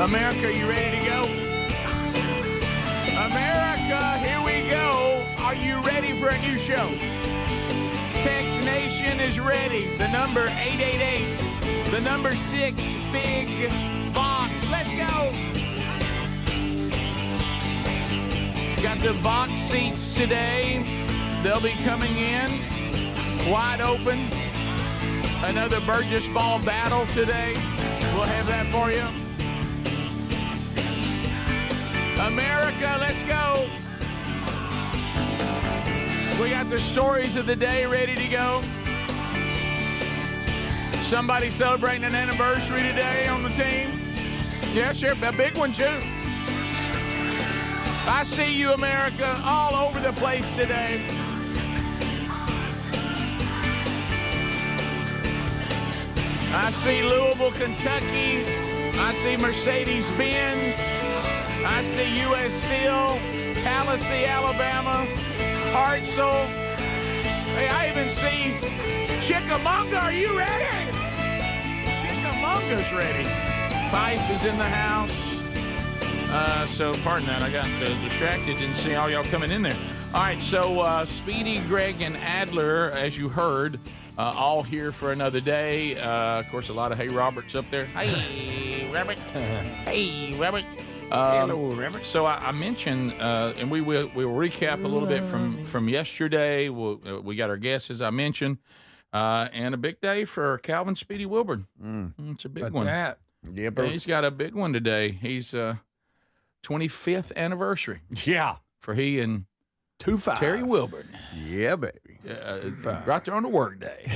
America, you ready to go? America, here we go. Are you ready for a new show? Text Nation is ready. The number 888. The number 6, Big Vox. Let's go. Got the Vox seats today. They'll be coming in wide open. Another Burgess ball battle today. We'll have that for you. America, let's go. We got the stories of the day ready to go. Somebody celebrating an anniversary today on the team. Yeah, sure, a big one too. I see you, America, all over the place today. I see Louisville, Kentucky. I see Mercedes-Benz. I see U.S. Steel, Tallahassee, Alabama, Hartselle. Hey, I even see Chickamauga. Are you ready? Chickamauga's ready. Fife is in the house. So, pardon that. I got distracted. Didn't see all y'all coming in there. All right, so Speedy, Greg, and Adler, as you heard, all here for another day. Of course, a lot of Hey Roberts up there. Hey, Robert. Hey, Robert. Hello, Robert. So I mentioned, and we'll recap a little bit from yesterday. We got our guests, as I mentioned, and a big day for Calvin Speedy Wilburn. It's a big one. Yeah, but he's got a big one today. He's 25th anniversary. Yeah. For he and 2-5. Terry Wilburn. Yeah, baby. Right there on the work day.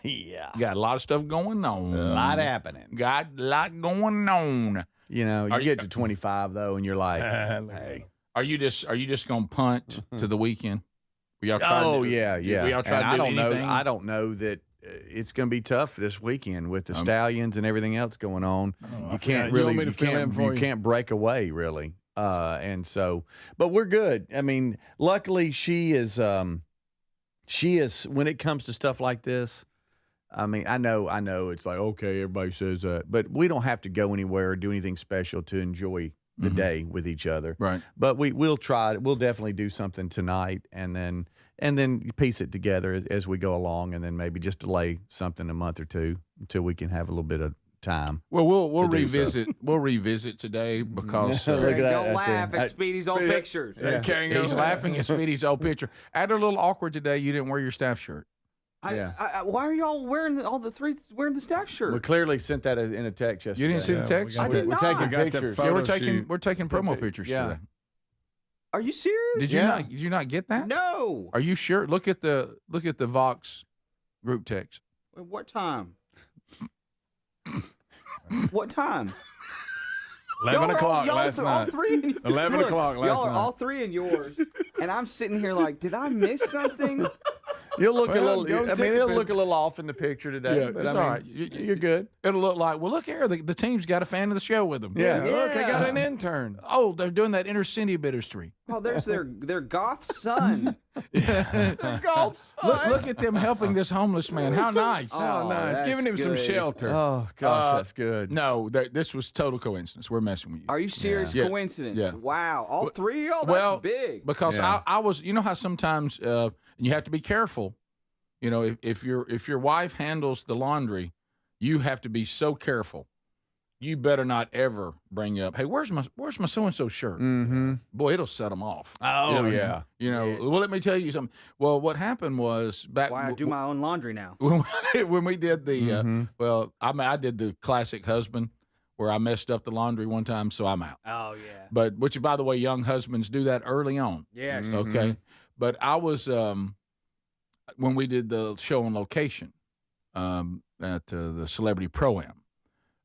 Yeah. Got a lot of stuff going on. A lot happening. Got a lot going on. You know, you get to 25 though, and you're like, Hey. Are you just gonna punt to the weekend? We all try oh to do, yeah. We all try and to do I don't anything? know. I don't know that it's going to be tough this weekend with the Stallions and everything else going on. You can't really, you can't break away really. And so, but we're good. I mean, luckily she is when it comes to stuff like this. I mean, I know it's like, okay, everybody says that, but we don't have to go anywhere or do anything special to enjoy the day with each other. Right. But we'll try. We'll definitely do something tonight and then piece it together as we go along, and then maybe just delay something a month or two until we can have a a little bit of time. Well, we'll revisit. So. We'll revisit today because look at that. Don't laugh at Speedy's old pictures. He's laughing at Speedy's old picture. Add a little awkward today. You didn't wear your staff shirt. Why are y'all wearing wearing the staff shirt? We clearly sent that in a text yesterday. You didn't see the text? I did not. We're taking pictures. Yeah, we're taking promo pictures today. Are you serious? Did you not get that? No. Are you sure? Look at the Vox group text. What time? What time? 11 o'clock last night. All three. 11 o'clock last y'all night. are all three in yours, and I'm sitting here like, did I miss something? You'll look Well, it'll look a little off in the picture today. Yeah, but it's all right. You're good. It'll look like, well, look here, the team's got a fan of the show with them. Yeah. Look, I got an intern. Oh, they're doing that inner city bitterstry. Oh, there's their goth son. Look at them helping this homeless man. How nice. Oh, nice. that's Giving him some good. shelter. Oh gosh, that's good. No, this was total coincidence. We're messing with you. Are you serious? Yeah. Coincidence? Yeah. Wow. All three of y'all? Well, That's big. Because Yeah. I was, you know how sometimes and you have to be careful. You know, if your wife handles the laundry, you have to be so careful. You better not ever bring up, hey, where's my so and so shirt? Mm-hmm. Boy, it'll set them off. Oh yeah. Well, let me tell you something. Well, what happened was back. Why I do my own laundry now? when we did the I did the classic husband where I messed up the laundry one time, so I'm out. Oh yeah. But which, by the way, young husbands do that early on. Yes. Okay. But I was when we did the show on location at the Celebrity Pro-Am,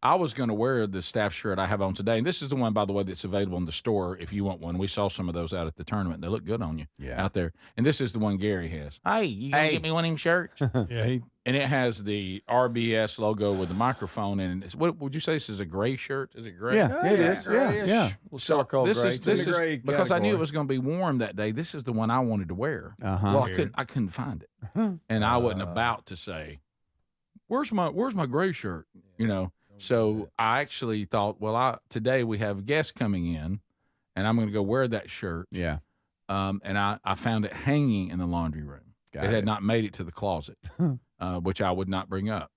I was going to wear the staff shirt I have on today. And this is the one, by the way, that's available in the store if you want one. We saw some of those out at the tournament. They look good on you out there. And this is the one Gary has. Hey, you going to get me one of them shirts? Yeah. And it has the RBS logo with the microphone. And what would you say this is a gray shirt? Is it gray? Yeah, it is. Yeah. So this is gray because I knew it category. was going to be warm that day. This is the one I wanted to wear. Uh-huh. Well, I couldn't find it, and I wasn't about to say, "Where's my gray shirt?" You know. So I actually thought, well, today we have guests coming in, and I'm going to go wear that shirt. Yeah. And I found it hanging in the laundry room. It had not made it to the closet, which I would not bring up.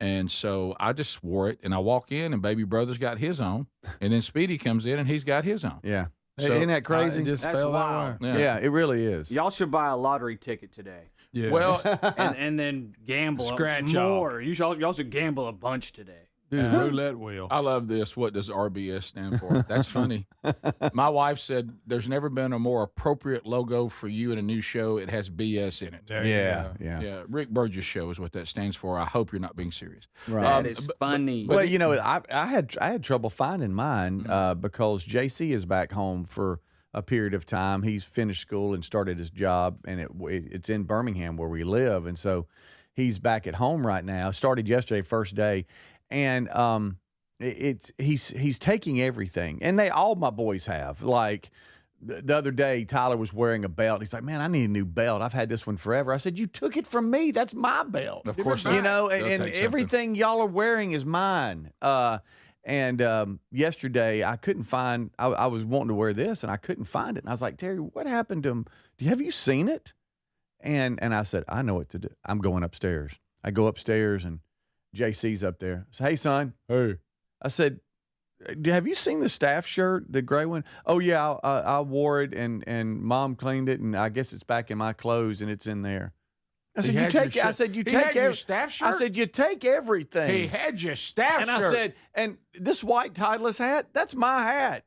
And so I just wore it, and I walk in, and baby brother's got his on, and then Speedy comes in, and he's got his on. Yeah. So, isn't that crazy? Just That's fell wild. that way. Yeah, it really is. Y'all should buy a lottery ticket today. Yeah. Well, and then gamble Scratch more. Y'all should gamble a bunch today. Dude, roulette wheel. I love this. What does RBS stand for? That's funny. My wife said there's never been a more appropriate logo for you in a new show. It has BS in it. There you go. Yeah. Rick Burgess Show is what that stands for. I hope you're not being serious. Right. That is funny. Well, I had trouble finding mine because JC is back home for a period of time. He's finished school and started his job, and it's in Birmingham where we live, and so he's back at home right now. Started yesterday, first day, and he's taking everything, and all my boys have. Like the other day, Tyler was wearing a belt. He's like, "Man, I need a new belt. I've had this one forever." I said, "You took it from me. That's my belt." Of course, and They'll take everything y'all are wearing is mine. And yesterday I couldn't find. I was wanting to wear this, and I couldn't find it. And I was like, "Terry, what happened to him? Have you seen it?" And I said, "I know what to do. I'm going upstairs." I go upstairs, and JC's up there. I said, "Hey, son." Hey. I said, "Have you seen the staff shirt, the gray one?" "Oh yeah, I wore it, and Mom cleaned it, and I guess it's back in my clothes, and it's in there." I said, "You take your staff shirt? I said, "You take everything." He had your staff And shirt. I said, "And this white Titleist hat, that's my hat.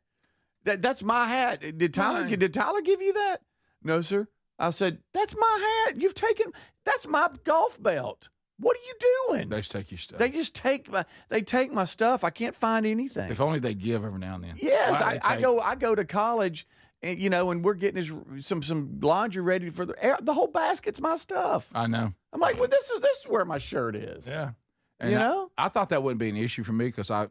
That's my hat. Did Tyler give you that?" "No, sir." I said, "That's my hat. That's my golf belt. What are you doing?" They just take your stuff. They just take my stuff. I can't find anything. If only they give every now and then. Yes, Why I go to college, and and we're getting some laundry ready for the whole basket's my stuff. I know. I'm like, well, this is where my shirt is. Yeah. And I thought that wouldn't be an issue for me because I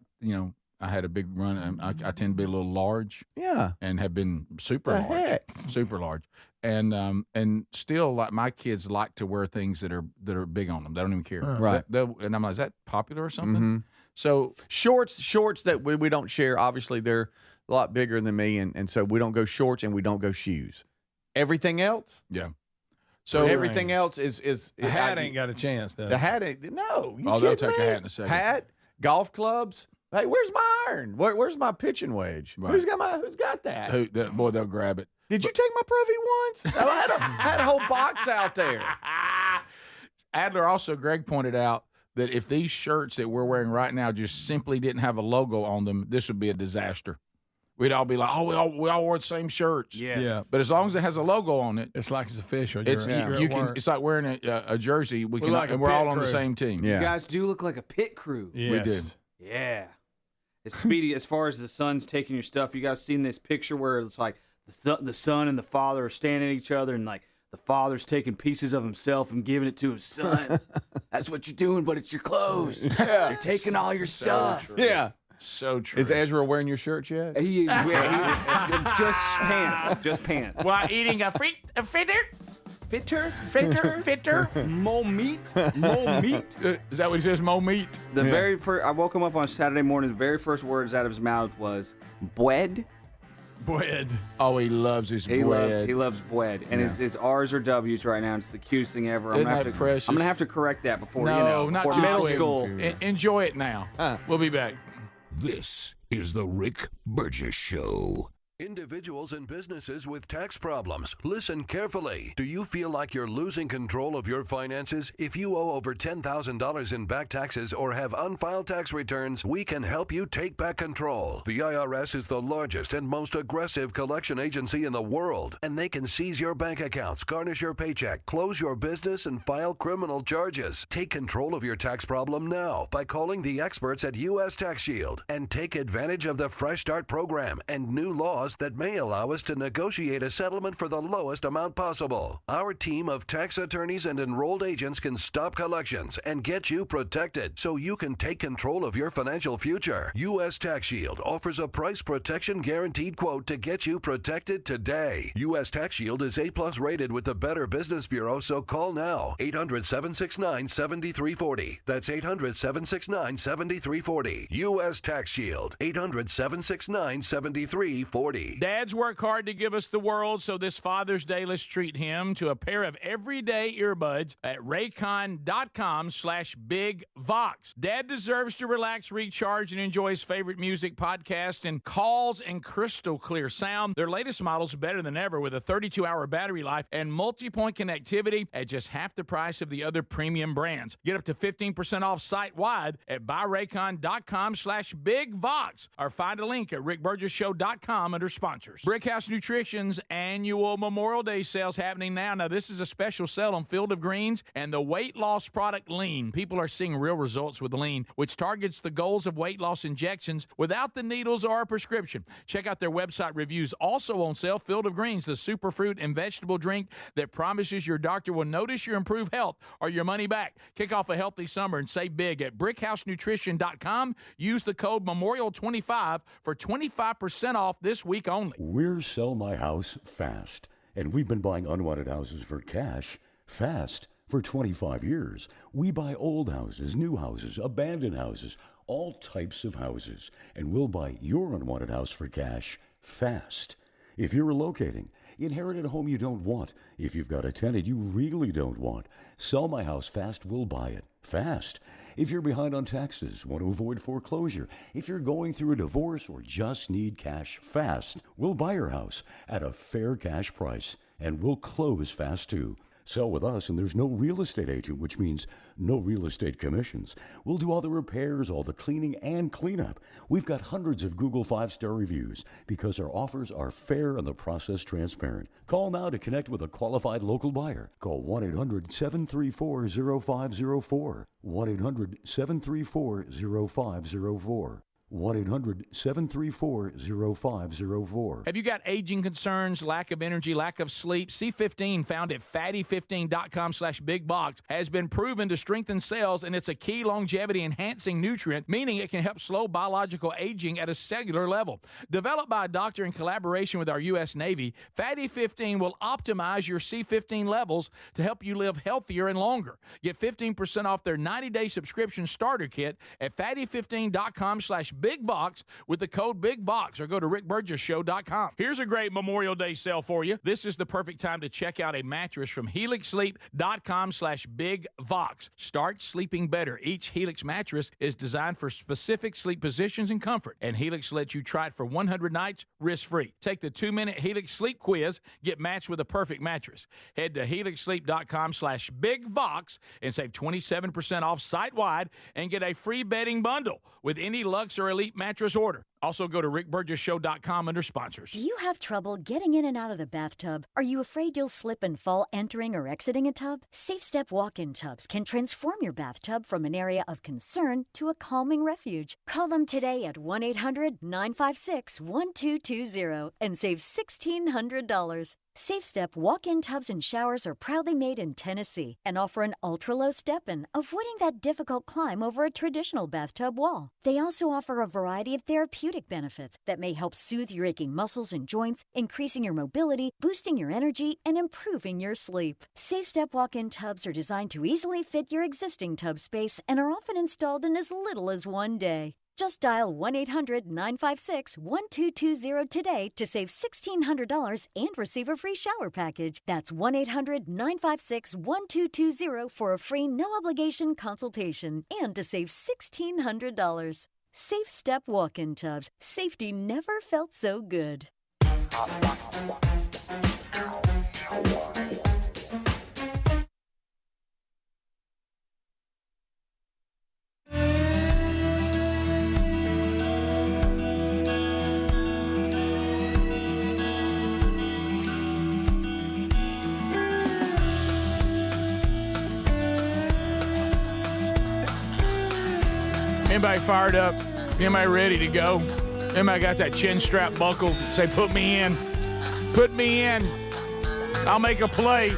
had a big run. And I tend to be a little large. Yeah. And have been super The large. heck? Super large. And still, like, my kids like to wear things that are big on them. They don't even care. Right. And I'm like, is that popular or something? Mm-hmm. So shorts that we don't share. Obviously, they're a lot bigger than me, and so we don't go shorts and we don't go shoes. Everything else, yeah. So everything else is The hat ain't got a chance, though. the hat. Ain't, no, you they'll kidding take me? a hat in a second. Hat, golf clubs. Hey, where's my iron? Where's my pitching wedge? Right. Who's got that? boy, they'll grab it. Did you take my Pro V once? I had a whole box out there. Adler also, Greg pointed out that if these shirts that we're wearing right now just simply didn't have a logo on them, this would be a disaster. We'd all be like, "Oh, we all wore the same shirts." Yes. Yeah. But as long as it has a logo on it, It's like it's official. it's You're you at can. work. It's like wearing a jersey. We We're can, like a and we're all pit on the crew. same team. Yeah. You guys do look like a pit crew. Yes. We do. Yeah. It's Speedy, as far as the son's taking your stuff, you guys seen this picture where it's like the son and the father are standing at each other, and like the father's taking pieces of himself and giving it to his son. That's what you're doing, but it's your clothes. Yeah. You're taking all your stuff. Yeah. So true. Is Ezra wearing your shirt yet? He is, just pants. Just pants. While eating a fitter, Fitter? Mo meat? is that what he says? Mo meat. The very first, I woke him up on Saturday morning. The very first words out of his mouth was "bread." Bread. Oh, he loves his He bread. loves bread, and his R's are W's right now. It's the cutest thing ever. Isn't that precious? I'm gonna have to correct that before No, not before too middle quick. school. Enjoy it now. We'll be back. This is the Rick Burgess Show. Individuals and businesses with tax problems, listen carefully. Do you feel like you're losing control of your finances? If you owe over $10,000 in back taxes or have unfiled tax returns, we can help you take back control. The IRS is the largest and most aggressive collection agency in the world, and they can seize your bank accounts, garnish your paycheck, close your business, and file criminal charges. Take control of your tax problem now by calling the experts at U.S. Tax Shield and take advantage of the Fresh Start program and new laws clause that may allow us to negotiate a settlement for the lowest amount possible. Our team of tax attorneys and enrolled agents can stop collections and get you protected so you can take control of your financial future. U.S. Tax Shield offers a price protection guaranteed quote to get you protected today. U.S. Tax Shield is A+ rated with the Better Business Bureau, so call now. 800-769-7340. That's 800-769-7340. U.S. Tax Shield. 800-769-7340. Dads work hard to give us the world, so this Father's Day, let's treat him to a pair of everyday earbuds at raycon.com/bigvox. Dad deserves to relax, recharge, and enjoy his favorite music, podcast, and calls and crystal clear sound. Their latest model's better than ever with a 32-hour battery life and multi-point connectivity at just half the price of the other premium brands. Get up to 15% off site-wide at buyraycon.com/bigvox or find a link at rickburgesshow.com under sponsors. Brickhouse Nutrition's annual Memorial Day sales happening now. Now, this is a special sale on Field of Greens and the weight loss product Lean. People are seeing real results with Lean, which targets the goals of weight loss injections without the needles or a prescription. Check out their website reviews. Also on sale, Field of Greens, the superfruit and vegetable drink that promises your doctor will notice your improved health or your money back. Kick off a healthy summer and save big at brickhousenutrition.com. Use the code MEMORIAL25 for 25% off this week only. We're Sell My House Fast, and we've been buying unwanted houses for cash fast for 25 years. We buy old houses, new houses, abandoned houses, all types of houses, and we'll buy your unwanted house for cash fast. If you're relocating, inherited a home you don't want, if you've got a tenant you really don't want, Sell My House Fast will buy it fast. If you're behind on taxes, want to avoid foreclosure, if you're going through a divorce or just need cash fast, we'll buy your house at a fair cash price, and we'll close fast too. Sell with us, and there's no real estate agent, which means no real estate commissions. We'll do all the repairs, all the cleaning, and cleanup. We've got hundreds of Google 5-star reviews because our offers are fair and the process transparent. Call now to connect with a qualified local buyer. Call 1-800-734-0504. 1-800-734-0504. 1-800-734-0504. Have you got aging concerns, lack of energy, lack of sleep? C15, found at fatty15.com/bigbox, has been proven to strengthen cells, and it's a key longevity-enhancing nutrient, meaning it can help slow biological aging at a cellular level. Developed by a doctor in collaboration with our U.S. Navy, Fatty 15 will optimize your C15 levels to help you live healthier and longer. Get 15% off their 90-day subscription starter kit at fatty15.com/bigbox with the code BIGBOX, or go to rickburgesshow.com. Here's a great Memorial Day sale for you. This is the perfect time to check out a mattress from helixsleep.com/bigvox. Start sleeping better. Each Helix mattress is designed for specific sleep positions and comfort, and Helix lets you try it for 100 nights risk-free. Take the 2-minute Helix sleep quiz, get matched with a perfect mattress. Head to helixsleep.com/bigvox and save 27% off site-wide and get a free bedding bundle with any Lux or Elite mattress order. Also go to rickburgesshow.com under sponsors. Do you have trouble getting in and out of the bathtub? Are you afraid you'll slip and fall entering or exiting a tub? Safe Step walk-in tubs can transform your bathtub from an area of concern to a calming refuge. Call them today at 1-800-956-1220 and save $1,600. Safe Step walk-in tubs and showers are proudly made in Tennessee and offer an ultra-low step-in, avoiding that difficult climb over a traditional bathtub wall. They also offer a variety of therapeutic benefits that may help soothe your aching muscles and joints, increasing your mobility, boosting your energy, and improving your sleep. Safe Step walk-in tubs are designed to easily fit your existing tub space and are often installed in as little as 1 day. Just dial 1-800-956-1220 today to save $1,600 and receive a free shower package. That's 1-800-956-1220 for a free no-obligation consultation and to save $1,600. Safe Step walk-in tubs. Safety never felt so good. Anybody fired up? Anybody ready to go? Everybody got that chin strap buckled. Say, put me in. Put me in. I'll make a play.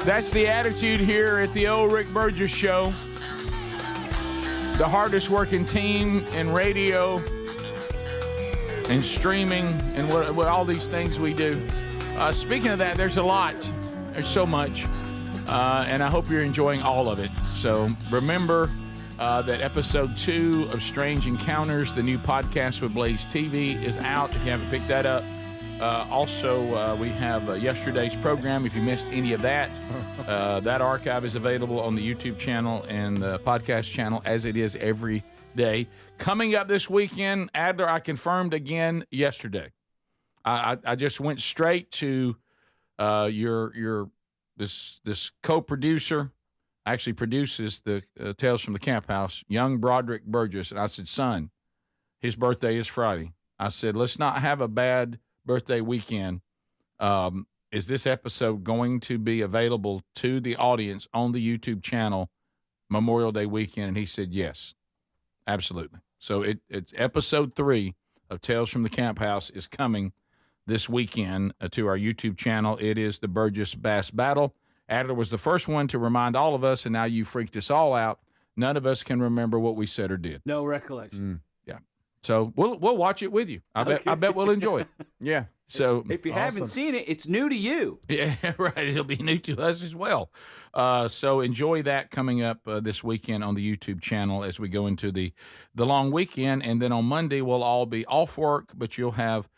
That's the attitude here at the old Rick Burgess Show. The hardest working team in radio and streaming and what all these things we do. Speaking of that, there's a lot. There's so much. And I hope you're enjoying all of it. So remember that episode 2 of Strange Encounters, the new podcast with Blaze TV, is out if you haven't picked that up. Also, we have yesterday's program. If you missed any of that, that archive is available on the YouTube channel and the podcast channel, as it is every day. Coming up this weekend, Adler, I confirmed again yesterday. I just went straight to this co-producer, actually produces the Tales from the Camp House, young Broderick Burgess, and I said, son, his birthday is Friday. I said, let's not have a bad birthday weekend. Is this episode going to be available to the audience on the YouTube channel Memorial Day weekend? And he said, yes, absolutely. So it's episode 3 of Tales from the Camp House is coming this weekend to our YouTube channel. It is the Burgess Bass Battle. Adler was the first one to remind all of us, and now you freaked us all out. None of us can remember what we said or did. No recollection. Yeah. So we'll watch it with you. I bet we'll enjoy it. Yeah. So if you haven't seen it, it's new to you. Yeah, right. It'll be new to us as well. So enjoy that coming up this weekend on the YouTube channel as we go into the long weekend. And then on Monday, we'll all be off work, but you'll have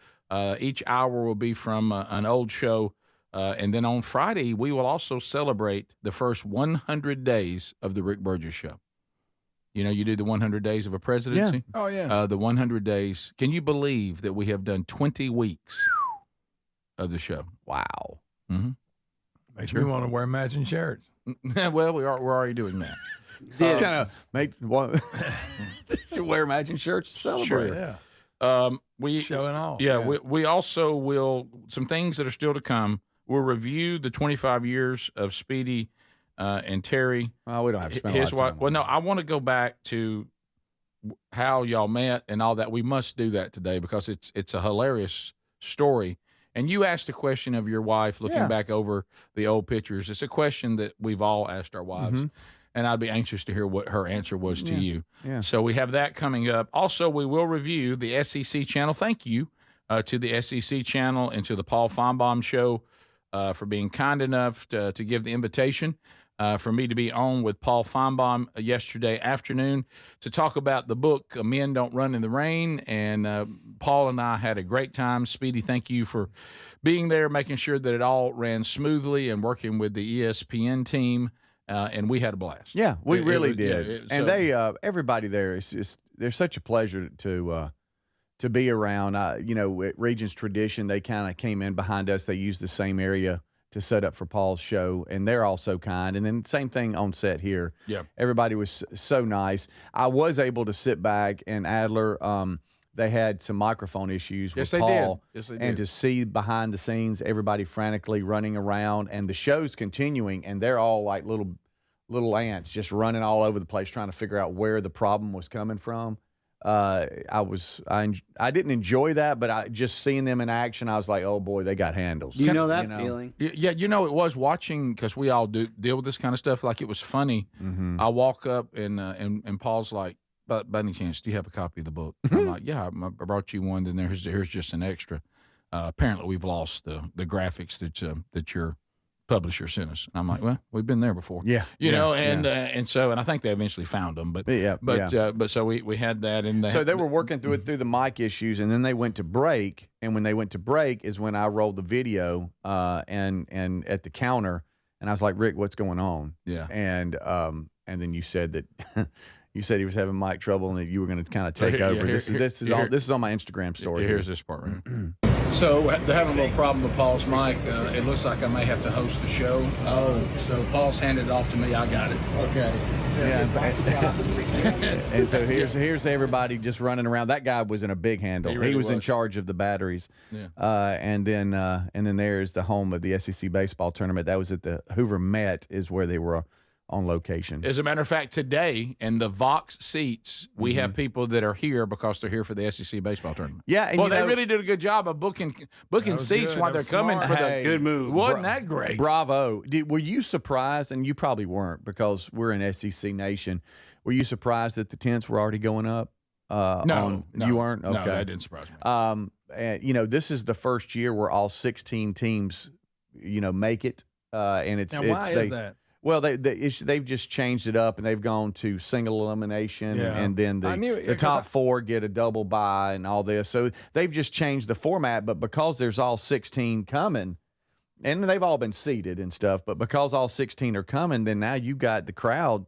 each hour will be from an old show. And then on Friday, we will also celebrate the first 100 days of the Rick Burgess Show. You know, you do the 100 days of a presidency. Yeah. Oh, yeah. The 100 days. Can you believe that we have done 20 weeks of the show? Wow. Mm-hmm. Makes me want to wear matching shirts. Well, we're already doing that. Kind of make to wear matching shirts to celebrate. Sure, yeah. We showing off. Yeah, yeah. We also will, some things that are still to come. We'll review the 25 years of Speedy and Terry. Well, we don't have to spend a lot of time. Well, no, I want to go back to how y'all met and all that. We must do that today because it's a hilarious story. And you asked a question of your wife looking back over the old pictures. It's a question that we've all asked our wives. Mm-hmm. And I'd be anxious to hear what her answer was to you. Yeah. So we have that coming up. Also, we will review the SEC channel. Thank you to the SEC channel and to the Paul Finebaum Show for being kind enough to give the invitation for me to be on with Paul Finebaum yesterday afternoon to talk about the book, Men Don't Run in the Rain. And Paul and I had a great time. Speedy, thank you for being there, making sure that it all ran smoothly and working with the ESPN team. And we had a blast. Yeah, we really did. And they, everybody there is just, they're such a pleasure to be around. You know, at Regions Tradition, they kind of came in behind us. They used the same area to set up for Paul's show, and they're all so kind. And then same thing on set here. Yeah, everybody was so nice. I was able to sit back, and Adler, they had some microphone issues with Paul. Yes, they did. And to see behind the scenes, everybody frantically running around, and the show's continuing, and they're all like little ants just running all over the place trying to figure out where the problem was coming from. I didn't enjoy that, but just seeing them in action, I was like, oh boy, they got handles. You know that feeling? Yeah, you know, it was watching, because we all deal with this kind of stuff. Like, it was funny. Mm-hmm. I walk up and Paul's like, but by any chance, do you have a copy of the book? I'm like, yeah, I brought you one. Then here's just an extra. Apparently, we've lost the graphics that your publisher sent us. And I'm like, well, we've been there before. Yeah, you know, and I think they eventually found them. But so we had that, and they were working through the mic issues, and then they went to break. And when they went to break is when I rolled the video and at the counter, and I was like, Rick, what's going on? Yeah, and then you said that. You said he was having mic trouble and that you were going to kind of take over. This is on my Instagram story. Here's this part right here. So they're having a little problem with Paul's mic. It looks like I may have to host the show. So Paul's handed it off to me. I got it. Okay. Yeah. And so here's everybody just running around. That guy was in a big handle. He was in charge of the batteries. Yeah. And then there's the home of the SEC baseball tournament. That was at the Hoover Met, is where they were on location. As a matter of fact, today in the Vox seats, we have people that are here because they're here for the SEC baseball tournament. Yeah, and well, they really did a good job of booking seats good. while That they're was coming smart. for Hey, the Good move. Wasn't that great? Bravo. Were you surprised, and you probably weren't because we're an SEC nation, were you surprised that the tents were already going up? No, you weren't? Okay. No, that didn't surprise me. And, this is the first year where all 16 teams, make it. And it's Now, why is that? Well, they've just changed it up, and they've gone to single elimination, Yeah. and then the top four get a double bye and all this. So they've just changed the format, but because there's all 16 coming, and they've all been seeded and stuff, but because all 16 are coming, then now you got the crowd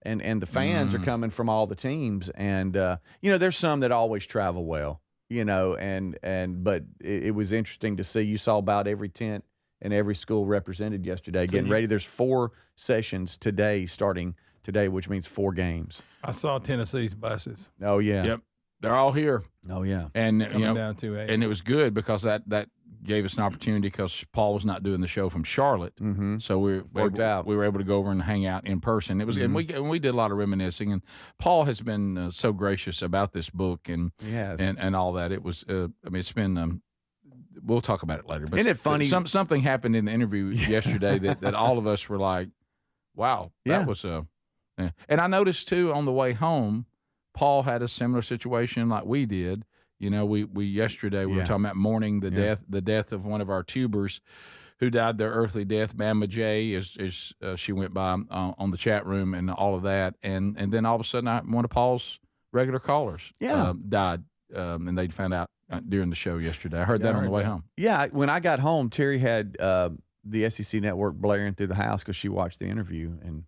and the fans are coming from all the teams. And, there's some that always travel well, but it was interesting to see. You saw about every tent and every school represented yesterday getting ready. There's 4 sessions today, starting today, which means 4 games. I saw Tennessee's buses Oh, yeah. Yep, they're all here, Oh, yeah. and coming down to and it was good because that gave us an opportunity because Paul was not doing the show from Charlotte, so we were able to go over and hang out in person. It was and we did a lot of reminiscing, and Paul has been so gracious about this book and all that. It was it's been. We'll talk about it later. But isn't it funny? Something happened in the interview yesterday that all of us were like, "Wow, that was a." And I noticed too on the way home, Paul had a similar situation like we did. We yesterday we were talking about mourning the death of one of our tubers, who died their earthly death. Mama J, as she went by on the chat room and all of that, and then all of a sudden, one of Paul's regular callers died, and they found out during the show yesterday. I heard that on the way home. Yeah, when I got home, Terry had the SEC network blaring through the house because she watched the interview, and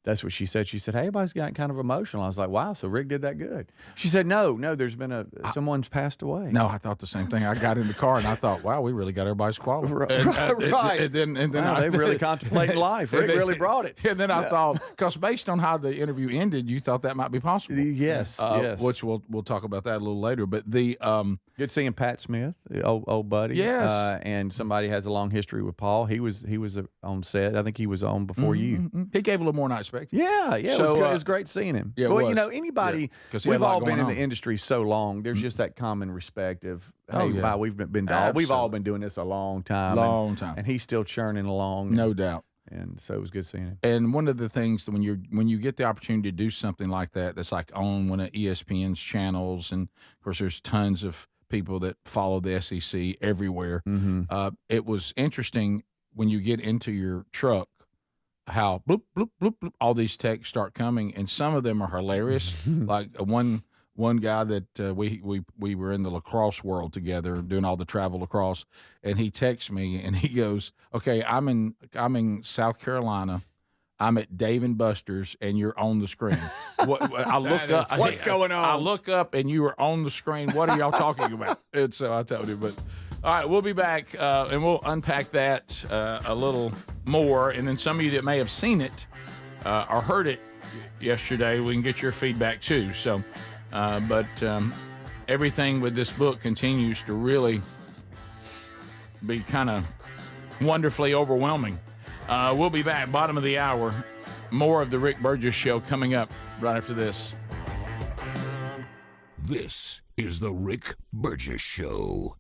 that's what she said. She said, "Hey, everybody's gotten kind of emotional." I was like, "Wow, so Rick did that good." She said, "No, there's been someone's passed away." No, I thought the same thing. I got in the car and I thought, "Wow, we really got everybody's quality." Right. And then Wow, they really contemplating life. Rick really brought it. And then I thought, because based on how the interview ended, you thought that might be possible. Yes, yes. Which we'll talk about that a little later. But the good seeing Pat Smith, old buddy. Yes. And somebody has a long history with Paul. He was on set. I think he was on before you. He gave a little more than I expected. Yeah. So, it was good. It was great seeing him. Yeah, it well, was. Anybody, 'cause he had we've a lot all been going in on. the industry so long. There's just that common respect of, hey, Oh, yeah. wow, we've all been doing this a long time. And he's still churning along. No doubt. And so it was good seeing him. And one of the things that when you get the opportunity to do something like that's like on one of ESPN's channels, and of course there's tons of people that follow the SEC everywhere. It was interesting when you get into your truck, how bloop, bloop, bloop, bloop, all these texts start coming, and some of them are hilarious. Like one guy that we were in the lacrosse world together doing all the travel lacrosse, and he texts me and he goes, "Okay, I'm in South Carolina. I'm at Dave and Buster's, and you're on the screen." I look up. What's going on? I look up, and you are on the screen. What are y'all talking about? And so I told him. But all right, we'll be back, and we'll unpack that a little more. And then some of you that may have seen it or heard it yesterday, we can get your feedback too. So, but everything with this book continues to really be kind of wonderfully overwhelming. We'll be back, bottom of the hour. More of the Rick Burgess Show coming up right after this. This is the Rick Burgess Show.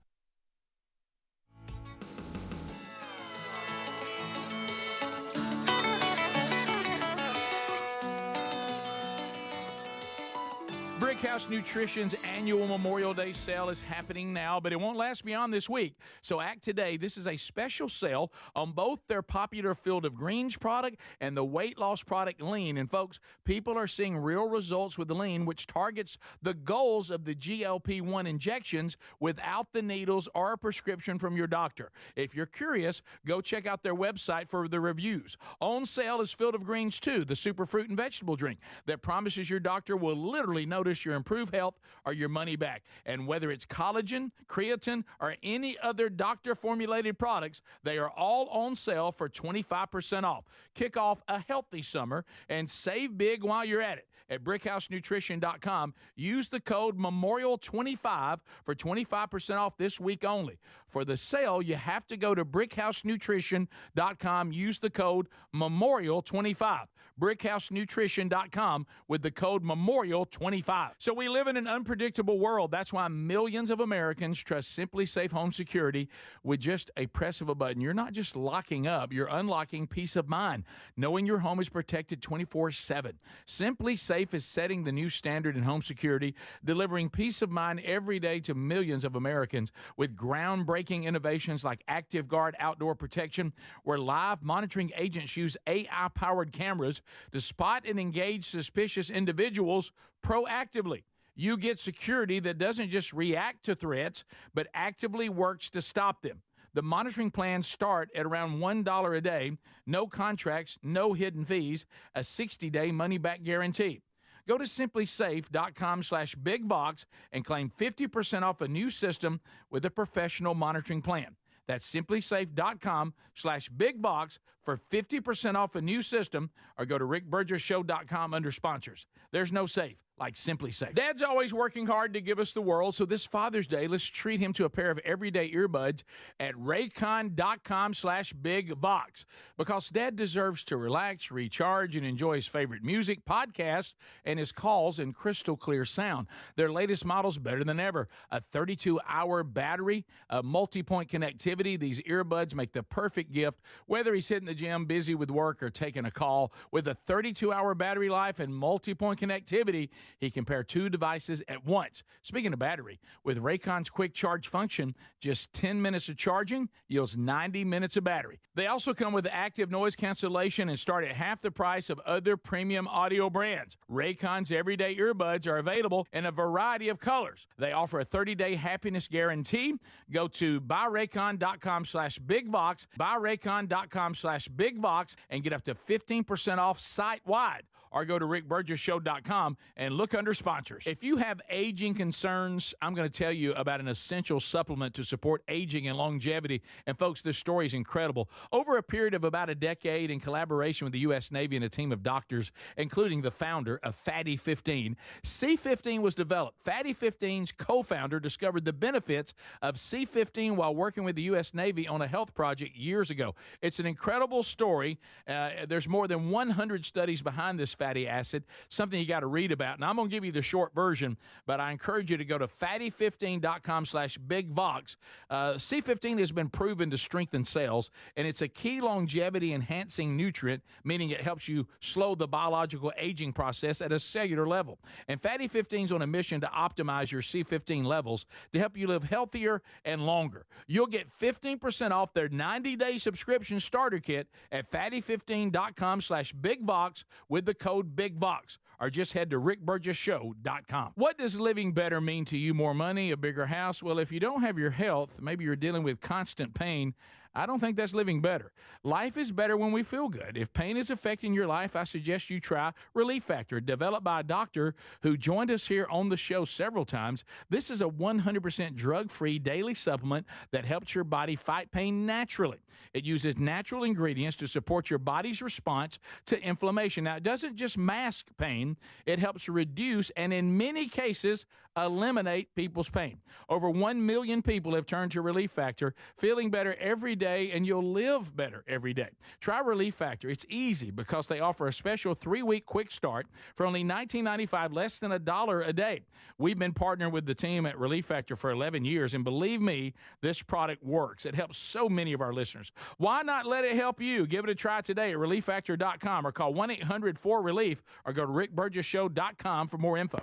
Brickhouse Nutrition's annual Memorial Day sale is happening now, but it won't last beyond this week. So act today. This is a special sale on both their popular Field of Greens product and the weight loss product Lean. And folks, people are seeing real results with the Lean, which targets the goals of the GLP-1 injections without the needles or a prescription from your doctor. If you're curious, go check out their website for the reviews. On sale is Field of Greens 2, the superfruit and vegetable drink that promises your doctor will literally notice promise your improved health or your money back. And whether it's collagen, creatine, or any other doctor-formulated products, they are all on sale for 25% off. Kick off a healthy summer and save big while you're at it. At brickhousenutrition.com, use the code MEMORIAL25 for 25% off this week only. For the sale, you have to go to brickhousenutrition.com, use the code MEMORIAL25. brickhousenutrition.com with the code MEMORIAL25. So we live in an unpredictable world. That's why millions of Americans trust Simply Safe Home Security with just a press of a button. You're not just locking up, you're unlocking peace of mind, knowing your home is protected 24/7. Simply Safe is setting the new standard in home security, delivering peace of mind every day to millions of Americans with groundbreaking innovations like Active Guard Outdoor Protection, where live monitoring agents use AI-powered cameras to spot and engage suspicious individuals proactively. You get security that doesn't just react to threats, but actively works to stop them. The monitoring plans start at around $1 a day, no contracts, no hidden fees, a 60-day money-back guarantee. Go to simplysafe.com/bigbox and claim 50% off a new system with a professional monitoring plan. That's simplysafe.com/bigbox for 50% off a new system, or go to rickburgessshow.com under sponsors. There's no safe like Simply Safe. Dad's always working hard to give us the world, so this Father's Day, let's treat him to a pair of everyday earbuds at raycon.com/bigbox, because Dad deserves to relax, recharge, and enjoy his favorite music, podcasts, and his calls in crystal clear sound. Their latest model's better than ever. A 32-hour battery, a multi-point connectivity. These earbuds make the perfect gift, whether he's hitting the gym, busy with work, or taking a call. With a 32-hour battery life and multi-point connectivity, he can pair two devices at once. Speaking of battery, with Raycon's quick charge function, just 10 minutes of charging yields 90 minutes of battery. They also come with active noise cancellation and start at half the price of other premium audio brands. Raycon's everyday earbuds are available in a variety of colors. They offer a 30-day happiness guarantee. Go to buyraycon.com/bigbox, buyraycon.com/bigbox, and get up to 15% off site-wide. Or go to rickburgessshow.com and look under sponsors. If you have aging concerns, I'm going to tell you about an essential supplement to support aging and longevity. And folks, this story is incredible. Over a period of about a decade, in collaboration with the U.S. Navy and a team of doctors, including the founder of Fatty 15, C15 was developed. Fatty 15's co-founder discovered the benefits of C15 while working with the U.S. Navy on a health project years ago. It's an incredible story. There's more than 100 studies behind this fatty acid, something you got to read about. And I'm going to give you the short version, but I encourage you to go to fatty15.com/bigbox. C15 has been proven to strengthen cells, and it's a key longevity-enhancing nutrient, meaning it helps you slow the biological aging process at a cellular level. And Fatty 15 is on a mission to optimize your C15 levels to help you live healthier and longer. You'll get 15% off their 90-day subscription starter kit at fatty15.com/bigbox with the code BIGBOX, or just head to rickburgessshow.com. What does living better mean to you? More money, a bigger house? Well, if you don't have your health, maybe you're dealing with constant pain, I don't think that's living better. Life is better when we feel good. If pain is affecting your life, I suggest you try Relief Factor, developed by a doctor who joined us here on the show several times. This is a 100% drug-free daily supplement that helps your body fight pain naturally. It uses natural ingredients to support your body's response to inflammation. Now, it doesn't just mask pain, it helps reduce and in many cases eliminate people's pain. Over 1 million people have turned to Relief Factor, feeling better every day, and you'll live better every day. Try Relief Factor. It's easy because they offer a special 3-week quick start for only $19.95, less than $1 a day. We've been partnering with the team at Relief Factor for 11 years, and believe me, this product works. It helps so many of our listeners. Why not let it help you? Give it a try today at relieffactor.com, or call 1-800-4RELIEF, or go to rickburgessshow.com for more info.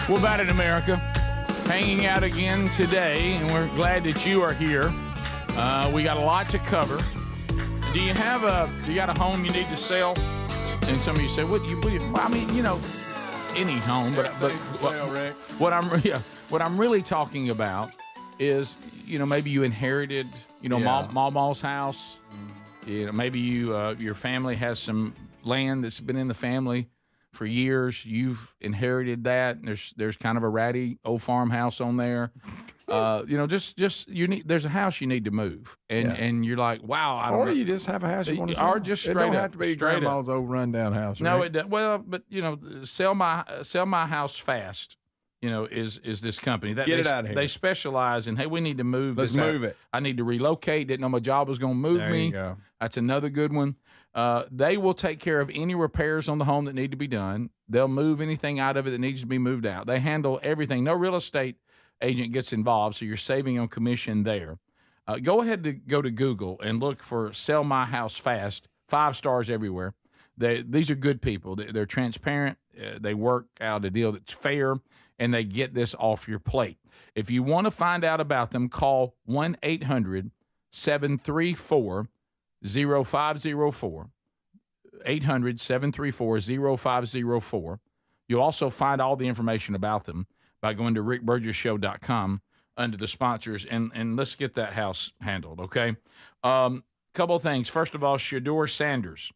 We're back in America, hanging out again today, and we're glad that you are here. We got a lot to cover. Do you got a home you need to sell? And some of you say, well, I mean, any home, but what I'm really talking about is, maybe you inherited, Mama's house. Maybe your family has some land that's been in the family for years. You've inherited that. And there's kind of a ratty old farmhouse on there. There's a house you need to move, and you're like, wow, I don't know. Or you just have a house you want to sell. Or just straight it don't up, have to be straight grandma's up. old rundown house. No, right? it does. Well, but sell my house fast. Is this company that Get it out of here. They specialize in, hey, we need to move. Let's this out. move it. I need to relocate. Didn't know my job was going to move There me. you go. That's another good one. They will take care of any repairs on the home that need to be done. They'll move anything out of it that needs to be moved out. They handle everything. No real estate agent gets involved, so you're saving on commission there. Go ahead to go to Google and look for Sell My House Fast. 5 stars everywhere. These are good people. They're transparent. They work out a deal that's fair, and they get this off your plate. If you want to find out about them, call 1-800-734-0504. 800-734-0504. You'll also find all the information about them by going to rickburgessshow.com under the sponsors, and let's get that house handled, okay? Couple of things. First of all, Shedeur Sanders.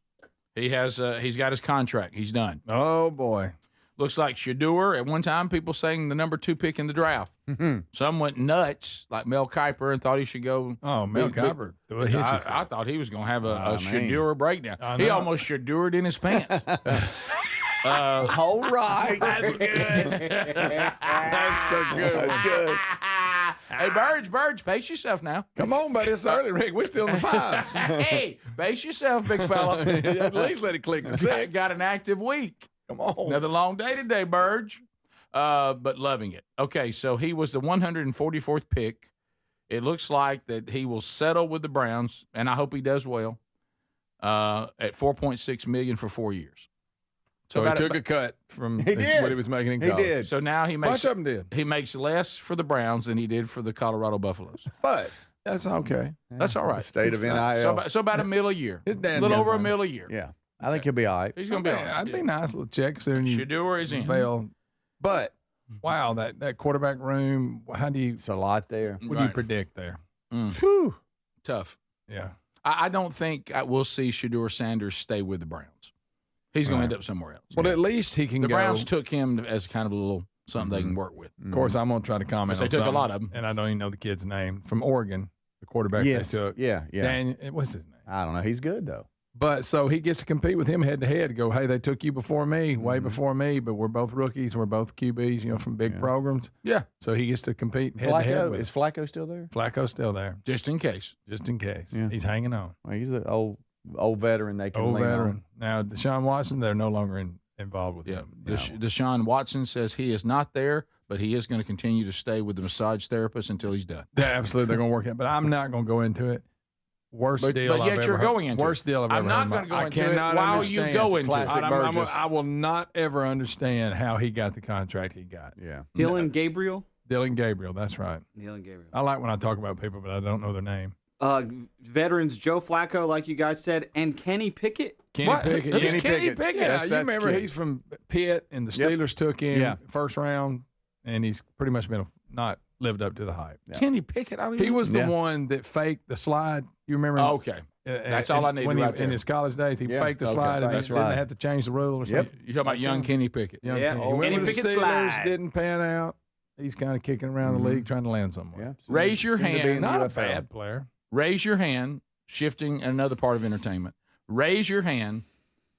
He's got his contract. He's done. Oh, boy. Looks like Shedeur, at one time, people saying the number 2 pick in the draft. Some went nuts, like Mel Kiper, and thought he should go. Oh, Mel Kiper. I thought he was going to have a Shedeur breakdown. He almost Shedeured in his pants. All right. That's good. That's so good. That's good. Hey, Burge, pace yourself now. Come on, buddy. It's early, Rick. We're still in the 5s. Hey, pace yourself, big fella. At least let it click the 6. Got an active week. Come on. Another long day today, Burge. But loving it. Okay, so he was the 144th pick. It looks like that he will settle with the Browns, and I hope he does well, at $4.6 million for 4 years. So he took a cut from what he was making in college. He did. So now he makes Bunch of them did. He makes less for the Browns than he did for the Colorado Buffaloes. But that's okay. That's all right. The state of NIL. So about $1 million a year. His dad a little over got $1 money. million a year. Yeah. I think he'll be all right. He's going to be all right. That'd be a nice little check considering you Shedeur is in. fail. But, wow, that quarterback room, how do you It's a lot there. what do you predict there? Whew. Tough. Yeah. I don't think we'll see Shedeur Sanders stay with the Browns. He's going to end up somewhere else. Well, at least he can The go. Browns took him as kind of a little something they can work with. Of course, I'm going to try to comment They on took a something, lot of them. and I don't even know the kid's name. From Oregon, the quarterback Yes. they took. Yeah. What's his name? I don't know. He's good, though. But so he gets to compete with him head to head. Go, hey, they took you before me, way before me, but we're both rookies. We're both QBs, from big programs. Yeah. So he gets to compete head to head with. Is Flacco still there? Flacco's still there, Just in case. just in case. Yeah. He's hanging on. Well, he's the old veteran they can Old lean veteran. Now, Deshaun Watson, they're no longer involved with Yeah. him. Deshaun Watson says he is not there, but he is going to continue to stay with the massage therapist until he's done. Yeah, absolutely. They're going to work it. But I'm not going to go into it. Worst deal but I've yet ever you're heard. going into Worst it. deal I've I'm ever not heard. going to go I into it cannot while you understand. go into it. Classic Burgess. I will not ever understand how he got the contract he got. Yeah. Dylan Gabriel. Dylan Gabriel, that's right. Dylan Gabriel. I like when I talk about people, but I don't know their name. Veterans Joe Flacco, like you guys said, and Kenny Pickett. Kenny Pickett. Who's Kenny Kenny Pickett. Pickett? Yeah, That's you remember kid. he's from Pitt, and the Yep. Steelers took him Yeah. first round, and he's pretty much been not lived up to the hype. Yeah. Kenny Pickett. I don't He even- was the Yeah. one that faked the slide. You remember? Oh, okay. That's all I needed when right in there. his college days, he Yeah. faked the Okay. slide, and That's then they right. had to change the rule or Yep. something. You talking about young Kenny Pickett? Young Yeah, Kenny. old He went Kenny with the Pickett Steelers, slide. didn't pan out. He's kind of kicking around the league, trying to land somewhere. Yeah. Raise your Soon to be hand. in the Not a UFL. bad player. Raise your hand. Shifting another part of entertainment. Raise your hand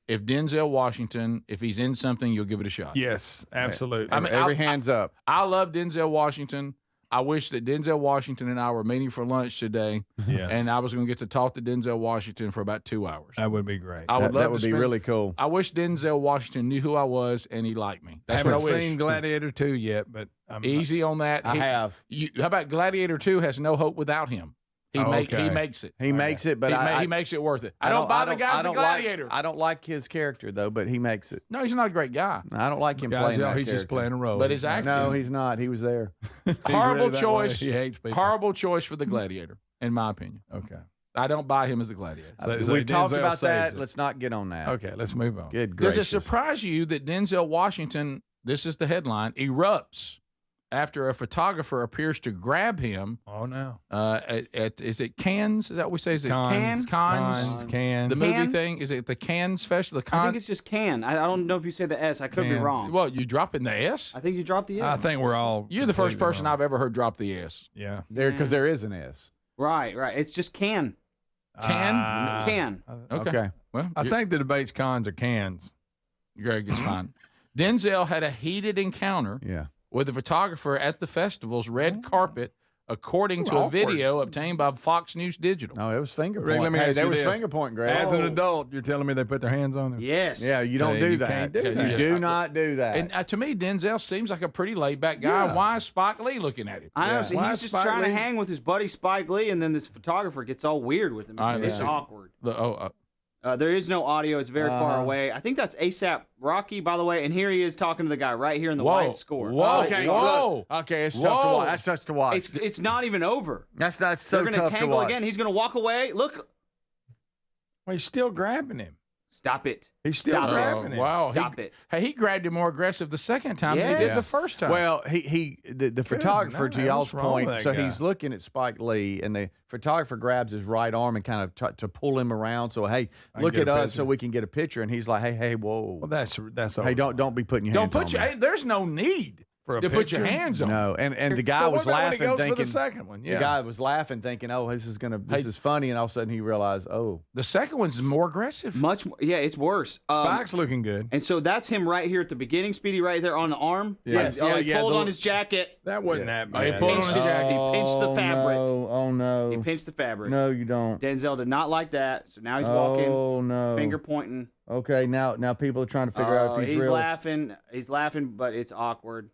if Denzel Washington, if he's in something, you'll give it a shot. Yes, absolutely. I mean, Every hand's up. I love Denzel Washington. I wish that Denzel Washington and I were meeting for lunch today, yes. and I was going to get to talk to Denzel Washington for about 2 hours. That would be great. I would love That would to be spend- really cool. I wish Denzel Washington knew who I was and he liked me. I That's haven't what I wish. seen Gladiator 2 yet, but I'm Easy on that. I have. How about Gladiator 2 has no hope without him? He Okay. makes it. He makes it, but he makes it worth it. I don't buy the guy's the Gladiator. I don't like his character though, but he makes it. No, he's not a great guy. I don't like him Guys, playing y'all, that he's just character. playing a role. But his acting. No, he's not. He was there. He's Horrible really that way. choice. He hates people. Horrible choice for the Gladiator. in my opinion. Okay. I don't buy him as a gladiator. We've talked Denzel about that. saves it. Let's not get on that. Okay, let's move on. Good Does gracious. it surprise you that Denzel Washington, this is the headline, erupts after a photographer appears to grab him Oh, no. at is it Cannes? Is that what we say? Is it Cannes. Cannes? Cannes. The movie Cannes? thing? Is it the Cannes Festival? The I think Cannes? it's just can. I don't know if you say the S. I could be Cans. wrong. Well, you dropping the S? I think you dropped the S. I think we're all. You're the first completely person wrong. I've ever heard drop the S. Yeah. Because there is an S. Right. It's just can. Can? Okay. Well, I think the debate's cons or cans. Greg is fine. Denzel had a heated encounter Yeah. with the photographer at the festival's red carpet, according to a Awkward. video obtained by Fox News Digital. No, it was finger Rick, point. let me Hey, ask there you was this. finger point, Greg. As an adult, you're telling me they put their hands on him? Yes. Yeah, you don't So do you that. can't do You that. do not do that. And to me, Denzel seems like a pretty laid-back guy. Yeah. Why is Spike Lee looking at him? I know. Yeah. So Why he's is just Spike trying to Lee- hang with his buddy Spike Lee, and then this photographer gets all weird with him. All right, It's, let's it's see. awkward. The, There is no audio. It's very far Uh-huh. away. I think that's ASAP Rocky, by the way. And here he is talking to the guy right here in the Whoa. white score. Whoa. Okay, Whoa. look. Okay, it's tough to Whoa. watch. That's tough to watch. It's not even over. That's not so They're going tough to to tangle watch. again. He's going to walk away. Look. Well, he's still grabbing him. Stop it. He's still Stop it. grabbing him. wow. Stop it. Hey, he grabbed him more aggressive the second time than he did Yes. the first time. Well, the photographer, to night. y'all's What's wrong with point, that so guy? he's looking at Spike Lee, and the photographer grabs his right arm and kind of to pull him around. So hey, I can look get at a us, so picture. we can get a picture. And he's like, hey, whoa, Well, that's hey, don't be putting your don't hands put on your. me. Hey, there's no need for a to put your picture? hands on. No, and the guy But was what about laughing, when he goes thinking for the second one. Yeah. the guy was laughing, thinking, oh, this is funny, and all of a sudden he realized, oh, The second one's more aggressive. Much more. Yeah, it's worse. Spike's looking good. And so that's him right here at the beginning, Speedy, right there on the arm. Yes, Like, yeah, he pulled the- on his jacket. That wasn't that Oh, he bad. pulled on pinched his his jacket. He pinched the fabric. No, oh no, He pinched the fabric. no, you don't. Denzel did not like that, so now he's walking, Oh no, finger pointing. Okay, now people are trying to figure out if he's he's real. laughing. He's laughing, but it's awkward.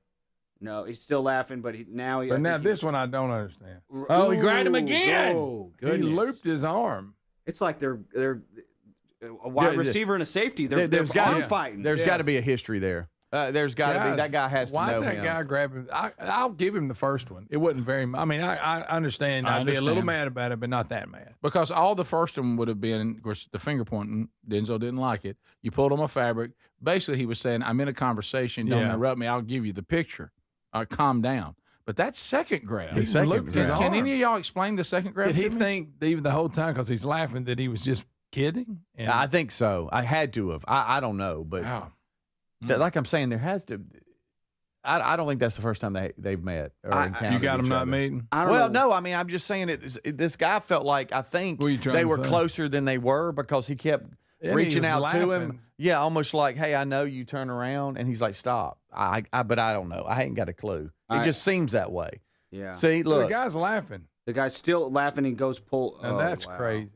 No, he's still laughing, but now he. But now this one I don't understand. Oh, he grabbed him again. Oh, He goodness. looped his arm. It's like they're a wide Yeah, receiver and a safety. They're there's got- arm yeah. fighting. There's got to be a history there. There's got to be. Guys, That guy has to why'd know that him. guy grab him? I'll give him the first one. It wasn't very. I mean, I understand. I I'd be a little understand. mad about it, but not that mad. Because all the first one would have been, of course, the finger pointing. Denzel didn't like it. You pulled on my fabric. Basically, he was saying, I'm in a conversation. Don't Yeah. interrupt me. I'll give you the picture. Calm down. But that second grab. The second looped his grab. Can arm. any of y'all explain the second grab Did he to me? think even the whole time because he's laughing that he was just kidding? And I think so. I had to have. I don't know, but Wow. like I'm saying, there has to. I don't think that's the first time they've met or encountered you got him each not other. meeting. I don't Well, know. no, I mean, I'm just saying this guy felt like I think What are you trying they to were say? closer than they were because he kept And he reaching was out to him. laughing. Yeah, almost like, hey, I know you turn around, and he's like, stop. But I don't know. I ain't got a clue. It just seems that way. Yeah. See, Well, look, the guy's laughing. The guy's still laughing. He goes pull. Now oh, that's wow. crazy.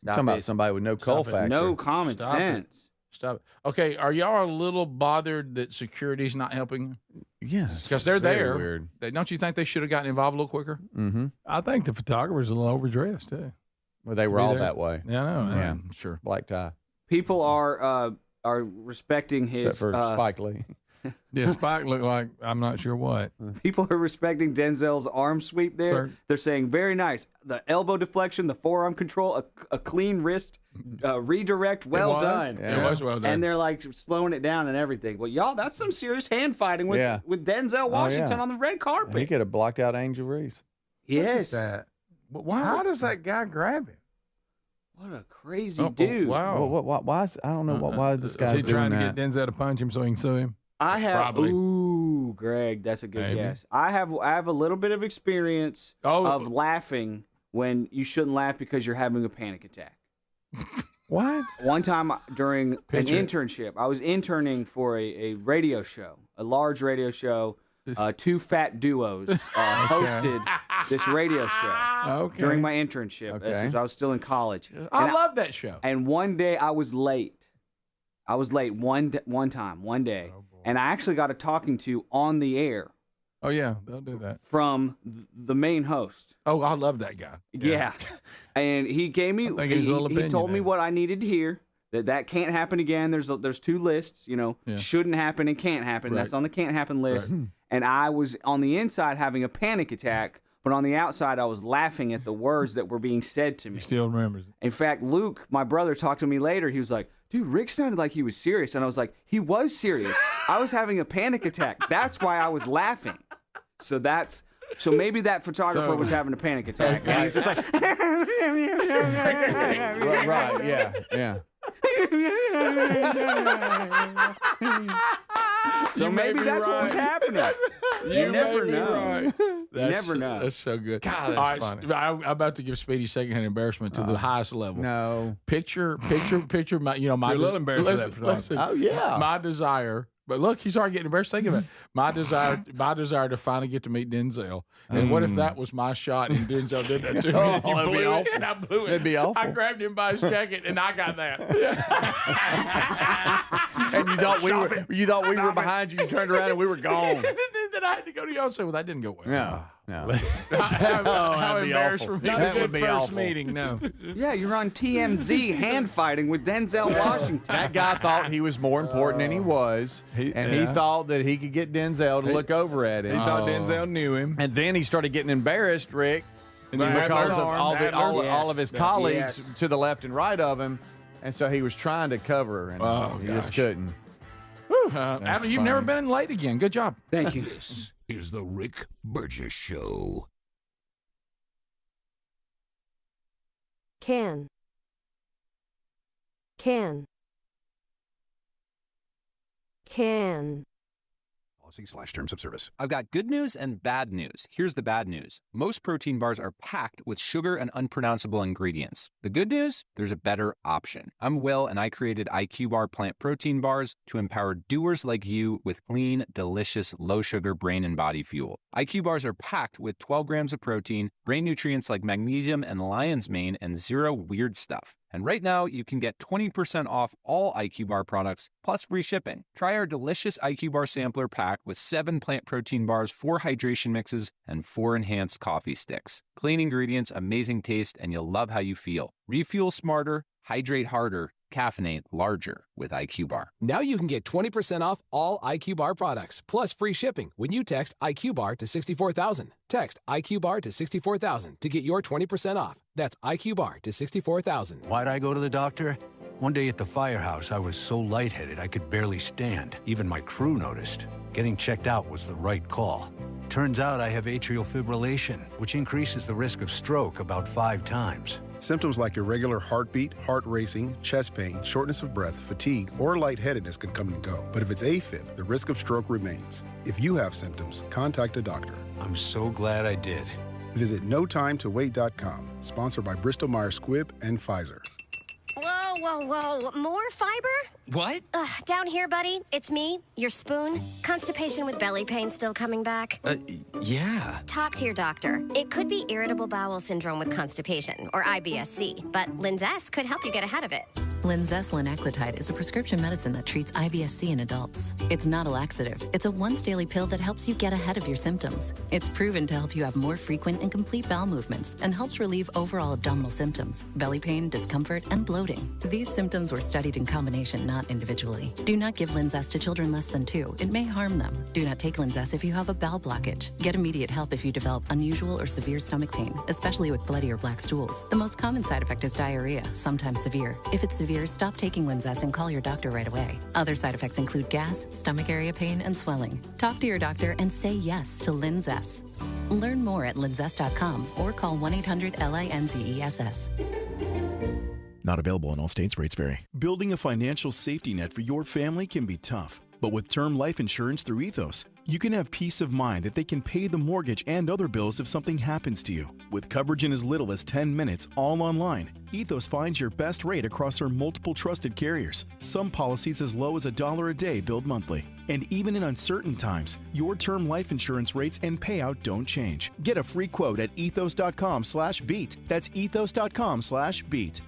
Stop talking about it. somebody with no coal Stop it. factor. No common Stop it. sense. Stop it. Okay, are y'all a little bothered that security's not helping? Yes, Because they're it's very there. Weird. Don't you think they should have gotten involved a little quicker? Mm-hmm. I think the photographer's a little overdressed too. Well, they were Be all there. that way. Yeah, I know. Yeah. Sure. Black tie, People are respecting his. except for Spike Lee. Yeah, Spike looked like I'm not sure what. People are respecting Denzel's arm sweep there. Sir. They're saying very nice. The elbow deflection, the forearm control, a clean wrist redirect. Well was. done. Yeah. It was well done. And they're like slowing it down and everything. Well, y'all, that's some serious hand fighting with Yeah. with Denzel Washington yeah. on the red carpet. He could have blocked out Angel Reese. Yes. That. But why? How does that guy grab him? What a crazy Oh, dude. wow. Well, why is, I don't know why this Is guy's he doing trying that. to get Denzel to punch him so he can sue him? I have. Probably. Ooh, Greg, that's a good Maybe. guess. I have a little bit of experience of laughing when you shouldn't laugh because you're having a panic attack. What? One time during Picture an it. internship, I was interning for a radio show, a large radio show. Two fat duos hosted this radio show Okay. during my internship. Okay. As I was still in college. I love that show. And one day I was late. I was late one day, and I actually got a talking to on the air Oh yeah, they'll do that. from the main host. Oh, I love that guy. Yeah. And he gave me, I think he was a little he told me opinionated. what I needed to hear, that can't happen again. There's two lists, Yeah. shouldn't happen and can't happen. Right. That's on the can't happen list. And I was on the inside having a panic attack, but but on the outside, I was laughing at the words that were being said to me. He still remembers it. In fact, Luke, my brother, talked to me later. He was like, dude, Rick sounded like he was serious. And I was like, he was serious. I was having a panic attack. That's why I was laughing. So maybe that photographer was having a panic attack. And he's just like, Right, yeah. So maybe that's what was happening. You never know. Right. You never know. That's so good. God, that's All right, funny. I'm about to give Speedy secondhand embarrassment to the highest level. No. Picture my, my. You're a little embarrassed for that photographer. Listen, Oh, yeah. my desire. But look, he's already getting embarrassed thinking about it. My desire to finally get to meet Denzel. And what if that was my shot and Denzel did that to me? Oh, and you that'd be blew it, awful. and I blew it. That'd be awful. I grabbed him by his jacket and I got that. And you thought we were behind you. You turned around and we were gone. Then I had to go to y'all and say, well, that didn't go well. No. How that'd be embarrassed awful. for me. That to would be first awful. meeting. No. Yeah, you're on TMZ hand fighting with Denzel Washington. That guy thought he was more important than he was, and he thought that he could get Denzel to look over at him. He thought Denzel knew him. And then he started getting embarrassed, Rick, Right. because of Adler. all of his colleagues Yes. to the left and right of him, and so he was trying to cover, and he just couldn't. Adler, you've never been late again. Good job. Thank you. This is the Rick Burgess Show. Can. Terms of service. I've got good news and bad news. Here's the bad news. Most protein bars are packed with sugar and unpronounceable ingredients. The good news? There's a better option. I'm Will, and I created IQ Bar plant protein bars to empower doers like you with clean, delicious, low-sugar brain and body fuel. IQ bars are packed with 12 grams of protein, brain nutrients like magnesium and lion's mane, and zero weird stuff. And right now, you can get 20% off all IQ Bar products, plus free shipping. Try our delicious IQ Bar sampler pack with 7 plant protein bars, 4 hydration mixes, and 4 enhanced coffee sticks. Clean ingredients, amazing taste, and you'll love how you feel. Refuel smarter, hydrate harder, caffeinate larger with IQ Bar. Now you can get 20% off all IQ Bar products, plus free shipping when you text IQ Bar to 64,000. Text IQ Bar to 64,000 to get your 20% off. That's IQ Bar to 64,000. Why'd I go to the doctor? One day at the firehouse, I was so lightheaded I could barely stand. Even my crew noticed. Getting checked out was the right call. Turns out I have atrial fibrillation, which increases the risk of stroke about 5 times. Symptoms like irregular heartbeat, heart racing, chest pain, shortness of breath, fatigue, or lightheadedness can come and go. But if it's AFib, the risk of stroke remains. If you have symptoms, contact a doctor. I'm so glad I did. Visit notimetowait.com, sponsored by Bristol-Myers Squibb and Pfizer. Whoa. More fiber? What? Down here, buddy. It's me, your spoon. Constipation with belly pain still coming back. Yeah. Talk to your doctor. It could be irritable bowel syndrome with constipation, or IBS-C, but Linzess could help you get ahead of it. Linzess linaclotide is a prescription medicine that treats IBS-C in adults. It's not a laxative. It's a once-daily pill that helps you get ahead of your symptoms. It's proven to help you have more frequent and complete bowel movements and helps relieve overall abdominal symptoms, belly pain, discomfort, and bloating. These symptoms were studied in combination, not individually. Do not give Linzess to children less than 2. It may harm them. Do not take Linzess if you have a bowel blockage. Get immediate help if you develop unusual or severe stomach pain, especially with bloody or black stools. The most common side effect is diarrhea, sometimes severe. If it's severe, stop taking Linzess and call your doctor right away. Other side effects include gas, stomach area pain, and swelling. Talk to your doctor and say yes to Linzess. Learn more at linzess.com or call 1-800-LINZESS. Not available in all states. Rates vary. Building a financial safety net for your family can be tough. But with term life insurance through Ethos, you can have peace of mind that they can pay the mortgage and other bills if something happens to you. With coverage in as little as 10 minutes, all online, Ethos finds your best rate across their multiple trusted carriers. Some policies as low as $1 a day billed monthly. And even in uncertain times, your term life insurance rates and payout don't change. Get a free quote at ethos.com/beat. That's ethos.com/beat.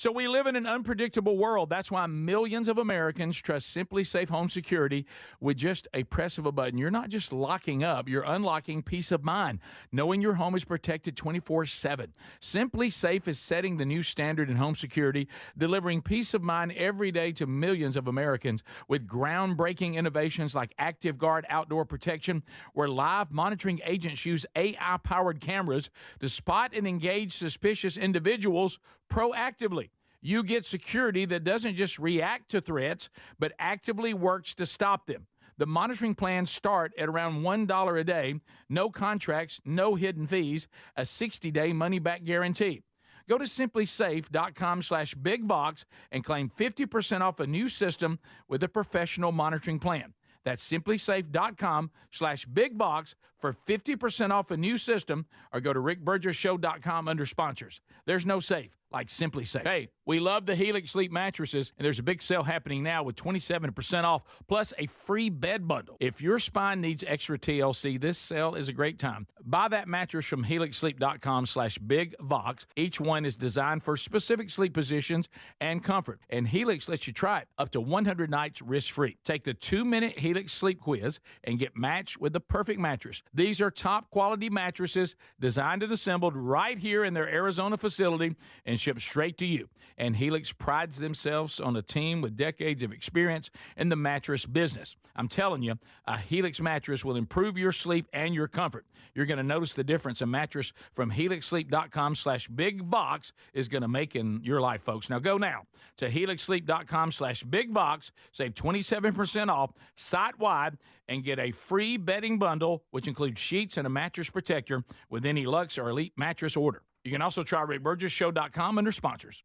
So we live in an unpredictable world. That's why millions of Americans trust Simply Safe Home Security with just a press of a button. You're not just locking up, you're unlocking peace of mind, knowing your home is protected 24/7. Simply Safe is setting the new standard in home security, delivering peace of mind every day to millions of Americans with groundbreaking innovations like Active Guard outdoor protection, where live monitoring agents use AI-powered cameras to spot and engage suspicious individuals proactively. You get security that doesn't just react to threats, but actively works to stop them. The monitoring plans start at around $1 a day, no contracts, no hidden fees, a 60-day money-back guarantee. Go to simplysafe.com/bigbox and claim 50% off a new system with a professional monitoring plan. That's simplysafe.com/bigbox for 50% off a new system, or go to rickburgessshow.com under sponsors. There's no safe like Simply Safe. Hey, we love the Helix Sleep mattresses, and there's a big sale happening now with 27% off, plus a free bed bundle. If your spine needs extra TLC, this sale is a great time. Buy that mattress from helixsleep.com/bigvox. Each one is designed for specific sleep positions and comfort, and Helix lets you try it up to 100 nights risk-free. Take the 2-minute Helix sleep quiz and get matched with the perfect mattress. These are top-quality mattresses designed and assembled right here in their Arizona facility and shipped straight to you. And Helix prides themselves on a team with decades of experience in the mattress business. I'm telling you, a Helix mattress will improve your sleep and your comfort. You're going to notice the difference a mattress from helixsleep.com/bigbox is going to make in your life, folks. Now go now to helixsleep.com/bigbox, save 27% off site-wide, and get a free bedding bundle, which includes sheets and a mattress protector with any Luxe or Elite mattress order. You can also try rickburgessshow.com under sponsors.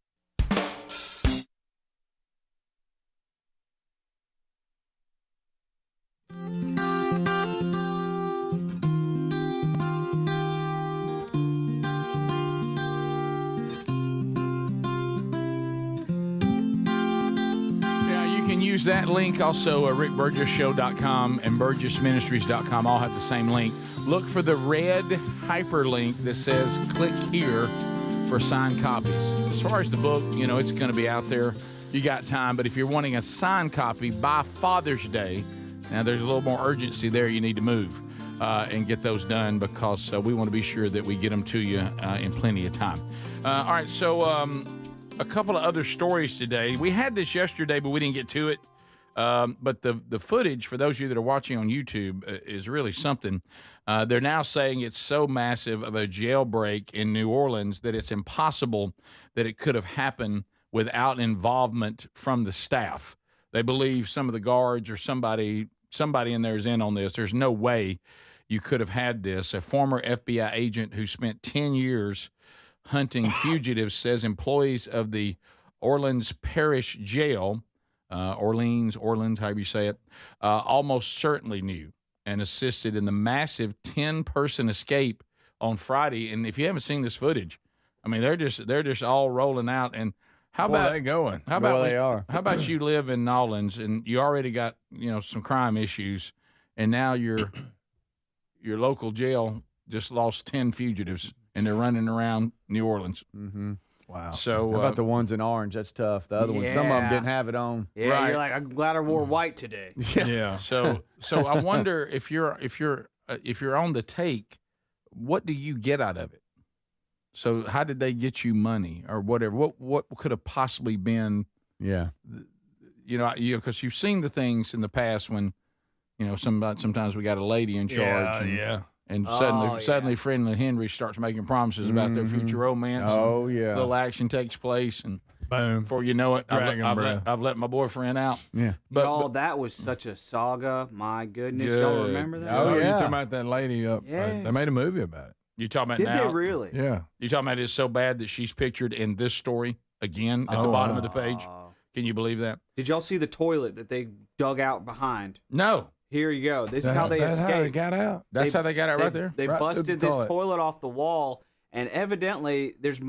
Use that link. Also, rickburgessshow.com and burgessministries.com all have the same link. Look for the red hyperlink that says click here for signed copies. As far as the book, it's going to be out there. You got time, but if you're wanting a signed copy by Father's Day, now there's a little more urgency there. You need to move and get those done, because we want to be sure that we get them to you in plenty of time. All right, so a couple of other stories today. We had this yesterday, but we didn't get to it. But the footage, for those of you that are watching on YouTube, is really something. They're now saying it's so massive of a jailbreak in New Orleans that it's impossible that it could have happened without involvement from the staff. They believe some of the guards or somebody in there is in on this. There's no way you could have had this. A former FBI agent who spent 10 years hunting fugitives says employees of the Orleans Parish Jail, Orleans, however you say it, almost certainly knew and assisted in the massive 10-person escape on Friday. And if you haven't seen this footage, I mean, they're just all rolling out. And how about they going? How about you live in Orleans and you already got some crime issues, and now your local jail just lost 10 fugitives. And they're running around New Orleans. Mm-hmm. Wow. So how about the ones in orange? That's tough. The other ones, some of them didn't have it on. Yeah, right. You're like, I'm glad I wore white today. Yeah. So I wonder if you're on the take, what do you get out of it? So how did they get you money or whatever? What could have possibly been? Yeah. Because you've seen the things in the past when, sometimes we got a lady in charge. Yeah. And suddenly, Friendly Henry starts making promises about their future romance. Oh, yeah. Little action takes place, and boom, before you know it, I've let my boyfriend out. Yeah. But that was such a saga. My goodness, y'all remember that? Oh, yeah. You talking about that lady up? Yeah. They made a movie about it. You talking about Did now? they really? Yeah. You talking about it's so bad that she's pictured in this story again at the bottom of the page? Can you believe that? Did y'all see the toilet that they dug out behind? No. Here you go. This is how they escaped. How they got out. That's how they got out right there. They right busted this toilet off the wall, and evidently there's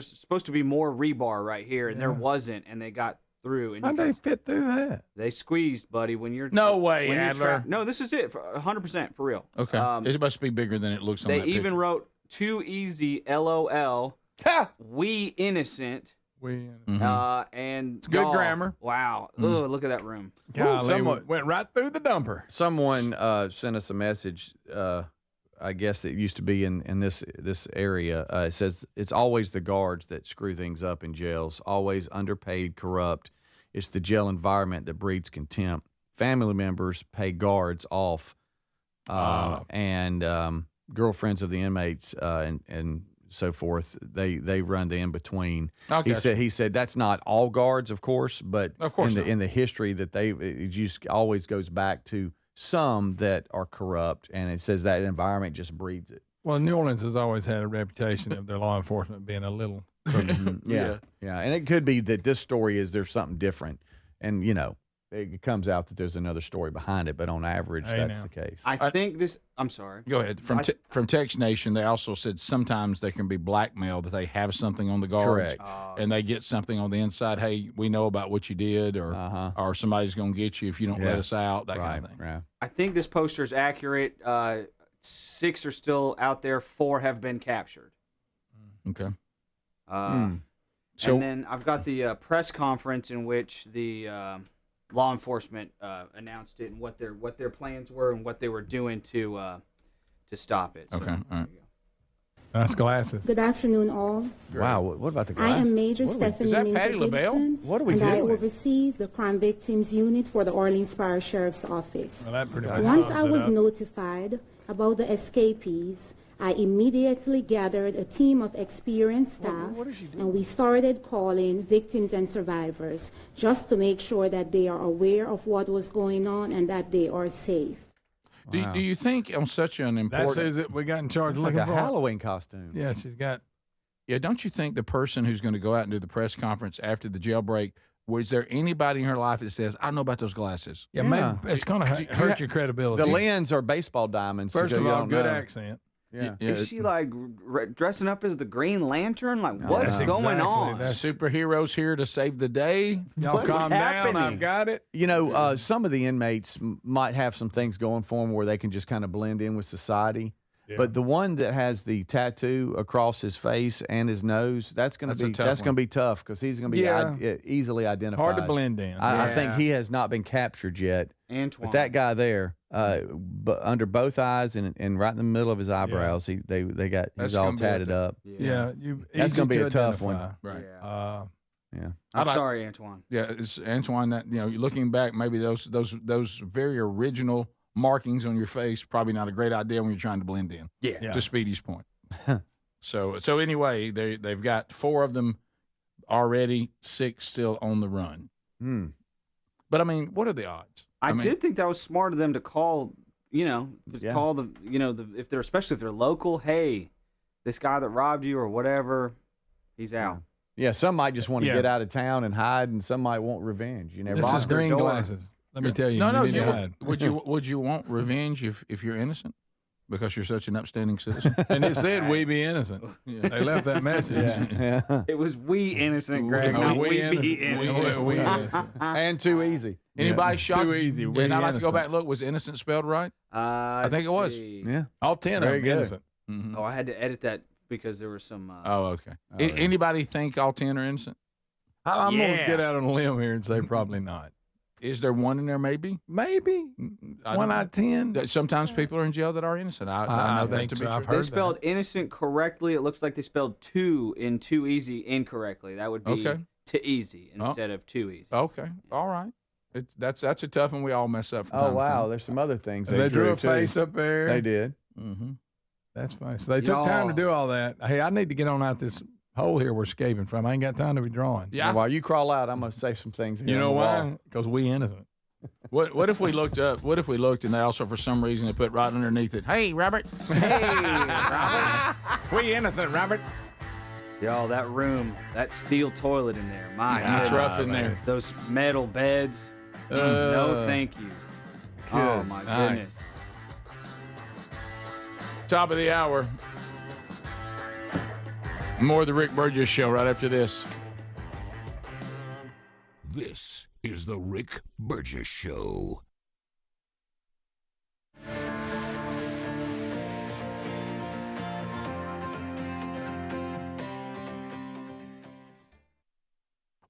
supposed to be more rebar right here, and there wasn't, and they got through. And how'd they fit through that? They squeezed, buddy. When you're no way, Adler. No, this is it. 100% for real. Okay. It must be bigger than it looks on that picture. They even wrote, "Too easy, LOL. Ha! We innocent." And It's good grammar. Wow. Oh, look at that room. Golly, someone went right through the dumper. Someone sent us a message. I guess it used to be in this area. It says it's always the guards that screw things up in jails. Always underpaid, corrupt. It's the jail environment that breeds contempt. Family members pay guards off, and girlfriends of the inmates and so forth. They run the in between. He said that's not all guards, of course, but in the history that it just always goes back to some that are corrupt, and it says that environment just breeds it. Well, New Orleans has always had a reputation of their law enforcement being a little yeah, and it could be that this story there's something different, and it comes out that there's another story behind it, but on average, that's the case. I think this. I'm sorry. Go ahead. From Tex Nation, they also said sometimes they can be blackmailed, that they have something on the guards, correct, and they get something on the inside. Hey, we know about what you did, or somebody's going to get you if you don't let us out. That kind of thing. Right. I think this poster is accurate. 6 are still out there. 4 have been captured. Okay. And then I've got the press conference in which the law enforcement announced it and what their plans were and what they were doing to stop it. So, okay. All right. Nice glasses. Good afternoon, all. Wow, what about the glasses? I am Major Stephanie is that Minter Patti LaBelle? Gibson, What are we and doing? I oversee the Crime Victims Unit for the Orleans Parish Sheriff's Office. Well, that pretty much Once sums I it was up. notified about the escapees, I immediately gathered a team of experienced staff, and we started calling victims and survivors just to make sure that they are aware of what was going on and that they are safe. Do you think on such an important... That says that we got in charge like looking a for Halloween costume. Yeah, she's got... Yeah, don't you think the person who's going to go out and do the press conference after the jailbreak, was there anybody in her life that says, I know about those glasses? Yeah, maybe it's going to hurt your credibility. The lens are baseball diamonds. First so of you all, don't good know. accent. Yeah. Is she like dressing up as the Green Lantern? Like, what's going on? Superheroes here to save the day. Y'all What's calm happening? down. I've got it. Some of the inmates might have some things going for them where they can just kind of blend in with society. Yeah. But the one that has the tattoo across his face and his nose, that's going to be tough because he's going to be easily identified. Hard to blend in. I think he has not been captured yet. Antoine. But that guy there, but under both eyes and right in the middle of his eyebrows, he's all tatted up. Yeah, that's going to be a tough one. Right. Yeah. I'm sorry, Antoine. Yeah, it's Antoine. That looking back, maybe those very original markings on your face probably not a great idea when you're trying to blend in. Yeah. To Speedy's point. So anyway, they've got 4 of them already, 6 still on the run. But I mean, what are the odds? I did think that was smart of them to call. Call especially if they're local. Hey, this guy that robbed you or whatever, he's out. Yeah, some might just want to get out of town and hide, and some might want revenge. You never. This is green glasses. Let me tell you. Would you want revenge if you're innocent? Because you're such an upstanding citizen. And it said we be innocent. Yeah. They left that message. Yeah. It was we innocent, Greg, not we be innocent. We innocent. And too easy. Anybody shocked? Too easy. And I'd like to go back and look. Was innocent spelled right? I think it was. Yeah. All 10 Very of them good. innocent. Mm-hmm. Oh, I had to edit that because there was some. Okay. Anybody think all 10 are innocent? I'm going to get out on a limb here and say probably not. Is there one in there? Maybe. 1 out of 10. Sometimes people are in jail that are innocent. I know that think to so. be I've true. They spelled innocent correctly. It looks like they spelled too in too easy incorrectly. That would be too easy instead of too easy. Okay. All right. That's a tough one. We all mess up from time to time. There's some other things They drew a too. face up there. They did. Mm-hmm. That's fine. So they took time to do all that. Hey, I need to get on out this hole here we're escaping from. I ain't got time to be drawing. Yeah. While you crawl out, I'm going to say some things. You know why? Because we innocent. What if we looked up? What if we looked and they also, for some reason, they put right underneath it, "Hey, Robert." Hey, Robert. We innocent, Robert. Y'all, that room, that steel toilet in there. My it's goodness. rough in there. Those metal beds. No, thank you. Oh, my goodness. Top of the hour. More of the Rick Burgess Show right after this. This is the Rick Burgess Show.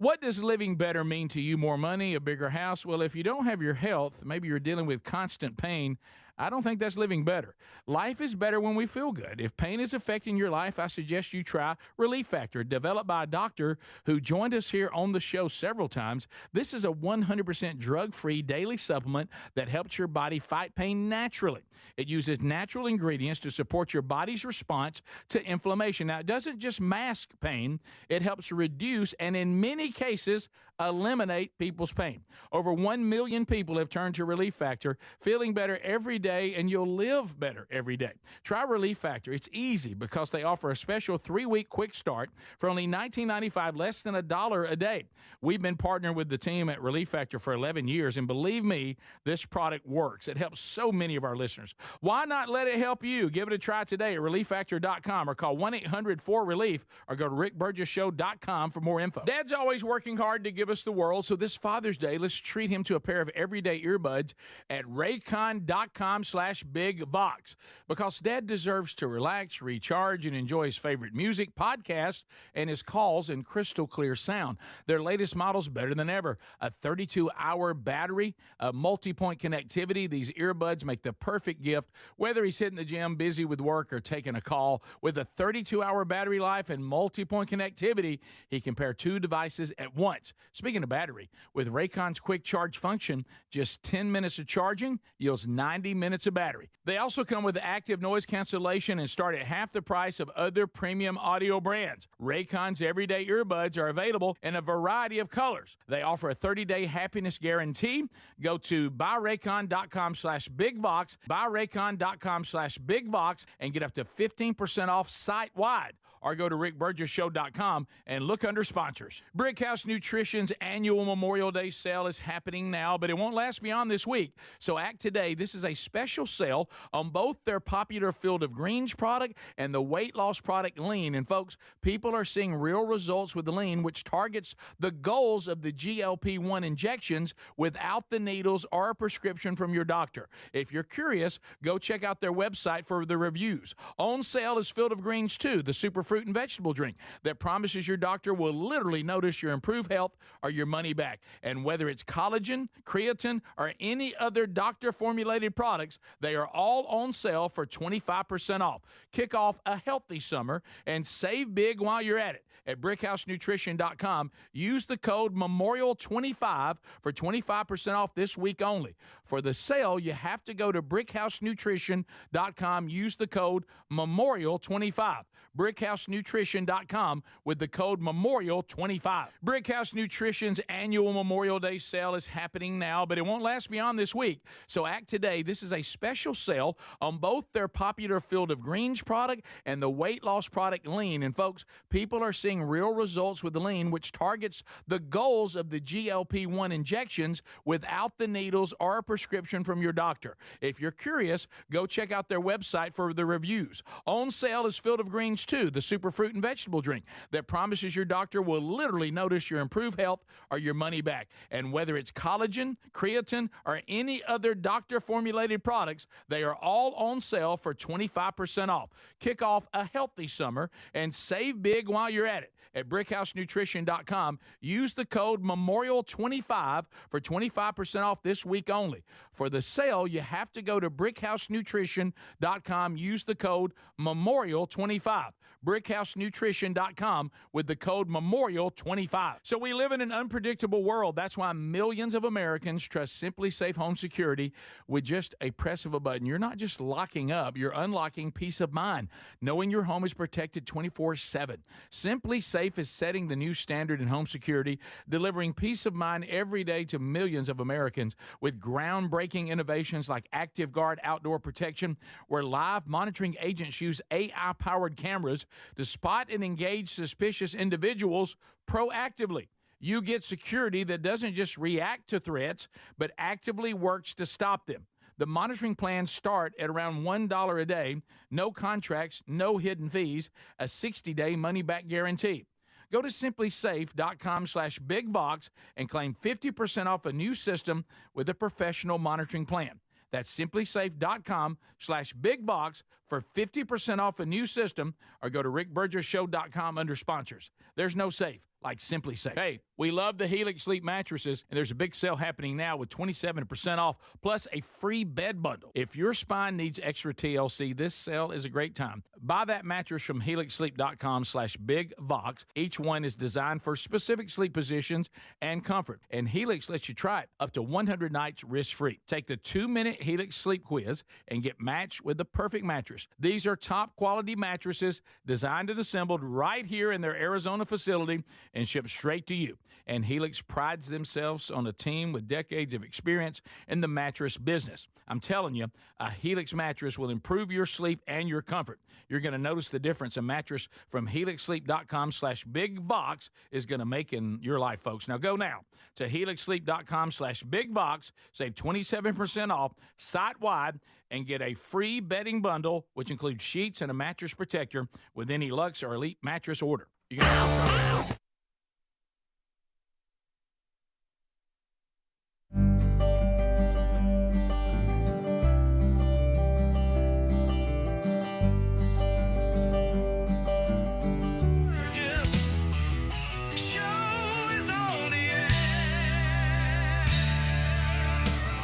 What does living better mean to you? More money, a bigger house? Well, if you don't have your health, maybe you're dealing with constant pain, I don't think that's living better. Life is better when we feel good. If pain is affecting your life, I suggest you try Relief Factor, developed by a doctor who joined us here on the show several times. This is a 100% drug-free daily supplement that helps your body fight pain naturally. It uses natural ingredients to support your body's response to inflammation. Now, it doesn't just mask pain, it helps reduce and in many cases eliminate people's pain. Over 1 million people have turned to Relief Factor, feeling better every day, and you'll live better every day. Try Relief Factor. It's easy because they offer a special 3-week quick start for only $19.95, less than $1 a day. We've been partnering with the team at Relief Factor for 11 years, and believe me, this product works. It helps so many of our listeners. Why not let it help you? Give it a try today at ReliefFactor.com or call 1-800-4RELIEF or go to RickBurgessShow.com for more info. Dad's always working hard to give us the world, so this Father's Day, let's treat him to a pair of everyday earbuds at Raycon.com/BigVox, because Dad deserves to relax, recharge, and enjoy his favorite music, podcasts, and his calls in crystal clear sound. Their latest model's better than ever. A 32-hour battery, a multi-point connectivity. These earbuds make the perfect gift, whether he's hitting the gym, busy with work, or taking a call. With a 32-hour battery life and multi-point connectivity, he can pair 2 devices at once. Speaking of battery, with Raycon's quick charge function, just 10 minutes of charging yields 90 minutes of battery. They also come with active noise cancellation and start at half the price of other premium audio brands. Raycon's everyday earbuds are available in a variety of colors. They offer a 30-day happiness guarantee. Go to buyraycon.com/BigVox, buyraycon.com/BigVox, and get up to 15% off site-wide. Or go to rickburgesshow.com and look under sponsors. Brickhouse Nutrition's annual Memorial Day sale is happening now, but it won't last beyond this week. So act today. This is a special sale on both their popular Field of Greens product and the weight loss product Lean. And folks, people are seeing real results with the Lean, which targets the goals of the GLP-1 injections without the needles or a prescription from your doctor. If you're curious, go check out their website for the reviews. On sale is Field of Greens 2, the super fruit and vegetable drink that promises your doctor will literally notice your improved health or your money back. And whether it's collagen, creatine, or any other doctor-formulated products, they are all on sale for 25% off. Kick off a healthy summer and save big while you're at it. At BrickhouseNutrition.com, use the code MEMORIAL25 for 25% off this week only. For the sale, you have to go to BrickhouseNutrition.com, use the code MEMORIAL25. BrickhouseNutrition.com with the code MEMORIAL25. Brickhouse Nutrition's annual Memorial Day sale is happening now, but it won't last beyond this week. So act today. This is a special sale on both their popular Field of Greens product and the weight loss product Lean. And folks, people are seeing real results with the Lean, which targets the goals of the GLP-1 injections without the needles or a prescription from your doctor. If you're curious, go check out their website for the reviews. On sale is Field of Greens 2, the super fruit and vegetable drink that promises your doctor will literally notice your improved health or your money back. And whether it's collagen, creatine, or any other doctor-formulated products, they are all on sale for 25% off. Kick off a healthy summer and save big while you're at it. At BrickhouseNutrition.com, use the code MEMORIAL25 for 25% off this week only. For the sale, you have to go to BrickhouseNutrition.com, use the code MEMORIAL25. BrickhouseNutrition.com with the code MEMORIAL25. So we live in an unpredictable world. That's why millions of Americans trust Simply Safe Home Security with just a press of a button. You're not just locking up, you're unlocking peace of mind, knowing your home is protected 24/7. Simply Safe is setting the new standard in home security, delivering peace of mind every day to millions of Americans with groundbreaking innovations like Active Guard outdoor protection, where live monitoring agents use AI-powered cameras to spot and engage suspicious individuals proactively. You get security that doesn't just react to threats, but actively works to stop them. The monitoring plans start at around $1 a day, no contracts, no hidden fees, a 60-day money-back guarantee. Go to simplysafe.com/BigVox and claim 50% off a new system with a professional monitoring plan. That's simplysafe.com/BigVox for 50% off a new system, or go to rickburgesshow.com under sponsors. There's no safe like Simply Safe. Hey, we love the Helix Sleep mattresses, and there's a big sale happening now with 27% off, plus a free bed bundle. If your spine needs extra TLC, this sale is a great time. Buy that mattress from helixsleep.com/bigvox. Each one is designed for specific sleep positions and comfort, and Helix lets you try it up to 100 nights risk-free. Take the 2-minute Helix Sleep Quiz and get matched with the perfect mattress. These are top-quality mattresses designed and assembled right here in their Arizona facility and shipped straight to you. And Helix prides themselves on a team with decades of experience in the mattress business. I'm telling you, a Helix mattress will improve your sleep and your comfort. You're going to notice the difference a mattress from helixsleep.com/bigvox is going to make in your life, folks. Now go now to helixsleep.com/bigvox, save 27% off site-wide, and get a free bedding bundle, which includes sheets and a mattress protector with any Luxe or Elite mattress order. You can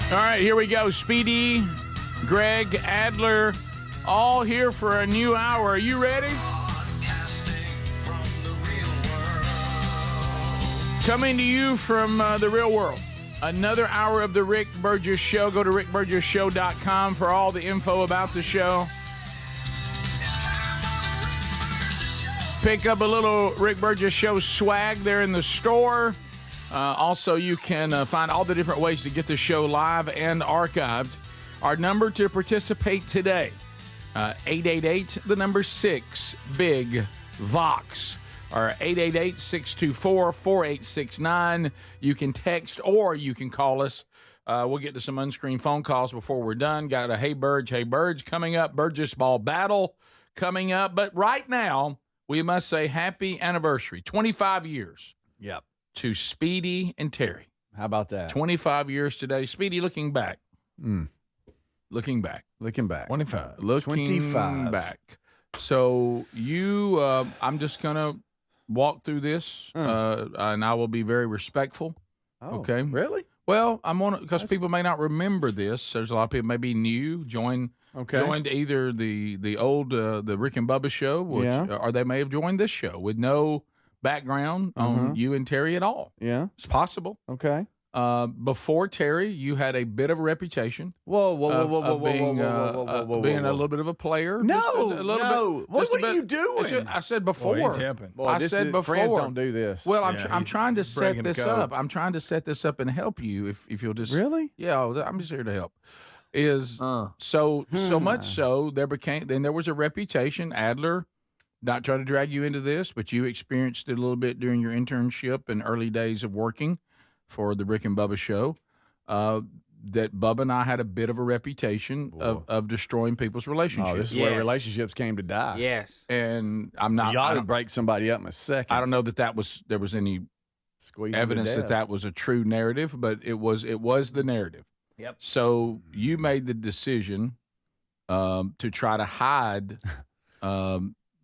All right, here we go. Speedy, Greg, Adler, all here for a new hour. Are you ready? Coming to you from the real world. Another hour of the Rick Burgess Show. Go to rickburgessshow.com for all the info about the show. Pick up a little Rick Burgess Show swag there in the store. Also, you can find all the different ways to get the show live and archived. Our number to participate today, 888, the number 6, Big Vox, or 888-624-4869. You can text or you can call us. We'll get to some unscreened phone calls before we're done. Got a Hey Burge coming up, Burgess Ball Battle coming up. But right now, we must say happy anniversary, 25 years. Yep. To Speedy and Terry. How about that? 25 years today. Speedy, looking back. Looking back. 25. Looking back. So you, I'm just going to walk through this, and I will be very respectful. Oh, okay. Really? Well, I'm on it because people may not remember this. There's a lot of people maybe new, joined either the old the Rick and Bubba show, or they may have joined this show with no background on you and Terry at all. Yeah. It's possible. Okay. Before Terry, you had a bit of a reputation. Being a little bit of a player. No. What are you doing? I said before. Boy, he's helping. I said before. Friends don't do this. Well, I'm trying to set this up. I'm trying to set this up and help you if you'll just. Really? Yeah, I'm just here to help. So much so there was a reputation. Adler, not trying to drag you into this, but you experienced it a little bit during your internship and early days of working for the Rick and Bubba show, that Bubba and I had a bit of a reputation of destroying people's relationships. Oh, this is where relationships came to die. Yes. And I'm not. You ought to break somebody up in a second. I don't know that there was any evidence that was a true narrative, but it was the narrative. Yep. So you made the decision to try to hide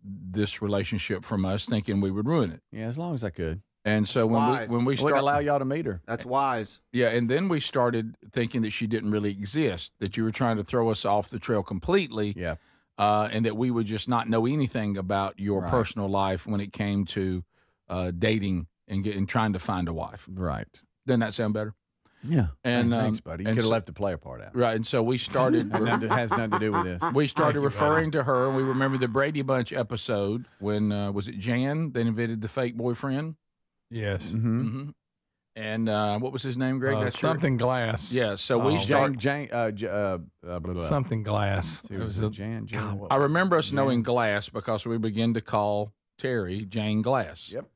this relationship from us, thinking we would ruin it. Yeah, as long as I could. And so when we started, allow y'all to meet her. That's wise. Yeah, and then we started thinking that she didn't really exist, that you were trying to throw us off the trail completely. Yeah. And that we would just not know anything about your personal life when it came to dating and trying to find a wife. Right. Doesn't that sound better? Yeah. And thanks, buddy. You could have left the player part out. Right. And so we started. It has nothing to do with this. We started referring to her, and we remember the Brady Bunch episode when was it Jan that invented the fake boyfriend? Yes. Mm-hmm. And what was his name, Greg? That's something Glass. Yeah. So we started something Glass. It was Jan. I remember us knowing Glass because we began to call Terry Jane Glass. Yep.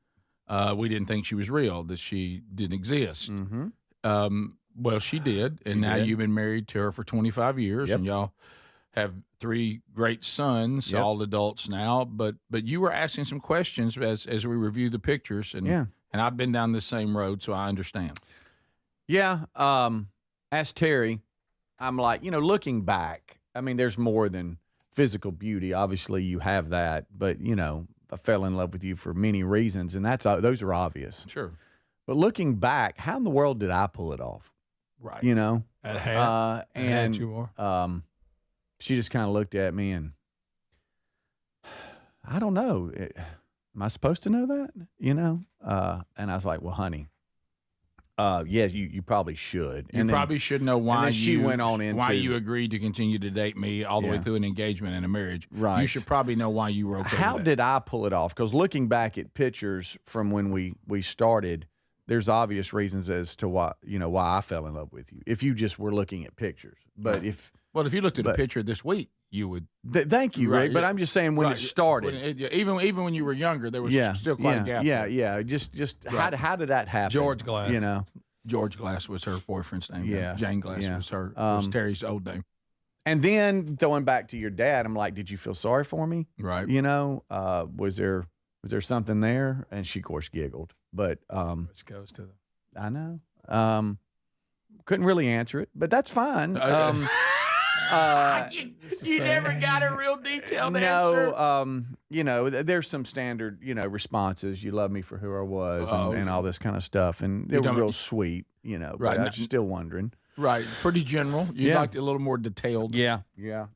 We didn't think she was real, that she didn't exist. Mm-hmm. Well, she did, and now you've been married to her for 25 years, and y'all have 3 great sons, all adults now. But you were asking some questions as we review the pictures, and I've been down this same road, so I understand. Yeah. Asked Terry, I'm like, looking back, I mean, there's more than physical beauty. Obviously, you have that, but fell in love with you for many reasons, and those are obvious. Sure. But looking back, how in the world did I pull it off? Right. You know? That hat. And you wore. she just kind of looked at me and, I don't know. Am I supposed to know that? You know? And I was like, well, honey, yeah, you probably should. You probably should know why she went on into why you agreed to continue to date me all the way through an engagement and a marriage. Right. You should probably know why you were okay. How with that. did I pull it off? Because looking back at pictures from when we started, there's obvious reasons as to why I fell in love with you. If you just were looking at pictures, but if you looked at a picture this week, you would. Thank you, Rick. But I'm just saying when it started, even when you were younger, there was still quite a gap. Yeah. Just how did that happen? George Glass. You know, George Glass was her boyfriend's name. Yeah. Jane Glass was Terry's old name. And then going back to your dad, I'm like, did you feel sorry for me? Right. You know, was there something there? And she, of course, giggled. But which goes to the. I know. Couldn't really answer it, but that's fine. You never got a real detailed answer. No, you know, there's some standard, responses. You love me for who I was, and all this kind of stuff, and they were real sweet, But Right. I'm still wondering. Right, pretty general. You liked it a little more detailed. Yeah.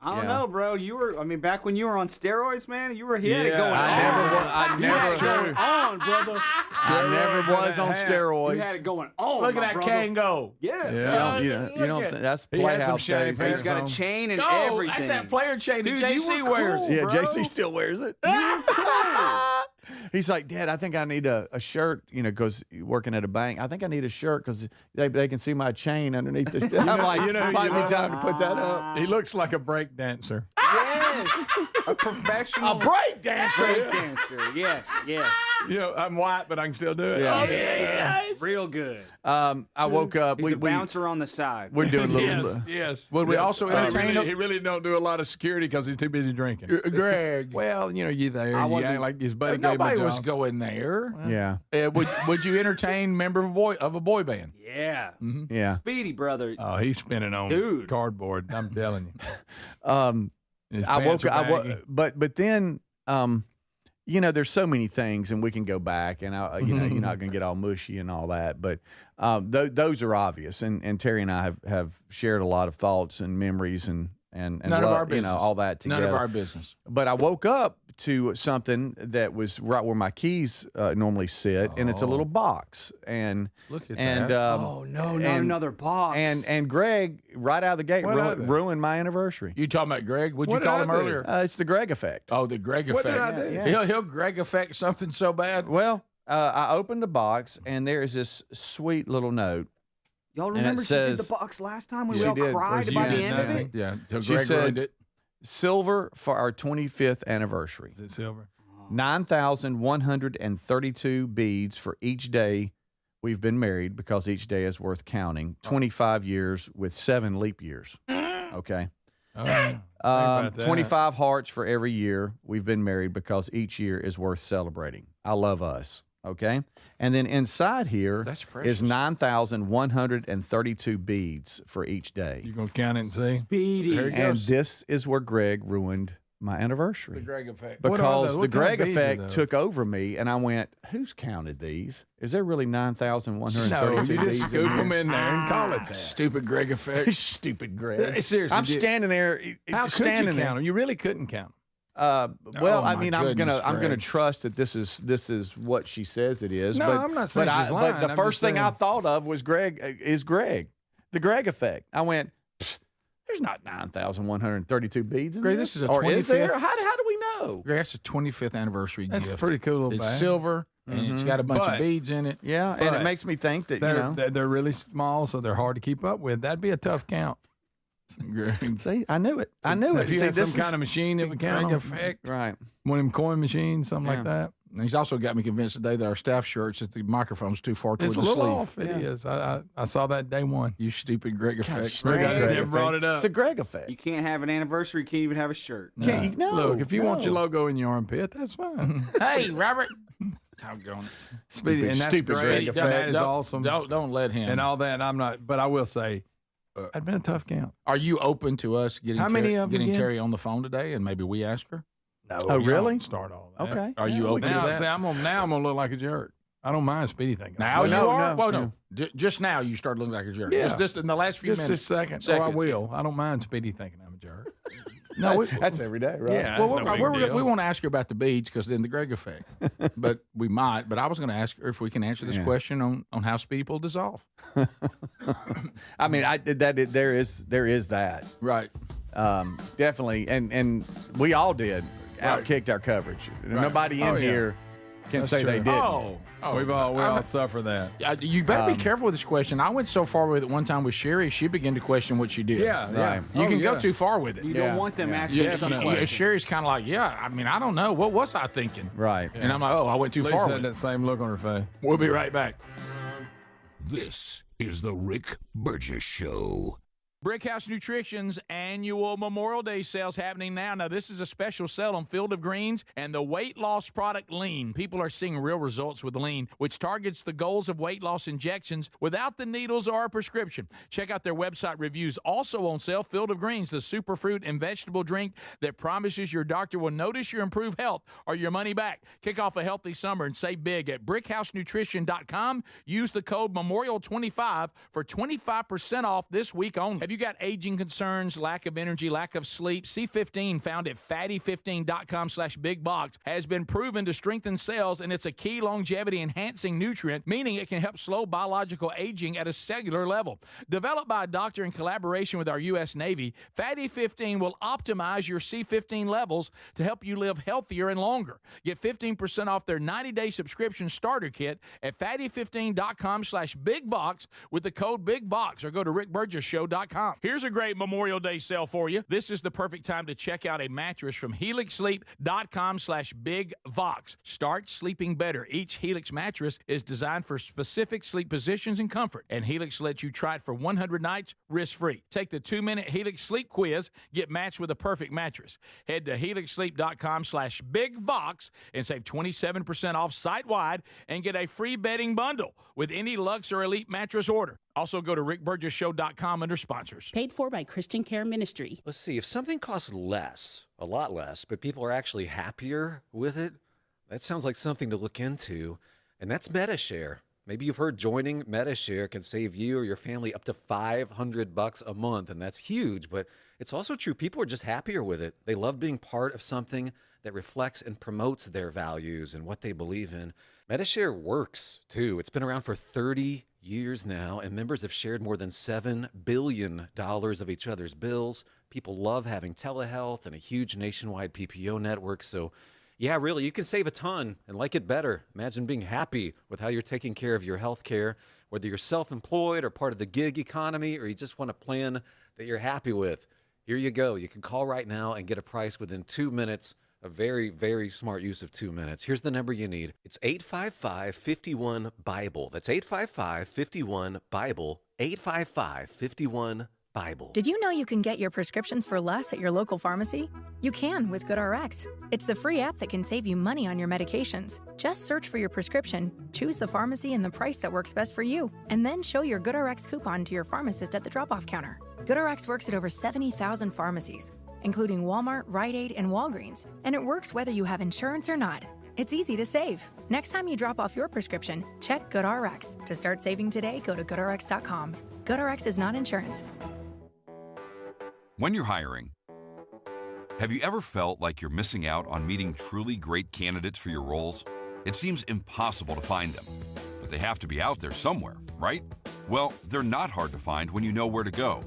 I don't know, bro. You were, back when you were on steroids, man, you had it going on. I never going on, brother. I never was on steroids. You had it going on. Look at that cane go. Yeah. You don't. That's He had some playhouse shiny days. pants He's got on. a chain and No, everything. that's that player chain that Dude, you JC were wears. cool, Yeah, bro. JC still wears it. He's like, Dad, I think I need a shirt, because working at a bank. I think I need a shirt because they can see my chain underneath the I'm like, might be time to put that up. He looks like a break dancer. Yes. A professional break dancer. Yes. I'm white, but I can still do it. Yeah. Real good. I woke up. He's a bouncer on the side. We're doing a little. Yes. Would we also entertain him? He really don't do a lot of security because he's too busy drinking. Greg. Well, you there. You act like his buddy gave him a Nobody job. was going there. Yeah. Would you entertain member of a boy band? Yeah. Mm-hmm. Yeah. Speedy, brother. Oh, he's spinning on cardboard. I'm telling you. I woke up, but then, there's so many things, and we can go back, and you're not going to get all mushy and all that, but those are obvious, and Terry and I have shared a lot of thoughts and memories and none of our business. all that together. None of our business. But I woke up to something that was right where my keys normally sit, and it's a little box. And look at that. Oh no, not another box. And Greg, right out of the gate, ruined my anniversary. You talking about Greg? What'd you call him earlier? It's the Greg effect. Oh, the Greg effect. What did I do? He'll Greg effect something so bad. Well, I opened the box, and there is this sweet little note. Y'all remember she did the box last time? We all did. cried by the end of it? Yeah, She Greg ruined said, it. silver for our 25th anniversary. Is it silver? 9,132 beads for each day we've been married, because each day is worth counting. 25 years with 7 leap years. Okay. Oh, 25 hearts for every year we've been married, because each year is worth celebrating. I love us. Okay. And then inside here is 9,132 beads for each day. You gonna count it and see? Speedy. There he And goes. this is where Greg ruined my anniversary. The Greg effect. Because the Greg kind of beads are effect those? took over me, and I went, who's counted these? Is there really 9,132 No, you beads? just scoop them in there and call it that. Stupid Greg effect. Stupid Greg. Seriously, I'm standing there. How could you standing count them? You really couldn't count them. Well, Oh, I my mean, goodness, I'm gonna Greg. trust that this is what she says it is. No, but, I'm not saying she's but lying. the I'm first just thing I saying- thought of was Greg, the Greg effect. I went, there's not 9,132 beads in Greg, this. this is a or is 25th there? How do we know? Greg, that's a 25th anniversary That's gift. a pretty cool little It's bag. silver, and it's got a bunch But- of beads in it. Yeah, and it But makes me think that They're really small, so they're hard to keep up with. That'd be a tough count. Greg. See, I knew it. I knew it. If you See, had some this kind of machine that would count Greg them. effect. right. One of them coin machines, something like that. And he's also got me convinced today that our staff shirts, that the microphone's too far toward It's a the little sleeve. off. It is. I saw that day one. You stupid Greg effect. Greg, I just Greg never brought effect. it up. It's a Greg effect. You can't have an anniversary. You can't even have a shirt. Can't you? No. Look, if you want your no. logo in your armpit, that's fine. Hey, Robert. I'm going. Speedy, and that's stupid great. Greg That is Don't- awesome. Don't let him. And all that. I'm not, but I will say, it'd been a tough count. Are you open to us getting How many of them getting again? Terry on the phone today, and maybe we ask her? Oh, really? Start all that. Okay. Are you okay now, with that? See, I'm gonna look like a jerk. I don't mind Speedy thinking. Now you are? no. No. Just now you started looking like a jerk. Yeah. Just in the last few Just minutes. this second. Seconds. Oh, I will. I don't mind Speedy thinking I'm a jerk. No, that's every day, right? Yeah. Well, that's no big deal. we want to ask you about the beads because then the Greg effect. But we might. But I was going to ask her if we can answer this question on how Speedy will dissolve. I mean, there is that. Right. Definitely. And we all did. Outkicked our coverage. Nobody in here can say they didn't. Oh, we all suffer that. You better be careful with this question. I went so far with it one time with Sherry, she began to question what she did. Yeah, right. You can go too far with it. You don't want them asking questions. Sherry's kind of like, I mean, I don't know. What was I thinking? Right. And I'm like, I went too far with had that same look on her face. We'll be right back. This is the Rick Burgess Show. Brickhouse Nutrition's annual Memorial Day sales happening now. Now, this is a special sale on Field of Greens and the weight loss product Lean. People are seeing real results with Lean, which targets the goals of weight loss injections without the needles or a prescription. Check out their website reviews. Also on sale, Field of Greens, the superfruit and vegetable drink that promises your doctor will notice your improved health or your money back. Kick off a healthy summer and save big at brickhousenutrition.com. Use the code MEMORIAL25 for 25% off this week only. Have you got aging concerns, lack of energy, lack of sleep? C15, found at fatty15.com/bigbox, has been proven to strengthen cells, and it's a key longevity enhancing nutrient, meaning it can help slow biological aging at a cellular level. Developed by a doctor in collaboration with our U.S. Navy, Fatty 15 will optimize your C15 levels to help you live healthier and longer. Get 15% off their 90-day subscription starter kit at fatty15.com/bigbox with the code BIGBOX, or go to rickburgesshow.com. Here's a great Memorial Day sale for you. This is the perfect time to check out a mattress from helixsleep.com/bigvox. Start sleeping better. Each Helix mattress is designed for specific sleep positions and comfort, and Helix lets you try it for 100 nights risk-free. Take the 2-minute Helix sleep quiz, get matched with a perfect mattress. Head to helixsleep.com/bigvox and save 27% off site-wide and get a free bedding bundle with any Lux or Elite mattress order. Also, go to rickburgesshow.com under sponsors. Paid for by Christian Care Ministry. Let's see, if something costs less, a lot less, but people are actually happier with it, that sounds like something to look into, and that's MetaShare. Maybe you've heard joining MetaShare can save you or your family up to $500 a month, and that's huge, but it's also true. People are just happier with it. They love being part of something that reflects and promotes their values and what they believe in. MetaShare works, too. It's been around for 30 years now, and members have shared more than $7 billion of each other's bills. People love having telehealth and a huge nationwide PPO network. So, yeah, really, you can save a ton and like it better. Imagine being happy with how you're taking care of your health care, whether you're self-employed or part of the gig economy, or you just want a plan that you're happy with. Here you go. You can call right now and get a price within 2 minutes. A very, very smart use of 2 minutes. Here's the number you need. It's 855-51-BIBLE. That's 855-51-BIBLE. 855-51-BIBLE. Did you know you can get your prescriptions for less at your local pharmacy? You can with GoodRx. It's the free app that can save you money on your medications. Just search for your prescription, choose the pharmacy and the price that works best for you, and then show your GoodRx coupon to your pharmacist at the drop-off counter. GoodRx works at over 70,000 pharmacies, including Walmart, Rite Aid, and Walgreens. And it works whether you have insurance or not. It's easy to save. Next time you drop off your prescription, check GoodRx. To start saving today, go to GoodRx.com. GoodRx is not insurance. When you're hiring, have you ever felt like you're missing out on meeting truly great candidates for your roles? It seems impossible to find them, but they have to be out there somewhere, right? Well, they're not hard to find when you know where to go,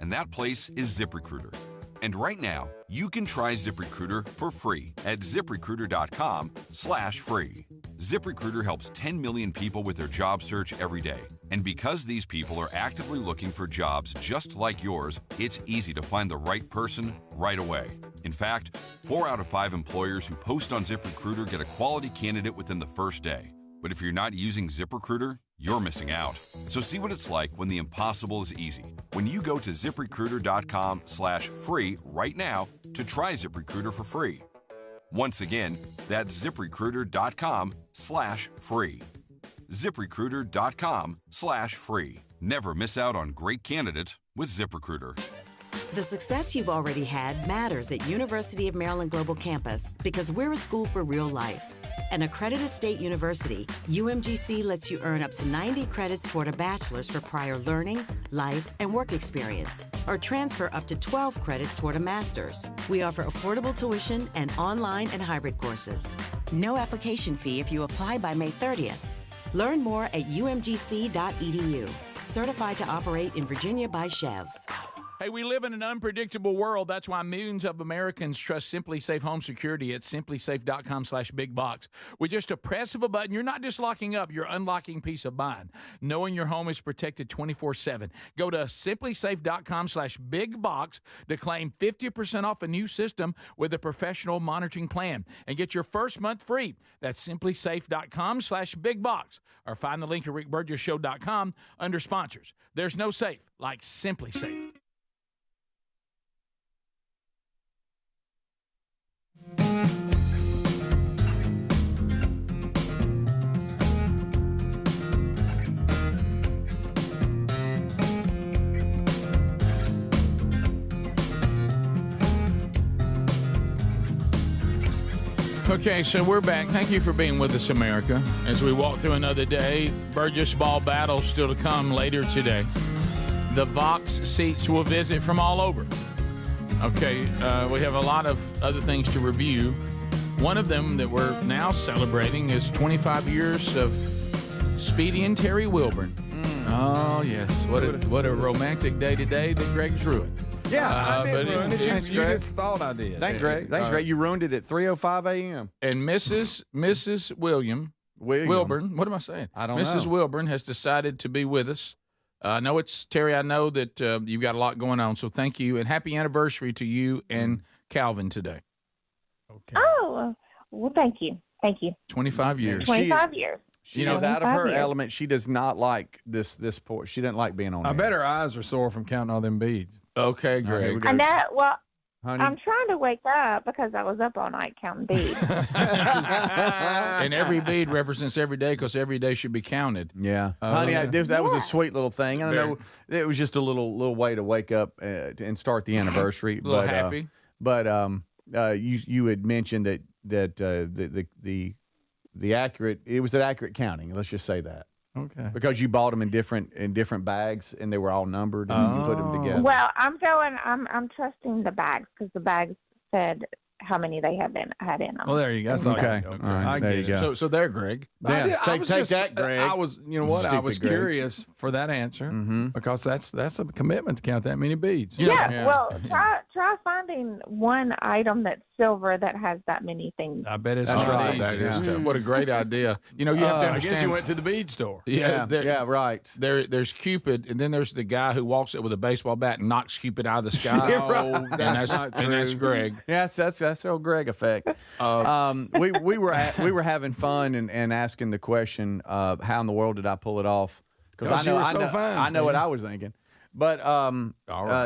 and that place is ZipRecruiter. And right now, you can try ZipRecruiter for free at ZipRecruiter.com/free. ZipRecruiter helps 10 million people with their job search every day. And because these people are actively looking for jobs just like yours, it's easy to find the right person right away. In fact, 4 out of 5 employers who post on ZipRecruiter get a quality candidate within the first day. But if you're not using ZipRecruiter, you're missing out. So see what it's like when the impossible is easy. When you go to ZipRecruiter.com/free right now to try ZipRecruiter for free. Once again, that's ZipRecruiter.com/free. ZipRecruiter.com/free. Never miss out on great candidates with ZipRecruiter. The success you've already had matters at University of Maryland Global Campus because we're a school for real life. An accredited state university, UMGC lets you earn up to 90 credits toward a bachelor's for prior learning, life, and work experience, or transfer up to 12 credits toward a master's. We offer affordable tuition and online and hybrid courses. No application fee if you apply by May 30th. Learn more at umgc.edu. Certified to operate in Virginia by Chev. Hey, we live in an unpredictable world. That's why millions of Americans trust Simply Safe Home Security at simplysafe.com/bigbox. With just a press of a button, you're not just locking up, you're unlocking peace of mind, knowing your home is protected 24/7. Go to simplysafe.com/bigbox to claim 50% off a new system with a professional monitoring plan and get your first month free. That's simplysafe.com/bigbox, or find the link at rickburgesshow.com under sponsors. There's no safe like Simply Safe. Okay, so we're back. Thank you for being with us, America. As we walk through another day, Burgess ball battle still to come later today. The Vox seats will visit from all over. Okay, we have a lot of other things to review. One of them that we're now celebrating is 25 years of Speedy and Terry Wilburn. Oh, yes. What a romantic day today that Greg's ruined. Yeah, I did ruin it. Thanks, You Greg. just thought I did. Thanks, Greg. Thanks, Greg. You ruined it at 3:05 a.m. And Mrs. Wilburn, what am I saying? I don't know. Mrs. Wilburn has decided to be with us. I know it's Terry. I know that you've got a lot going on, so thank you and happy anniversary to you and Calvin today. Okay. Oh, well, thank you. 25 years. 25 years. She is out of her element. She does not like this port. She doesn't like being on. I bet her eyes are sore from counting all them beads. Okay, Greg. And that, well, Honey? I'm trying to wake up because I was up all night counting beads. And every bead represents every day because every day should be counted. Yeah, honey, that was a sweet little thing. I don't know. It was just a little way to wake up and start the anniversary. A little happy. But you had mentioned that the accurate, it was an accurate counting. Let's just say that. Okay. Because you bought them in different bags and they were all numbered and you put them together. Well, I'm trusting the bags because the bags said how many they had in them. Well, there you go. That's Okay. Okay. All right. I There get you it. go. So there, Greg. Yeah. Take that, Greg. I was, you know what? I was Stupid Greg. curious for that answer because that's a commitment to count that many beads. Yeah. Well, try finding one item that's silver that has that many things. I bet it's That's not right. easy. That is tough. What a great idea. You know, you have to I understand. guess you went to the bead store. Yeah, right. There's Cupid, and then there's the guy who walks up with a baseball bat and knocks Cupid out of the sky. Yeah, right. And that's Greg. Yeah, that's old Greg effect. We were having fun and asking the question, how in the world did I pull it off? Because I know what I was thinking. But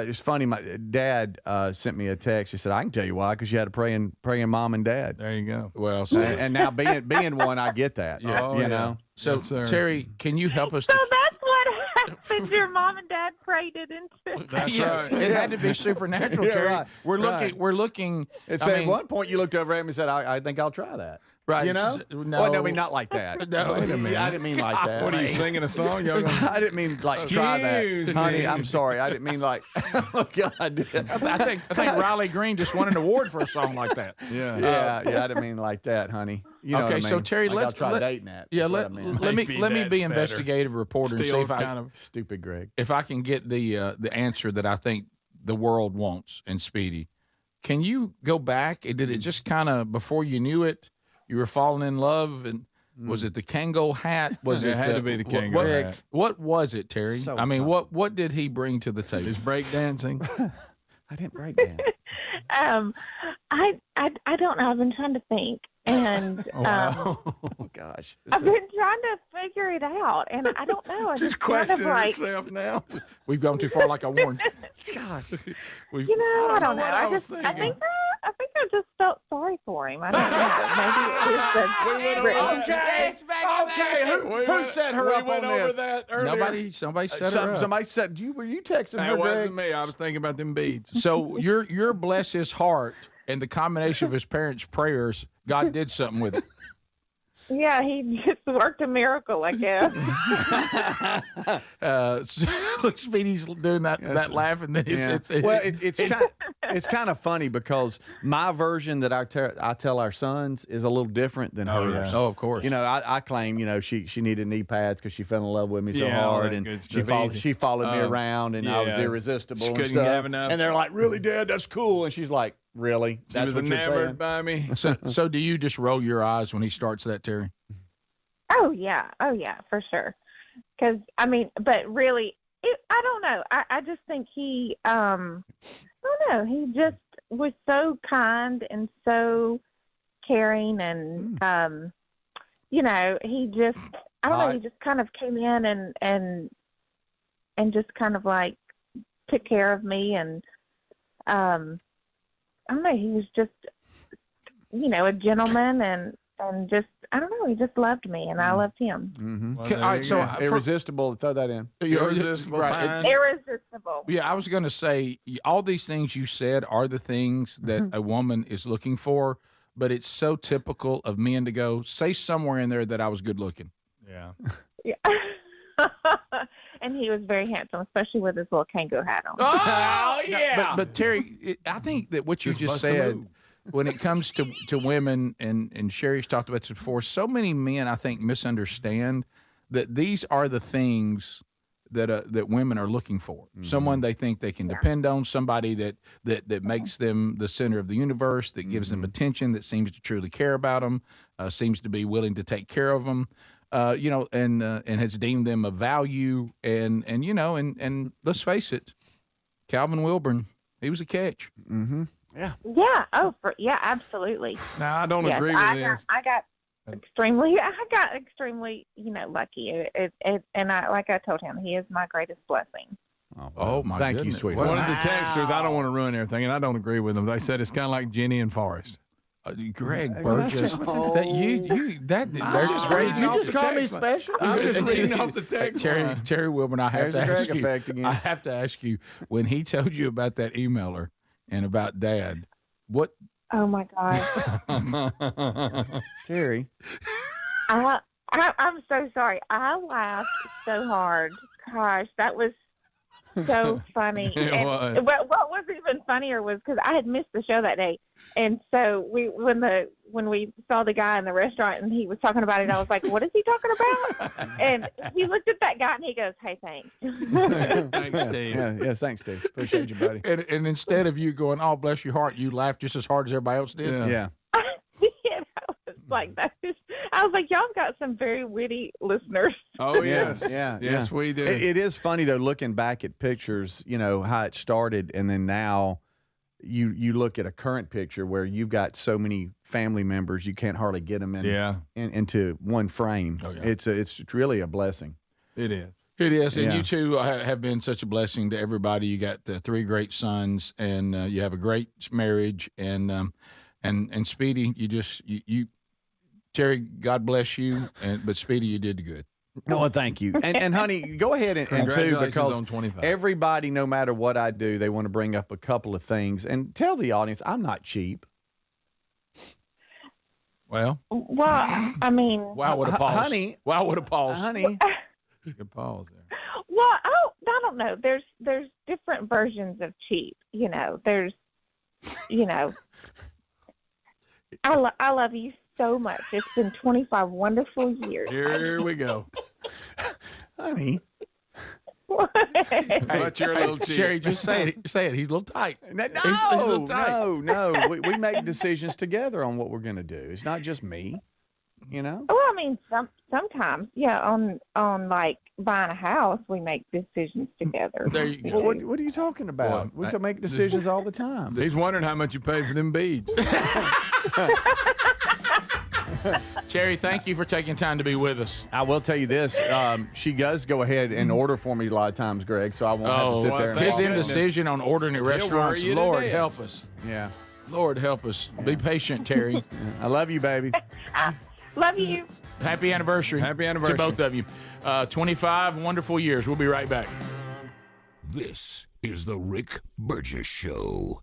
it's funny. My dad sent me a text. He said, "I can tell you why, because you had a praying mom and dad." There you go. Well, and now being one, I get that. Yeah. You know. So Yes, sir. Terry, can you help us? So that's what happened. Your mom and dad prayed it into. That's right. It had to be supernatural, Yeah, Terry. right. We're looking. Right. We're looking. It I said at mean, one point you looked over at me and said, "I think I'll try that." Right. You know? No. Well, no, I mean not like that. No, Wait a minute. I didn't mean like that. What are you singing a song? Y'all gonna... I didn't mean like try that, Excuse me. honey. I'm sorry. I didn't mean like. Oh God, I did. I think Riley Green just won an award for a song like that. Yeah. I didn't mean like that, honey. You know okay, what I so mean? Terry, like let's I'll try let, dating that. Yeah, That's let what I meant. me be investigative reporter and see Still if I kind of stupid Greg. If I can get the answer that I think the world wants in Speedy. Can you go back? Did it just kind of before you knew it, you were falling in love and. Was it the Kango hat? Was it it had to be the Kango hat. What was it, Terry? So I mean, what did he bring to the table? His break dancing. I didn't break dance. I don't know. I've been trying to think, and Oh gosh. I've been trying to figure it out, and I don't know. I Just kind of question like, yourself now. We've gone too far, like I warned. Gosh. We've, you know, I don't know. what I was I thinking. think I just felt sorry for him. I don't know. Maybe it was the Okay, Who set her up on over this? that earlier. Somebody set her up. Somebody said, were you texting her, That Greg? wasn't me. I was thinking about them beads. So your bless his heart and the combination of his parents' prayers, God did something with it. Yeah, he just worked a miracle, I guess. Look, Speedy's doing that laugh, and then it's kind of funny because my version that I tell our sons is a little different than hers. Oh, of course. You know, I claim, you know, she needed knee pads because she fell in love with me so Yeah, all hard, that and good she followed me around, and I was yeah. irresistible She and couldn't stuff. have enough. And they're like, "Really, Dad? That's cool." And she's like, "Really? She That's was what you're saying?" enamored by me. So do you just roll your eyes when he starts that, Terry? Oh yeah, for sure. Because I mean, but really, I don't know. I just think he, I don't know. He just was so kind and so caring, and you know, he just, I don't know. He just kind of came in and just kind of like took care of me, and I don't know. He was just, you know, a gentleman, and just, I don't know. He just loved me, and I loved him. Mm-hmm. Well, all right, so irresistible. Throw that in. Irresistible. Right. Irresistible. Yeah, I was going to say all these things you said are the things that a woman is looking for, but it's so typical of men to go say somewhere in there that I was good looking. Yeah. Yeah. And he was very handsome, especially with his little kangaroo hat on. Oh yeah. But Terry, I think that what you just said, when it comes to women, and Sherry's talked about this before, so many men I think misunderstand that these are the things that women are looking for. Mm-hmm. Someone they think they can depend on, somebody that makes them the center of the universe, that gives them attention, that seems to truly care about them, seems to be willing to take care of them. You know, and has deemed them of value, and you know, and let's face it, Calvin Wilburn, he was a catch. Mm-hmm. Yeah. Yeah. Oh, yeah, absolutely. No, I don't agree with this. I got extremely, you know, lucky. And like I told him, he is my greatest blessing. Oh my Thank goodness. you, sweetheart. One of the texters, I don't want to ruin everything, and I don't agree with them. They said it's kind of like Jenny and Forrest. Greg Burgess, that you just reading. You just call me special. I'm just reading off the text. Terry Wilburn, I have to ask you. Again. I have to ask you, when he told you about that emailer and about Dad, what? Oh my God, Terry. I'm so sorry. I laughed so hard. Gosh, that was so funny. It was. What was even funnier was because I had missed the show that day, and so when we saw the guy in the restaurant and he was talking about it, I was like, "What is he talking about?" And he looked at that guy and he goes, "Hey, thanks." Thanks, Steve. Yes, thanks, Steve. Appreciate you, buddy. And instead of you going, "Oh, bless your heart," you laughed just as hard as everybody else did. Yeah. Yeah, I was like, I was like, y'all got some very witty listeners. Oh yes, yes, we do. It is funny though, looking back at pictures, you know how it started, and then now you look at a current picture where you've got so many family members you can't hardly get them into one frame. Oh, yeah. It's really a blessing. It is. It is, and Yeah. you two have been such a blessing to everybody. You got 3 great sons, and you have a great marriage, and Speedy, you Terry, God bless you, but Speedy, you did good. No, well, thank you. And honey, go ahead and too, Congratulations because on 25. everybody, no matter what I do, they want to bring up a couple of things and tell the audience I'm not cheap. Well, I mean, wow, what a pause, honey. Wow, what a pause, Honey. Good pause there. well, I don't know. There's different versions of cheap. You know, there's, you know, I love you so much. It's been 25 wonderful years. Here we go. Honey. But you're a little cheap. Sherry, just say it. Say it. He's a little tight. No, He's a little tight. no. We make decisions together on what we're going to do. It's not just me, you know? Well, I mean, sometimes, yeah, on like buying a house, we make decisions together. There you go. Well, what are you talking about? Well, we make decisions all the time. He's wondering how much you paid for them beads. Terry, thank you for taking time to be with us. I will tell you this. She does go ahead and order for me a lot of times, Greg, so I won't have to sit there. And His walk. indecision on ordering at restaurants, worry you Lord today. help us. Yeah. Lord help us. Be patient, Terry. I love you, baby. Love you. Happy anniversary. Happy anniversary. To both of you. 25 wonderful years. We'll be right back. This is the Rick Burgess Show.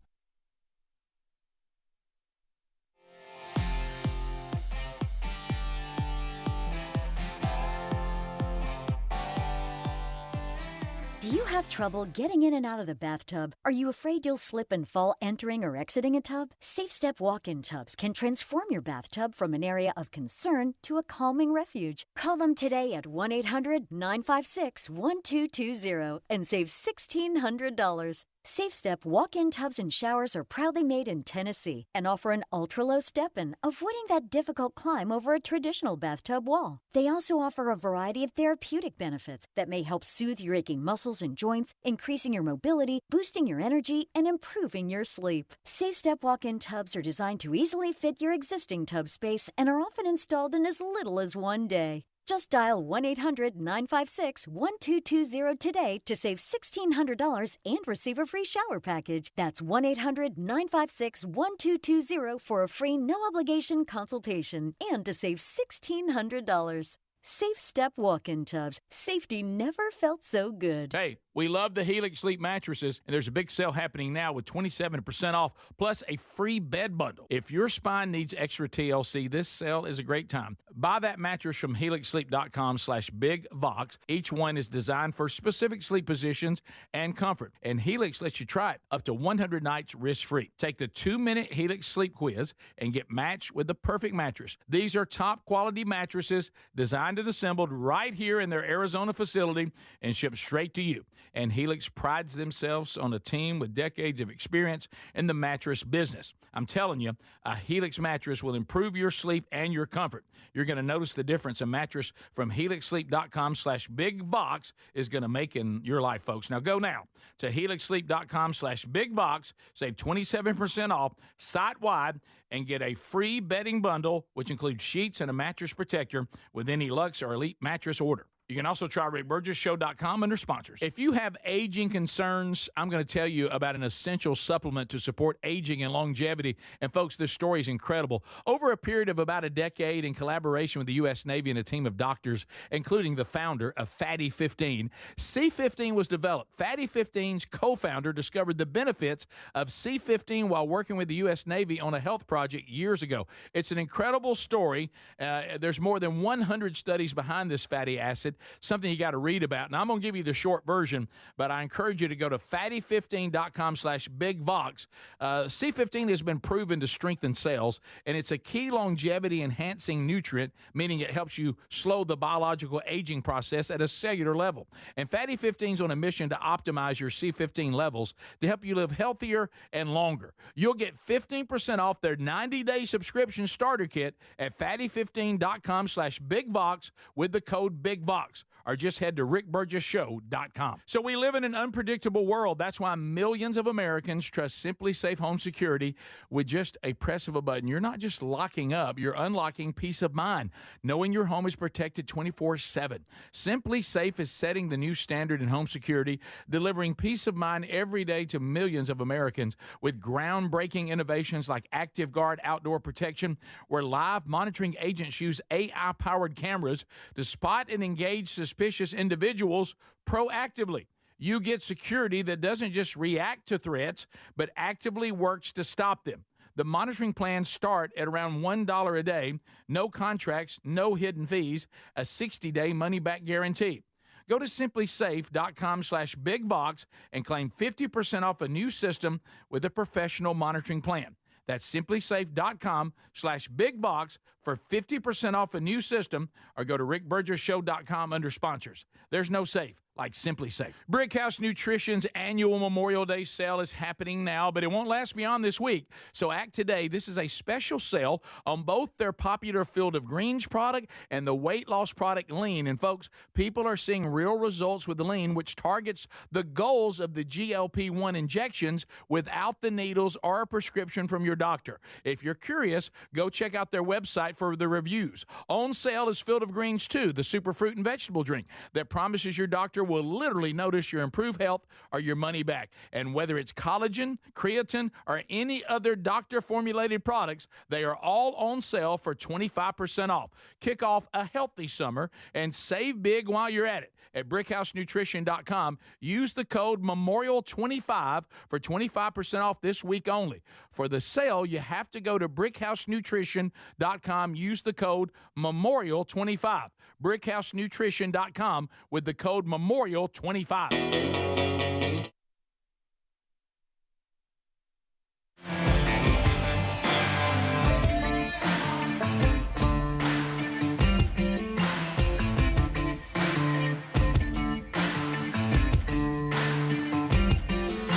Do you have trouble getting in and out of the bathtub? Are you afraid you'll slip and fall entering or exiting a tub? Safe Step walk-in tubs can transform your bathtub from an area of concern to a calming refuge. Call them today at 1-800-956-1220 and save $1,600. Safe Step walk-in tubs and showers are proudly made in Tennessee and offer an ultra-low step-in, avoiding that difficult climb over a traditional bathtub wall. They also offer a variety of therapeutic benefits that may help soothe your aching muscles and joints, increasing your mobility, boosting your energy, and improving your sleep. Safe Step walk-in tubs are designed to easily fit your existing tub space and are often installed in as little as 1 day. Just dial 1-800-956-1220 today to save $1,600 and receive a free shower package. That's 1-800-956-1220 for a free no-obligation consultation and to save $1,600. Safe Step walk-in tubs. Safety never felt so good. Hey, we love the Helix Sleep mattresses, and there's a big sale happening now with 27% off, plus a free bed bundle. If your spine needs extra TLC, this sale is a great time. Buy that mattress from helixsleep.com/bigvox. Each one is designed for specific sleep positions and comfort, and Helix lets you try it up to 100 nights risk-free. Take the 2-minute Helix Sleep quiz and get matched with the perfect mattress. These are top-quality mattresses designed and assembled right here in their Arizona facility and shipped straight to you. And Helix prides themselves on a team with decades of experience in the mattress business. I'm telling you, a Helix mattress will improve your sleep and your comfort. You're going to notice the difference a mattress from helixsleep.com/bigvox is going to make in your life, folks. Now go now to helixsleep.com/bigvox, save 27% off site-wide, and get a free bedding bundle, which includes sheets and a mattress protector with any Lux or Elite mattress order. You can also try RickBurgessShow.com under sponsors. If you have aging concerns, I'm going to tell you about an essential supplement to support aging and longevity. And folks, this story is incredible. Over a period of about a decade, in collaboration with the U.S. Navy and a team of doctors, including the founder of Fatty 15, C15 was developed. Fatty 15's co-founder discovered the benefits of C15 while working with the U.S. Navy on a health project years ago. It's an incredible story. There's more than 100 studies behind this fatty acid, something you got to read about. And I'm going to give you the short version, but I encourage you to go to fatty15.com/bigvox. C15 has been proven to strengthen cells, and it's a key longevity-enhancing nutrient, meaning it helps you slow the biological aging process at a cellular level. And Fatty 15 is on a mission to optimize your C15 levels to help you live healthier and longer. You'll get 15% off their 90-day subscription starter kit at fatty15.com/bigvox with the code BIGVOX. Or just head to rickburgessshow.com. So we live in an unpredictable world. That's why millions of Americans trust Simply Safe Home Security with just a press of a button. You're not just locking up, you're unlocking peace of mind, knowing your home is protected 24/7. Simply Safe is setting the new standard in home security, delivering peace of mind every day to millions of Americans with groundbreaking innovations like ActiveGuard Outdoor Protection, where live monitoring agents use AI-powered cameras to spot and engage suspicious individuals proactively. You get security that doesn't just react to threats, but actively works to stop them. The monitoring plans start at around $1 a day, no contracts, no hidden fees, a 60-day money-back guarantee. Go to simplysafe.com/bigvox and claim 50% off a new system with a professional monitoring plan. That's simplysafe.com/bigvox for 50% off a new system, or go to rickburgessshow.com under sponsors. There's no safe like Simply Safe. Brickhouse Nutrition's annual Memorial Day sale is happening now, but it won't last beyond this week. So act today. This is a special sale on both their popular Field of Greens product and the weight loss product Lean. And folks, people are seeing real results with the Lean, which targets the goals of the GLP-1 injections without the needles or a prescription from your doctor. If you're curious, go check out their website, website for the reviews. On sale is Field of Greens 2, the super fruit and vegetable drink that promises your doctor will literally notice your improved health or your money back. And whether it's collagen, creatine, or any other doctor-formulated products, they are all on sale for 25% off. Kick off a healthy summer and save big while you're at it. At BrickHouseNutrition.com, use the code MEMORIAL25 for 25% off this week only. For the sale, you have to go to BrickHouseNutrition.com, use the code MEMORIAL25. BrickHouseNutrition.com with the code MEMORIAL25.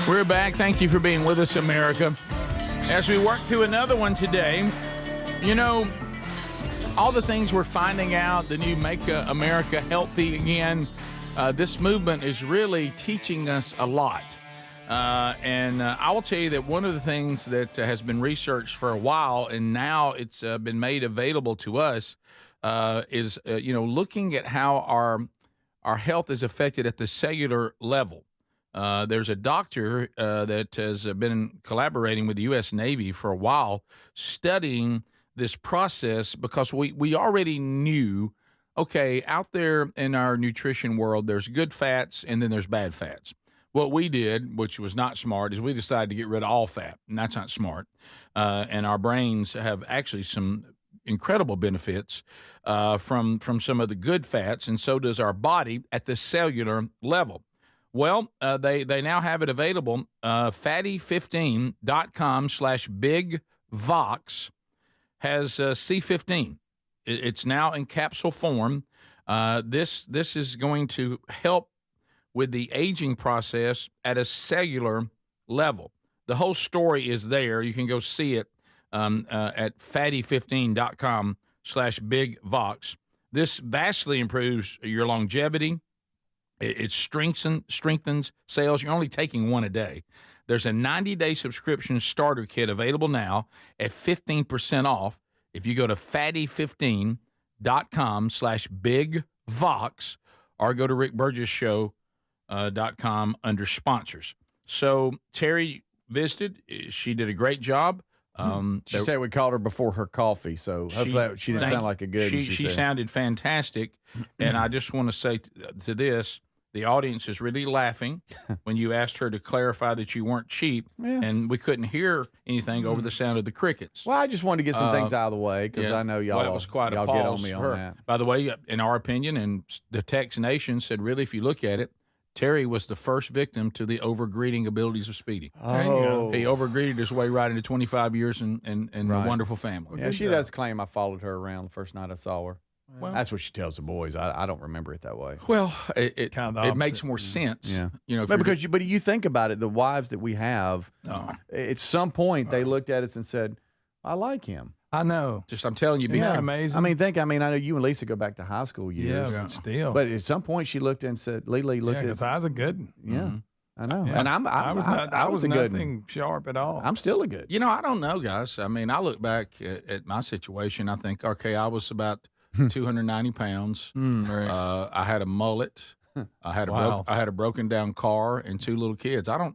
We're back. Thank you for being with us, America. As we work through another one today, you know, all the things we're finding out, the new Make America Healthy Again, this movement is really teaching us a lot. And I will tell you that one of the things that has been researched for a while, and now it's been made available to us, is, looking at how our health is affected at the cellular level. There's a doctor that has been collaborating with the U.S. Navy for a while, studying this process because we already knew, okay, out there in our nutrition world, there's good fats and then there's bad fats. What we did, which was not smart, is we decided to get rid of all fat, and that's not smart. And our brains have actually some incredible benefits from some of the good fats, and so does our body at the cellular level. Well, they now have it available. Fatty15.com/BigVox has C15. It's now in capsule form. This is going to help with the aging process at a cellular level. The whole story is there. You can go see it at fatty15.com/BigVox. This vastly improves your longevity. It strengthens cells. You're only taking one a day. There's a 90-day subscription starter kit available now at 15% off if you go to fatty15.com/BigVox or go to rickburgesshow.com under sponsors. So Terry visited. She did a great job. She said we called her before her coffee, so hopefully she didn't sound like a good one. She sounded fantastic, and I just want to say to this, the audience is really laughing when you asked her to clarify that you weren't cheap, and we couldn't hear anything over the sound of the crickets. Well, I just wanted to get some things out of the way because I know y'all, that was quite a y'all pause get on me for on her. that. By the way, in our opinion, and the Tex Nation said, really, if you look at it, Terry was the first victim to the overgreeting abilities of Speedy. Oh. He overgreeted his way right into 25 years and a wonderful family. Yeah, she does claim I followed her around the first night I saw her. Well, that's what she tells the boys. I don't remember it that way. Well, it makes more sense. Yeah, but but you think about it, the wives that we have, at some point they looked at us and said, "I like him." I know. I'm telling you, isn't that amazing? I know you and Lisa go back to high school years. Yeah, but still. But at some point she looked and said, "Lily looked at." because I was a good one. Yeah. I know, Yeah. and I was a good nothing sharp at all. I'm still a good. I don't know, guys. I mean, I look back at my situation. I think, okay, I was about 290 pounds. I had a mullet. I had a broken down car and 2 little kids. I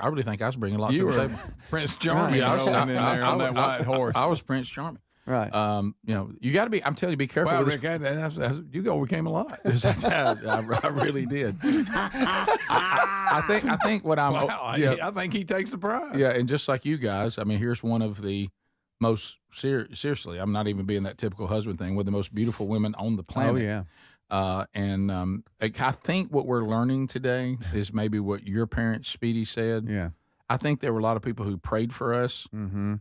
really think I was bringing a lot to the table. Prince Charming rolling in there on that white horse. I was Prince Charming. Right. You got to be. I'm telling you, be careful. Well, with Rick, you overcame a lot. I really did. I think what I'm. Wow, I think he takes the prize. Yeah, and just like you guys, I mean, here's one of the most seriously. I'm not even being that typical husband thing. One of the most beautiful women on the planet. Oh yeah. I think what we're learning today is maybe what your parents, Speedy, said. Yeah. I think there were a lot of people who prayed for us, and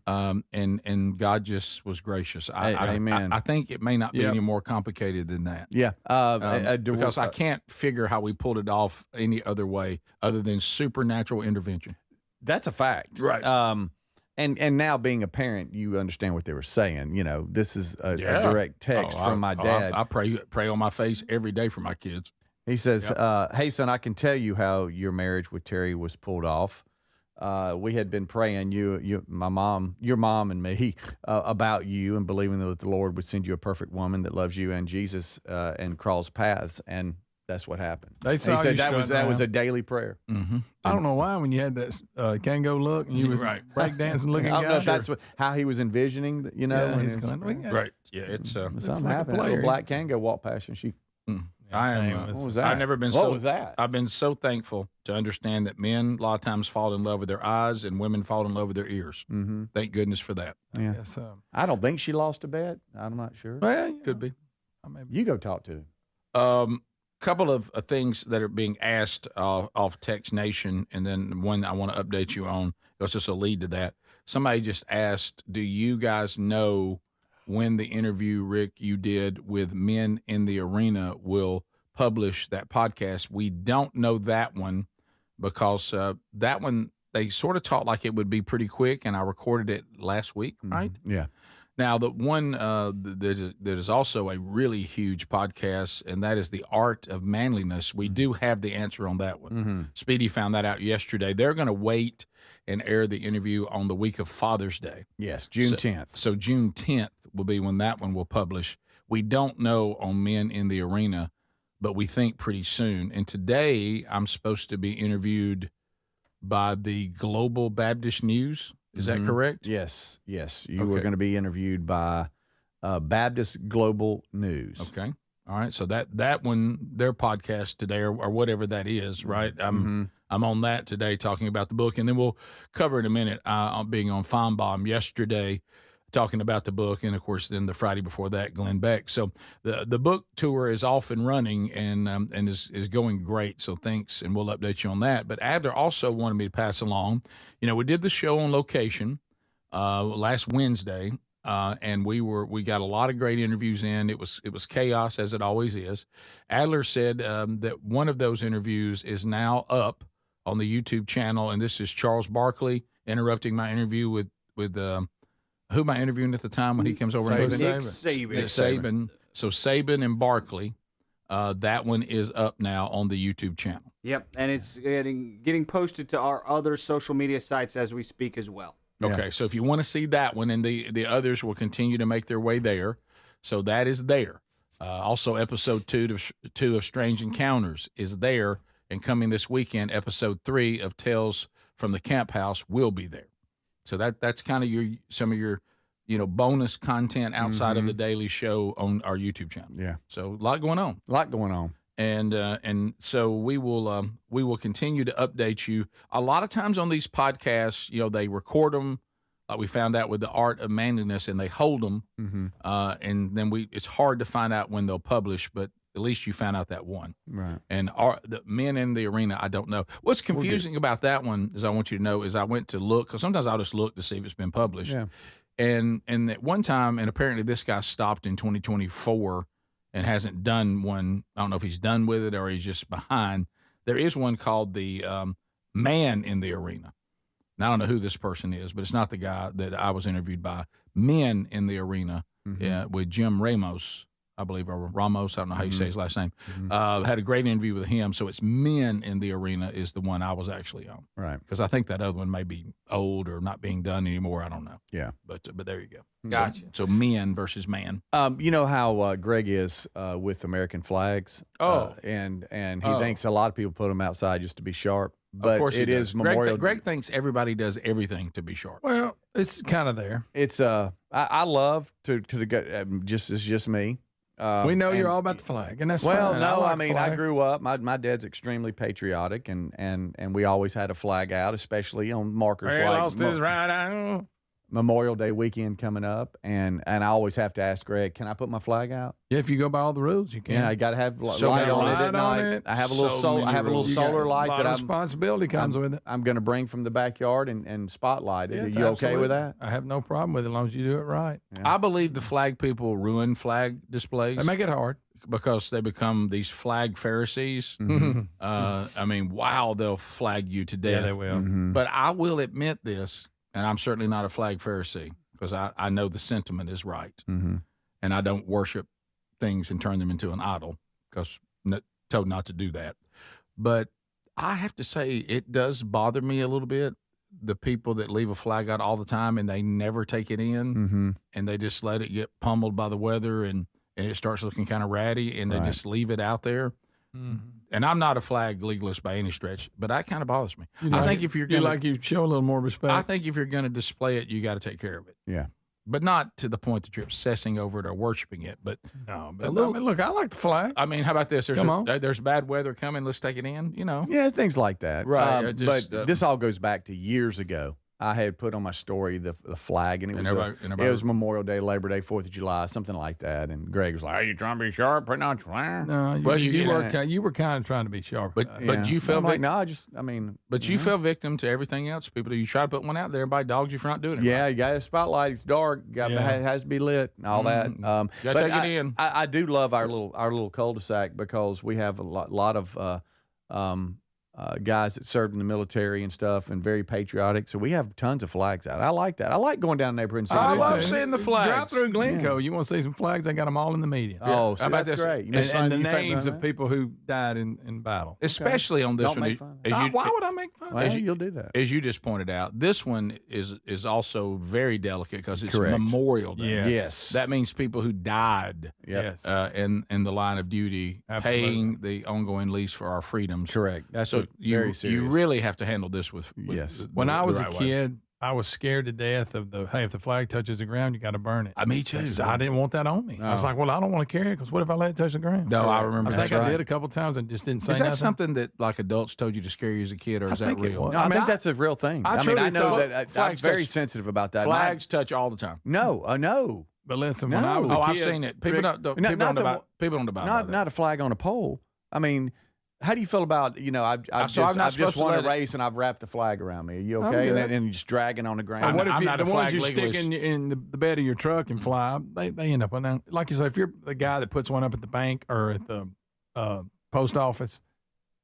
God just was gracious. Amen. I think it may not be any more complicated than that. Yeah, because I can't figure how we pulled it off any other way other than supernatural intervention. That's a fact, right? And now being a parent, you understand what they were saying. This is a direct text from my dad. I pray on my face every day for my kids. He says, "Hey son, I can tell you how your marriage with Terry was pulled off. we had been praying, your mom and me, about you and believing that the Lord would send you a perfect woman that loves you and Jesus and cross paths, and that's what happened. They saw he said you that was a daily prayer. Mm-hmm. I don't know why when you had that Kango look and you was breakdancing looking. I don't know if that's how he was envisioning, Right. Yeah, it's something like happened. A little black Kango walked past and she. What was that? I've never been What was that? I've been so thankful to understand that men a lot of times fall in love with their eyes and women fall in love with their ears. Mm-hmm. Thank goodness for that. Yeah. I don't think she lost a bet. I'm not sure. Well, could be. You go talk to her. Couple of things that are being asked off Text Nation, and then one I want to update you on. It's just a lead to that. Somebody just asked, do you guys know when the interview, Rick, you did with Men in the Arena will publish that podcast? We don't know that one because that one, they sort of talked like it would be pretty quick, and I recorded it last week, right? Yeah. Now, the one that is also a really huge podcast, and that is The Art of Manliness. We do have the answer on that one. Mm-hmm. Speedy found that out yesterday. They're going to wait and air the interview on the week of Father's Day. Yes, June 10th. So June 10th will be when that one will publish. We don't know on Men in the Arena, but we think pretty soon. And today I'm supposed to be interviewed by the Global Baptist News. Is that correct? Yes. You were going to be interviewed by Baptist Global News. Okay. All right. So that one, their podcast today or whatever that is, right? I'm on that today talking about the book, and then we'll cover in a minute being on Finebaum yesterday talking about the book, and of course then the Friday before that, Glenn Beck. So the book tour is off and running and is going great. So thanks, and we'll update you on that. But Adler also wanted me to pass along. We did the show on location last Wednesday, and we got a lot of great interviews in. It was chaos, as it always is. Adler said that one of those interviews is now up on the YouTube channel, and this is Charles Barkley interrupting my interview with who am I interviewing at the time when he comes over? Saban. So Saban and Barkley, that one is up now on the YouTube channel. Yep, and it's getting posted to our other social media sites as we speak as well. Okay, so if you want to see that one, and the others will continue to make their way there. So that is there. Also, episode 2 of Strange Encounters is there, and coming this weekend, episode 3 of Tales from the Camp House will be there. So that's kind of some of your bonus content outside of the daily show on our YouTube channel. Yeah. So a lot going on. And so we will continue to update you. A lot of times on these podcasts, they record them. We found out with The Art of Manliness, and they hold them. And then it's hard to find out when they'll publish, but at least you found out that one. Right. And the Men in the Arena, I don't know. What's confusing about that one, as I want you to know, is I went to look, because sometimes I'll just look to see if it's been published. Yeah. And at one time, and apparently this guy stopped in 2024 and hasn't done one. I don't know if he's done with it or he's just behind. There is one called the Man in the Arena. Now, I don't know who this person is, but it's not the guy that I was interviewed by. Men in the Arena with Jim Ramos, I believe, or Ramos. I don't know how you say his last name. Had a great interview with him. So it's Men in the Arena is the one I was actually on. Right. Because I think that other one may be old or not being done anymore. I don't know. Yeah. But there you go. Gotcha. So Men versus Man. You know how Greg is with American flags. And he thinks a lot of people put them outside just to be sharp. But of course it is Memorial. Greg thinks everybody does everything to be sharp. Well, it's kind of there. It's I love to it's just me. We know you're all about the flag, and that's well. fine. No, I I mean I grew up. My dad's extremely patriotic, and we always had a flag out, especially on markers like lost his right eye. Memorial Day weekend coming up, and I always have to ask Greg, can I put my flag out? Yeah, if you go by all the rules, you can. Yeah, I got to have light on it at night. I have a little solar light that responsibility comes with it. I'm going to bring from the backyard and spotlight it. Yes, Are you absolutely. okay with that? I have no problem with it as long as you do it right. Yeah. I believe the flag people ruin flag displays. They make it hard. Because they become these flag Pharisees. I mean, wow, they'll flag you to death. Yeah, they will. But I will admit this, and I'm certainly not a flag Pharisee because I know the sentiment is right. And I don't worship things and turn them into an idol because told not to do that. But I have to say it does bother me a little bit the people that leave a flag out all the time and they never take it in, and they just let it get pummeled by the weather, and it starts looking kind of ratty, and they just leave it out there. And I'm not a flag legalist by any stretch, but that kind of bothers me. I think if you're going you show a little more respect. I think if you're going to display it, you got to take care of it. Yeah. But not to the point that you're obsessing over it or worshiping it. But look, I like the flag. I mean, how about this? Come There's bad weather coming. Let's take it in. Yeah, things like that. Right. But this all goes back to years ago. I had put on my story the flag, and it was Memorial Day, Labor Day, 4th of July, something like that. And Greg was like, "Are you trying to be sharp, putting out your flag?" No, you were kind of trying to be sharp. But you fell like, victim. You fell victim to everything else. People, you try to put one out there, everybody dogs you for not doing it. Yeah, right. you got a spotlight. It's dark. It has to be lit and all that. Gotta take it in. I do love our little cul-de-sac because we have a lot of guys that served in the military and stuff, and very patriotic. So we have tons of flags out. I like that. I like going down the neighborhood and seeing I love seeing the flags. Drive through Glencoe. You want to see some flags? They got them all in the media. Oh, so that's great. And the names of people who died in battle. Especially on this Don't one. make fun. Why would I make fun of Well, you'll do that. As you just pointed out, this one is also very delicate because it's Correct. Memorial Day. Yes. That means people who died Yes. in the line of duty, paying the ongoing lease for our freedoms. Correct. That's so very serious. You really have to handle this with yes. When I was a right way. kid, I was scared to death of if the flag touches the ground, you got to burn it. Me too. I didn't want that on me. I was like, well, I don't want to carry it because what if I let it touch the ground? No, I remember. I think I did a couple times and just didn't say nothing. Is that something that like adults told you to scare you as a kid, or is that real? No, I think that's a real thing. I know that I'm very sensitive about that. Flags touch all the time. No. But listen, when I was a kid, I've seen it. People don't about not a flag on a pole. I mean, how do you feel about I've just won a race and I've wrapped the flag around me? Are you okay? And you're just dragging on the ground. What if I'm not the a ones flag you stick in the bed of your truck and fly? They end up on that. Like you say, if you're the guy that puts one up at the bank or at the post office,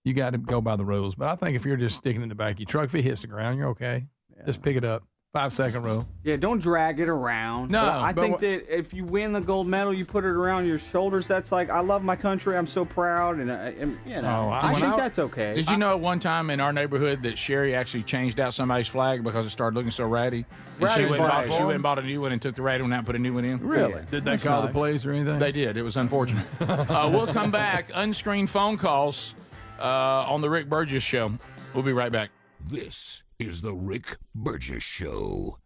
you got to go by the rules. But I think if you're just sticking it in the back of your truck, if it hits the ground, you're okay. Yeah. Just pick it up. 5-second rule. Yeah, don't drag it around. No, I think that if you win the gold medal, you put it around your shoulders. That's like, I love my country. I'm so proud, and I think that's okay. Did you know at one time in our neighborhood that Sherry actually changed out somebody's flag because it started looking so ratty? She went and bought a new one and took the ratty one out and put a new one in. Really? Did they call the police or anything? They did. It was unfortunate. We'll come back. Unscreened phone calls on the Rick Burgess Show. We'll be right back. This is the Rick Burgess Show.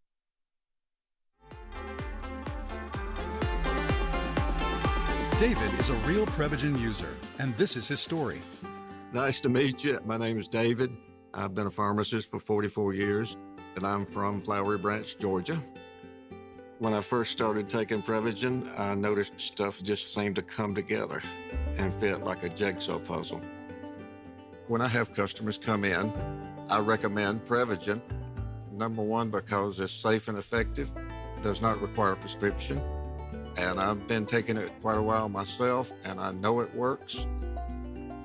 David is a real Prevagen user, and this is his story. Nice to meet you. My name is David. I've been a pharmacist for 44 years, and I'm from Flowery Branch, Georgia. When I first started taking Prevagen, I noticed stuff just seemed to come together and fit like a jigsaw puzzle. When I have customers come in, I recommend Prevagen. Number one, because it's safe and effective, does not require a prescription, and I've been taking it quite a while myself, and I know it works.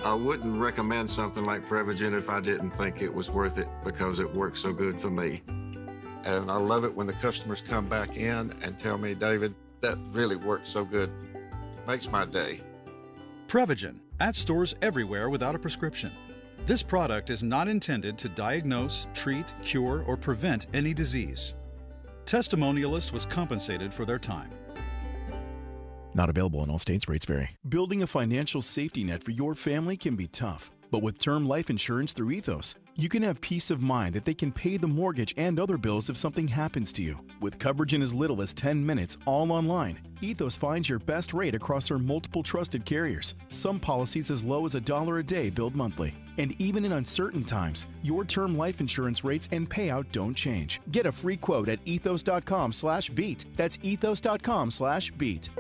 I wouldn't recommend something like Prevagen if I didn't think it was worth it because it works so good for me. And I love it when the customers come back in and tell me, David, that really works so good. It makes my day. Prevagen, at stores everywhere without a prescription. This product is not intended to diagnose, treat, cure, or prevent any disease. Testimonialist was compensated for their time. Not available in all states. Rates vary. Building a financial safety net for your family can be tough. But with term life insurance through Ethos, you can have peace of mind that they can pay the mortgage and other bills if something happens to you. With coverage in as little as 10 minutes, all online, Ethos finds your best rate across their multiple trusted carriers. Some policies as low as $1 a day billed monthly. And even in uncertain times, your term life insurance rates and payout don't change. Get a free quote at ethos.com/beat. That's ethos.com/beat.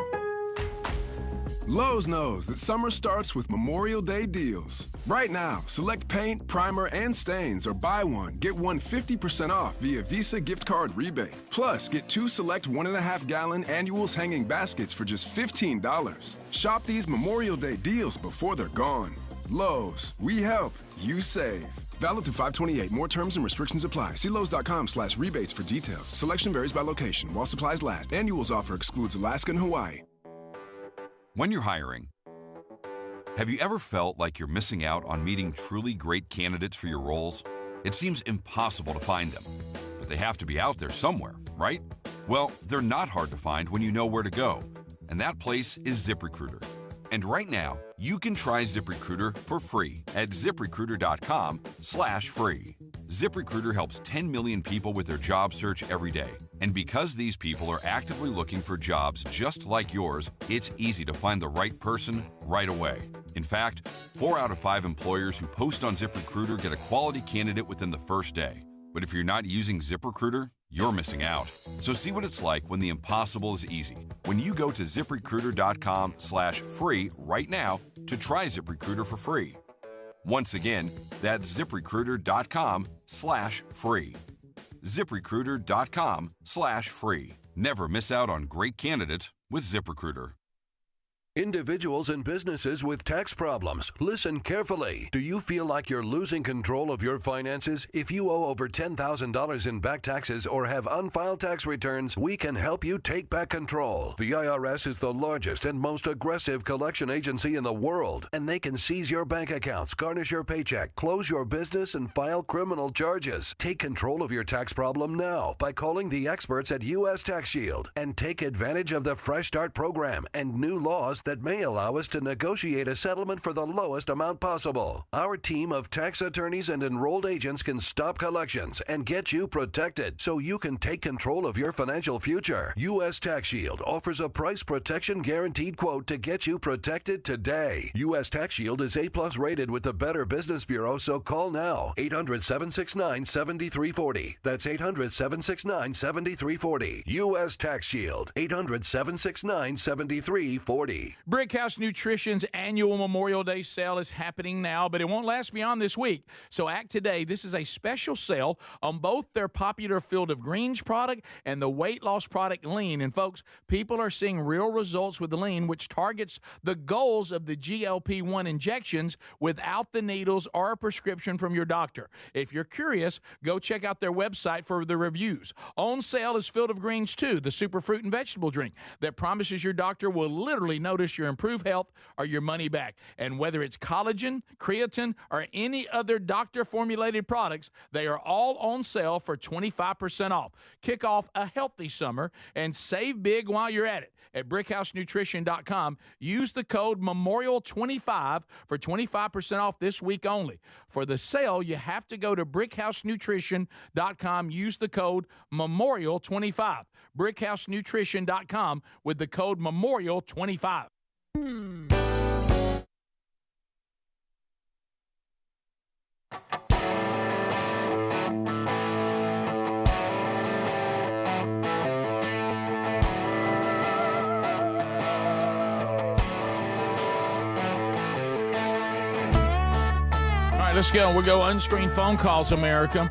Lowe's knows that summer starts with Memorial Day deals. Right now, select paint, primer, and stains, or buy one, get one 50% off via Visa gift card rebate. Plus, get 2 select 1.5-gallon annuals hanging baskets for just $15. Shop these Memorial Day deals before they're gone. Lowe's, we help, you save. Valid through 5/28. More terms and restrictions apply. See Lowe's.com/rebates for details. Selection varies by location. While supplies last. Annuals offer excludes Alaska and Hawaii. When you're hiring, have you ever felt like you're missing out on meeting truly great candidates for your roles? It seems impossible to find them, but they have to be out there somewhere, right? Well, they're not hard to find when you know where to go, and that place is ZipRecruiter. And right now, you can try ZipRecruiter for free at ZipRecruiter.com/free. ZipRecruiter helps 10 million people with their job search every day. And because these people are actively looking for jobs just like yours, it's easy to find the right person right away. In fact, 4 out of 5 employers who post on ZipRecruiter get a quality candidate within the first day. But if you're not using ZipRecruiter, you're missing out. So see what it's like when the impossible is easy. When you go to ZipRecruiter.com/free right now to try ZipRecruiter for free. Once again, that's ZipRecruiter.com/free. ZipRecruiter.com/free. Never miss out on great candidates with ZipRecruiter. Individuals and businesses with tax problems, listen carefully. Do you feel like you're losing control of your finances? If you owe over $10,000 in back taxes or have unfiled tax returns, we can help you take back control. The IRS is the largest and most aggressive collection agency in the world, and they can seize your bank accounts, garnish your paycheck, close your business, and file criminal charges. Take control of your tax problem now by calling the experts at U.S. Tax Shield and take advantage of the Fresh Start program and new laws that may allow us to negotiate a settlement for the lowest amount possible. Our team of tax attorneys and enrolled agents can stop collections and get you protected so you can take control of your financial future. U.S. Tax Shield offers a price protection guaranteed quote to get you protected today. U.S. Tax Shield is A+ rated with the Better Business Bureau, so call now. 800-769-7340. That's 800-769-7340. U.S. Tax Shield. 800-769-7340. Brickhouse Nutrition's annual Memorial Day sale is happening now, but it won't last beyond this week. So act today. This is a special sale on both their popular Field of Greens product and the weight loss product Lean. And folks, people are seeing real results with the Lean, which targets the goals of the GLP-1 injections without the needles or a prescription from your doctor. If you're curious, go check out their website for the reviews. On sale is Field of Greens 2, the super fruit and vegetable drink that promises your doctor will literally notice your improved health or your money back. And whether it's collagen, creatine, or any other doctor-formulated products, they are all on sale for 25% off. Kick off a healthy summer and save big while you're at it. At BrickhouseNutrition.com, use the code MEMORIAL25 for 25% off this week only. For the sale, you have to go to BrickhouseNutrition.com, use the code MEMORIAL25. BrickhouseNutrition.com with the code MEMORIAL25. Let's go. We'll go unscreened phone calls, America.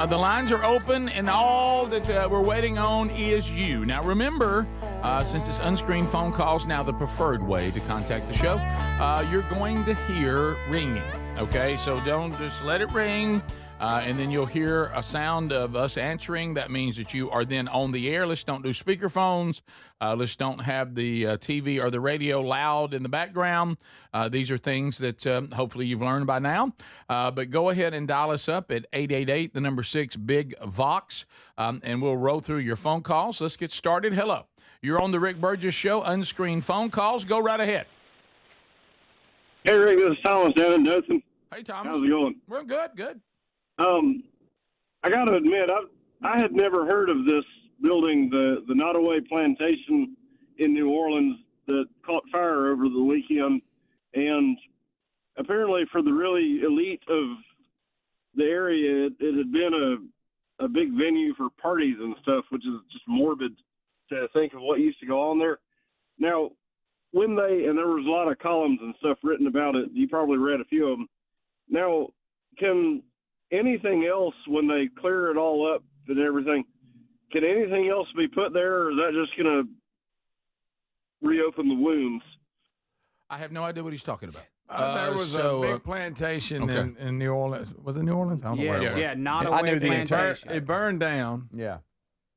The lines are open, and all that we're waiting on is you. Now, remember, since it's unscreened phone calls now the preferred way to contact the show, you're going to hear ringing, okay? So don't just let it ring, and then you'll hear a sound of us answering. That means that you are then on the air. Let's don't do speakerphones. Let's don't have the TV or the radio loud in the background. These are things that hopefully you've learned by now. But go ahead and dial us up at 888, the number 6, Big Vox, and we'll roll through your phone calls. Let's get started. Hello. You're on the Rick Burgess Show, unscreened phone calls. Go right ahead. Hey, Rick, this is Thomas down in Dothan. Hey, Thomas. How's it going? We're good, good. I got to admit, I had never heard of this building, the Nottoway Plantation in New Orleans that caught fire over the weekend. And apparently for the really elite of the area, it had been a big venue for parties and stuff, which is just morbid to think of what used to go on there. Now, and there was a lot of columns and stuff written about it. You probably read a few of them. Now, can anything else, when they clear it all up and everything, can anything else be put there, or is that just going to reopen the wounds? I have no idea what he's talking about. There was a big plantation in New Orleans. Was it New Orleans? I don't know where it was. Yeah, Nottoway Plantation. It burned down. Yeah.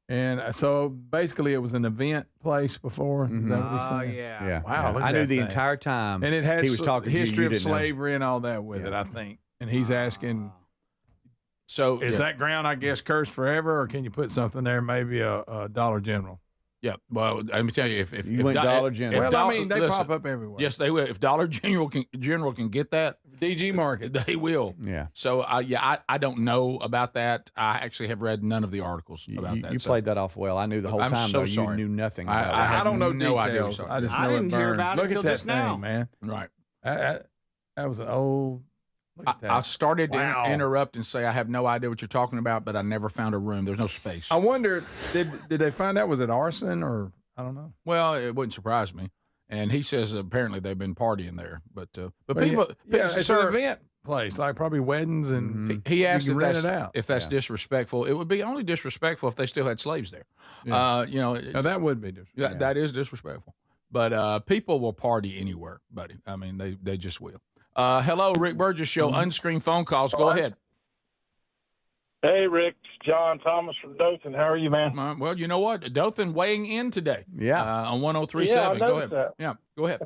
And so basically it was an event place before. Mm-hmm. Is that what he's saying? Yeah. Yeah. Wow. I knew the entire time. And it had he was talking history to you, of didn't know. slavery and all that with it, I think. And he's asking. So is that ground, I guess, cursed forever, or can you put something there, maybe a Dollar General? Yeah, well, let me tell you, if you went Dollar General, well, I mean, they pop up everywhere. Yes, they will. If Dollar General can get that, DG Market, they will. Yeah. So I don't know about that. I actually have read none of the articles about that. You played that off well. I knew the whole time though. Sorry. You knew nothing. About it. I don't know no details. idea. I just know it burned. Look at that thing, now. man. Right. That was an old. I started to interrupt and say I have no idea what you're talking about, but I never found a room. There's no space. I wonder, did they find out, was it arson or I don't know? Well, it wouldn't surprise me. And he says apparently they've been partying there, but Well, people, it's an event place, like probably weddings, and he asked you can rent it out. if that's disrespectful. It would be only disrespectful if they still had slaves there. Yeah. Now, that would be disrespectful. That is disrespectful. But people will party anywhere, buddy. I mean, they just will. Hello, Rick Burgess Show, Unscreened phone calls. Go ahead. Hey, Rick. John Thomas from Dothan. How are you, man? Well, you know what? Dothan weighing in today. Yeah. On 103.7. Yeah, Go ahead. that. Yeah, go ahead.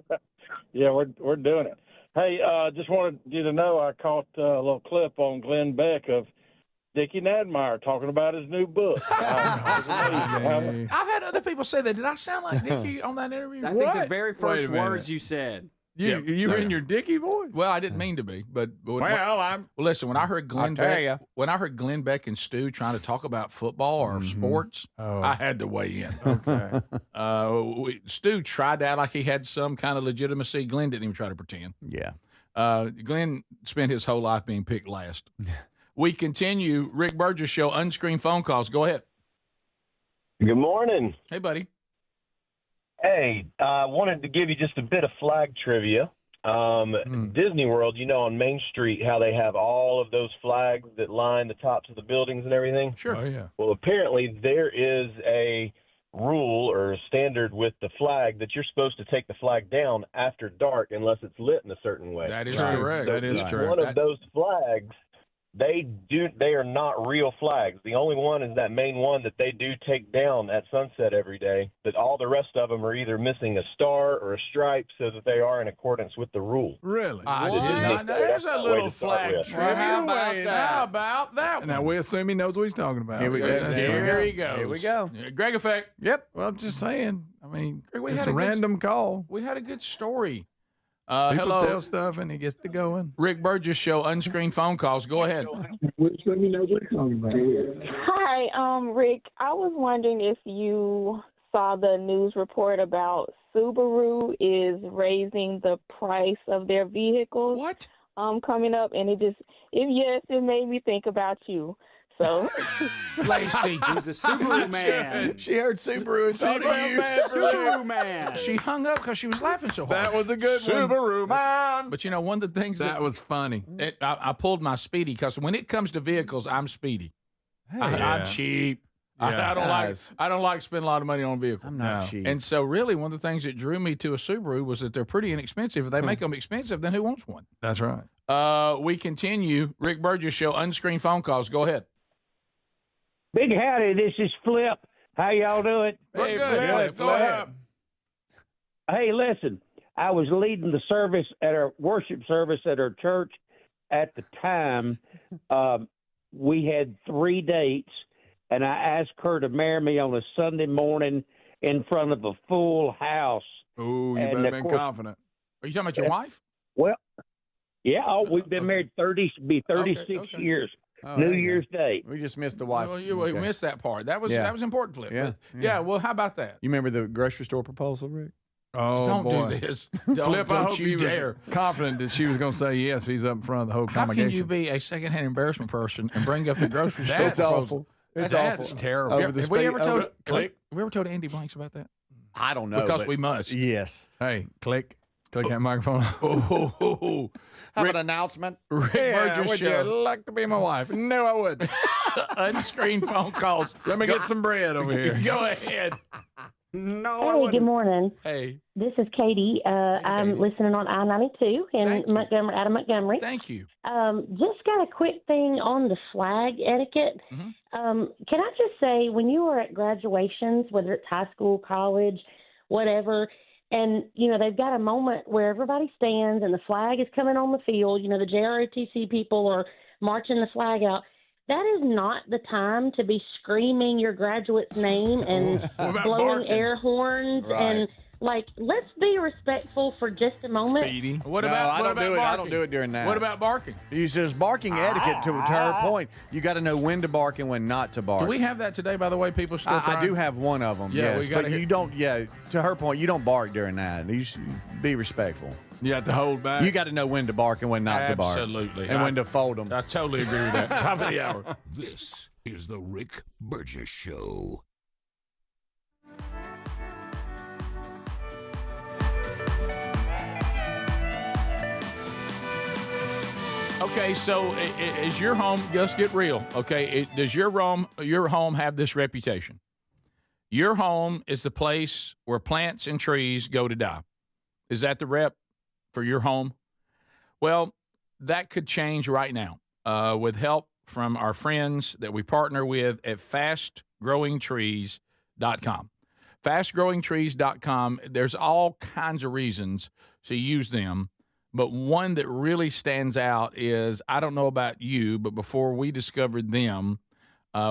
Yeah, we're doing it. Hey, just wanted you to know I caught a little clip on Glenn Beck of Dickie Nadmeyer talking about his new book. I've had other people say that. Did I sound like Dickie on that interview? I think the very first words you said. You were in your Dickie voice? Well, I didn't mean to be, but listen. When I heard Glenn Beck and Stu trying to talk about football or sports, I had to weigh in. Okay. Stu tried to act like he had some kind of legitimacy. Glenn didn't even try to pretend. Yeah. Glenn spent his whole life being picked last. We continue. Rick Burgess Show, Unscreened phone calls. Go ahead. Good morning. Hey, buddy. Hey, I wanted to give you just a bit of flag trivia. Disney World, on Main Street, how they have all of those flags that line the tops of the buildings and everything? Sure. Oh, yeah. Well, apparently there is a rule or a standard with the flag that you're supposed to take the flag down after dark unless it's lit in a certain way. That is correct. So That is correct. One of those flags, they are not real flags. The only one is that main one that they do take down at sunset every day, but all the rest of them are either missing a star or a stripe so that they are in accordance with the rule. Really? I did not know. There's a little flag trivia. How about that? Now we assume he knows what he's talking about. Here we go. Here he goes. Here we go. Greg Effect. Yep. Well, I'm just saying. I mean, we it's had a a random call. We had a good story. People hello. tell stuff and he gets to going. Rick Burgess Show, Unscreened phone calls. Go ahead. Let me know what you're talking about. Hi, Rick. I was wondering if you saw the news report about Subaru is raising the price of their vehicles. What? Coming up, and it made me think about you. So, Lacey, he's the Subaru man. She heard Subaru and thought of you. Subaru man. She hung up because she was laughing so hard. That was a good one. Subaru man. But one of the things that was funny. I pulled my Speedy because when it comes to vehicles, I'm Speedy. I'm cheap. Yeah. I don't like spending a lot of money on vehicles. I'm not cheap. And so really one of the things that drew me to a Subaru was that they're pretty inexpensive. If they make them expensive, then who wants one? That's right. We continue. Rick Burgess Show, Unscreened phone calls. Go ahead. Big howdy, this is Flip. How y'all doing? Hey, Flip. Go ahead. Hey, listen, I was leading the service at our worship service at our church at the time. We had 3 dates, and I asked her to marry me on a Sunday morning in front of a full house. Ooh, you better have been confident. Are you talking about your wife? Well, yeah, we've been married 36 years. New Year's Day. We just missed the wife. Well, we missed that part. That was important, Flip. Yeah. Well, how about that? You remember the grocery store proposal, Rick? Oh, don't boy. do this. Flip, I hope you he dare. was confident that she was going to say yes. He's up in front of the whole How congregation. can you be a secondhand embarrassment person and bring up the grocery store? That's proposal? awful. That's terrible. Have we ever told Andy Blanks about that? I don't know. Because we must. Yes. Hey, click that microphone. Have an announcement. Rick Yeah, Burgess would Show. you like to be my wife? No, I wouldn't. Unscreened phone calls. Let me get some bread over here. Go ahead. hey, good morning. Hey. This is Katie. I'm listening on I-92 in Montgomery, out of Montgomery. Thank you. Just got a quick thing on the flag etiquette. Can I just say, when you are at graduations, whether it's high school, college, whatever, and, they've got a moment where everybody stands and the flag is coming on the field, the JROTC people are marching the flag out. that is not the time to be screaming your graduate's name and blowing barking? air horns and let's be respectful for just a moment. Speedy. I don't do it during that. What about barking? He says barking etiquette to her point. You got to know when to bark and when not to bark. Do we have that today, by the way? People still trying? I do have one of them, Yeah, yes. But you don't, to her point, you don't bark during that. You should be respectful. You have to hold back. You got to know when to bark and when not to bark. Absolutely. And when to fold them. I totally agree with that. Top of the hour. This is the Rick Burgess Show. Okay, so is your home, let's get real, okay? Does your home have this reputation? Your home is the place where plants and trees go to die. Is that the rep for your home? Well, that could change right now with help from our friends that we partner with at fastgrowingtrees.com. Fastgrowingtrees.com, there's all kinds of reasons to use them. But one that really stands out is, I don't know about you, but before we discovered them,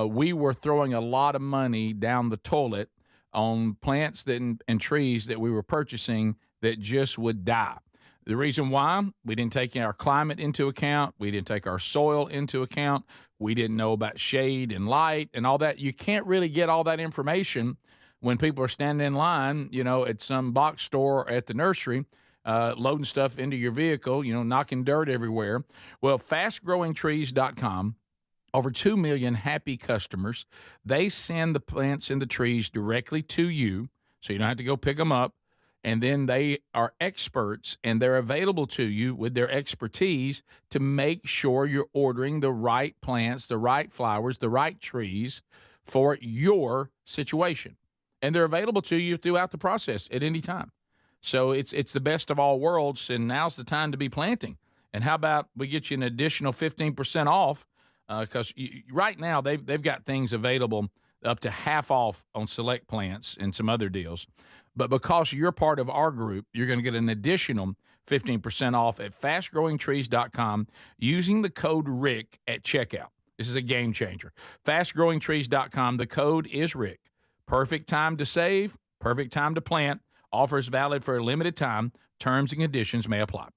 we were throwing a lot of money down the toilet on plants and trees that we were purchasing that just would die. The reason why, we didn't take our climate into account. We didn't take our soil into account. We didn't know about shade and light and all that. You can't really get all that information when people are standing in line, at some box store or at the nursery, loading stuff into your vehicle, knocking dirt everywhere. Well, fastgrowingtrees.com, over 2 million happy customers. They send the plants and the trees directly to you, so you don't have to go pick them up. And then they are experts, and they're available to you with their expertise to make sure you're ordering the right plants, the right flowers, the right trees for your situation. And they're available to you throughout the process at any time. So it's the best of all worlds, and now's the time to be planting. And how about we get you an additional 15% off? Because right now they've got things available up to half off on select plants and some other deals. But because you're part of our group, you're going to get an additional 15% off at fastgrowingtrees.com using the code RICK at checkout. This is a game changer. Fastgrowingtrees.com. The code is RICK. Perfect time to save, perfect time to plant. Offers valid for a limited time. Terms and conditions may apply.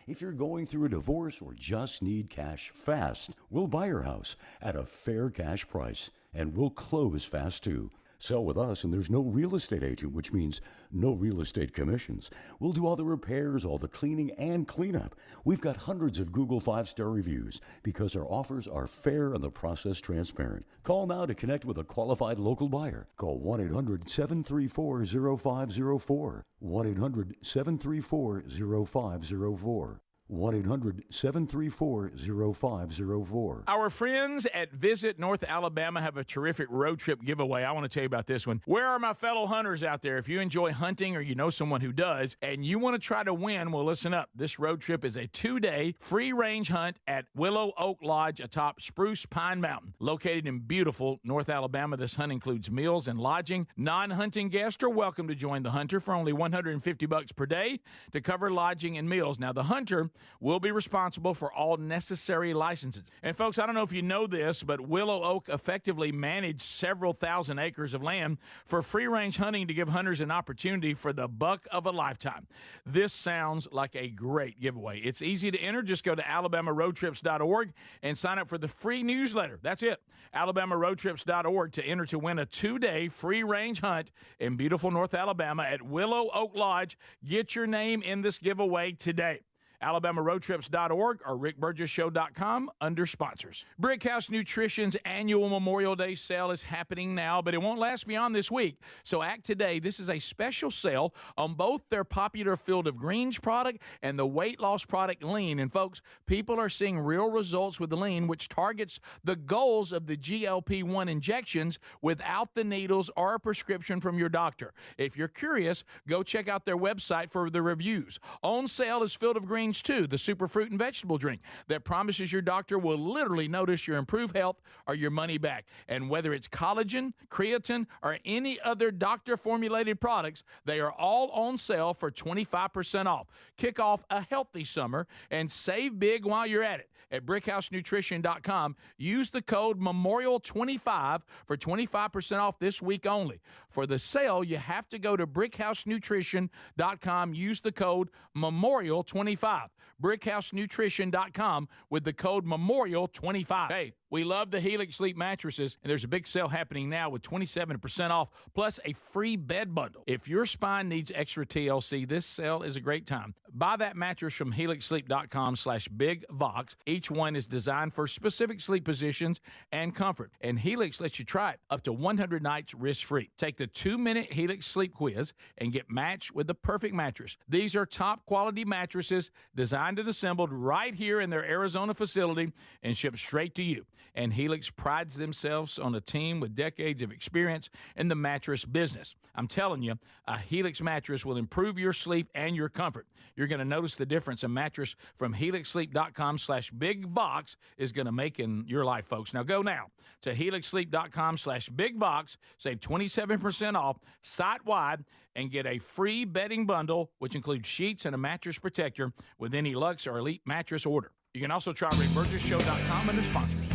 If you're going through a divorce or just need cash fast, we'll buy your house at a fair cash price, and we'll close fast too. Sell with us and there's no real estate agent, which means no real estate commissions. We'll do all the repairs, all the cleaning and cleanup. We've got hundreds of Google 5-star reviews because our offers are fair and the process transparent. Call now to connect with a qualified local buyer. Call 1-800-734-0504. 1-800-734-0504. 1-800-734-0504. Our friends at Visit North Alabama have a terrific road trip giveaway. I want to tell you about this one. Where are my fellow hunters out there? If you enjoy hunting or you know someone who does and you want to try to win, well, listen up. This road trip is a 2-day free-range hunt at Willow Oak Lodge atop Spruce Pine Mountain. Located in beautiful North Alabama, this hunt includes meals and lodging. Non-hunting guests are welcome to join the hunter for only $150 per day to cover lodging and meals. Now, the hunter will be responsible for all necessary licenses. And folks, I don't know if you know this, but Willow Oak effectively managed several thousand acres of land for free-range hunting to give hunters an opportunity for the buck of a lifetime. This sounds like a great giveaway. It's easy to enter. Just go to alabamaroadtrips.org and sign up for the free newsletter. That's it. alabamaroadtrips.org to enter to win a 2-day free-range hunt in beautiful North Alabama at Willow Oak Lodge. Get your name in this giveaway today. AlabamaRoadTrips.org, or RickBurgessShow.com under sponsors. Brickhouse Nutrition's annual Memorial Day sale is happening now, but it won't last beyond this week. So act today. This is a special sale on both their popular Field of Greens product and the weight loss product Lean. And folks, people are seeing real results with the Lean, which targets the goals of the GLP-1 injections without the needles or a prescription from your doctor. If you're curious, go check out their website for the reviews. On sale is Field of Greens 2, the super fruit and vegetable drink that promises your doctor will literally notice your improved health or your money back. And whether it's collagen, creatine, or any other doctor-formulated products, they are all on sale for 25% off. Kick off a healthy summer and save big while you're at it. At BrickhouseNutrition.com, use the code MEMORIAL25 for 25% off this week only. For the sale, you have to go to BrickhouseNutrition.com, use the code MEMORIAL25. BrickhouseNutrition.com with the code MEMORIAL25. Hey, we love the Helix Sleep mattresses, and there's a big sale happening now with 27% off, plus a free bed bundle. If your spine needs extra TLC, this sale is a great time. Buy that mattress from HelixSleep.com/BigVox. Each one is designed for specific sleep positions and comfort, and Helix lets you try it up to 100 nights risk-free. Take the 2-minute Helix Sleep quiz and get matched with the perfect mattress. These are top-quality mattresses designed and assembled right here in their Arizona facility and shipped straight to you. And Helix prides themselves on a team with decades of experience in the mattress business. I'm telling you, a Helix mattress will improve your sleep and your comfort. You're going to notice the difference a mattress from HelixSleep.com/BigVox is going to make in your life, folks. Now go now to HelixSleep.com/BigVox, save 27% off site-wide, and get a free bedding bundle, which includes sheets and a mattress protector with any Luxe or Elite mattress order. You can also try RickBurgessShow.com under sponsors.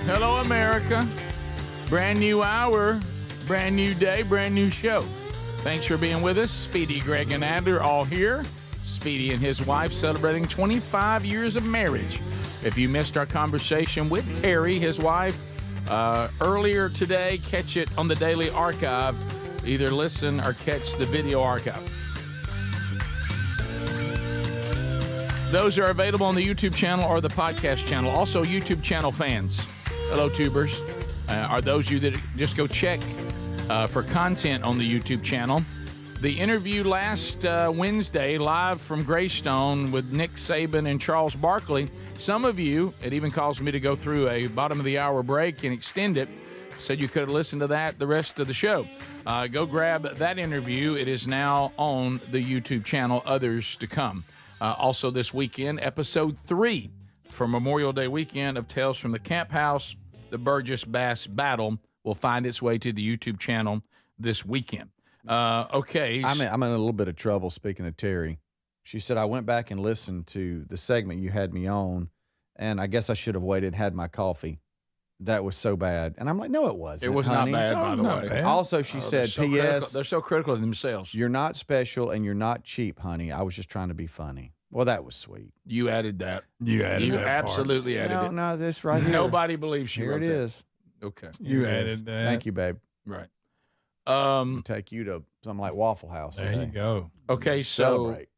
Hello, America. Brand new hour, brand new day, brand new show. Thanks for being with us. Speedy, Greg, and Adler all here. Speedy and his wife celebrating 25 years of marriage. If you missed our conversation with Terry, his wife, earlier today, catch it on the Daily Archive. Either listen or catch the video archive. Those are available on the YouTube channel or the podcast channel. Also, YouTube channel fans. Hello, tubers. Are those you that just go check for content on the YouTube channel. The interview last Wednesday, live from Greystone with Nick Saban and Charles Barkley. Some of you, it even caused me to go through a bottom of the hour break and extend it. Said you could have listened to that the rest of the show. Go grab that interview. It is now on the YouTube channel. Others to come. Also this weekend, episode 3 for Memorial Day weekend of Tales from the Camp House, the Burgess Bass Battle will find its way to the YouTube channel this weekend. Okay. I'm in a little bit of trouble, speaking of Terry. She said, I went back and listened to the segment you had me on, and I guess I should have waited and had my coffee. That was so bad. And I'm like, no, it wasn't. It was honey. not bad, by the way. Bad. Also, she said, P.S. They're so critical of themselves. You're not special and you're not cheap, honey. I was just trying to be funny. Well, that was sweet. You added that. You absolutely added it. No, this right here. Nobody believes you. Here it is. Okay. You added that. Thank you, babe. Right. I'll take you to something like Waffle House There today. you go. Okay, so Celebrate.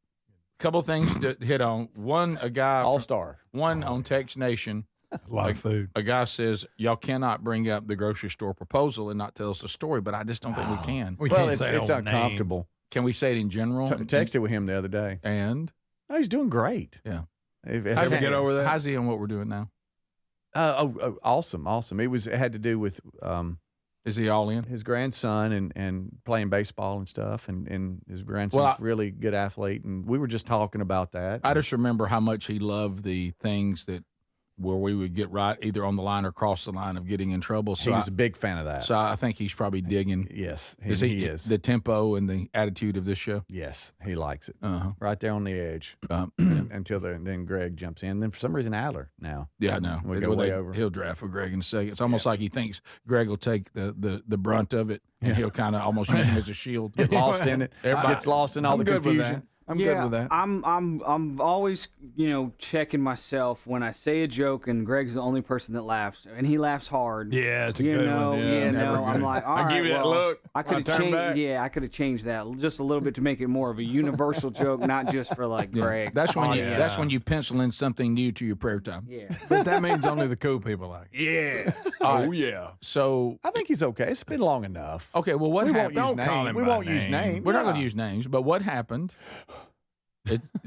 couple things to hit on. One, a guy All-star. One on Text Nation. A lot of food. A guy says, y'all cannot bring up the grocery store proposal and not tell us the story, but I just don't think we can. It's uncomfortable. Can we say it in general? Texted with him the other day. And? Oh, he's doing great. Yeah. How's he get over that? How's he on what we're doing now? Awesome. It had to do with is he all in? His grandson and playing baseball and stuff, and his grandson's really good athlete, and we were just talking about that. I just remember how much he loved the things that where we would get right either on the line or cross the line of getting in trouble. So He's a big fan of that. So I think he's probably digging. Yes, he is. The tempo and the attitude of this show. Yes, he likes it. Uh-huh. Right there on the edge. Until then Greg jumps in. Then for some reason Adler now. Yeah, I know. We go way over. He'll draft for Greg in a second. It's almost like he thinks Greg will take the brunt of it, and he'll kind of almost use him as a shield. Get lost in it. Everybody Gets lost in all the confusion. I'm good with that. I'm always, checking myself when I say a joke and Greg's the only person that laughs, and he laughs hard. Yeah, it's a good one. Yeah, I'm like, all right, give you that look. I could have changed. Yeah, I could have changed that just a little bit to make it more of a universal joke, not just for like Greg. That's when you pencil in something new to your prayer time. Yeah, but that means only the cool people like it. Yeah. Yeah. So I think he's okay. It's been long enough. Okay. Well, what happened? Don't call him. We won't use names. We're not going to use names. But what happened?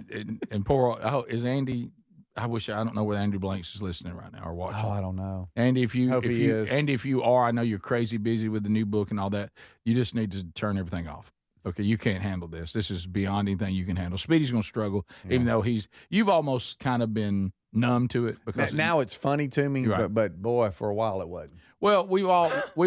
And poor is Andy. I don't know whether Andrew Blanks is listening right now or watching. Oh, I don't know. Andy, if you is. Andy, if you are, I know you're crazy busy with the new book and all that. You just need to turn everything off. Okay, you can't handle this. This is beyond anything you can handle. Speedy's going to struggle, even though you've almost kind of been numb to it because now it's funny to me, right. but boy, for a while it wasn't. Well, we've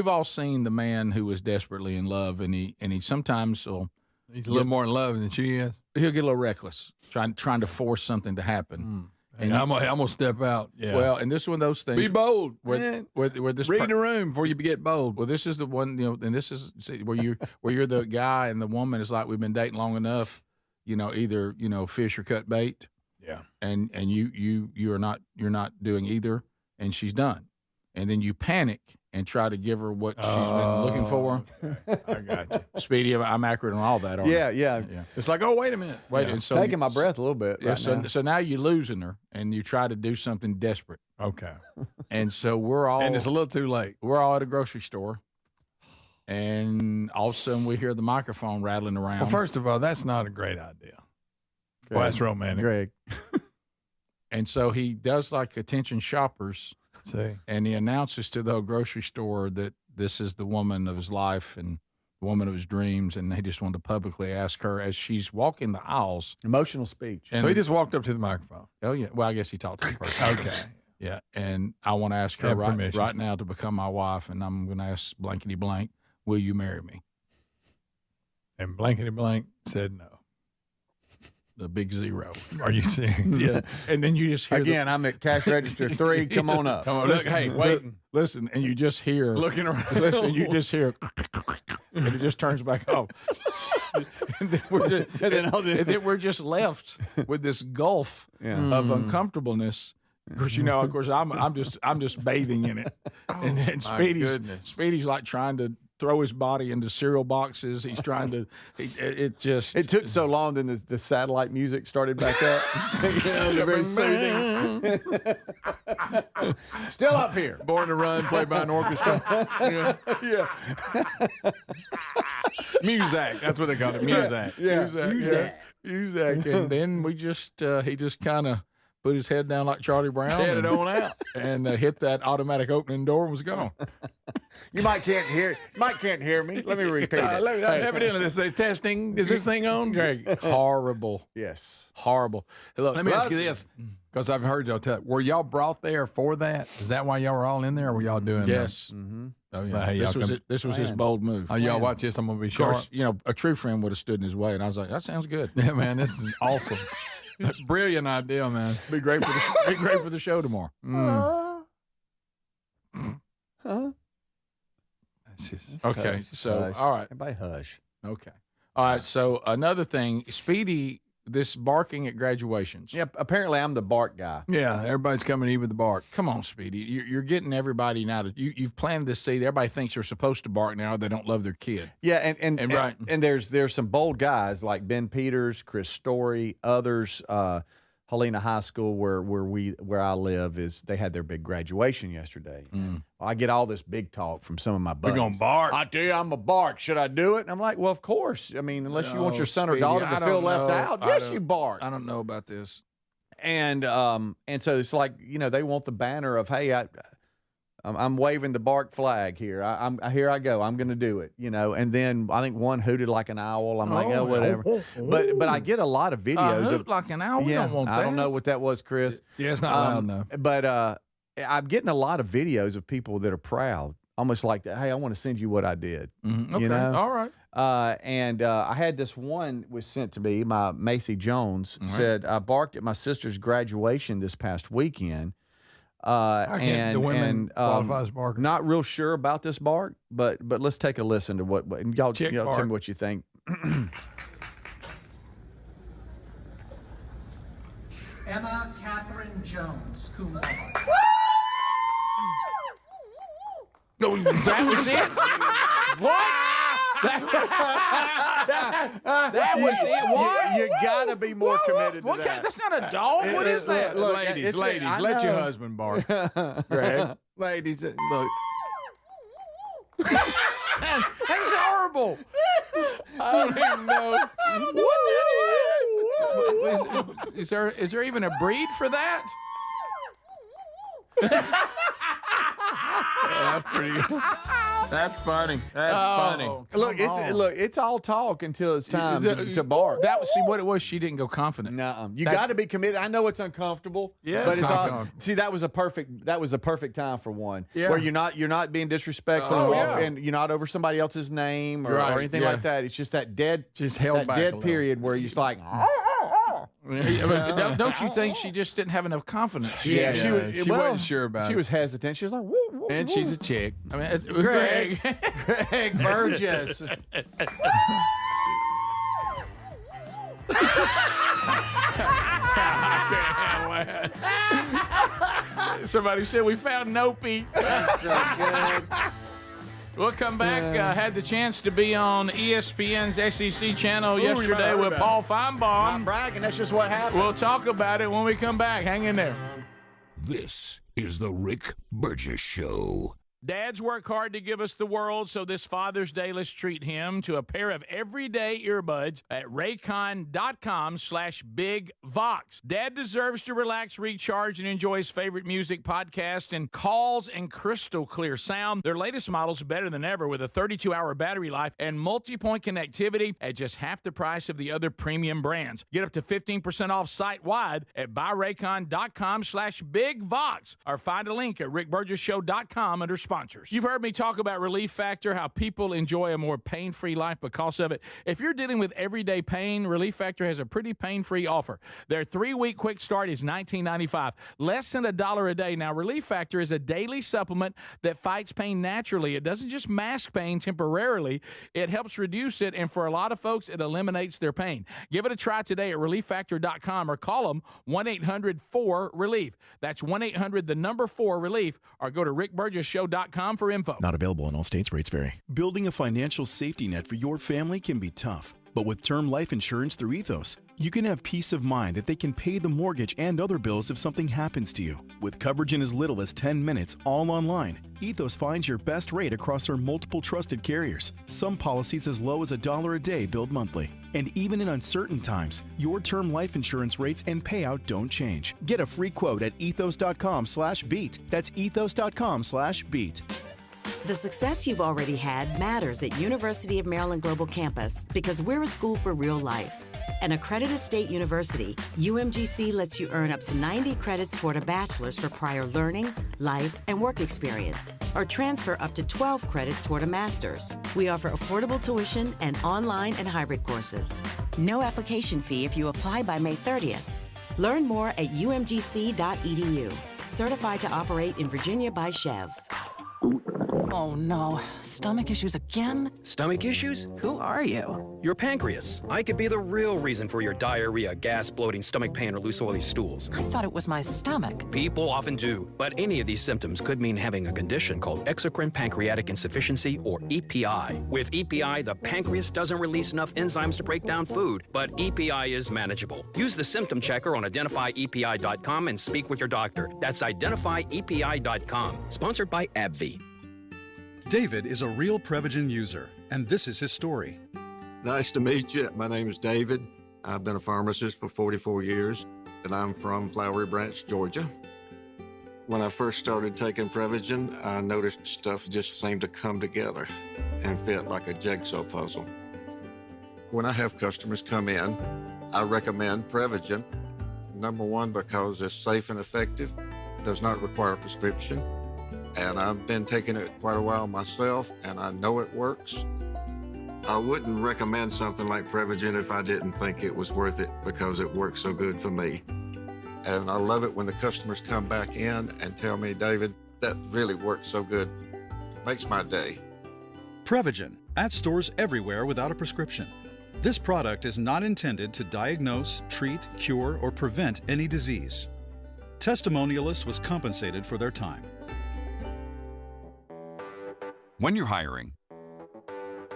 all seen the man who is desperately in love, and he sometimes will. He's a little more in love than she is. He'll get a little reckless, trying to force something to happen. And I'm gonna step out. Yeah. Well, and this is one of those things. Be bold. Where this read the room before you get bold. Well, this is the one, and this is where you're the guy and the woman is like we've been dating long enough, either fish or cut bait. Yeah. And you're not doing either, and she's done, and then you panic and try to give her what she's been looking for. Okay. I got you. Speedy, I'm accurate on all that, aren't yeah, I? yeah. It's like, oh, wait a minute. Wait, and so taking my breath a little bit. Yeah, Right so now you're losing her, and you try to do something desperate. Okay. And so we're all, and it's a little too late. We're all at a grocery store, and all of a sudden we hear the microphone rattling around. Well, first of all, that's not a great idea. Well, that's romantic. Greg. And so he does like attention shoppers. See. And he announces to the whole grocery store that this is the woman of his life and the woman of his dreams, and he just wanted to publicly ask her as she's walking the aisles. Emotional speech. And so he just walked up to the microphone. Oh, yeah. Well, I guess he talked to the person. Okay. Yeah. And I want to ask her right now to become my wife, and I'm going to ask blankety blank, will you marry me? And blankety blank said no. The big zero. Are you serious? Yeah. And then you just hear again. I'm at cash register 3. Come on up. Come on. Listen, Hey, waiting. Listen, and you just hear looking around. Listen, you just hear, and it just turns back off. And then we're just left with this gulf of uncomfortableness. Of course, I'm just bathing in it. And then Speedy's like trying to throw his body into cereal boxes. He's trying to. It took so long. Then the satellite music started back up. Very soothing. Still up here. Born to Run, played by an orchestra. Yeah. Muzak. That's what they call it. Muzak. Yeah. Muzak. And then we just he just kind of put his head down like Charlie Brown. Headed on out. And hit that automatic opening door and was gone. You might can't hear me. Let me repeat it. Evidently, this is testing. Is this thing on? Greg, horrible. Yes. Horrible. Hey, look, let me ask you this, because I've heard y'all tell. Were y'all brought there for that? Is that why y'all were all in there, or were y'all doing yes. Mm-hmm. Oh, yeah. So, this was his bold move. Oh, y'all watch this. I'm going to be Of sharp. course, a true friend would have stood in his way, and I was like, that sounds good. Yeah, man, this is awesome. Brilliant idea, man. Be great for the show tomorrow. Huh? Okay, so hush. All right, everybody hush. Okay, all right. So another thing, Speedy, this barking at graduations. Yep. Apparently, I'm the bark guy. Yeah, everybody's coming to you with the bark. Come on, Speedy, you're getting everybody now. You've planted this seed. Everybody thinks they're supposed to bark now. They don't love their kid. Yeah, and right. And there's some bold guys like Ben Peters, Chris Story, others. Helena High School, where I live, they had their big graduation yesterday. I get all this big talk from some of my buddies. We're gonna bark. I tell you, I'm a bark. Should I do it? And I'm like, well, of course. I mean, unless you want your son or daughter to feel left out, yes, you bark. I don't know about this. And so it's like they want the banner of, hey, I'm waving the bark flag here. Here I go. I'm going to do it, And then I think one hooted like an owl. I'm like, whatever. But I get a lot of videos hoot like an owl. We don't want that. I don't know what that was, Chris. Yeah, it's not loud enough. But I'm getting a lot of videos of people that are proud, almost like that. Hey, I want to send you what I did. Okay. All right. And I had this one was sent to me. My Macy Jones said, I barked at my sister's graduation this past weekend. The women qualify as barkers. Not real sure about this bark, but let's take a listen to what y'all tell me what you think. Emma Catherine Jones, cum laude. No, that was it. What? That was it. What? You gotta be more committed to that. That's not a dog. What is that? Look, ladies, let your husband bark. Greg. Ladies, look. That's horrible. I don't even know what that is. Is there even a breed for that? That's pretty good. That's funny. That's funny. Look, it's all talk until it's time to bark. That was what it was. She didn't go confident. No, you got to be committed. I know it's uncomfortable. Yeah, but it's all. See, that was a perfect time for one. Yeah. Where you're not being disrespectful and you're not over somebody else's name or anything like that. It's just that dead period where you're just like. Don't you think she just didn't have enough confidence? She wasn't sure about it. She was hesitant. She was like, woo, woo, and woo. she's a chick. I mean, Greg Burgess. Somebody said we found Nopey. That's so good. We'll come back. Had the chance to be on ESPN's SEC channel yesterday with Paul Finebaum. Not bragging, that's just what happened. We'll talk about it when we come back. Hang in there. This is the Rick Burgess Show. Dads work hard to give us the world, so this Father's Day, let's treat him to a pair of everyday earbuds at raycon.com/bigvox. Dad deserves to relax, recharge, and enjoy his favorite music podcast and calls and crystal clear sound. Their latest models are better than ever with a 32-hour battery life and multi-point connectivity at just half the price of the other premium brands. Get up to 15% off site-wide at buyraycon.com/bigvox or find a link at rickburgessshow.com under sponsors. You've heard me talk about Relief Factor, how people enjoy a more pain-free life because of it. If you're dealing with everyday pain, Relief Factor has a pretty pain-free offer. Their 3-week quick start is $19.95, less than $1 a day. Now, Relief Factor is a daily supplement that fights pain naturally. It doesn't just mask pain temporarily. It helps reduce it, and for a lot of folks, it eliminates their pain. Give it a try today at relieffactor.com or call them 1-800-4-RELIEF. That's 1-800-4-RELIEF, or go to rickburgessshow.com for info. Not available in all states. Rates vary. Building a financial safety net for your family can be tough, but with term life insurance through Ethos, you can have peace of mind that they can pay the mortgage and other bills if something happens to you. With coverage in as little as 10 minutes, all online, Ethos finds your best rate across our multiple trusted carriers. Some policies as low as $1 a day billed monthly. And even in uncertain times, your term life insurance rates and payout don't change. Get a free quote at ethos.com/beat. That's ethos.com/beat. The success you've already had matters at University of Maryland Global Campus because we're a school for real life. An accredited state university, UMGC lets you earn up to 90 credits toward a bachelor's for prior learning, life, and work experience, or transfer up to 12 credits toward a master's. We offer affordable tuition and online and hybrid courses. No application fee if you apply by May 30th. Learn more at umgc.edu. Certified to operate in Virginia by Chev. Oh no, stomach issues again? Stomach issues? Who are you? Your pancreas. I could be the real reason for your diarrhea, gas, bloating, stomach pain, or loose oily stools. I thought it was my stomach. People often do, but any of these symptoms could mean having a condition called exocrine pancreatic insufficiency, or EPI. With EPI, the pancreas doesn't release enough enzymes to break down food, but EPI is manageable. Use the symptom checker on identifyepi.com and speak with your doctor. That's identifyepi.com. Sponsored by AbbVie. David is a real Prevagen user, and this is his story. Nice to meet you. My name is David. I've been a pharmacist for 44 years, and I'm from Flowery Branch, Georgia. When I first started taking Prevagen, I noticed stuff just seemed to come together and fit like a jigsaw puzzle. When I have customers come in, I recommend Prevagen. Number one, because it's safe and effective, does not require a prescription, and I've been taking it quite a while myself, and I know it works. I wouldn't recommend something like Prevagen if I didn't think it was worth it because it works so good for me. And I love it when the customers come back in and tell me, David, that really worked so good. Makes my day. Prevagen, at stores everywhere without a prescription. This product is not intended to diagnose, treat, cure, or prevent any disease. Testimonialist was compensated for their time. When you're hiring,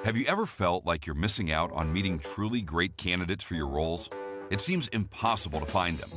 have you ever felt like you're missing out on meeting truly great candidates for your roles? It seems impossible to find them,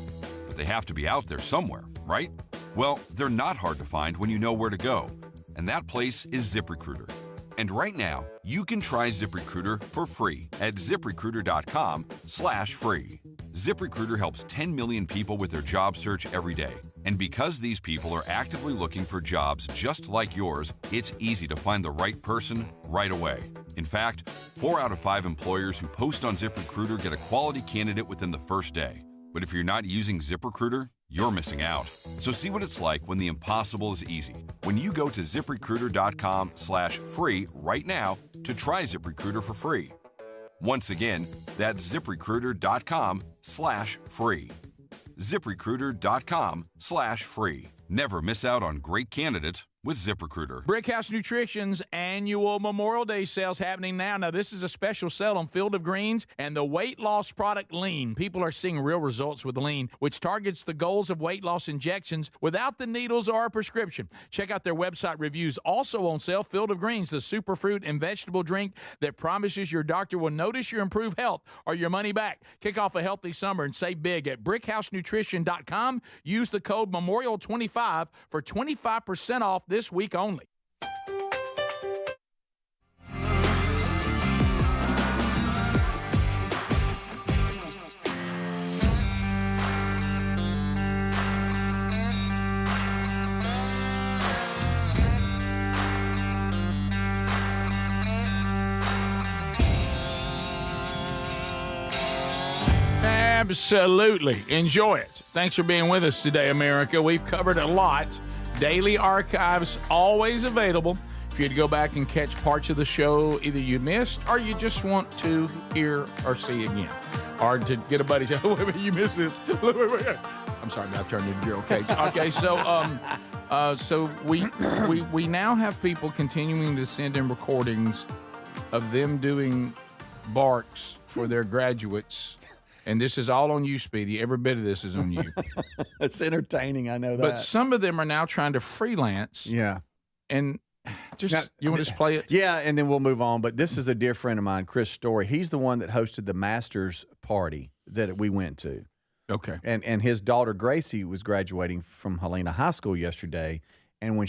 but they have to be out there somewhere, right? Well, they're not hard to find when you know where to go, and that place is ZipRecruiter. And right now, you can try ZipRecruiter for free at ZipRecruiter.com/free. ZipRecruiter helps 10 million people with their job search every day. And because these people are actively looking for jobs just like yours, it's easy to find the right person right away. In fact, 4 out of 5 employers who post on ZipRecruiter get a quality candidate within the first day. But if you're not using ZipRecruiter, you're missing out. So see what it's like when the impossible is easy. When you go to ZipRecruiter.com/free right now to try ZipRecruiter for free. Once again, that's ZipRecruiter.com/free. ZipRecruiter.com/free. Never miss out on great candidates with ZipRecruiter. Brickhouse Nutrition's annual Memorial Day sales happening now. Now, this is a special sale on Field of Greens and the weight loss product Lean. People are seeing real results with Lean, which targets the goals of weight loss injections without the needles or a prescription. Check out their website reviews. Also on sale, Field of Greens, the superfruit and vegetable drink that promises your doctor will notice your improved health or your money back. Kick off a healthy summer and save big at brickhousenutrition.com. Use the code MEMORIAL25 for 25% off this week only. Absolutely. Enjoy it. Thanks for being with us today, America. We've covered a lot. Daily archives always available for you to go back and catch parts of the show either you missed or you just want to hear or see again. Or to get a buddy say, oh, wait a minute, you missed this. Wait. I'm sorry, I've turned into Gerald Cage. Okay, so we now have people continuing to send in recordings of them doing barks for their graduates. And this is all on you, Speedy. Every bit of this is on you. It's entertaining, I know that. But some of them are now trying to freelance. Yeah. And just, you want to just play it? Yeah, and then we'll move on. But this is a dear friend of mine, Chris Story. He's the one that hosted the master's party that we went to. Okay. And his daughter, Gracie, was graduating from Helena High School yesterday. And when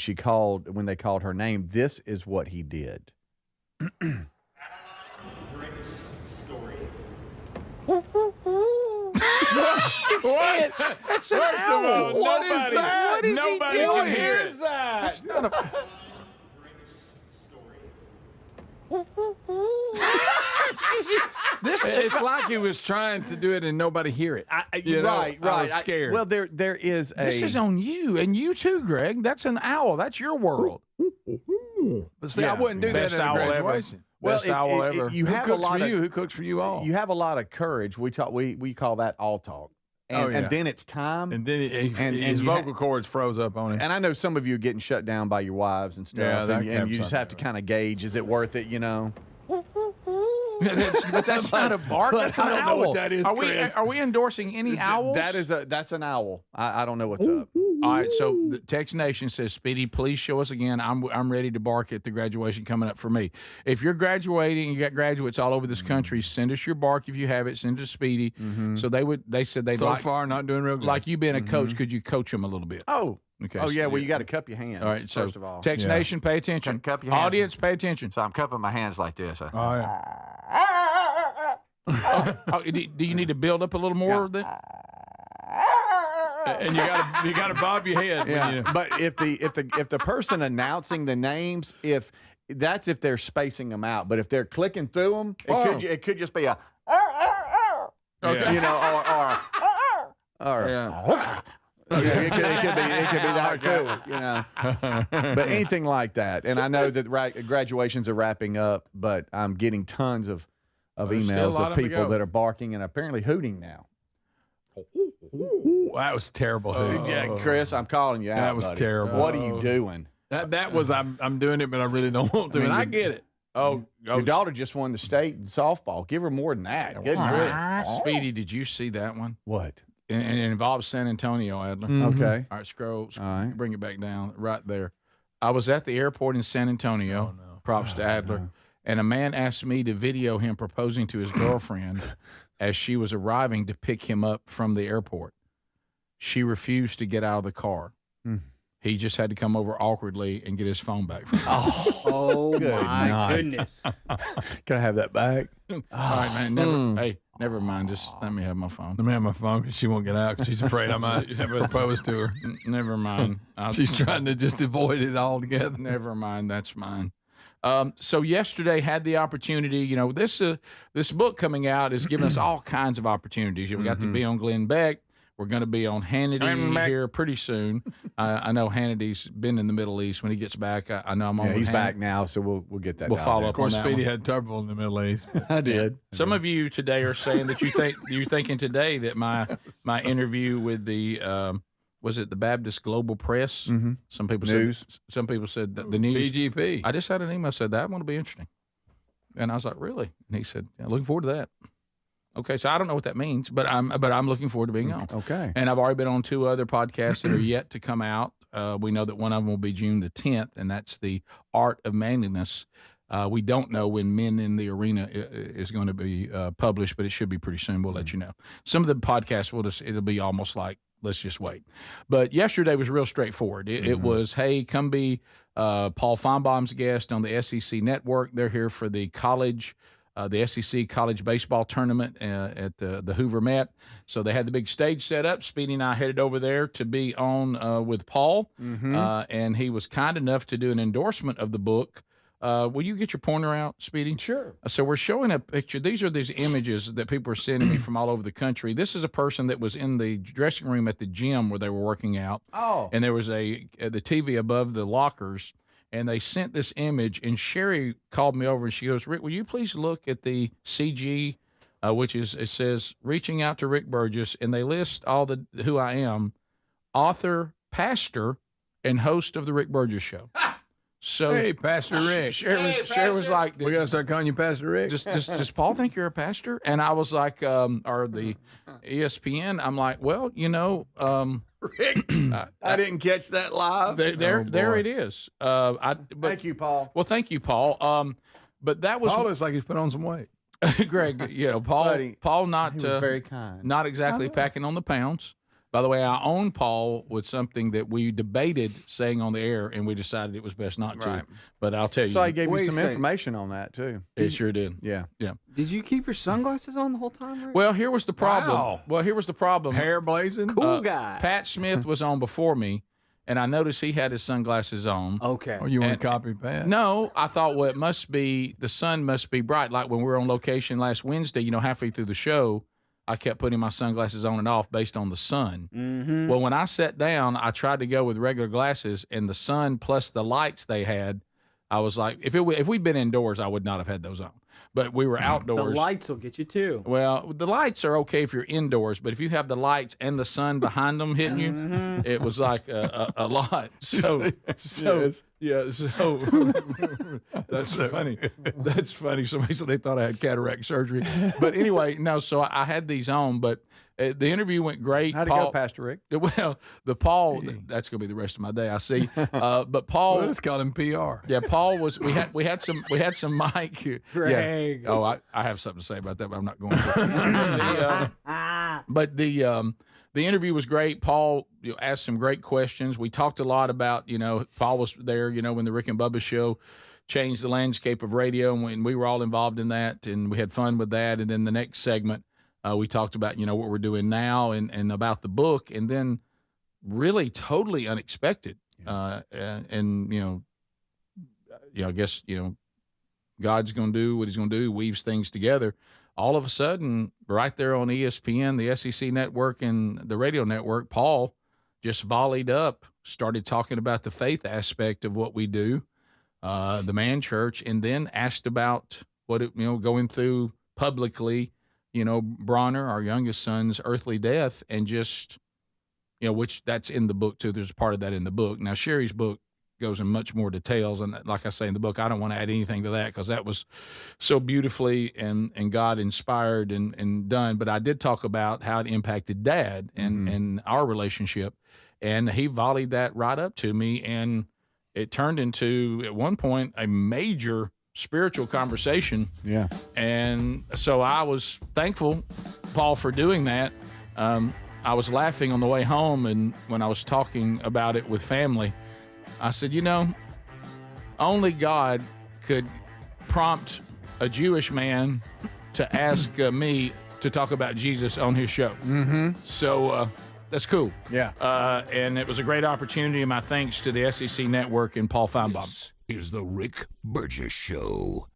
they called her name, this is what he did. What? That's an owl. What is that? What is Nobody he doing? can hear it. What is that? That's not a... It's like he was trying to do it and nobody hear it. Right. I was scared. Well, there is a... This is on you, and you too, Greg. That's an owl. That's your world. But see, I wouldn't do that at a graduation. Best owl ever. You have a lot of who cooks for you all? You have a lot of courage. We call that all talk. And then it's time. And then his vocal cords froze up on him. And I know some of you are getting shut down by your wives and stuff. Yeah, and you just have to kind of gauge, is it worth it, But that's not a bark. That's an owl. I don't know what that is, Are we endorsing any owls? That's an owl. I don't know what's up. All right, so the Text Nation says, Speedy, please show us again. I'm ready to bark at the graduation coming up for me. If you're graduating, you got graduates all over this country, send us your bark if you have it. Send it to Speedy. Mm-hmm. So they said they'd so far not doing real good. Like you being a coach, could you coach them a little bit? Oh. Okay. Oh, yeah, well, you got to cup your hands. All right, so first of all. Text Nation, pay attention. Cup your hands. Audience, pay attention. So I'm cupping my hands like this. Oh, yeah. Do you need to build up a little more of that? And you gotta bob your head. Yeah, but if the person announcing the names, if they're spacing them out, but if they're clicking through them, it could just be a Okay. you know, or Yeah. it could be that too, you know. But anything like that, and I know that graduations are wrapping up, but I'm getting tons of There's still a emails lot of of them to people go. that are barking and apparently hooting now. Ooh, that was terrible. Yeah, Chris, I'm calling you out. That was buddy. terrible. What are you doing? That was I'm doing it, but I really don't want to. And I get it. Your daughter just won the state in softball. Give her more than that. Good grief. Speedy, did you see that one? What? And it involves San Antonio, Adler. Okay. All right, scroll. All right. Bring it back down right there. I was at the airport in San Antonio. Props to Adler. And a man asked me to video him proposing to his girlfriend as she was arriving to pick him up from the airport. She refused to get out of the car. He just had to come over awkwardly and get his phone back from her. Oh, Good my night. goodness. Can I have that back? All right, man. Hey, never mind. Just let me have my phone. Let me have my phone because she won't get out because she's afraid I might have proposed to her. Never mind. She's trying to just avoid it altogether. Never mind. That's mine. So yesterday had the opportunity, you know, this book coming out has given us all kinds of opportunities. We got to be on Glenn Beck. We're going to be on Hannity here pretty soon. I know Hannity's been in the Middle East. When he gets back, I know I'm on. Yeah, with he's Hannity. back now, so we'll get that. We'll down follow there. up Of course, on that Speedy one. had trouble in the Middle East. I did. Some of you today are saying that you're thinking today that my interview with the was it the Baptist Global Press? Mhm. Some people News. said some people said that the news. BGP. I just had an email said that one will be interesting, and I was like, really? And he said, yeah, looking forward to that. Okay, so I don't know what that means, but I'm looking forward to being on. Okay. And I've already been on 2 other podcasts that are yet to come out. We know that one of them will be June the 10th, and that's the Art of Manliness. We don't know when Men in the Arena is going to be published, but it should be pretty soon. We'll let you know. Some of the podcasts it'll be almost like, let's just wait. But yesterday was real straightforward. It was, hey, come be Paul Finebaum's guest on the SEC Network. They're here for the the SEC college baseball tournament at the Hoover Met. So they had the big stage set up. Speedy and I headed over there to be on with Paul, and he was kind enough to do an endorsement of the book. Will you get your pointer out, Speedy? Sure. So we're showing a picture. These are these images that people are sending me from all over the country. This is a person that was in the dressing room at the gym where they were working out. Oh. And there was the TV above the lockers. And they sent this image, and Sherry called me over, and she goes, Rick, will you please look at the CG, it says, reaching out to Rick Burgess, and they list all who I am, author, pastor, and host of the Rick Burgess Show. So, Hey, Pastor Rick. Sherry was like, We got to start calling you Pastor Rick. does Paul think you're a pastor? And I was like, or the ESPN, I'm like, well, you know, Rick, I didn't catch that live. There it is. Thank you, Paul. Well, thank you, Paul. But that was Paul looks like he's put on some weight. Greg. You know, Paul. Buddy, Paul he was very kind. Not exactly packing on the pounds. By the way, I own Paul with something that we debated saying on the air, and we decided it was best not to. Right. But I'll tell you. So I gave you Wait a some second. information on that too. It sure did. Yeah. Yeah. Did you keep your sunglasses on the whole time, Rick? Well, here was the problem. Wow. Well, here was the problem. Hair blazing. Cool guy. Pat Smith was on before me, and I noticed he had his sunglasses on. Okay. Oh, you want And- to copy Pat? No, I thought, well, it must be, the sun must be bright. Like when we were on location last Wednesday, you know, halfway through the show, I kept putting my sunglasses on and off based on the sun. Mm-hmm. Well, when I sat down, I tried to go with regular glasses, and the sun plus the lights they had, I was like, if we'd been indoors, I would not have had those on. But we were The outdoors. lights will get you too. Well, the lights are okay if you're indoors, but if you have the lights and the sun behind them hitting you, it was like a lot. So yeah, so that's funny. That's funny. Somebody said they thought I had cataract surgery, but anyway, no. So I had these on, but the interview went great. How'd it go, Pastor Rick? Well, the Paul. That's going to be the rest of my day, I see. But Paul. Let's call him PR. Yeah, Paul was. We had some mic. Greg. Yeah. Oh, I have something to say about that, but I'm not going to. But the interview was great. Paul asked some great questions. We talked a lot about, Paul was there, when the Rick and Bubba show changed the landscape of radio, and when we were all involved in that, and we had fun with that. And then the next segment, we talked about, what we're doing now and about the book. And then really totally unexpected. And I guess, God's going to do what he's going to do, weaves things together. All of a sudden, right there on ESPN, the SEC network, and the radio network, Paul just volleyed up, started talking about the faith aspect of what we do, the man church, and then asked about going through publicly, Bronner, our youngest son's earthly death, and just, which that's in the book too. There's a part of that in the book. Now, Sherry's book goes in much more details, and like I say in the book, I don't want to add anything to that because that was so beautifully and God inspired and done. But I did talk about how it impacted Dad and our relationship, and he volleyed that right up to me, and it turned into, at one point, a major spiritual conversation. Yeah. And so I was thankful, Paul, for doing that. I was laughing on the way home, and when I was talking about it with family, I said, only God could prompt a Jewish man to ask me to talk about Jesus on his show. Mm-hmm. So that's cool. Yeah. And it was a great opportunity, and my thanks to the SEC Network and Paul Finebaum. This is the Rick Burgess Show.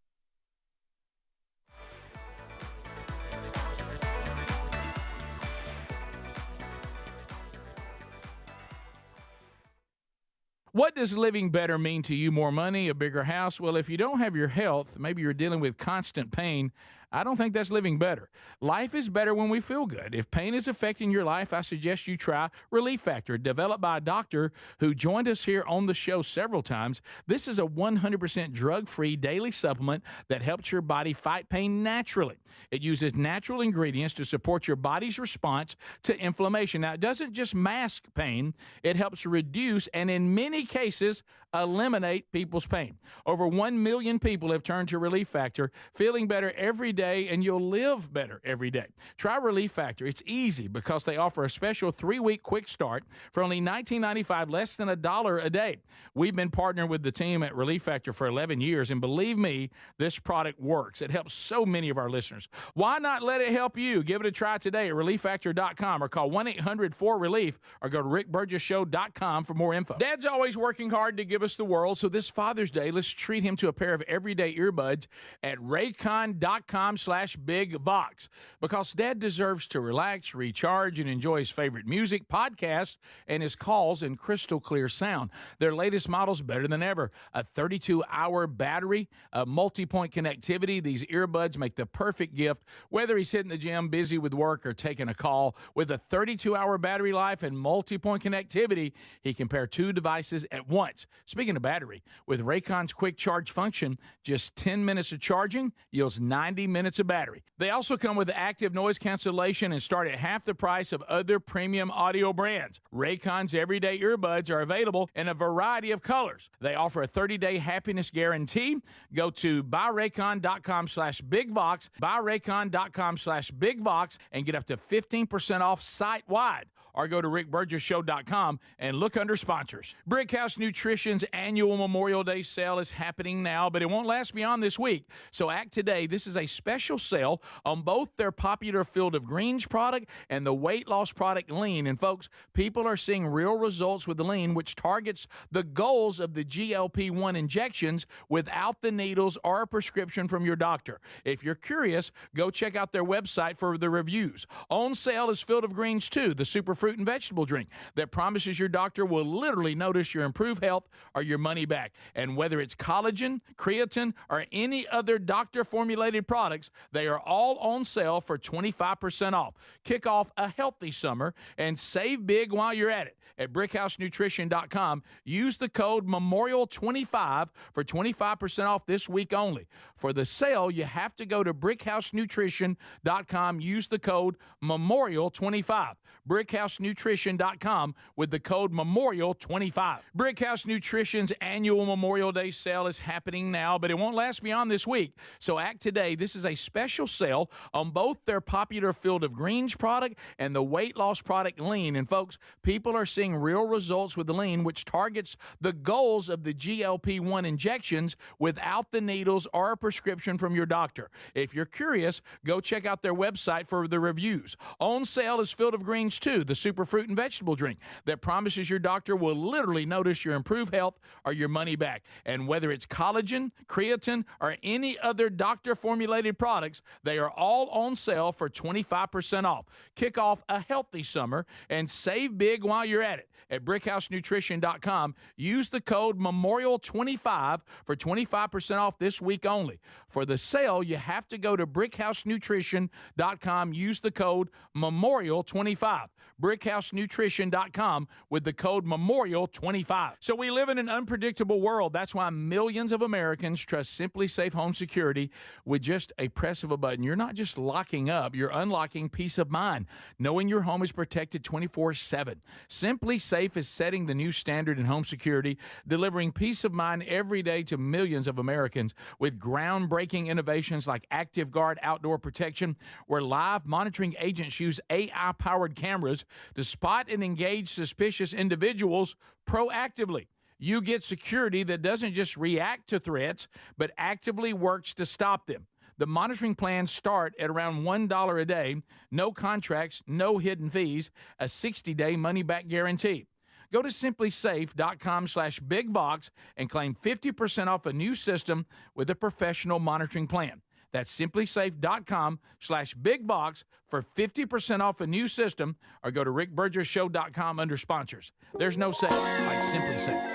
What does living better mean to you? More money, a bigger house? Well, if you don't have your health, maybe you're dealing with constant pain, I don't think that's living better. Life is better when we feel good. If pain is affecting your life, I suggest you try Relief Factor, developed by a doctor who joined us here on the show several times. This is a 100% drug-free daily supplement that helps your body fight pain naturally. It uses natural ingredients to support your body's response to inflammation. Now, it doesn't just mask pain, it helps reduce and in many cases eliminate people's pain. Over 1 million people have turned to Relief Factor, feeling better every day, and you'll live better every day. Try Relief Factor. It's easy because they offer a special 3-week quick start for only $19.95, less than $1 a day. We've been partnering with the team at Relief Factor for 11 years, and believe me, this product works. It helps so many of our listeners. Why not let it help you? Give it a try today at relieffactor.com or call 1-800-4RELIEF or go to rickburgessshow.com for more info. Dad's always working hard to give us the world, so this Father's Day, let's treat him to a pair of everyday earbuds at raycon.com/bigvox, because Dad deserves to relax, recharge, and enjoy his favorite music, podcasts, and his calls in crystal clear sound. Their latest model's better than ever. A 32-hour battery, a multi-point connectivity. These earbuds make the perfect gift, whether he's hitting the gym, busy with work, or taking a call. With a 32-hour battery life and multi-point connectivity, he can pair 2 devices at once. Speaking of battery, with Raycon's quick charge function, just 10 minutes of charging yields 90 minutes of battery. They also come with active noise cancellation and start at half the price of other premium audio brands. Raycon's everyday earbuds are available in a variety of colors. They offer a 30-day happiness guarantee. Go to buyraycon.com/bigvox, buyraycon.com/bigvox, and get up to 15% off site-wide. Or go to rickburgessshow.com and look under sponsors. Brickhouse Nutrition's annual Memorial Day sale is happening now, but it won't last beyond this week. So act today. This is a special sale on both their popular Field of Greens product and the weight loss product Lean. And folks, people are seeing real results with the Lean, which targets the goals of the GLP-1 injections without the needles or a prescription from your doctor. If you're curious, go check out their website for the reviews. On sale is Field of Greens 2, the superfruit and vegetable drink that promises your doctor will literally notice your improved health or your money back. And whether it's collagen, creatine, or any other doctor-formulated products, they are all on sale for 25% off. Kick off a healthy summer and save big while you're at it. At brickhousenutrition.com, use the code MEMORIAL25 for 25% off this week only. For the sale, you have to go to brickhousenutrition.com, use the code MEMORIAL25. brickhousenutrition.com with the code MEMORIAL25. Brickhouse Nutrition Nutrition's annual Memorial Day sale is happening now, but it won't last beyond this week. So act today. This is a special sale on both their popular Field of Greens product and the weight loss product Lean. And folks, people are seeing real results with the Lean, which targets the goals of the GLP-1 injections without the needles or a prescription from your doctor. If you're curious, go check out their website for the reviews. On sale is Field of Greens 2, the super fruit and vegetable drink that promises your doctor will literally notice your improved health or your money back. And whether it's collagen, creatine, or any other doctor-formulated products, they are all on sale for 25% off. Kick off a healthy summer and save big while you're at it. At BrickHouseNutrition.com, use the code MEMORIAL25 for 25% off this week only. For the sale, you have to go to BrickHouseNutrition.com, use the code MEMORIAL25. BrickHouseNutrition.com with the code MEMORIAL25. So we live in an unpredictable world. That's why millions of Americans trust Simply Safe Home Security with just a press of a button. You're not just locking up, you're unlocking peace of mind, knowing your home is protected 24/7. Simply Safe is setting the new standard in home security, delivering peace of mind every day to millions of Americans with groundbreaking innovations like Active Guard Outdoor Protection, where live monitoring agents use AI-powered cameras to spot and engage suspicious individuals proactively. You get security that doesn't just react to threats, but actively works to stop them. The monitoring plans start at around $1 a day, no contracts, no hidden fees, a 60-day money-back guarantee. Go to simplysafe.com/bigbox and claim 50% off a new system with a professional monitoring plan. That's simplysafe.com/bigbox for 50% off a new system, or go to rickburgessshow.com under sponsors. There's no safe like Simply Safe.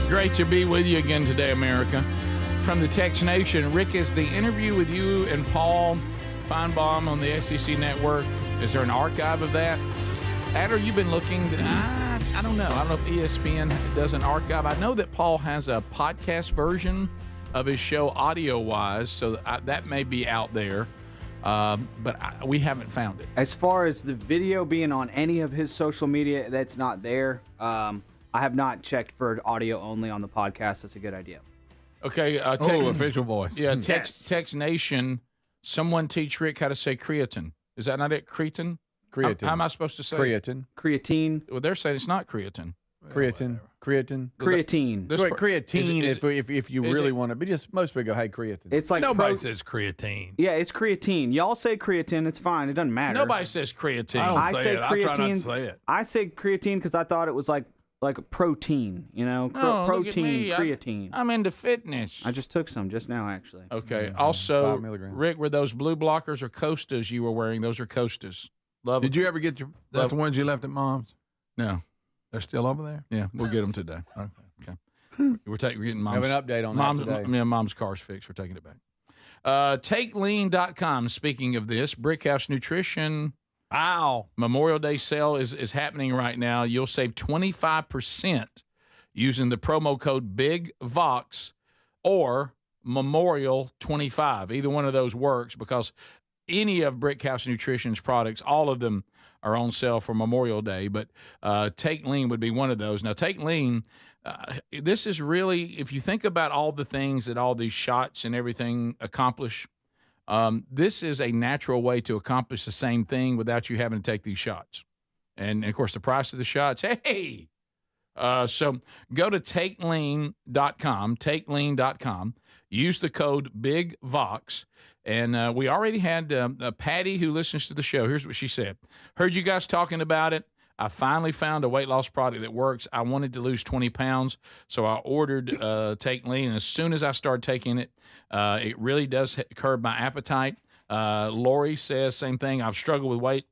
Great to be with you again today, America. From the Tex Nation, Rick, is the interview with you and Paul Finebaum on the SEC Network, is there an archive of that? Adler, you've been looking. I don't know. I don't know if ESPN does an archive. I know that Paul has a podcast version of his show audio-wise, so that may be out there. But we haven't found it. As far as the video being on any of his social media, that's not there. I have not checked for audio only on the podcast. That's a good idea. Okay. Official voice. Yeah, Tex Nation, someone teach Rick how to say creatine. Is that not it? Creatine? Creatine. How am I supposed to say creatine? Creatine. Well, they're saying it's not creatine. Creatine. Creatine. Creatine. Creatine. If you really want to, but just most people go, hey, creatine. It's like nobody says creatine. Yeah, it's creatine. Y'all say creatine. It's fine. It doesn't matter. Nobody says creatine. I don't say it. I try not to say it. I say creatine because I thought it was like protein, you know, protein, creatine. I'm into fitness. I just took some just now, actually. Okay. Also, Rick, were those blue blockers or Costas you were wearing? Those are Costas. Love Did you ever get the ones you left at Mom's? No. They're still over there? Yeah, we'll get them today. Okay. We're getting Mom's. Have an update on that today. Yeah, Mom's car's fixed. We're taking it back. TakeLean.com. Speaking of this, Brickhouse Nutrition. Ow. Memorial Day sale is happening right now. You'll save 25% using the promo code BIGVOX or Memorial25. Either one of those works because any of Brickhouse Nutrition's products, all of them are on sale for Memorial Day, but Take Lean would be one of those. Now, Take Lean, this is really, if you think about all the things that all these shots and everything accomplish, this is a natural way to accomplish the same thing without you having to take these shots. And of course, the price of the shots, hey! So go to TakeLean.com, use the code BIGVOX, and we already had Patty, who listens to the show. Here's what she said. Heard you guys talking about it. I finally found a weight loss product that works. I wanted to lose 20 pounds, so I ordered Take Lean. And as soon as I started taking it, it really does curb my appetite. Lori says same thing. I've struggled with weight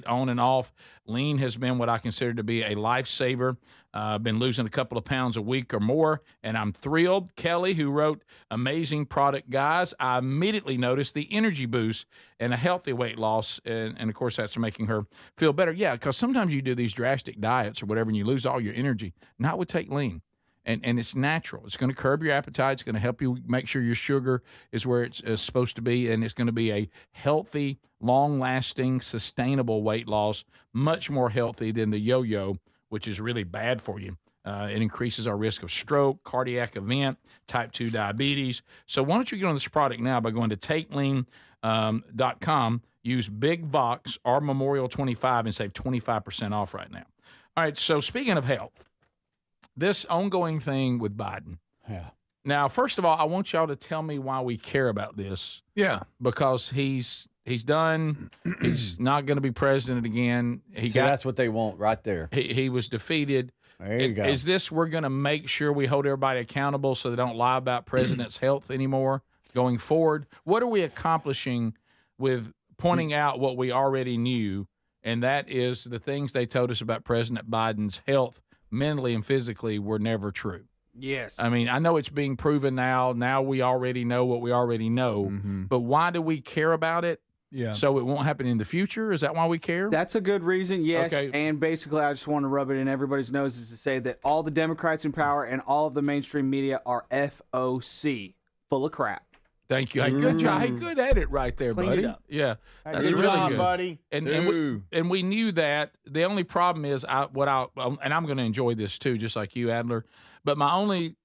on and off. Lean has been what I consider to be a lifesaver. I've been losing a couple of pounds a week or more, and I'm thrilled. Kelly, who wrote amazing product, guys, I immediately noticed the energy boost and a healthy weight loss, and of course that's making her feel better. Yeah, because sometimes you do these drastic diets or whatever, and you lose all your energy. Not with Take Lean. And it's natural. It's going to curb your appetite. It's going to help you make sure your sugar is where it's supposed to be, and it's going to be a healthy, long-lasting, sustainable weight loss, much more healthy than the yo-yo, which is really bad for you. It increases our risk of stroke, cardiac event, type 2 diabetes. So why don't you get on this product now by going to TakeLean.com, use Big Vox or Memorial 25 and save 25% off right now. All right, so speaking of health, this ongoing thing with Biden. Yeah. Now, first of all, I want y'all to tell me why we care about this. Yeah. Because he's done. He's not going to be president again. That's what they want right there. He was defeated. There you go. Is this we're going to make sure we hold everybody accountable so they don't lie about president's health anymore going forward? What are we accomplishing with pointing out what we already knew, and that is the things they told us about President Biden's health mentally and physically were never true. Yes. I mean, I know it's being proven now. Now we already know what we already know. But why do we care about it? Yeah. So it won't happen in the future? Is that why we care? That's a good reason, yes. Okay. And basically, I just want to rub it in everybody's noses to say that all the Democrats in power and all of the mainstream media are FOC, full of crap. Thank you. Hey, good job. Hey, good at it right there, Cleaned buddy. it up. Yeah, Hey, that's good really job, good. buddy. And we knew that. The only problem is and I'm going to enjoy this too, just like you, Adler. But my only,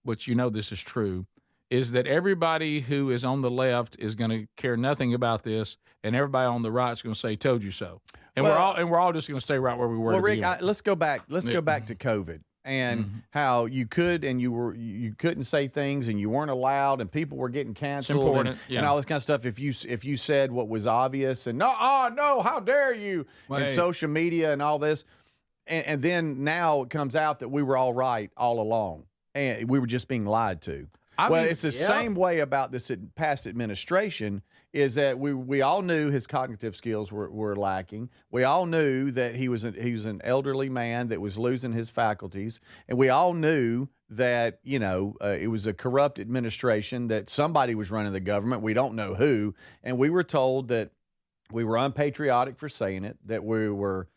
which you know this is true, is that everybody who is on the left is going to care nothing about this, and everybody on the right is going to say, "Told you so." And we're all just going to stay right where we were. Well, Rick, let's go back. Let's go back to COVID and how you could and you couldn't say things and you weren't allowed and people were getting canceled and all this kind of stuff. If you said what was obvious and no, how dare you? And social media and all this, and then now it comes out that we were all right all along and we were just being lied to. It's the same way about this past administration. Is that we all knew his cognitive skills were lacking. We all knew that he was an elderly man that was losing his faculties, and we all knew that it was a corrupt administration, that somebody was running the government. We don't know who, and we were told that we were unpatriotic for saying it, that we were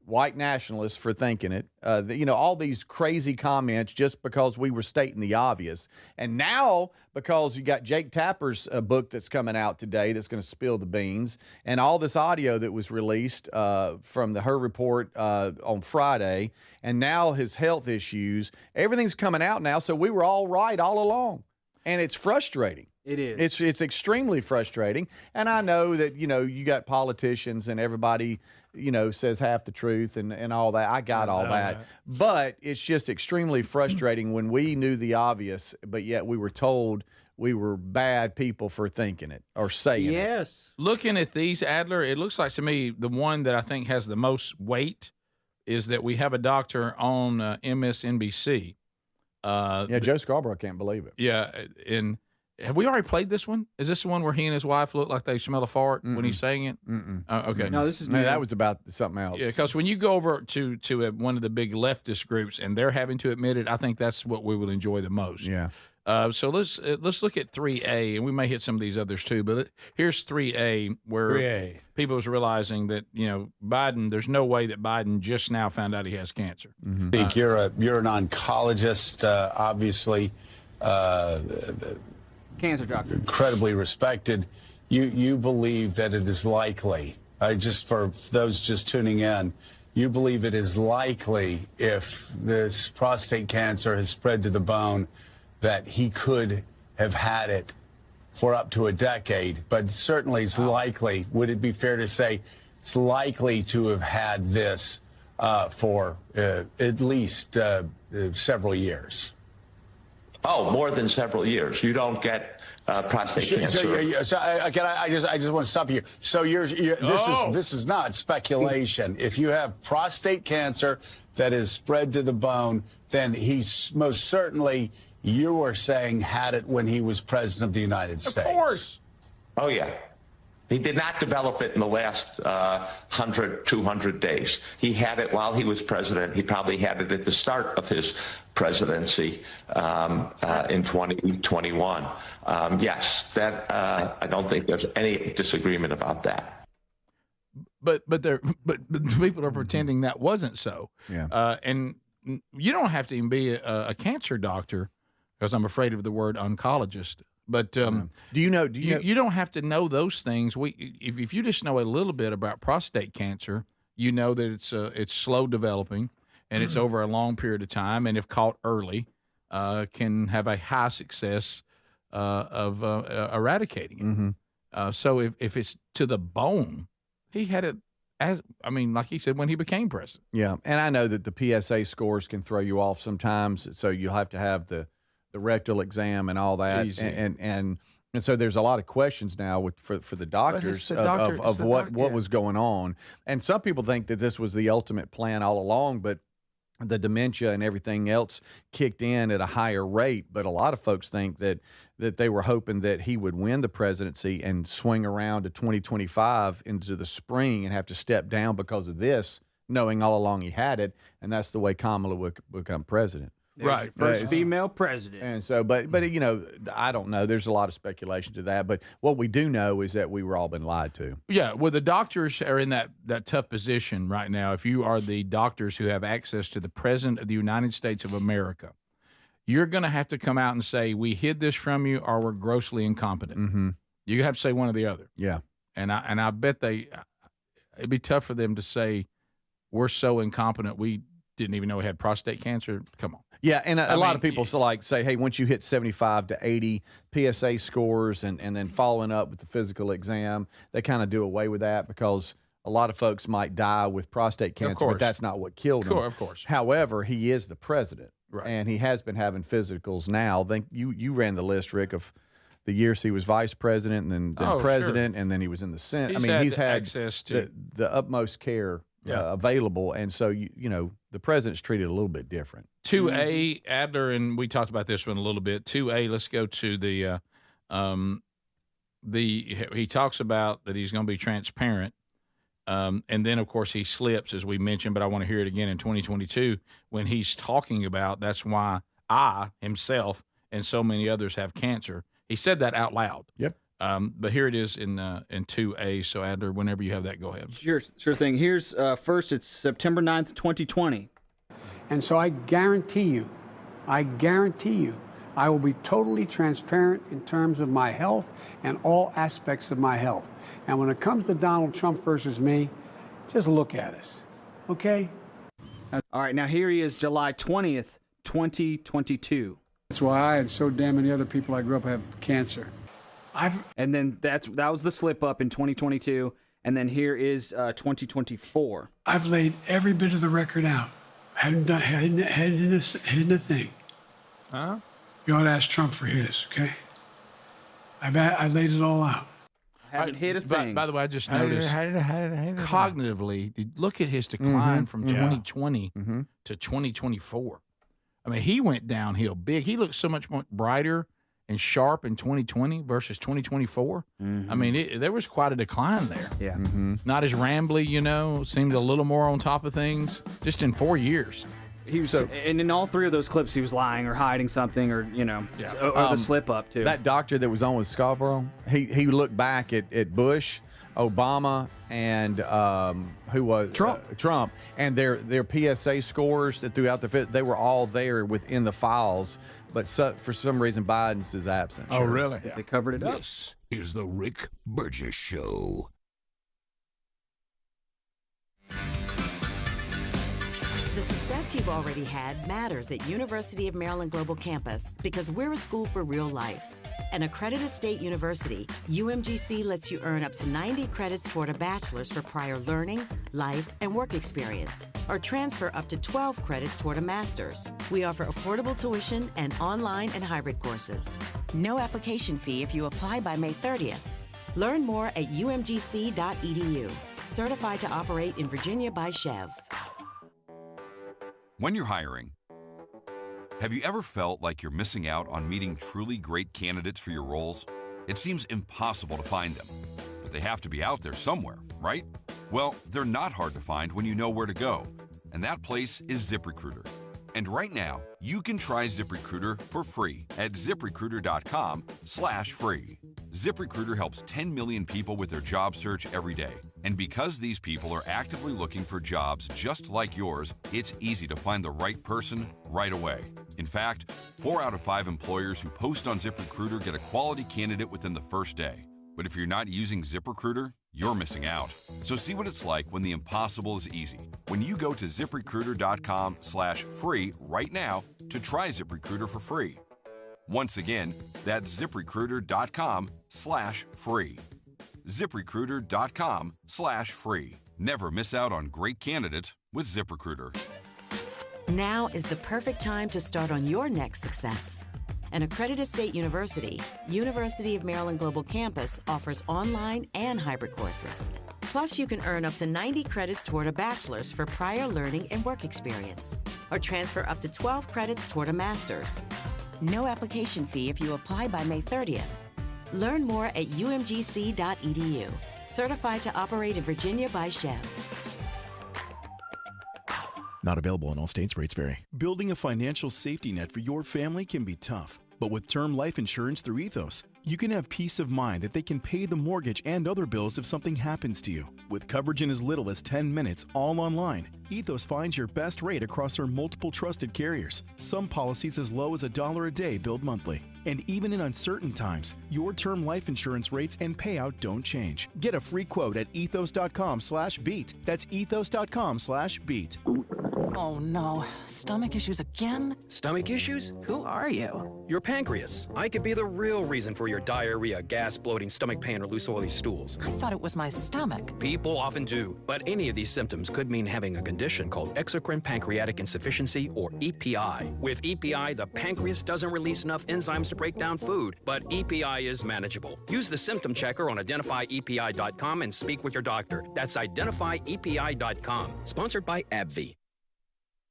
white nationalists for thinking it, all these crazy comments just because we were stating the obvious. And now, because you got Jake Tapper's book that's coming out today that's going to spill the beans, and all this audio that was released from her report on Friday, and now his health issues, everything's coming out now. So we were all right all along. And it's frustrating. It is. It's extremely frustrating. And I know that, you got politicians and everybody, says half the truth and all that. I got all that. But it's just extremely frustrating when we knew the obvious, but yet we were told we were bad people for thinking it or saying it. Yes. Looking at these, Adler, it looks like to me the one that I think has the most weight is that we have a doctor on MSNBC. Joe Scarborough can't believe it. Yeah, and have we already played this one? Is this the one where he and his wife look like they smell a fart when he's saying it? Okay. No, this is that was about something else. Yeah, because when you go over to one of the big leftist groups and they're having to admit it, I think that's what we will enjoy the most. Yeah. So let's look at 3A, and we may hit some of these others too. But here's 3A, where 3A. People was realizing that Biden. There's no way that Biden just now found out he has cancer. You're an oncologist, obviously. Cancer doctor. Incredibly respected. You believe that it is likely, just for those just tuning in, you believe it is likely if this prostate cancer has spread to the bone that he could have had it for up to a decade, but certainly it's likely. Would it be fair to say it's likely to have had this for at least several years? Oh, more than several years. You don't get prostate cancer. So I just want to stop you. So this is not speculation. If you have prostate cancer that is spread to the bone, then he's most certainly, you were saying, had it when he was president of the United States. Of course. Oh, yeah. He did not develop it in the last 100, 200 days. He had it while he was president. He probably had it at the start of his presidency in 2021. Yes, that I don't think there's any disagreement about that. But people are pretending that wasn't so. Yeah. And you don't have to even be a cancer doctor, because I'm afraid of the word oncologist. But Do you know? you don't have to know those things. If you just know a little bit about prostate cancer, you know that it's slow developing, and it's over a long period of time, and if caught early, can have a high success of eradicating it. So if it's to the bone, he had it. Like he said, when he became president. Yeah, and I know that the PSA scores can throw you off sometimes, so you'll have to have the rectal exam and all that. Easy. And so there's a lot of questions now for the doctors of what was going on. And some people think that this was the ultimate plan all along, but the dementia and everything else kicked in at a higher rate. But a lot of folks think that they were hoping that he would win the presidency and swing around to 2025 into the spring and have to step down because of this, knowing all along he had it. And that's the way Kamala would become president. Right, first female president. And so, but I don't know. There's a lot of speculation to that. But what we do know is that we were all been lied to. Yeah, well, the doctors are in that tough position right now. If you are the doctors who have access to the President of the United States of America, you're going to have to come out and say, we hid this from you, or we're grossly incompetent. Mm-hmm. You have to say one or the other. Yeah. And I bet it'd be tough for them to say, we're so incompetent, we didn't even know we had prostate cancer. Come on. Yeah, and a lot of people say, hey, once you hit 75 to 80 PSA scores and then following up with the physical exam, they kind of do away with that because a lot of folks might die with prostate cancer, but that's not what killed him. Of course. However, he is the president, right, and he has been having physicals now. You ran the list, Rick, of the years he was vice president and then president, and then he was in the Senate. He's had access to the utmost care available, and so the president's treated a little bit different. 2A, Adler, and we talked about this one a little bit. 2A, let's go to he talks about that he's going to be transparent, and then of course he slips, as we mentioned, but I want to hear it again in 2022 when he's talking about that's why I himself and so many others have cancer. He said that out loud. Yep. But here it is in 2A. So Adler, whenever you have that, go ahead. Sure thing. Here's first. It's September 9th, 2020. And so I guarantee you, I will be totally transparent in terms of my health and all aspects of my health. And when it comes to Donald Trump versus me, just look at us, okay? All right, now here he is, July 20th, 2022. That's why I and so damn many other people I grew up have cancer. And then that was the slip up in 2022, and then here is 2024. I've laid every bit of the record out. Hadn't hidden a thing. Huh? You ought to ask Trump for his, okay? I laid it all out. Haven't hit a thing. By the way, I just noticed cognitively, look at his decline from 2020 to 2024. I mean, he went downhill big. He looked so much more brighter and sharp in 2020 versus 2024. I mean, there was quite a decline there. Yeah. Not as rambly, seemed a little more on top of things just in 4 years. He was, and in all three of those clips, he was lying or hiding something, or or the slip up too. That doctor that was on with Scarborough, he looked back at Bush, Obama, and who was Trump, and their PSA scores that throughout they were all there within the files, but for some reason Biden's is absent. Oh, really? Yeah. They covered it up. This is the Rick Burgess Show. The success you've already had matters at University of Maryland Global Campus because we're a school for real life. An accredited state university, UMGC lets you earn up to 90 credits toward a bachelor's for prior learning, life, and work experience, or transfer up to 12 credits toward a master's. We offer affordable tuition and online and hybrid courses. No application fee if you apply by May 30th. Learn more at umgc.edu. Certified to operate in Virginia by Chev. When you're hiring, have you ever felt like you're missing out on meeting truly great candidates for your roles? It seems impossible to find them, but they have to be out there somewhere, right? Well, they're not hard to find when you know where to go, and that place is ZipRecruiter. And right now, you can try ZipRecruiter for free at ZipRecruiter.com/free. ZipRecruiter helps 10 million people with their job search every day. And because these people are actively looking for jobs just like yours, it's easy to find the right person right away. In fact, 4 out of 5 employers who post on ZipRecruiter get a quality candidate within the first day. But if you're not using ZipRecruiter, you're missing out. So see what it's like when the impossible is easy. When you go to ZipRecruiter.com/free right now to try ZipRecruiter for free. Once again, that's ZipRecruiter.com/free. ZipRecruiter.com/free. Never miss out on great candidates with ZipRecruiter. Now is the perfect time to start on your next success. An accredited state university, University of Maryland Global Campus offers online and hybrid courses. Plus, you can earn up to 90 credits toward a bachelor's for prior learning and work experience, or transfer up to 12 credits toward a master's. No application fee if you apply by May 30th. Learn more at umgc.edu. Certified to operate in Virginia by Chev. Not available in all states. Rates vary. Building a financial safety net for your family can be tough. But with term life insurance through Ethos, you can have peace of mind that they can pay the mortgage and other bills if something happens to you. With coverage in as little as 10 minutes, all online, Ethos finds your best rate across their multiple trusted carriers. Some policies as low as $1 a day billed monthly. And even in uncertain times, your term life insurance rates and payout don't change. Get a free quote at ethos.com/beat. That's ethos.com/beat. Oh no, stomach issues again? Stomach issues? Who are you? Your pancreas. I could be the real reason for your diarrhea, gas, bloating, stomach pain, or loose oily stools. I thought it was my stomach. People often do, but any of these symptoms could mean having a condition called exocrine pancreatic insufficiency, or EPI. With EPI, the pancreas doesn't release enough enzymes to break down food, but EPI is manageable. Use the symptom checker on identifyepi.com and speak with your doctor. That's identifyepi.com. Sponsored by AbbVie.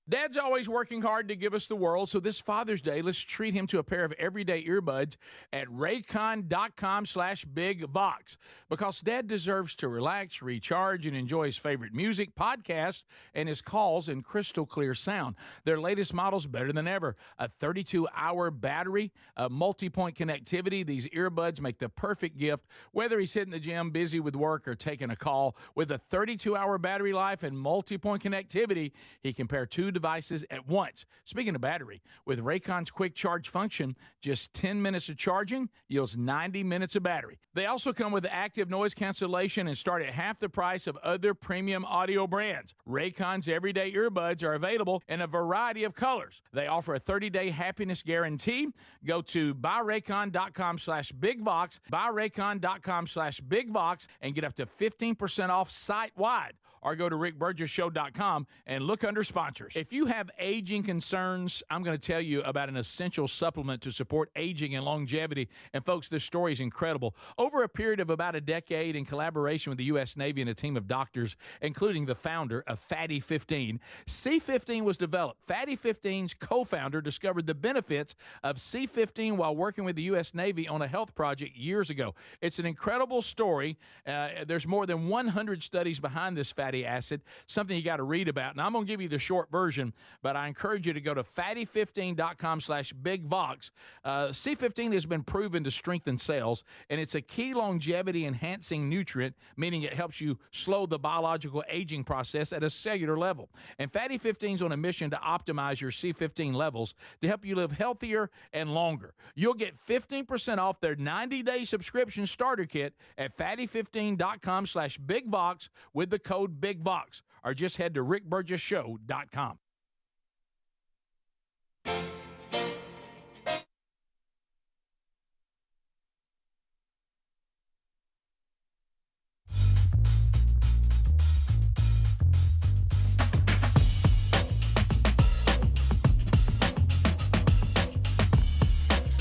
Dad's always working hard to give us the world, so this Father's Day, let's treat him to a pair of everyday earbuds at raycon.com/bigvox, because Dad deserves to relax, recharge, and enjoy his favorite music, podcasts, and his calls in crystal clear sound. Their latest model's better than ever. A 32-hour battery, a multi-point connectivity. These earbuds make the perfect gift, whether he's hitting the gym, busy with work, or taking a call. With a 32-hour battery life and multi-point connectivity, he can pair 2 devices at once. Speaking of battery, with Raycon's quick charge function, just 10 minutes of charging yields 90 minutes of battery. They also come with active noise cancellation and start at half the price of other premium audio brands. Raycon's everyday earbuds are available in a variety of colors. They offer a 30-day happiness guarantee. Go to buyraycon.com/bigvox, buyraycon.com/bigvox, and get up to 15% off site-wide. Or go to rickburgessshow.com and look under sponsors. If you have aging concerns, I'm going to tell you about an essential supplement to support aging and longevity. And folks, this story is incredible. Over a period of about a decade, in collaboration with the U.S. Navy and a team of doctors, including the founder of Fatty 15, C15 was developed. Fatty 15's co-founder discovered the benefits of C15 while working with the U.S. Navy on a health project years ago. It's an incredible story. There's more than 100 studies behind this fatty acid, something you got to read about. And I'm going to give you the short version, but I encourage you to go to fatty15.com/bigvox. C15 has been proven to strengthen cells, and it's a key longevity enhancing nutrient, meaning it helps you slow the biological aging process at a cellular level. And Fatty 15 is on a mission to optimize your C15 levels to help you live healthier and longer. You'll get 15% off their 90-day subscription starter kit at fatty15.com/bigvox with the code BIGVOX, or just head to rickburgessshow.com.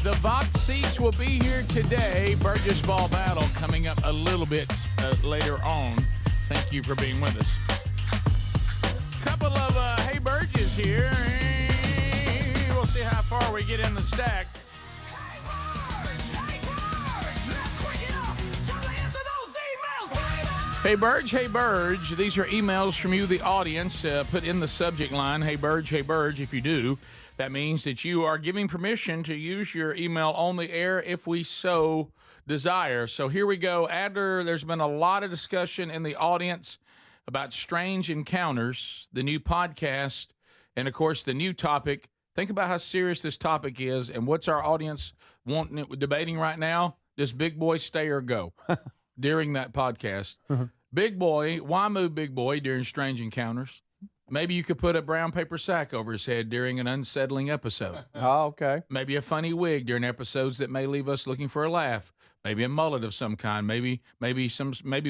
The Vox seats will be here today. Burgess Ball Battle coming up a little bit later on. Thank you for being with us. Couple of Hey Burgess here. We'll see how far we get in the stack. Hey, Burge, these are emails from you, the audience. Put in the subject line, hey, Burge. If you do, that means that you are giving permission to use your email on the air if we so desire. So here we go. Adler, there's been a lot of discussion in the audience about Strange Encounters, the new podcast, and, of course, the new topic. Think about how serious this topic is, and what's our audience debating right now? Does Big Boy stay or go during that podcast? Big Boy, why move Big Boy during Strange Encounters? Maybe you could put a brown paper sack over his head during an unsettling episode. Oh, okay. Maybe a funny wig during episodes that may leave us looking for a laugh. Maybe a mullet of some kind. Maybe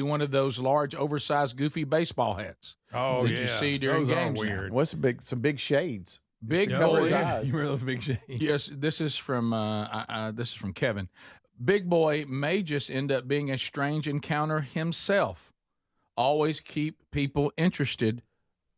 one of those large, oversized, goofy baseball hats. Oh, that you see during those games. are weird. What's some big shades? Big Yeah, Boy. you wear those big shades. Yes, this is from Kevin. Big Boy may just end up being a strange encounter himself. Always keep people interested.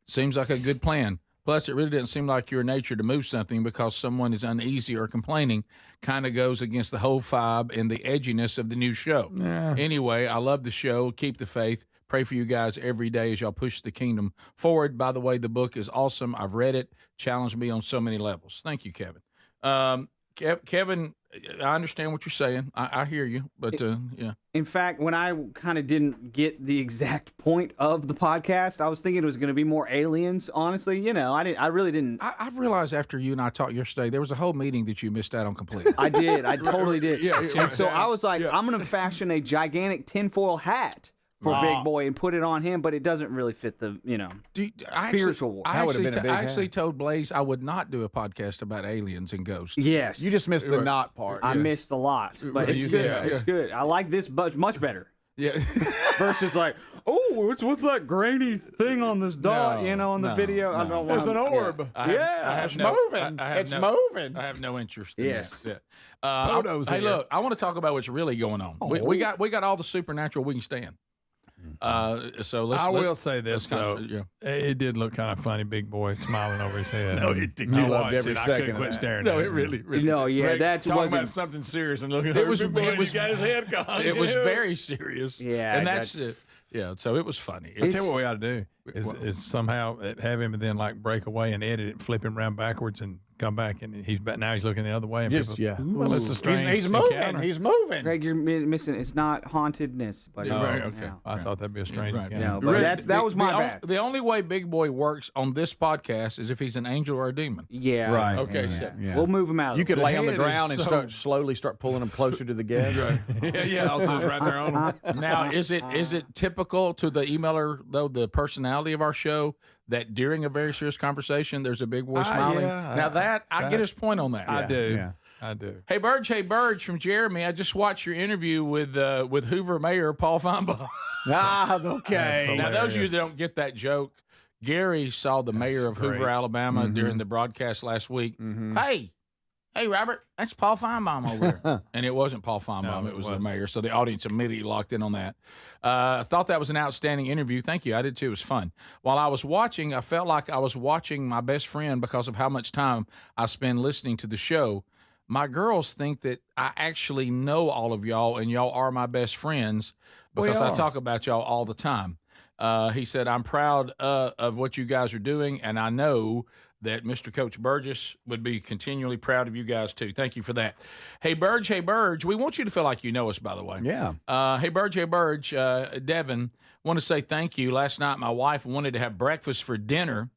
Seems like a good plan. Plus, it really doesn't seem like your nature to move something because someone is uneasy or complaining. Kind of goes against the whole vibe and the edginess of the new show. Yeah. Anyway, I love the show. Keep the faith. Pray for you guys every day as y'all push the kingdom forward. By the way, the book is awesome. I've read it. Challenged me on so many levels. Thank you, Kevin. Kevin, I understand what you're saying. I hear you, but yeah. In fact, when I kind of didn't get the exact point of the podcast, I was thinking it was going to be more aliens. Honestly, I really didn't. I've realized after you and I talked yesterday, there was a whole meeting that you missed out on completely. I did. I totally did. Yeah, and so I was like, I'm going to fashion a gigantic tinfoil hat for Big Boy and put it on him, but it doesn't really fit the, spiritual war. I actually told Blaze I would not do a podcast about aliens and ghosts. Yes. You just missed the not part. I missed a lot, but it's good. It's good. I like this much better. Yeah. Versus like, what's that grainy thing on this dot? On the video. No. I don't want. It's an orb. It's moving. It's moving. I have no interest in Yes. that. Photos Hey, here. look, I want to talk about what's really going on. We got all the supernatural we can stand. So let's. I will say this let's though, it did look kind of funny. Big Boy smiling over his head. No, it did. I You loved watched every it. I second couldn't of quit that. staring. No, at it really. No, yeah, Rick, that's talking wasn't. about something serious and looking. It was. Big Boy, It was. he got his head gone. It was very serious. Yeah, and that's yeah. So it was funny. I tell you what we ought to do is somehow have him and then like break away and edit it, flip him around backwards and come back and he's looking the other way. And Just, people, yeah. Well, it's a strange He's moving. encounter. He's moving. Greg, you're missing. It's not hauntedness, but Right, okay. I thought that'd be a strange encounter. No, but that was my bad. The only way Big Boy works on this podcast is if he's an angel or a demon. Yeah. Right. Okay, Yeah. so Yeah. We'll move him out. You could The lay on the head ground is and so- slowly start pulling them closer to the guest. yeah. Also, it's right there on him. Now, is it typical to the emailer though the personality of our show that during a very serious conversation there's a big boy smiling? yeah, now that I get his point on that. I do. Yeah. I do. Hey Burge from Jeremy. I just watched your interview with Hoover Mayor Paul Finebaum. Okay. Now those of you that don't get that joke, Gary saw the mayor of Hoover, great. Alabama during the broadcast last week. Hey, Robert, that's Paul Finebaum over there. And it wasn't Paul Finebaum, No, it it was the wasn't. mayor. So the audience immediately locked in on that. I thought that was an outstanding interview. Thank you. I did too. It was fun. While I was watching, I felt like I was watching my best friend because of how much time I spend listening to the show. My girls think that I actually know all of y'all and y'all are my best friends because I talk about y'all all the time. He said, I'm proud of what you guys are doing, and I know that Mr. Coach Burgess would be continually proud of you guys, too. Thank you for that. Hey, Burge, we want you to feel like you know us, by the way. Yeah. Hey, Burge, Devin, want to say thank you. Last night, my wife wanted to have breakfast for dinner.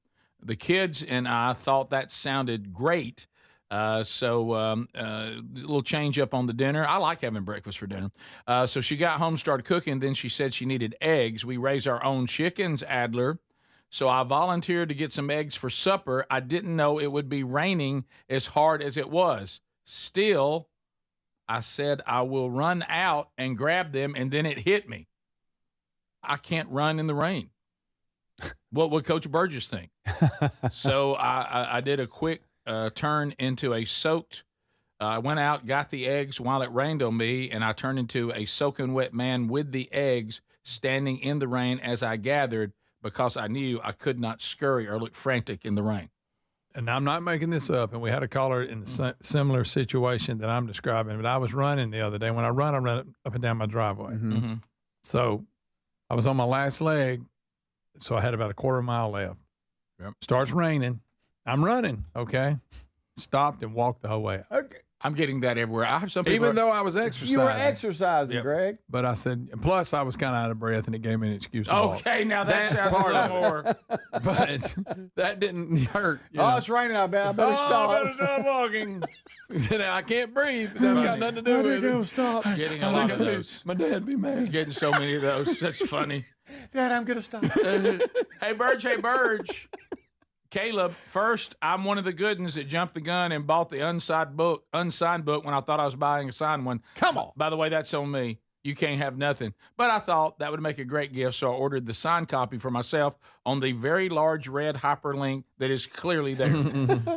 The kids and I thought that sounded great. So a little change up on the dinner. I like having breakfast for dinner. So she got home, started cooking. Then she said she needed eggs. We raise our own chickens, Adler. So I volunteered to get some eggs for supper. I didn't know it would be raining as hard as it was. Still, I said I will run out and grab them, and then it hit me. I can't run in the rain. What would Coach Burgess think? So I did a quick turn into a soaked. I went out, got the eggs while it rained on me, and I turned into a soaking wet man with the eggs standing in the rain as I gathered because I knew I could not scurry or look frantic in the rain. And I'm not making this up. And we had a caller in the similar situation that I'm describing. But I was running the other day. When I run up and down my driveway. Mm-hmm. So I was on my last leg, so I had about a quarter mile left. Yep. Starts raining. I'm running, okay? Stopped and walked the whole way. Okay. I'm getting that everywhere. I have some people. Even though I was exercising. You were exercising, Yep. Greg. But I said, and plus I was kind of out of breath, and it gave me an excuse to walk. Okay, now that sounds a little more. But that didn't hurt. you Oh, know. it's raining. I better stop. I better stop walking. I can't breathe. But that's got nothing to do with it. Stop. Getting a lot of those. My dad be mad. Getting so many of those. That's funny. Dad, I'm going to stop. Hey, Burge. Caleb, first, I'm one of the good ones that jumped the gun and bought the unsigned book when I thought I was buying a signed one. Come on. By the way, that's on me. You can't have nothing. But I thought that would make a great gift, so I ordered the signed copy for myself on the very large red hyperlink that is clearly there.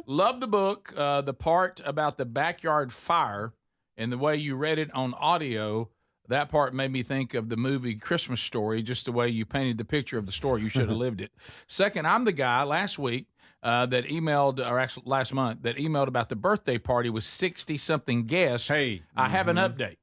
Love the book. The part about the backyard fire and the way you read it on audio, that part made me think of the movie Christmas Story, just the way you painted the picture of the story. You should have lived it. Second, I'm the guy last week that emailed, or actually last month, that emailed about the birthday party with 60-something guests. Hey. I have an update.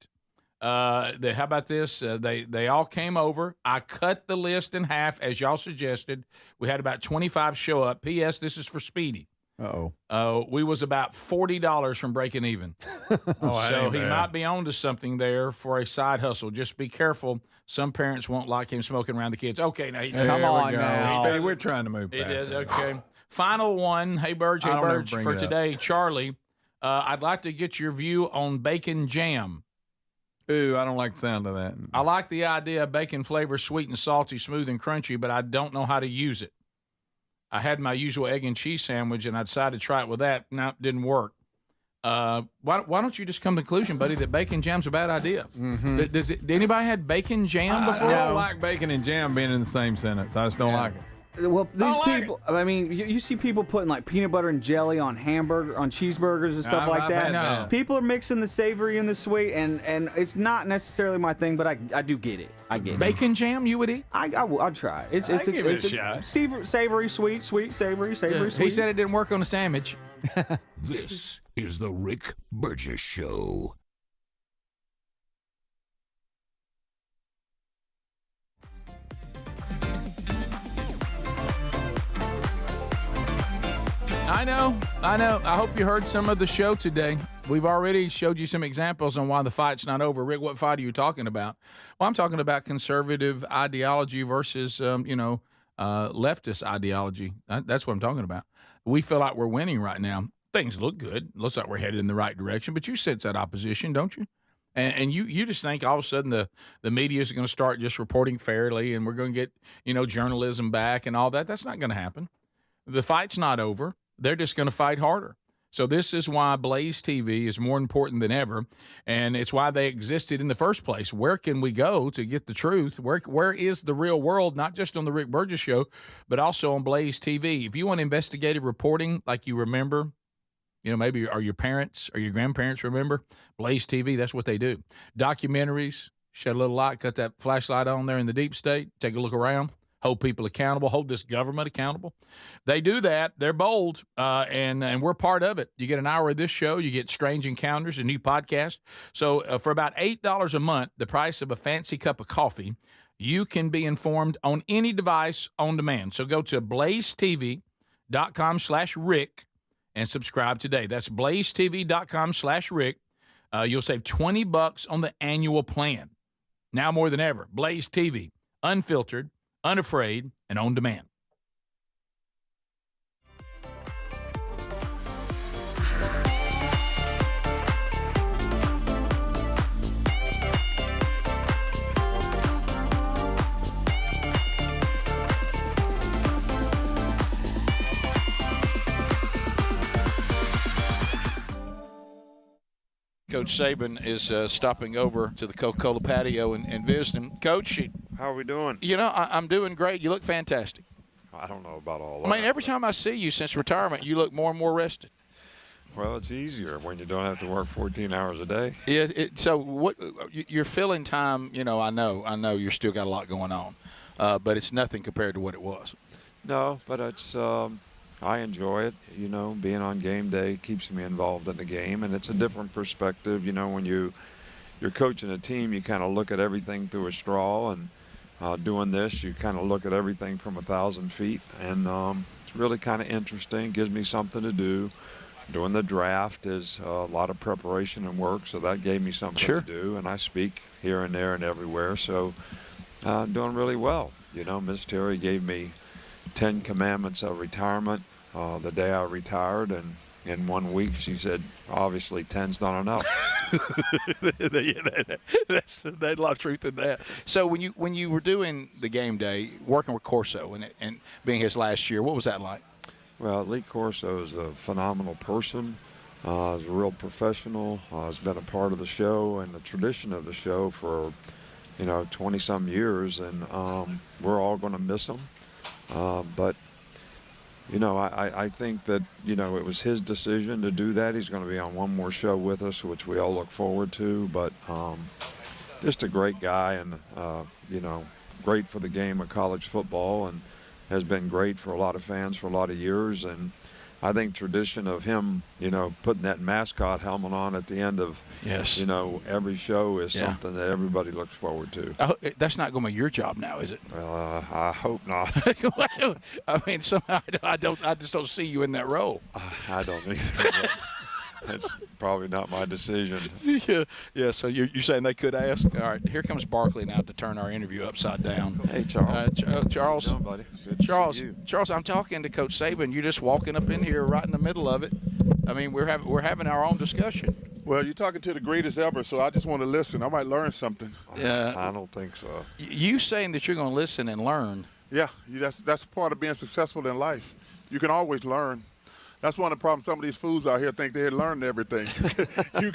How about this? They all came over. I cut the list in half, as y'all suggested. We had about 25 show up. P.S. This is for Speedy. Uh-oh. We was about $40 from breaking even. So he might be on to something there for a side hustle. Just be careful. Some parents won't like him smoking around the kids. Okay, now Come on now. Speedy, we're trying to move It past is, that. okay. Final one. Hey, Burge, I don't ever Burge, bring for it up. today, Charlie, I'd like to get your view on bacon jam. Ooh, I don't like the sound of that. I like the idea of bacon flavor, sweet and salty, smooth and crunchy, but I don't know how to use it. I had my usual egg and cheese sandwich, and I decided to try it with that. No, it didn't work. Why don't you just come to the conclusion, buddy, that bacon jam's a bad idea? Mm-hmm. Did anybody had bacon jam before? I don't like bacon and jam being in the same sentence. I just don't like it. Well, these like people, I mean, you see people putting like peanut butter and jelly on cheeseburgers and stuff like I've that. had that. People are mixing the savory and the sweet, and it's not necessarily my thing, but I do get it. I get it. Bacon jam, you would eat? I'll try it. It's give it a shot. Savory, sweet, savory, sweet. He said it didn't work on a sandwich. This is the Rick Burgess Show. I know. I hope you heard some of the show today. We've already showed you some examples on why the fight's not over. Rick, what fight are you talking about? Well, I'm talking about conservative ideology versus, leftist ideology. That's what I'm talking about. We feel like we're winning right now. Things look good. Looks like we're headed in the right direction, but you sense that opposition, don't you? And you just think all of a sudden the media is going to start just reporting fairly and we're going to get, journalism back and all that. That's not going to happen. The fight's not over. They're just going to fight harder. So this is why Blaze TV is more important than ever, and it's why they existed in the first place. Where can we go to get the truth? Where is the real world, not just on the Rick Burgess Show, but also on Blaze TV? If you want investigative reporting like you remember, maybe or your parents or your grandparents remember, Blaze TV, that's what they do. Documentaries, shed a little light, cut that flashlight on there in the deep state, take a look around. Hold people accountable, hold this government accountable. They do that. They're bold, and we're part of it. You get an hour of this show. You get Strange Encounters, a new podcast. So for about $8 a month, the price of a fancy cup of coffee, you can be informed on any device on demand. So go to blazetv.com/Rick and subscribe today. That's blazetv.com/Rick. You'll save $20 on the annual plan. Now more than ever, Blaze TV, unfiltered, unafraid, and on demand. Coach Saban is stopping over to the Coca-Cola patio and visiting. Coach, how are we doing? I'm doing great. You look fantastic. I don't know about all that. I mean, every time I see you since retirement, you look more and more rested. Well, it's easier when you don't have to work 14 hours a day. Yeah. So what you're filling time? I know you're still got a lot going on, but it's nothing compared to what it was. No, but it's. I enjoy it. Being on game day keeps me involved in the game, and it's a different perspective. When you're coaching a team, you kind of look at everything through a straw, and doing this. You kind of look at everything from 1,000 feet, and it's really kind of interesting. Gives me something to do. Doing the draft is a lot of preparation and work, so that gave me something to do. And I speak here and there and everywhere, so I'm doing really well. You know, Miss Terry gave me 10 commandments of retirement the day I retired, and in 1 week she said, obviously 10's not enough. There's a lot of truth in that. So when you were doing the game day, working with Corso and being his last year, what was that like? Well, Lee Corso is a phenomenal person. He's a real professional. Has been a part of the show and the tradition of the show for, 20-some years, and we're all going to miss him. But, I think that, it was his decision to do that. He's going to be on one more show with us, which we all look forward to. But just a great guy and, great for the game of college football, and has been great for a lot of fans for a lot of years. And I think tradition of him, putting that mascot helmet on at the end of, every show is something that everybody looks forward to. That's not going to be your job now, is it? I hope not. I mean, somehow I just don't see you in that role. I don't either. That's probably not my decision. Yeah. So you're saying they could ask? All right. Here comes Barkley now to turn our interview upside down. Hey, Charles. Charles. How you doing, buddy? Good to see you. Charles. I'm talking to Coach Saban. You're just walking up in here right in the middle of it. I mean, we're having our own discussion. Well, you're talking to the greatest ever, so I just want to listen. I might learn something. I don't think so. You saying that you're going to listen and learn? Yeah, that's part of being successful in life. You can always learn. That's one of the problems. Some of these fools out here think they had learned everything. You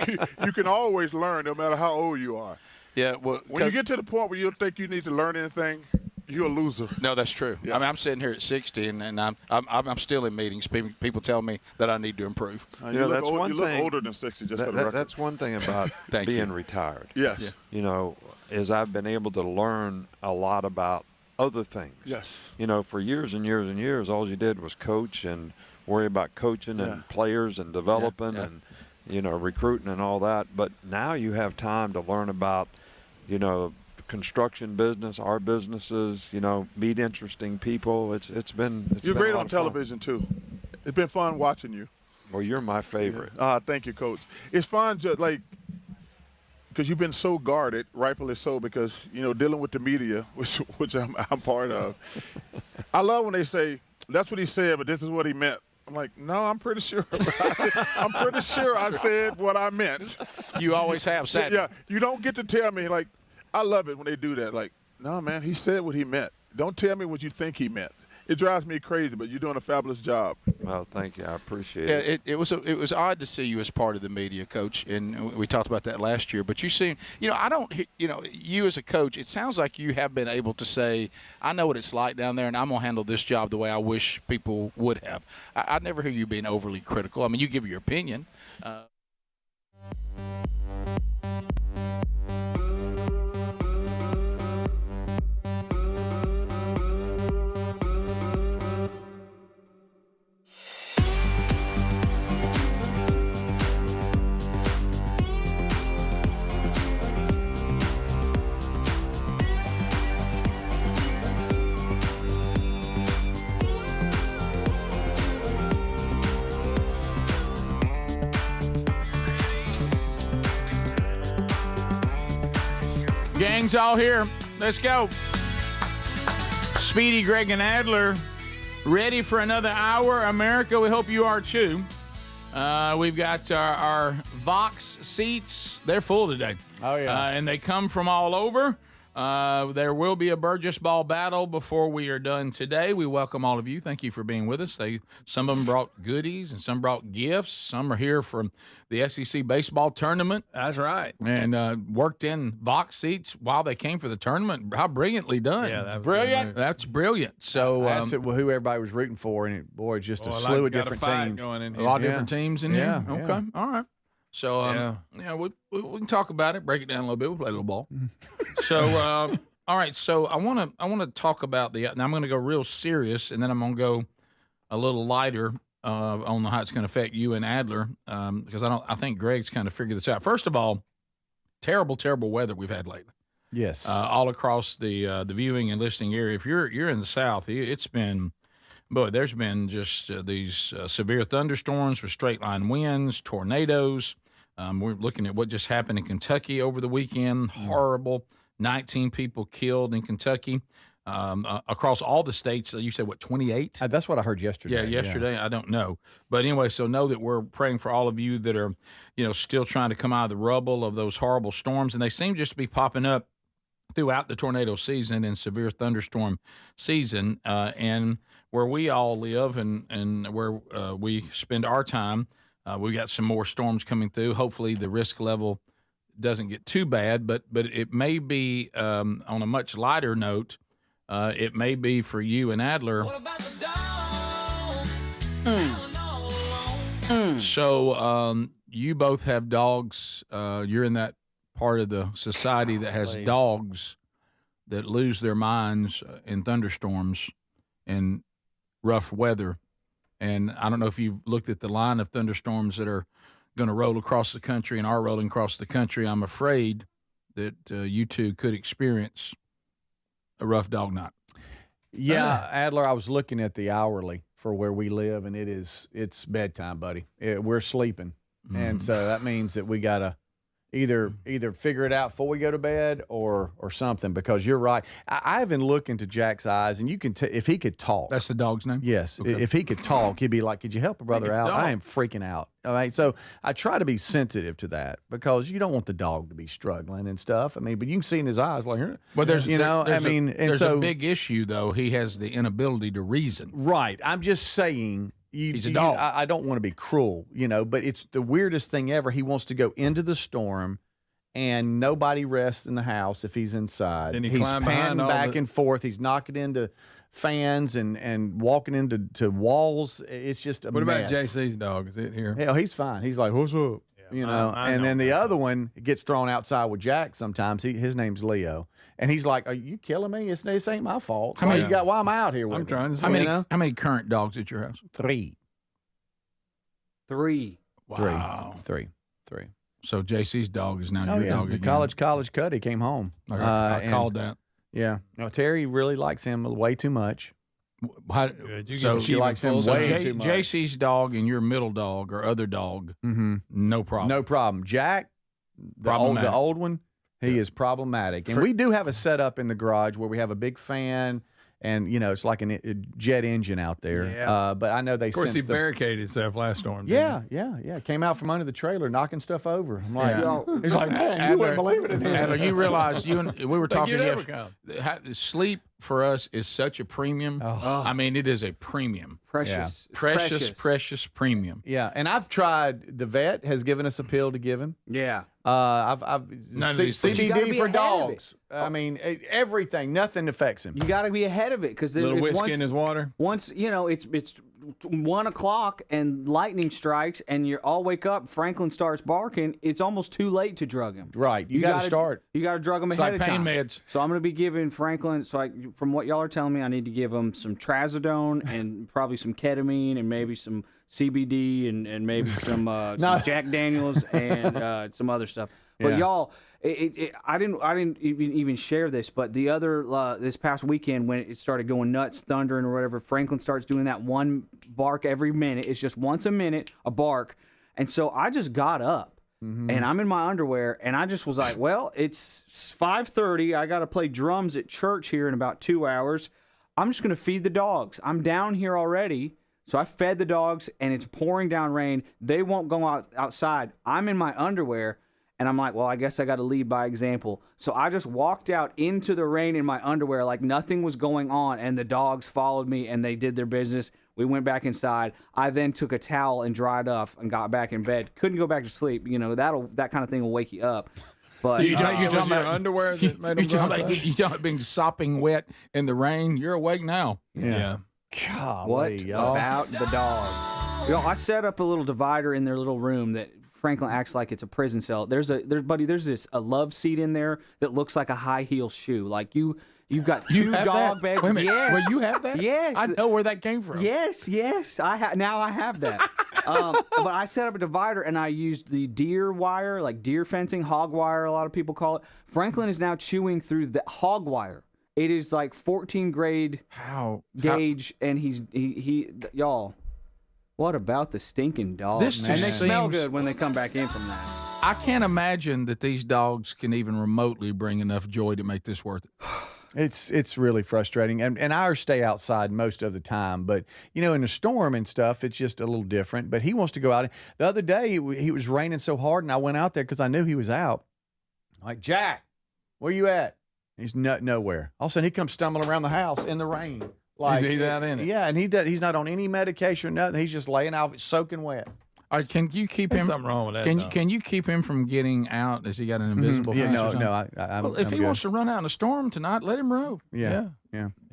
can always learn no matter how old you are. Yeah. Well, when you get to the point where you don't think you need to learn anything, you're a loser. No, that's true. Yeah. I mean, I'm sitting here at 60, and I'm still in meetings. People tell me that I need to improve. You look older than 60, just for the record. That's one thing about being retired. Yes. Yeah. Is I've been able to learn a lot about other things. Yes. For years and years and years, all you did was coach and worry about coaching and players and developing and, recruiting and all that. But now you have time to learn about, the construction business, our businesses, meet interesting people. It's been You're great on television, too. It's been fun watching you. Well, you're my favorite. Thank you, Coach. It's fun, because you've been so guarded, rightfully so, because, dealing with the media, which I'm part of. I love when they say, that's what he said, but this is what he meant. I'm like, no, I'm pretty sure. I'm pretty sure I said what I meant. You always have said. Yeah, you don't get to tell me, I love it when they do that. No, man, he said what he meant. Don't tell me what you think he meant. It drives me crazy, but you're doing a fabulous job. Well, thank you. I appreciate it. It was odd to see you as part of the media, Coach, and we talked about that last year. But you seem, you as a coach, it sounds like you have been able to say, I know what it's like down there, and I'm going to handle this job the way I wish people would have. I never hear you being overly critical. I mean, you give your opinion. Gang's all here. Let's go. Speedy, Greg, and Adler ready for another hour. America, we hope you are too. We've got our Vox seats. They're full today. Oh, yeah. And they come from all over. There will be a Burgess ball battle before we are done today. We welcome all of you. Thank you for being with us. Some of them brought goodies and some brought gifts. Some are here from the SEC baseball tournament. That's right. And worked in Vox seats while they came for the tournament. How brilliantly done. Yeah, that was brilliant. That's brilliant. So I asked who everybody was rooting for, and just a slew of different teams. A lot of different teams in here. Okay. Yeah. All right. So, we can talk about it, break it down a little bit. We'll play a little ball. So, all right. So I want to talk about now I'm going to go real serious, and then I'm going to go a little lighter on how it's going to affect you and Adler, because I think Greg's kind of figured this out. First of all, terrible, terrible weather we've had lately. Yes. all across the viewing and listening area. If you're in the South, it's been, boy, there's been just these severe thunderstorms with straight line winds, tornadoes. We're looking at what just happened in Kentucky over the weekend. Horrible. 19 people killed in Kentucky. Across all the states, you said, what, 28? That's what I heard yesterday. Yeah, yesterday. I don't know. But anyway, so know that we're praying for all of you that are, still trying to come out of the rubble of those horrible storms. And they seem just to be popping up throughout the tornado season and severe thunderstorm season. And where we all live and where we spend our time, we got some more storms coming through. Hopefully the risk level doesn't get too bad, but it may be on a much lighter note. It may be for you and Adler. So you both have dogs. You're in that part of the society that has dogs that lose their minds in thunderstorms and rough weather. And I don't know if you've looked at the line of thunderstorms that are going to roll across the country and are rolling across the country. I'm afraid that you two could experience a rough dog night. Yeah, Adler, I was looking at the hourly for where we live, and it's bedtime, buddy. We're sleeping. And so that means that we got to either figure it out before we go to bed or something, because you're right. I even look into Jack's eyes, and you can if he could talk. That's the dog's name? Yes. Okay. If he could talk, he'd be like, could you help a brother out? I am freaking out. All right. So I try to be sensitive to that, because you don't want the dog to be struggling and stuff. I mean, but you can see in his eyes, like, well, there's there's a big issue, though. He has the inability to reason. Right. I'm just saying. He's a dog. I don't want to be cruel, but it's the weirdest thing ever. He wants to go into the storm, and nobody rests in the house if he's inside. He's panting back and forth. He's knocking into fans and walking into walls. It's just a mess. What about JC's dog? Is it here? Hell, he's fine. He's like, what's up? And then the other one gets thrown outside with Jack sometimes. His name's Leo. And he's like, are you killing me? This ain't my fault. Why am I out here with I'm trying to say. How many current dogs at your house? 3. Wow. Three. So JC's dog is now your dog the again. college Cuddy came home. I called that. Yeah. No, Terry really likes him way too much. She likes him way too much. JC's dog and your middle dog or other dog, no problem. No problem. Jack, the old one, he is problematic. And we do have a setup in the garage where we have a big fan, and it's like a jet engine out there. Yeah. But I know they. Of course, he barricaded himself last storm. Yeah. Came out from under the trailer, knocking stuff over. I'm like, he's like, man, Adler, you wouldn't believe it in here. Adler, you realize we were talking yesterday. Sleep for us is such a premium. I mean, it is a premium. Precious. Yeah. Precious premium. Yeah, and I've tried. The vet has given us a pill to give him. Yeah. I've CBD for dogs. I mean, everything. Nothing affects him. You got to be ahead of it, because a little whiskey in his water. Once it's 1 o'clock and lightning strikes, and you all wake up. Franklin starts barking. It's almost too late to drug him. Right. You got to start. You got to drug him ahead of time. Pain meds. So I'm going to be giving Franklin. From what y'all are telling me, I need to give him some trazodone and probably some ketamine and maybe some CBD and maybe some Jack Daniels and some other stuff. But y'all, I didn't even share this. But the other this past weekend, when it started going nuts, thundering or whatever, Franklin starts doing that one bark every minute. It's just once a minute, a bark, and so I just got up. And I'm in my underwear, and I just was like, well, it's 5:30. I got to play drums at church here in about 2 hours. I'm just going to feed the dogs. I'm down here already. So I fed the dogs, and it's pouring down rain. They won't go outside. I'm in my underwear, and I'm like, well, I guess I got to lead by example. So I just walked out into the rain in my underwear like nothing was going on, and the dogs followed me, and they did their business. We went back inside. I then took a towel and dried off and got back in bed. Couldn't go back to sleep. That kind of thing will wake you up. But you talking about underwear that made them go outside? You talking about being sopping wet in the rain? You're awake now. Yeah. What about the dog? I set up a little divider in their little room that Franklin acts like it's a prison cell. There's a love seat in there that looks like a high heel shoe. Like you've got two dog beds. Wait a minute. Yes. Well, you have that? Yes. I know where that came from. Yes. Now I have that. But I set up a divider, and I used the deer wire, like deer fencing, hog wire, a lot of people call it. Franklin is now chewing through the hog wire. It is like 14 grade gauge, and he y'all, what about the stinking dog? This And they just smell seems- good when they come back in from that. I can't imagine that these dogs can even remotely bring enough joy to make this worth it. It's really frustrating, and ours stay outside most of the time. But in the storm and stuff, it's just a little different. But he wants to go out. The other day, he was raining so hard, and I went out there because I knew he was out. Like, Jack, where you at? He's nowhere. All of a sudden, he comes stumbling around the house in the rain. Like He's out in it. Yeah, and he's not on any medication or nothing. He's just laying out, soaking wet. All right, can you keep There's him? something wrong with that, Can though. you keep him from getting out? Has he got an invisible fence? or something? I'm If he good. wants to run out in a storm tonight, let him roll. Yeah.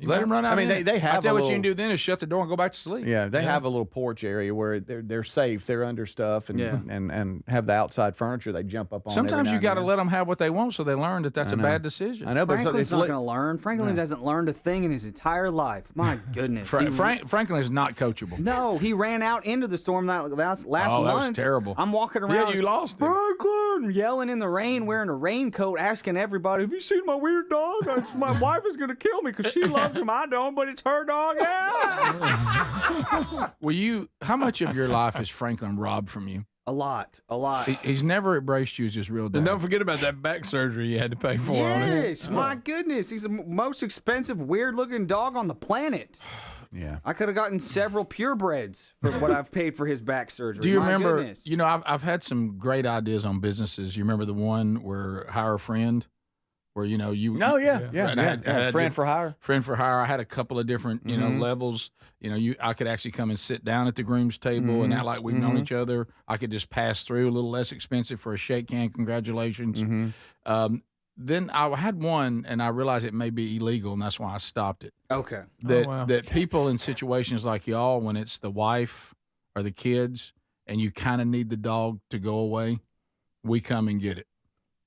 Let him run out. I mean, in it. they have I tell a you what you little- can do then is shut the door and go back to sleep. Yeah, they have a little porch area where they're safe. They're under stuff and have the outside furniture they jump up on. Sometimes you got to to let them have what they want, so they learn that that's I a know. bad decision. I know, but Franklin's it's not going to learn. Franklin hasn't learned a thing in his entire life. My goodness. Franklin is not coachable. No, he ran out into the storm last Oh, month. that was terrible. I'm walking Yeah, around. you lost him. Franklin, yelling in the rain, wearing a raincoat, asking everybody, "Have you seen my weird dog? My wife is going to kill me because she loves him. I don't, but it's her dog." Yeah. How much of your life has Franklin robbed from you? A lot. He's never embraced you as his real dad. And don't forget about that back surgery you had to pay for on it. Yes, my goodness. He's the most expensive, weird-looking dog on the planet. Yeah. I could have gotten several purebreds for what I've paid for his back surgery. Do you My remember? goodness. I've had some great ideas on businesses. You remember the one where hire a friend, where you. Oh yeah. And I had Friend for hire. Friend for hire. I had a couple of different levels. I could actually come and sit down at the groom's table and act like we've known each other. I could just pass through, a little less expensive for a shake hand, congratulations. Then I had one, and I realized it may be illegal, and that's why I stopped it. Okay. That people in situations like y'all, when it's the wife or the kids, and you kind of need the dog to go away, we come and get it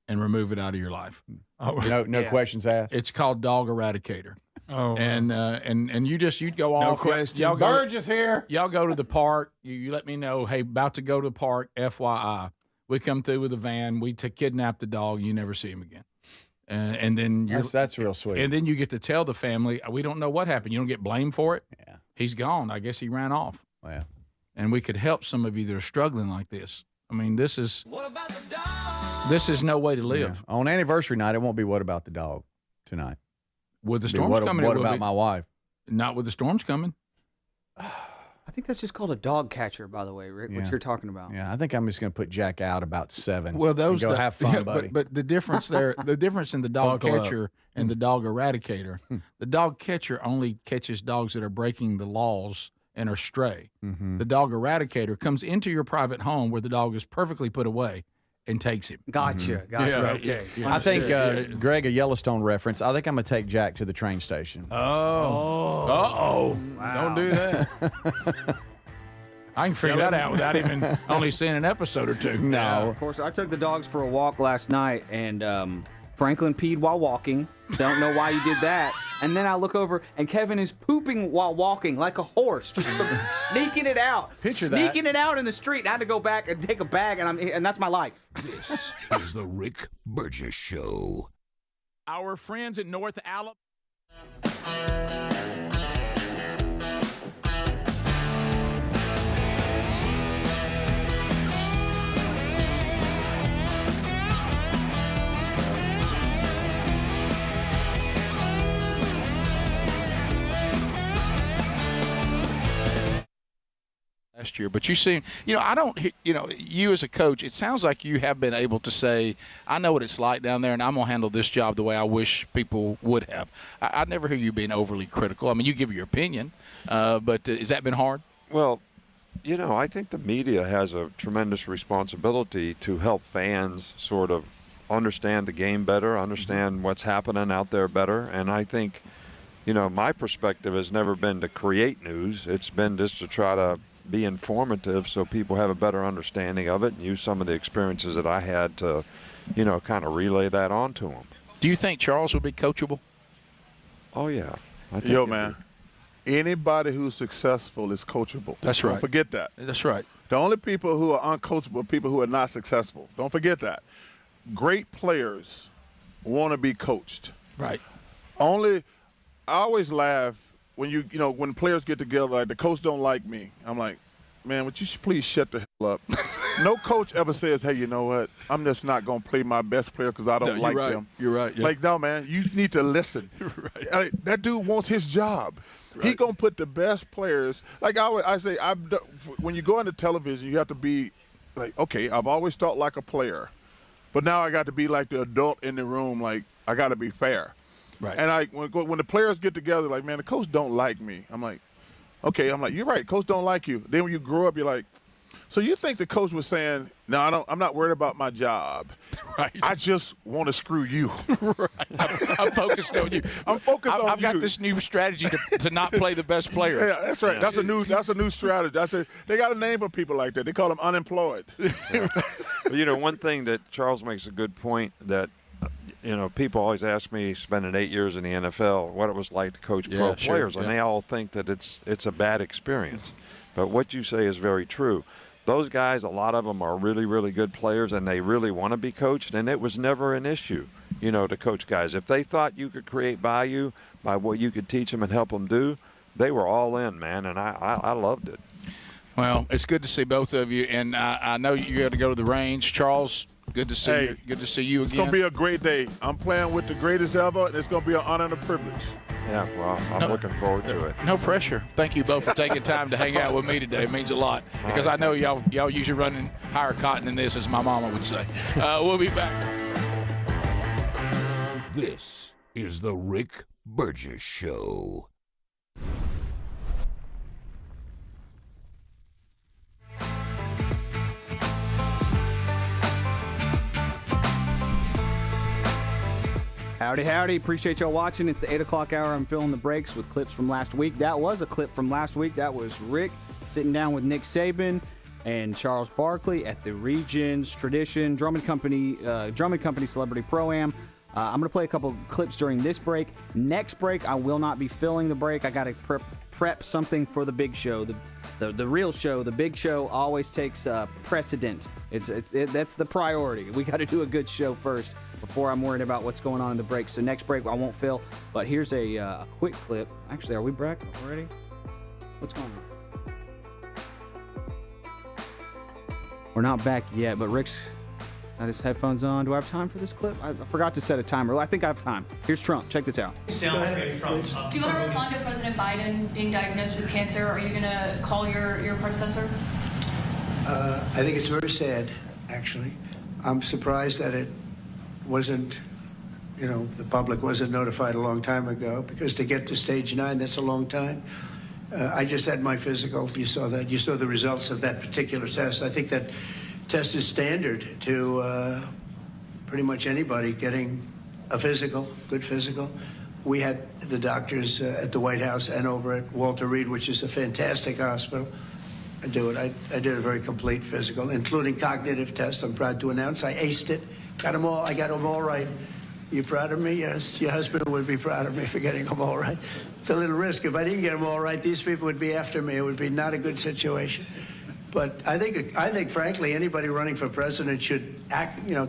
and remove it out of your life. No questions asked. It's called Dog Eradicator. Oh, and you'd go no off. question. Y'all go, Burgess here. Y'all go to the park. You let me know. Hey, about to go to the park. FYI, we come through with a van. We kidnap the dog. You never see him again. And then That's real sweet. And then you get to tell the family, we don't know what happened. You don't get blamed for it. Yeah. He's gone. I guess he ran off. Wow. And we could help some of you that are struggling like this. I mean, this is no way to live. Yeah. On anniversary night, it won't be what about the dog tonight. With the It'll be storms coming, What it will about be. my wife? Not with the storms coming. I think that's just called a dog catcher, by the way, Rick, what Yeah. you're talking about. Yeah, I think I'm just going to put Jack out about 7. Well, those and go have fun, buddy. But the difference there, the difference in the dog Buckle up. catcher and the dog eradicator, the dog catcher only catches dogs that are breaking the laws and are stray. Mm-hmm. The dog eradicator comes into your private home where the dog is perfectly put away and takes him. Gotcha. Yeah, Okay. I think, Greg, a Yellowstone reference, I think I'm going to take Jack to the train station. Oh. Don't do that. I can figure that out without even only seeing an episode or two. No. Of course, I took the dogs for a walk last night, and Franklin peed while walking. Don't know why you did that. And then I look over, and Kevin is pooping while walking like a horse, just sneaking it out. Sneaking it out in the street. I had to go back and take a bag, and that's my life. This is the Rick Burgess Show. Our friends in North Alabama. Last year, but you seem, I don't, you as a coach, it sounds like you have been able to say, I know what it's like down there, and I'm going to handle this job the way I wish people would have. I never hear you being overly critical. I mean, you give your opinion, but has that been hard? Well, I think the media has a tremendous responsibility to help fans sort of understand the game better, understand what's happening out there better, and I think, my perspective has never been to create news. It's been just to try to be informative so people have a better understanding of it and use some of the experiences that I had to, kind of relay that on to them. Do you think Charles would be coachable? Oh, yeah. I think Yo, man, anybody who's successful is coachable. That's right. Don't forget that. That's right. The only people who are uncoachable are people who are not successful. Don't forget that. Great players want to be coached. Right. I always laugh when when players get together, like, the coach don't like me. I'm like, man, would you please shut the hell up? No coach ever says, hey, you know what? I'm just not going to play my best player because I don't like them. You're right. Yeah. Like, no, man, you need to listen. Right. That dude wants his job. Right. He going to put the best players. Like I say, when you go into television, you have to be like, okay, I've always thought like a player, but now I got to be like the adult in the room. Like, I got to be fair. Right. And when the players get together, like, man, the coach don't like me. I'm like, okay. I'm like, you're right. Coach don't like you. Then when you grow up, you're like, so you think the coach was saying, no, I'm not worried about my job. Right. I just want to screw you. Right. I'm focused on you. I'm focused on you. I've got this new strategy to not play the best players. Yeah, that's right. Yeah. That's a new strategy. They got a name for people like that. They call them unemployed. Yeah. Well, one thing that Charles makes a good point that people always ask me, spending 8 years in the NFL, what it was like to coach pro players, and they all think that it's a bad experience. But what you say is very true. Those guys, a lot of them are really, really good players, and they really want to be coached, and it was never an issue, to coach guys. If they thought you could create value by what you could teach them and help them do, they were all in, man, and I loved it. Well, it's good to see both of you, and I know you got to go to the range. Charles, good to see you. Good to see you again. It's going to be a great day. I'm playing with the greatest ever, and it's going to be an honor and a privilege. Yeah, well, I'm looking forward to it. No pressure. Thank you both for taking time to hang out with me today. It means a lot because I know y'all usually running higher cotton than this, as my mama would say. We'll be back. This is the Rick Burgess Show. Howdy, howdy. Appreciate y'all watching. It's the 8 o'clock hour. I'm filling the breaks with clips from last week. That was a clip from last week. That was Rick sitting down with Nick Saban and Charles Barkley at the Regions Tradition Drummond Company Celebrity Pro-Am. I'm going to play a couple clips during this break. Next break, I will not be filling the break. I got to prep something for the big show. The real show, the big show, always takes precedent. That's the priority. We got to do a good show first before I'm worried about what's going on in the break. So next break, I won't fill. But here's a quick clip. Actually, are we back already? What's going on? We're not back yet, but Rick's got his headphones on. Do I have time for this clip? I forgot to set a timer. I think I have time. Here's Trump. Check this out. Do you want to respond to President Biden being diagnosed with cancer? Are you going to call your predecessor? I think it's very sad, actually. I'm surprised that it wasn't, the public wasn't notified a long time ago, because to get to stage 9, that's a long time. I just had my physical. You saw that. You saw the results of that particular test. I think that test is standard to pretty much anybody getting a physical, good physical. We had the doctors at the White House and over at Walter Reed, which is a fantastic hospital. I did a very complete physical, including cognitive tests. I'm proud to announce I aced it. I got them all right. You proud of me? Yes. Your husband would be proud of me for getting them all right. It's a little risk. If I didn't get them all right, these people would be after me. It would be not a good situation. But I think, frankly, anybody running for president should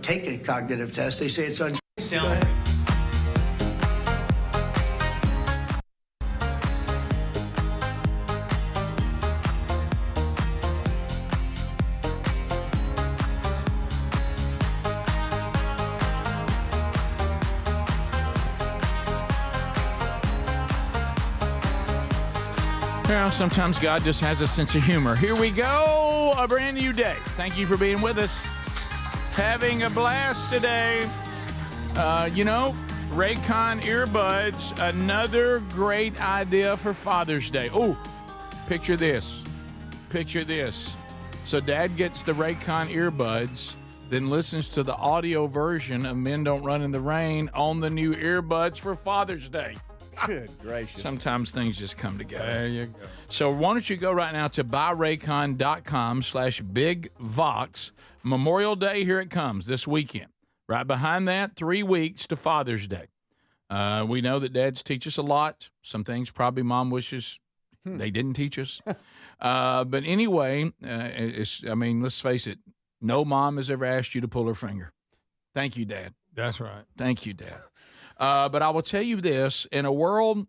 take a cognitive test. They say it's Well, sometimes God just has a sense of humor. Here we go, a brand new day. Thank you for being with us. Having a blast today. Raycon earbuds, another great idea for Father's Day. Oh, picture this. Picture this. So Dad gets the Raycon earbuds, then listens to the audio version of Men Don't Run in the Rain on the new earbuds for Father's Day. Good gracious. Sometimes things just come together. There you go. So why don't you go right now to buyraycon.com/bigvox. Memorial Day, here it comes this weekend. Right behind that, 3 weeks to Father's Day. We know that dads teach us a lot. Some things probably mom wishes They didn't teach us. But anyway, let's face it. No mom has ever asked you to pull her finger. Thank you, Dad. That's right. Thank you, Dad. But I will tell you this. In a world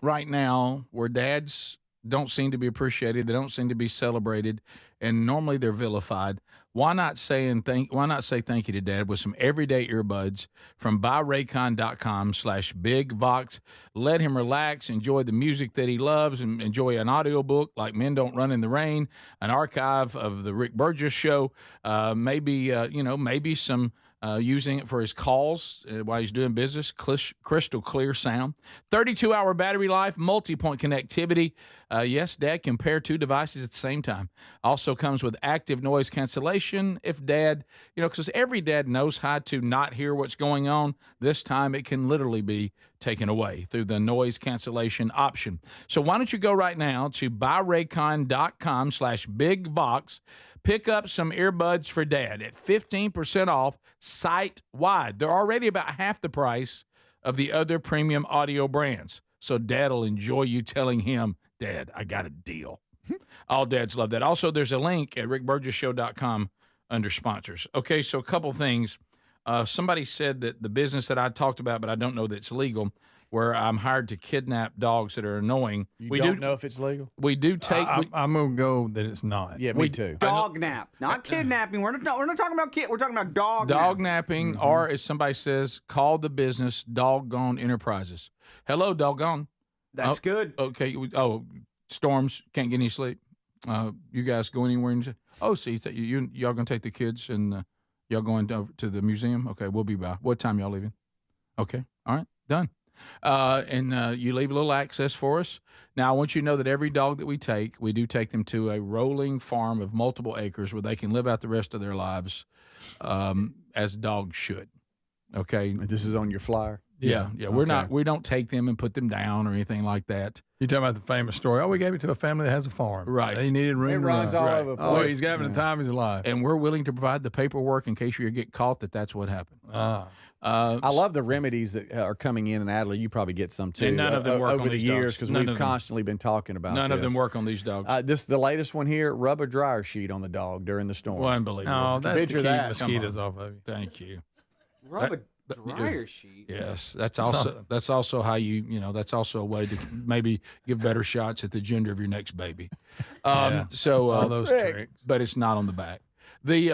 right now where dads don't seem to be appreciated, they don't seem to be celebrated, and normally they're vilified, why not say thank you to Dad with some everyday earbuds from buyraycon.com/bigvox. Let him relax, enjoy the music that he loves, and enjoy an audiobook like Men Don't Run in the Rain, an archive of the Rick Burgess Show, maybe some using it for his calls while he's doing business, crystal clear sound, 32-hour battery life, multi-point connectivity. Yes, Dad can pair 2 devices at the same time. Also comes with active noise cancellation. If Dad, because every dad knows how to not hear what's going on, this time it can literally be taken away through the noise cancellation option. So why don't you go right now to buyraycon.com/bigvox. Pick up some earbuds for Dad at 15% off site-wide. They're already about half the price of the other premium audio brands. So Dad will enjoy you telling him, Dad, I got a deal. All dads love that. Also, there's a link at rickburgessshow.com under sponsors. Okay, so a couple things. Somebody said that the business that I talked about, but I don't know that it's legal, where I'm hired to kidnap dogs that are annoying. We don't know if it's legal? We do take... I'm going to go that it's not. Yeah, me too. Dog nap. Not kidnapping. We're not talking about kid. We're talking about dog napping, or as somebody says, call the business Doggone Enterprises. Hello, Doggone. That's good. Okay. Storms, can't get any sleep. You guys go anywhere? See, y'all going to take the kids and y'all going to the museum? Okay, we'll be by. What time y'all leaving? Okay. All right. Done. You leave a little access for us. Now, I want you to know that every dog that we do take them to a rolling farm of multiple acres where they can live out the rest of their lives as dogs should. Okay? This is on your flyer? Yeah. We don't take them and put them down or anything like that. You're talking about the famous story. Oh, we gave it to a family that has a farm. Right. They needed room. It runs all over the place. Oh, he's having the time of his life. And we're willing to provide the paperwork in case you get caught that's what happened. I love the remedies that are coming in Adler. You probably get some too. And none of them work over the years because we've constantly been talking about. None of them work on these dogs. The latest one here: rub a dryer sheet on the dog during the storm. Well, unbelievable. No, that's to keep mosquitoes off of you. Thank you. Rub a dryer sheet. Yes, that's also how that's also a way to maybe give better shots at the gender of your next baby. So all those tricks, but it's not on the back. The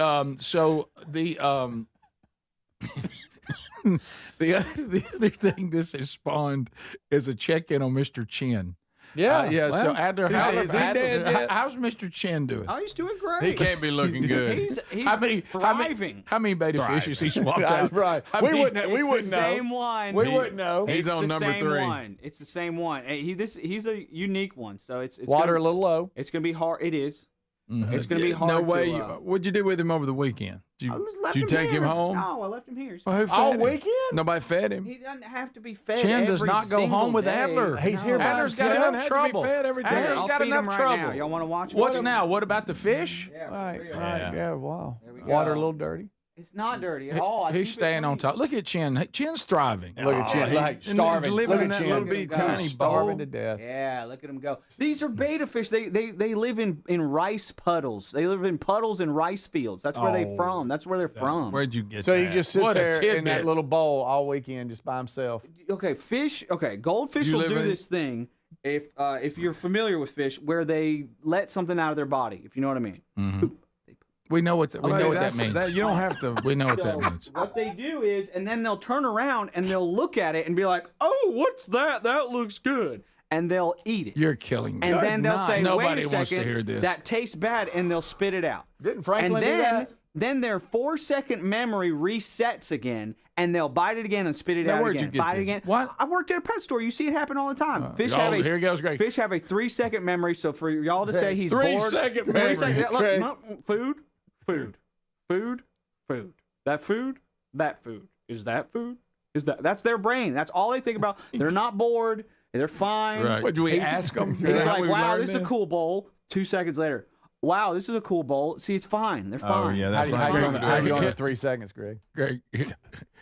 other thing this has spawned is a check-in on Mr. Chin. Well, so Adler, is he dead yet? how's Mr. Chin doing? Oh, he's doing great. He can't be looking good. He's thriving. How many beta fishes he swapped out? Right. We wouldn't know. We wouldn't know. He's on number 3. One. It's the same one. He's a unique one. So it's water a little low. It's gonna be hard. It is. It's going to be hard. No way. What'd you do with him over the weekend? Did you take him home? No, I left him here. Well, who fed him? Weekend? Nobody fed him. He doesn't have to be fed. Chin does not go home with day. Adler. He's here by Adler's got enough trouble. Adler's got enough trouble. Y'all want to watch? What's now? What about the fish? Right. Yeah. Wow. Water a little dirty. It's not dirty at all. He's staying on top. Look at Chin. Chin's thriving. Look at Chin. Like starving. Look at Chin. Little bitty tiny starving to death. Yeah, look at him go. These are beta fish. They live in rice puddles. They live in puddles and rice fields. That's where they're from. That's where they're from. Where'd you get so that? he just sits there in that little bowl all weekend just by himself. Okay, fish. Okay, goldfish will do this thing if you're familiar with fish where they let something out of their body, if you know what I mean. Mm-hmm. We know what that means. You don't have to. We know what that means. What they do is, and then they'll turn around and they'll look at it and be like, "Oh, what's that? That looks good," and they'll eat it. You're killing me. And then they'll say, "Nobody wait a second, wants to hear this. That tastes bad," and they'll spit it out. Didn't Franklin do that? Then their 4-second memory resets again, and they'll bite it again and spit it out again. Bite it again. What? I worked at a pet store. You see it happen all the time. Here goes Greg. Fish have a 3-second memory. So for y'all to say he's 3 bored, second 3 memory. seconds. Look, food. That food. Is that food? That's their brain. That's all they think about. They're not bored. They're fine. Right. What do we ask them? He's like, wow, this is a cool bowl. 2 seconds later, wow, this is a cool bowl. See, it's fine. They're fine. Oh, yeah, that's How like you on the 3 seconds, Greg? Greg,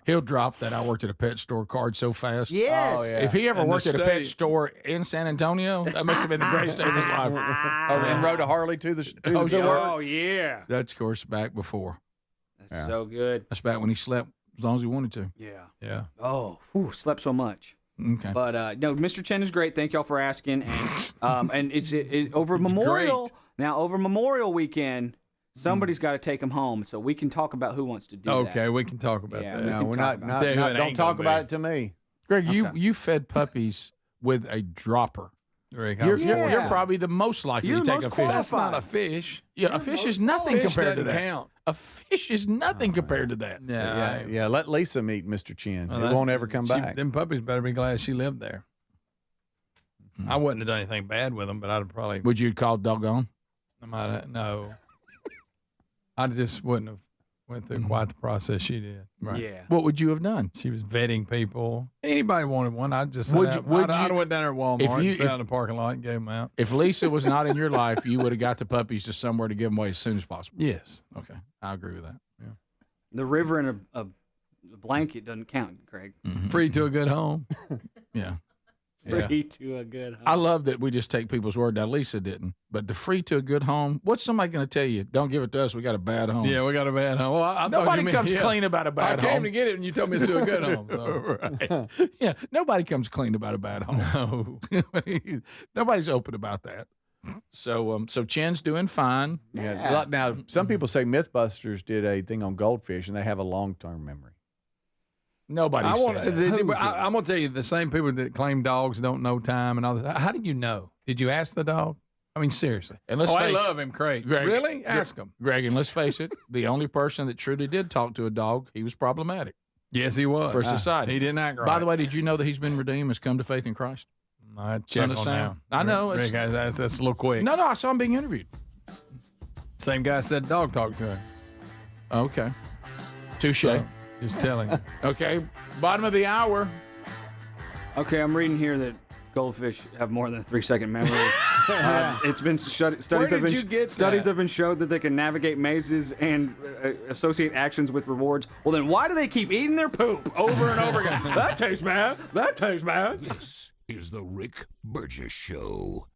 he'll drop that I worked at a pet store card so fast. Yes. Oh, yeah. If he ever And worked the at a pet state- store in San Antonio, that must have been the greatest day of his life. And rode a Harley to the Oh, to sure. work. Oh, yeah. That's, of course, back before. That's so good. That's back when he slept as long as he wanted to. Yeah. Yeah. Oh, slept so much. Okay. But no, Mr. Chen is great. Thank y'all for asking. And it's over Memorial now. Over Memorial weekend, somebody's got to take him home, so we can talk about who wants to do that. Okay, we can talk about that. No, we're not. Tell you who it Don't ain't talk gonna about be. it to me. Greg, Okay. you fed puppies with a dropper. Greg, You're probably the most likely You're to the take most a fish. qualified. That's not a fish. Yeah, a fish is nothing Fish compared to doesn't that. count. A fish is nothing compared to that. Yeah. Let Lisa meet Mr. Chin. Well, It that's- won't ever come back. Them puppies better be glad she lived there. I wouldn't have done anything bad with them, but I'd have probably. Would you have called doggone? No. I just wouldn't have went through quite the process she did. Right. Yeah. What would you have done? She was vetting people. Anybody wanted one, I'd just Would I'd you- would have you- went down there at Walmart if you- and sat if- in the parking lot and gave them out. If Lisa was not in your life, you would have got the puppies to somewhere to give them away as soon as possible. Yes. Okay. I agree with that. Yeah. The river and a blanket doesn't count, Greg. Free to a good home. Yeah. Free to a good home. I love that we just take people's word. Now, Lisa didn't, but the free to a good home, what's somebody going to tell you? Don't give it to us. We got a bad home. Yeah, we got a bad home. Well, I thought Nobody you meant- comes yeah. clean about a bad I home. came to get it, and you told me it's to a good home. So. Right. Yeah, nobody comes clean about a bad home. No. Nobody's open about that. So Chen's doing fine. Yeah. Now, some people say MythBusters did a thing on goldfish, and they have a long-term memory. Nobody I'm said that. going to tell you, the same people that claim dogs don't know time and all this. How did you know? Did you ask the dog? I mean, seriously. And let's I face love him, Craig. Greg, Really? Ask him. Greg, and let's face it, the only person that truly did talk to a dog, he was problematic Yes, he was. for society. He didn't act right. By the way, did you know that he's been redeemed, has come to faith in Christ? I Son check of on Sam. now. I know, Rick, it's- that's a little quick. No, I saw him being interviewed. Same guy said dog talked to him. Okay. Touche. So, just telling you. Okay. Bottom of the hour. Okay, I'm reading here that goldfish have more than a 3-second memory. It's been studies have did you been get studies that? have been showed that they can navigate mazes and associate actions with rewards. Well, then why do they keep eating their poop over and over again? That tastes bad. That tastes bad. This is the Rick Burgess Show.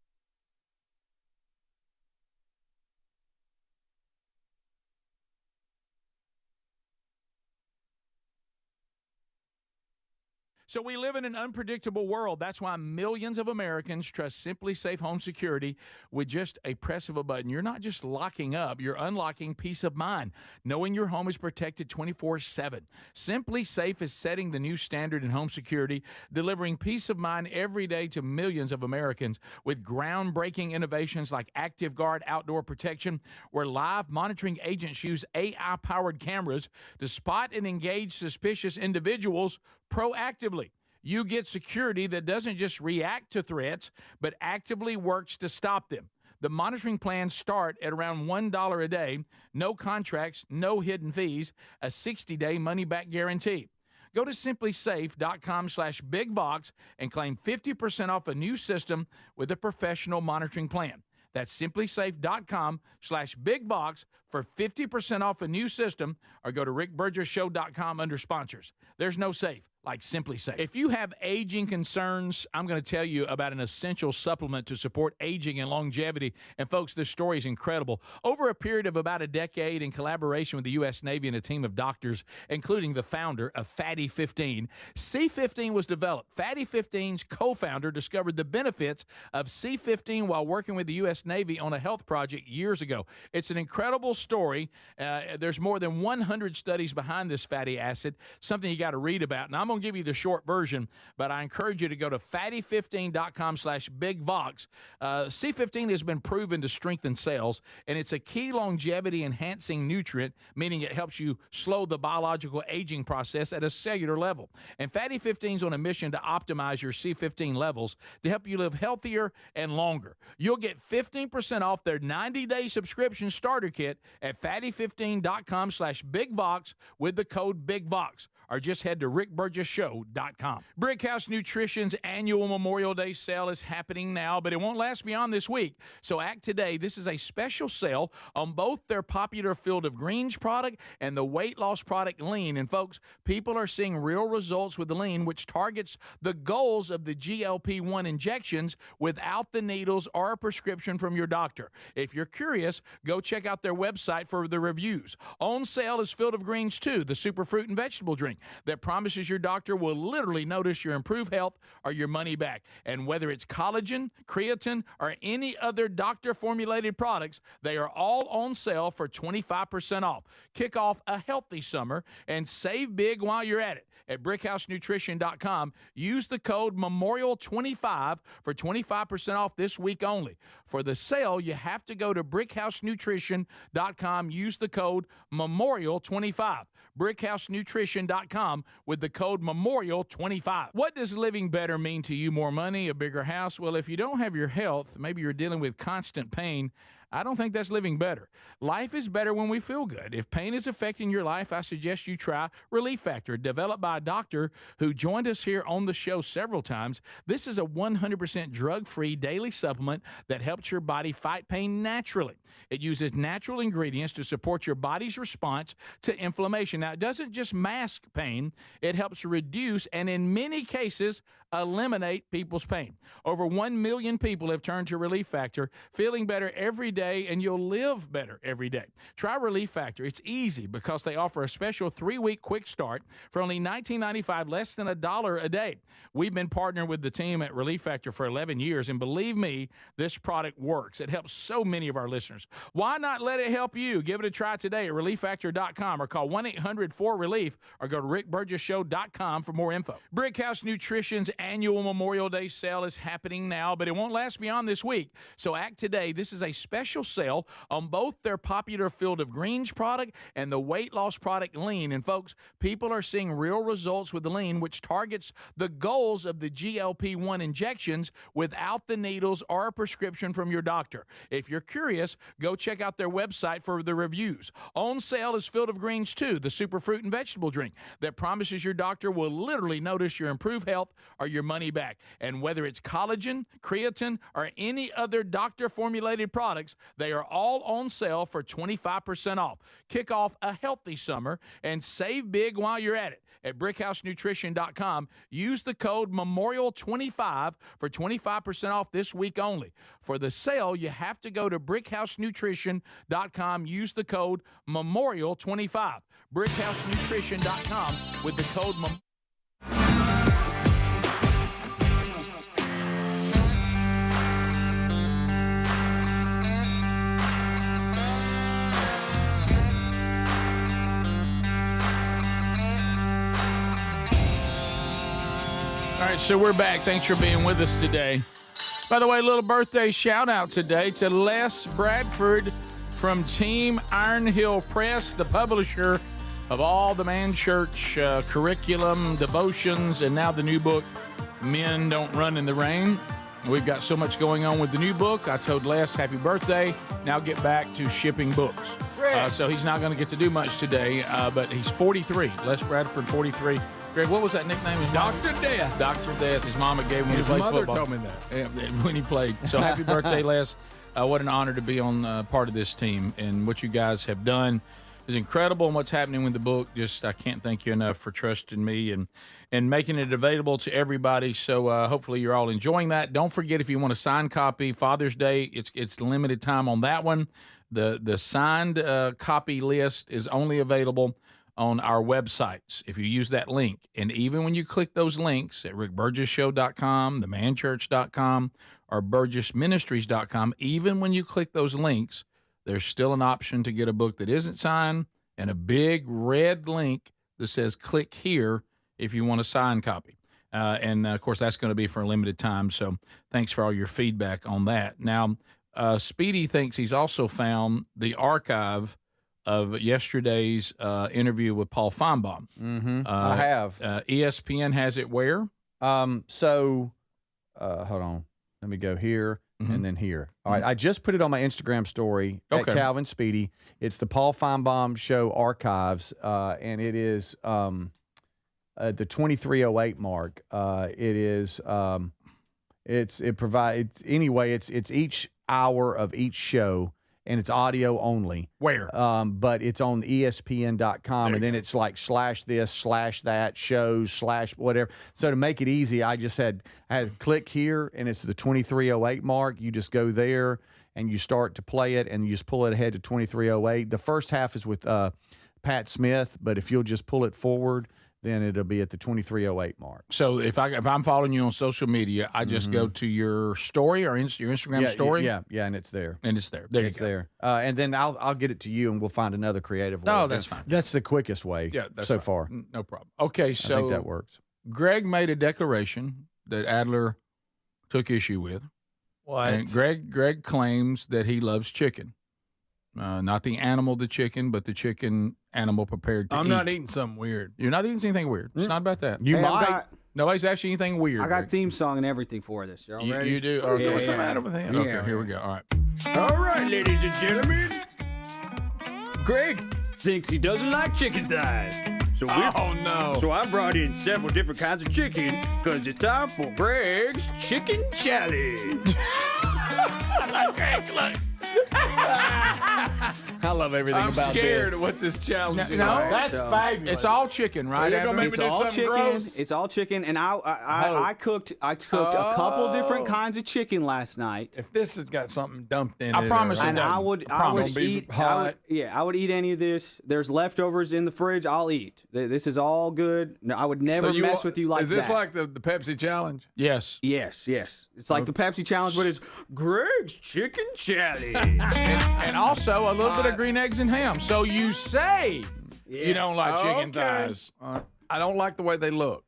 So we live in an unpredictable world. That's why millions of Americans trust Simply Safe Home Security with just a press of a button. You're not just locking up, you're unlocking peace of mind, knowing your home is protected 24/7. Simply Safe is setting the new standard in home security, delivering peace of mind every day to millions of Americans with groundbreaking innovations like Active Guard Outdoor Protection, where live monitoring agents use AI-powered cameras to spot and engage suspicious individuals proactively. You get security that doesn't just react to threats, but actively works to stop them. The monitoring plans start at around $1 a day, no contracts, no hidden fees, a 60-day money-back guarantee. Go to simplysafe.com/bigbox and claim 50% off a new system with a professional monitoring plan. That's simplysafe.com/bigbox for 50% off a new system, or go to rickburgessshow.com under sponsors. There's no safe like Simply Safe. If you have aging concerns, I'm going to tell you about an essential supplement to support aging and longevity. And folks, this story is incredible. Over a period of about a decade, in collaboration with the U.S. Navy and a team of doctors, including the founder of Fatty 15, C15 was developed. Fatty 15's co-founder discovered the benefits of C15 while working with the U.S. Navy on a health project years ago. It's an incredible story. There's more than 100 studies behind this fatty acid, something you got to read about. And I'm going to give you the short version, but I encourage you to go to fatty15.com/bigvox. C15 has been proven to strengthen cells, and it's a key longevity enhancing nutrient, meaning it helps you slow the biological aging process at a cellular level. And Fatty 15 is on a mission to optimize your C15 levels to help you live healthier and longer. You'll get 15% off their 90-day subscription starter kit at fatty15.com/bigvox with the code BIGVOX. or just head to rickburgessshow.com. Brickhouse Nutrition's annual Memorial Day sale is happening now, but it won't last beyond this week. So act today. This is a special sale on both their popular Field of Greens product and the weight loss product Lean. And folks, people are seeing real results with the Lean, which targets the goals of the GLP-1 injections without the needles or a prescription from your doctor. If you're curious, go check out their website for the reviews. On sale is Field of Greens 2, the superfruit and vegetable drink that promises your doctor will literally notice your improved health or your money back. And whether it's collagen, creatine, or any other doctor-formulated products, they are all on sale for 25% off. Kick off a healthy summer and save big while you're at it. At brickhousenutrition.com, use the code MEMORIAL25 for 25% off this week only. For the sale, you have to go to brickhousenutrition.com, use the code MEMORIAL25. brickhousenutrition.com with the code MEMORIAL25. What does living better mean to you? More money, a bigger house? Well, if you don't have your health, maybe you're dealing with constant pain, I don't think that's living better. Life is better when we feel good. If pain is affecting your life, I suggest you try Relief Factor, developed by a doctor who joined us here on the show several times. This is a 100% drug-free daily supplement that helps your body fight pain naturally. It uses natural ingredients to support your body's response to inflammation. Now, it doesn't just mask pain, it helps reduce and in many cases eliminate people's pain. Over 1 million people have turned to Relief Factor, feeling better every day, and you'll live better every day. Try Relief Factor. It's easy because they offer a special 3-week quick start for only $19.95, less than $1 a day. We've been partnering with the team at Relief Factor for 11 years, and believe me, this product works. It helps so many of our listeners. Why not let it help you? Give it a try today at relieffactor.com or call 1-800-4RELIEF or go to rickburgessshow.com for more info. Brickhouse Nutrition's annual Memorial Day sale is happening now, but it won't last beyond this week. So act today. This is a special sale on both their popular Field of Greens product and the weight loss product Lean. And folks, people are seeing real results with the Lean, which targets the goals of the GLP-1 injections without the needles or a prescription from your doctor. If you're curious, go check out their website for the reviews. On sale is Field of Greens 2, the superfruit and vegetable drink that promises your doctor will literally notice your improved health or your money back. And whether it's collagen, creatine, or any other doctor-formulated products, they are all on sale for 25% off. Kick off a healthy summer and save big while you're at it. At brickhousenutrition.com, use the code MEMORIAL25 for 25% off this week only. For the sale, you have to go to brickhousenutrition.com, use the code MEMORIAL25. brickhousenutrition.com with the code MEMORIAL. All right, so we're back. Thanks for being with us today. By the way, a little birthday shout out today to Les Bradford from Team Iron Hill Press, the publisher of all the Man Church curriculum, devotions, and now the new book, Men Don't Run in the Rain. We've got so much going on with the new book. I told Les happy birthday. Now get back to shipping books. So he's not going to get to do much today, but he's 43. Les Bradford, 43. Greg, what was that nickname? Dr. Death. Dr. Death. His mama gave him when he played football. His mother told me that. When he played. So happy birthday, Les. What an honor to be on part of this team. And what you guys have done is incredible. And what's happening with the book, just I can't thank you enough for trusting me and making it available to everybody. So hopefully you're all enjoying that. Don't forget, if you want a signed copy, Father's Day, it's limited time on that one. The signed copy list is only available on our websites if you use that link. And even when you click those links at rickburgessshow.com, themanchurch.com, or burgessministries.com, even when you click those links, there's still an option to get a book that isn't signed and a big red link that says click here if you want a signed copy. And of course, that's going to be for a limited time. So thanks for all your feedback on that. Now, Speedy thinks he's also found the archive of yesterday's interview with Paul Finebaum. Mm-hmm. I have. ESPN has it where? Hold on. Let me go here and then here. All right. I just put it on my Instagram story at Calvin Speedy. It's the Paul Finebaum Show archives, and it is at the 23:08 mark. It's each hour of each show, and it's audio only. Where? But it's on ESPN.com, and then it's like /this/that shows /whatever. So to make it easy, I just had click here, and it's the 23:08 mark. You just go there and you start to play it, and you just pull it ahead to 23:08. The first half is with Pat Smith, but if you'll just pull it forward, then it'll be at the 23:08 mark. So if I'm following you on social media, I just go to your story or your Instagram story. Yeah, and it's there. And it's there. There it's you go. there. And then I'll get it to you, and we'll find another creative way. No, that's fine. That's the quickest way. Yeah, that's so fine. far. No problem. Okay, so I think that works. Greg made a declaration that Adler took issue with. What? And Greg claims that he loves chicken. Not the animal, the chicken, but the chicken animal prepared to eat. I'm not eating something weird. You're not eating anything weird. It's not about that. You might. Nobody's asking anything weird. I got Greg. theme song and everything for this. Y'all ready? You do? Okay. What's the matter with him? Okay, here we go. All right. All right, ladies and gentlemen. Greg thinks he doesn't like chicken thighs. So So I brought in several different kinds of chicken because it's time for Greg's Chicken Challenge. Greg, look. I love everything I'm about scared this. of what this challenge is. No, That's fabulous. It's all chicken, right? You're gonna make me It's do all something chicken. gross? It's all chicken, and I cooked a couple different kinds of chicken last night. If this has got something dumped in it, I promise or- it And I would eat. I would eat any of this. There's leftovers in the fridge. I'll eat. This is all good. No, I would never So mess with you like that. Is this like the Pepsi challenge? Yes. Yes. It's like the Pepsi challenge, but it's Greg's Chicken Challenge. And also a little bit of green eggs and ham. So you say you don't like chicken thighs. I don't like the way they look.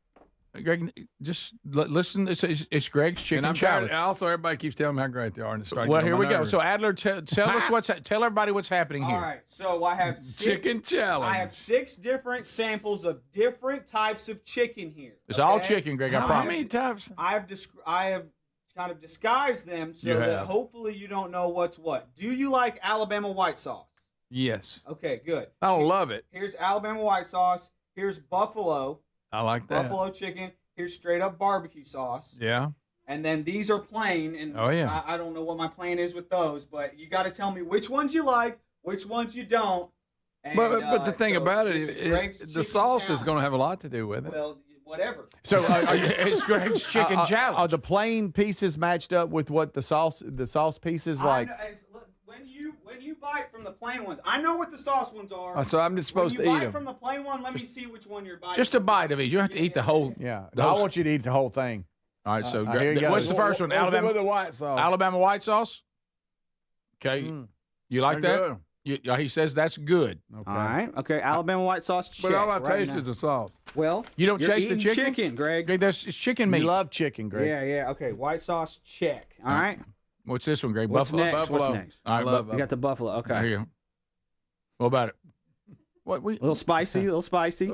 Greg, just listen. It's Greg's Chicken And I'm Challenge. tired. Also, everybody keeps telling me how great they are. And it's starting Well, to here get we on my go. nerves. So Adler, tell everybody what's happening here. All right, so I have Chicken challenge. I have 6 different samples of different types of chicken here. It's all chicken, Greg. I How promise. many types? I have kind of disguised them so You that have. hopefully you don't know what's what. Do you like Alabama white sauce? Yes. Okay, good. I don't love it. Here's Alabama white sauce. Here's buffalo I like that. buffalo chicken. Here's straight up barbecue sauce. Yeah. And then these are plain. And Oh, yeah. I don't know what my plan is with those, but you got to tell me which ones you like, which ones you don't. And, But the thing so about this it, is Greg's the Chicken sauce is Challenge. going to have a lot to do with it. Well, whatever. So It's Greg's Chicken Challenge. Are the plain pieces matched up with what the sauce pieces like? Look, when you bite from the plain ones, I know what the sauce ones are. So I'm just supposed to When eat you bite them. from the plain one, let me see which one you're biting. Just a bite of each. You don't have to eat the whole. Yeah. the I whole- want you to eat the whole thing. All right. So here you go. what's the first one? What's it Alabama. with the white sauce? Alabama white sauce. Okay. You like They're that? good. He says that's good. Okay. All right. Okay. Alabama white sauce. Check But all I right taste now. is the sauce. Well, You don't you're chase the eating chicken? Greg. Greg, it's chicken meat. You love chicken, Greg. Yeah. Okay. White sauce. Check. All right. What's this one, Greg? What's Buffalo. next? Buffalo. What's next? All right. I love You got the buffalo. Okay. There you go. What about it? What A little spicy. A little spicy.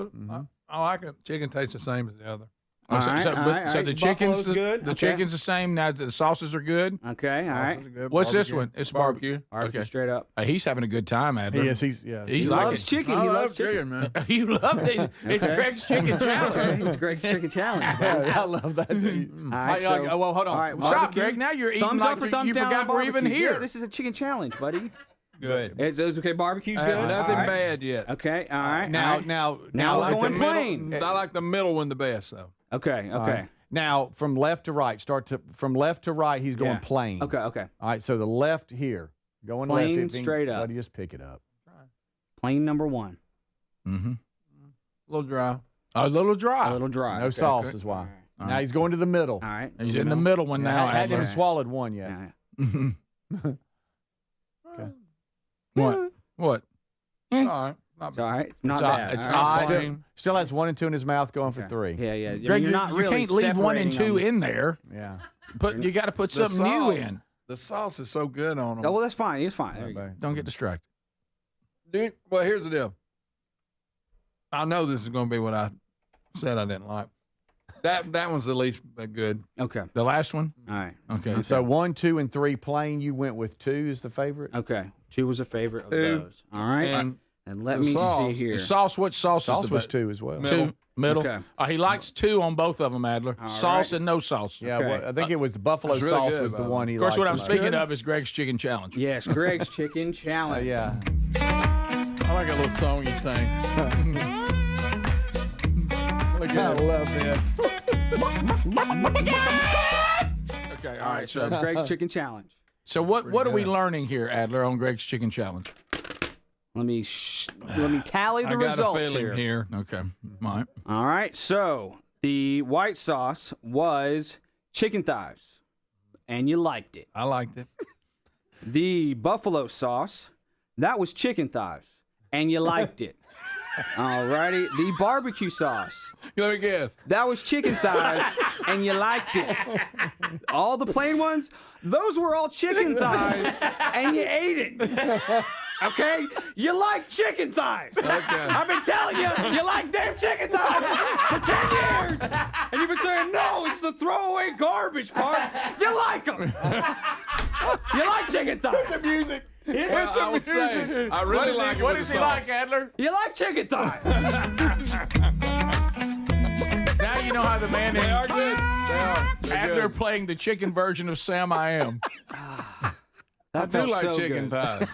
I like it. Chicken tastes the same as the other. Oh, so, All right, so, all but- right, so all the right. chicken's Buffalo's good. the Okay. chicken's the same. Now the sauces are good. Okay. All right. Sauce is good. What's this Barbecue. one? It's barbecue. Barbecue Okay. straight up. He's having a good time, Adler. He is. He's He's He like loves it. chicken. I He love loves chicken. man. You love it. It's Okay. Greg's Chicken Challenge. It's Greg's Chicken Challenge. I love that. All right, so, well, hold on. all right, Stop, barbecue. Greg. Now you're eating Thumbs like up or thumbs you down forgot on we're even barbecue? here. Yeah, this is a chicken challenge, buddy. Good. It's okay. Barbecue's I good. have nothing All right. bad yet. Okay. All right. Now, all right. now, Now I we're like going the plain. middle. I like the middle one the best, though. Okay. All Okay. right. Now, from left to right, from left to right, he's going Yeah. plain. Okay. Okay. All right, so the left here, going Plain, left. straight up. You just pick it up. Plain number 1. Mm-hmm. A little dry. A little dry. A little dry. No okay. sauce okay. is why. All Now right. he's going to the middle. All right. He's in the middle one now. I hadn't Adler. even swallowed one yet. Yeah. What? What? All right. Not It's all right. It's not It's bad. it's All right. odd. Still has 1 and 2 in his mouth, going for Okay. 3. Yeah. Yeah. Greg, you're not you really can't leave 1 and 2 separating them. in there. Yeah. You got to put The something new sauce. in. The sauce is so good on them. Oh, well, that's fine. It's fine. There you go. Don't get distracted. Dude, well, here's the deal. I know this is going to be what I said I didn't like. That one's the least good. Okay. The last one? All right. Okay. So 1, 2, and 3 plain. You went with 2 is the favorite. Okay. 2 was a favorite of Two. those. All right. And And let me see here. Sauce, what sauce Sauce is the was 2 as well. Two? Middle? Okay. He likes 2 on both of them, Adler. Sauce right. and no sauce. Yeah, Okay. well, I think it was the buffalo That's really sauce good, was the by one he Of course, liked what I'm the most. speaking of is Greg's Chicken Challenge. Yes, Greg's Chicken Challenge. Yeah. I like a little song you sang. I love this. Okay, All right, so it's Greg's Chicken Challenge. So what are we learning here, Adler, on Greg's Chicken Challenge? Let me tally the I got results a feeling here. Okay. All right. All right, so the white sauce was chicken thighs, and you liked it. I liked it. The buffalo sauce, that was chicken thighs, and you liked it. All righty. The barbecue sauce, Let me guess. that was chicken thighs, and you liked it. All the plain ones, those were all chicken thighs, and you ate it. Okay? You like chicken thighs. Okay. I've been telling you, you like damn chicken thighs for 10 years. And you've been saying, no, it's the throwaway garbage part. You like them. You like chicken thighs. The music. Well, I would say, I really like it. What with does the he sauce. like, Adler? You like chicken thighs. Now you know how the man They are is. good. They are. They're Adler good. playing the chicken version of Sam I Am. I do felt like so chicken good. thighs.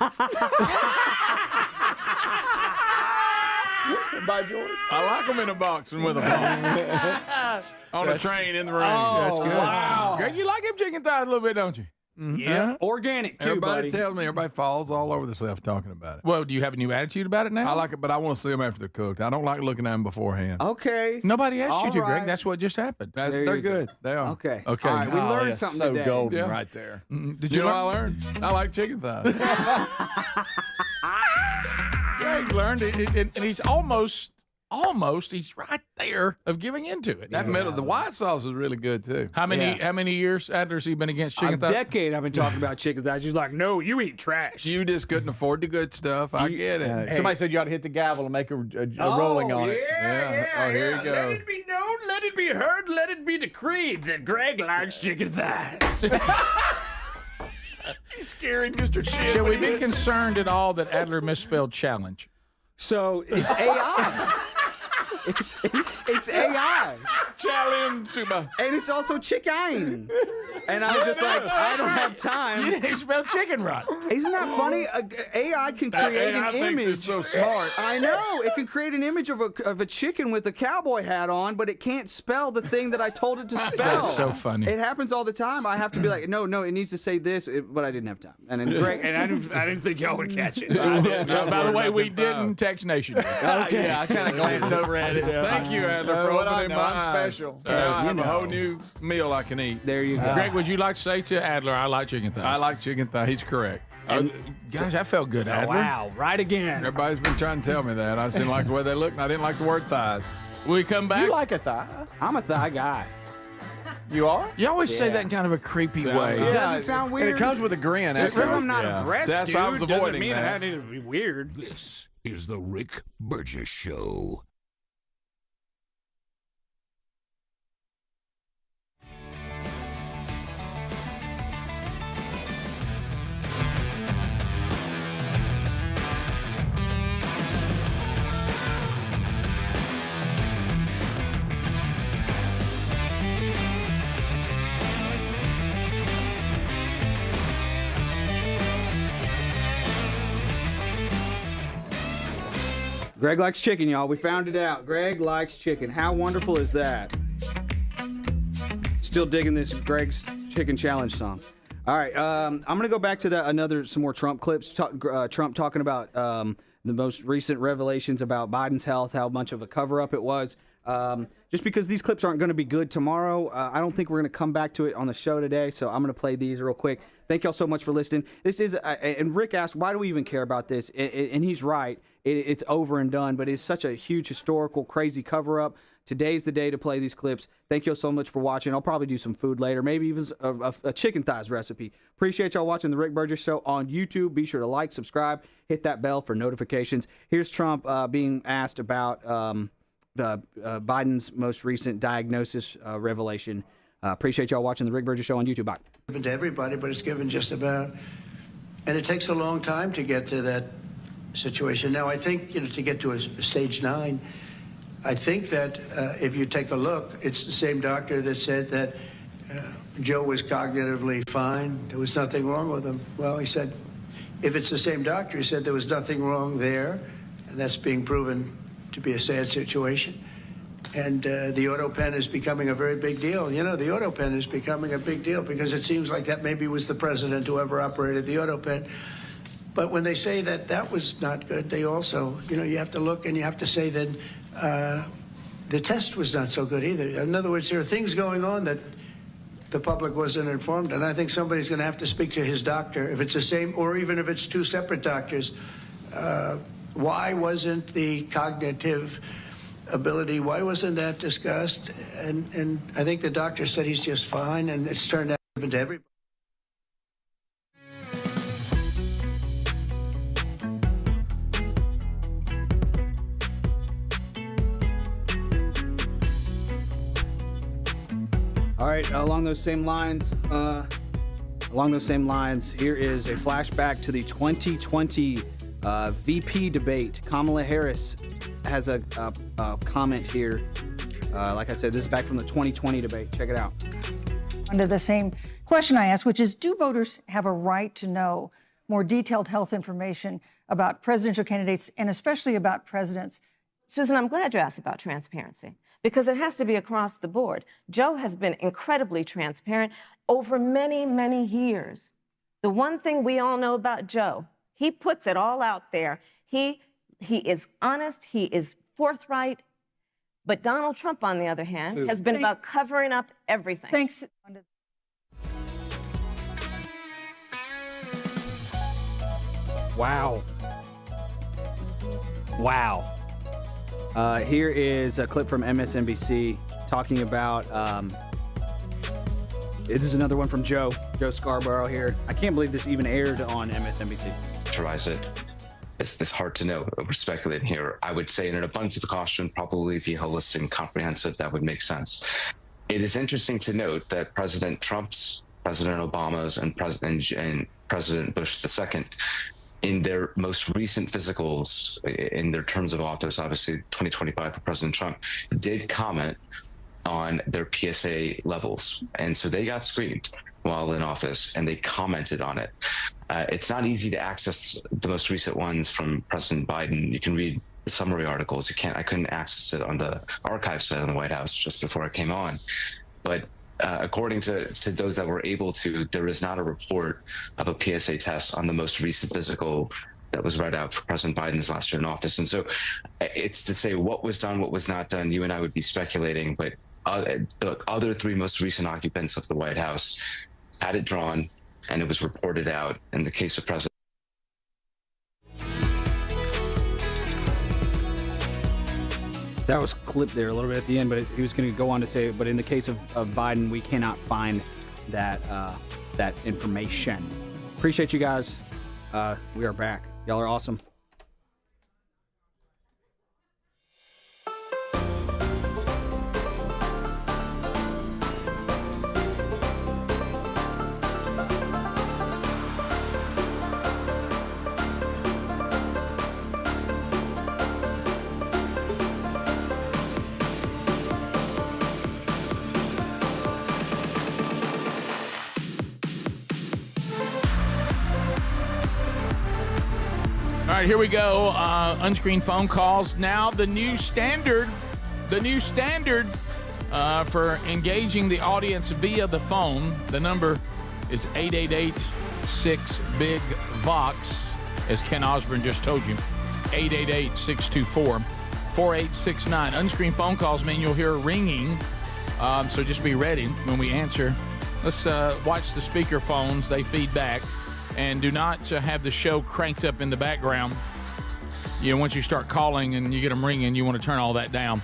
By George. I like them in a box and with a phone. On a train in the rain. That's good. wow. Greg, you like him chicken thighs a little bit, don't you? Yeah, organic too, Everybody buddy. tells me, everybody falls all over themselves talking about it. Well, do you have a new attitude about it now? I like it, but I want to see them after they're cooked. I don't like looking at them beforehand. Okay. Nobody asked you All to, right. Greg. That's what just happened. There They're you go. good. They are. Okay. Okay. All right, we Oh, learned yeah, something so today. golden Yeah. right there. Did You you know what I learn? learned? I like chicken thighs. Greg learned it, and he's almost, he's right there of giving into it. That middle, the white sauce is really good too. How many Yeah. how many years Adler's he been against A chicken thighs? decade I've been talking about chicken thighs. She's like, no, you eat trash. You just couldn't afford the good stuff. I get it. Somebody said you ought to hit the gavel and make a rolling on it. Yeah. Oh, here you go. Let it be known, let it be heard, let it be decreed that Greg likes chicken thighs. He's scaring Mr. Shit. Should we be concerned at all that Adler misspelled challenge? So it's AI. It's AI. Challenge, Suba. And it's also chicken. And I was just like, I don't have You time. didn't even spell chicken right. Isn't that funny? AI can create AI an thinks image. it's so smart. I know. It can create an image of a chicken with a cowboy hat on, but it can't spell the thing that I told it to spell. That's so funny. It happens all the time. I have to be like, no, it needs to say this, but I didn't have time. And then Greg, and I didn't think y'all would catch it. By the way, we didn't text Nation. Okay. Yeah, I kind of glanced over at it. Thank you, Adler, for what I opening know, my I'm eyes. special. Now I You have a know. whole new meal I can eat. There you go. Greg, would you like to say to Adler, I like chicken thighs? I like chicken thighs. He's correct. Gosh, that felt good, Adler. Wow, right again. Everybody's been trying to tell me that. I just didn't like the way they looked, and I didn't like the word thighs. We come back. You like a thigh? I'm a thigh guy. You are? You always say Yeah. that in kind of a creepy Yeah. way. Yeah. Does it sound weird? And it comes with a grin. Just because actually. I'm not Yeah. a breast That's why I was dude doesn't avoiding mean that. that it'd be weird. This is the Rick Burgess Show. Greg likes chicken, y'all. We found it out. Greg likes chicken. How wonderful is that? Still digging this Greg's Chicken Challenge song. All right, I'm gonna go back to some more Trump clips. Trump talking about the most recent revelations about Biden's health, how much of a cover-up it was. Just because these clips aren't going to be good tomorrow, I don't think we're going to come back to it on the show today. So I'm going to play these real quick. Thank y'all so much for listening. This is, and Rick asked, why do we even care about this? And he's right. It's over and done, but it's such a huge historical, crazy cover-up. Today's the day to play these clips. Thank you all so much for watching. I'll probably do some food later, maybe even a chicken thighs recipe. Appreciate y'all watching the Rick Burgess Show on YouTube. Be sure to like, subscribe, hit that bell for notifications. Here's Trump being asked about Biden's most recent diagnosis revelation. Appreciate y'all watching the Rick Burgess Show on YouTube. Bye. Given to everybody, but it's given just about, and it takes a long time to get to that situation. Now, I think, to get to a stage 9, I think that if you take a look, it's the same doctor that said that Joe was cognitively fine. There was nothing wrong with him. Well, he said, if it's the same doctor, he said there was nothing wrong there, and that's being proven to be a sad situation. And the auto pen is becoming a very big deal. The auto pen is becoming a big deal because it seems like that maybe was the president who ever operated the auto pen. But when they say that that was not good, they also, you have to look and you have to say that the test was not so good either. In other words, there are things going on that the public wasn't informed, and I think somebody's going to have to speak to his doctor, if it's the same, or even if it's two separate doctors. Why wasn't the cognitive ability, why wasn't that discussed? And I think the doctor said he's just fine, and it's turned out given to everybody. All right, along those same lines, here is a flashback to the 2020 VP debate. Kamala Harris has a comment here. Like I said, this is back from the 2020 debate. Check it out. Under the same question I asked, which is, do voters have a right to know more detailed health information about presidential candidates and especially about presidents? Susan, I'm glad you asked about transparency because it has to be across the board. Joe has been incredibly transparent over many, many years. The one thing we all know about Joe, he puts it all out there. He is honest, he is forthright. But Donald Trump, on the other hand, has been about covering up everything. Thanks. Wow. Wow. Here is a clip from MSNBC talking about, this is another one from Joe Scarborough here. I can't believe this even aired on MSNBC. It's hard to know. We're speculating here. I would say in an abundance of caution, probably be holistic and comprehensive. That would make sense. It is interesting to note that President Trump's, President Obama's, and President Bush II, in their most recent physicals, in their terms of office, obviously 2025 for President Trump, did comment on their PSA levels. And so they got screened while in office, and they commented on it. It's not easy to access the most recent ones from President Biden. You can read the summary articles. I couldn't access it on the archive site on the White House just before I came on. But according to those that were able to, there is not a report of a PSA test on the most recent physical that was read out for President Biden's last year in office. And so it's to say what was done, what was not done, you and I would be speculating, but the other three most recent occupants of the White House had it drawn, and it was reported out. In the case of President, that was clipped there a little bit at the end, but he was going to go on to say, but in the case of Biden, we cannot find that that information. Appreciate you guys. We are back. Y'all are awesome. All right, here we go. Unscreened phone calls. Now the new standard for engaging the audience via the phone. The number is 888-6-BIG-VOX, as Ken Osborne just told you. 888-624-4869. Unscreened phone calls mean you'll hear ringing, so just be ready when we answer. Let's watch the speaker phones. They feed back. And do not have the show cranked up in the background. Once you start calling and you get them ringing, you want to turn all that down.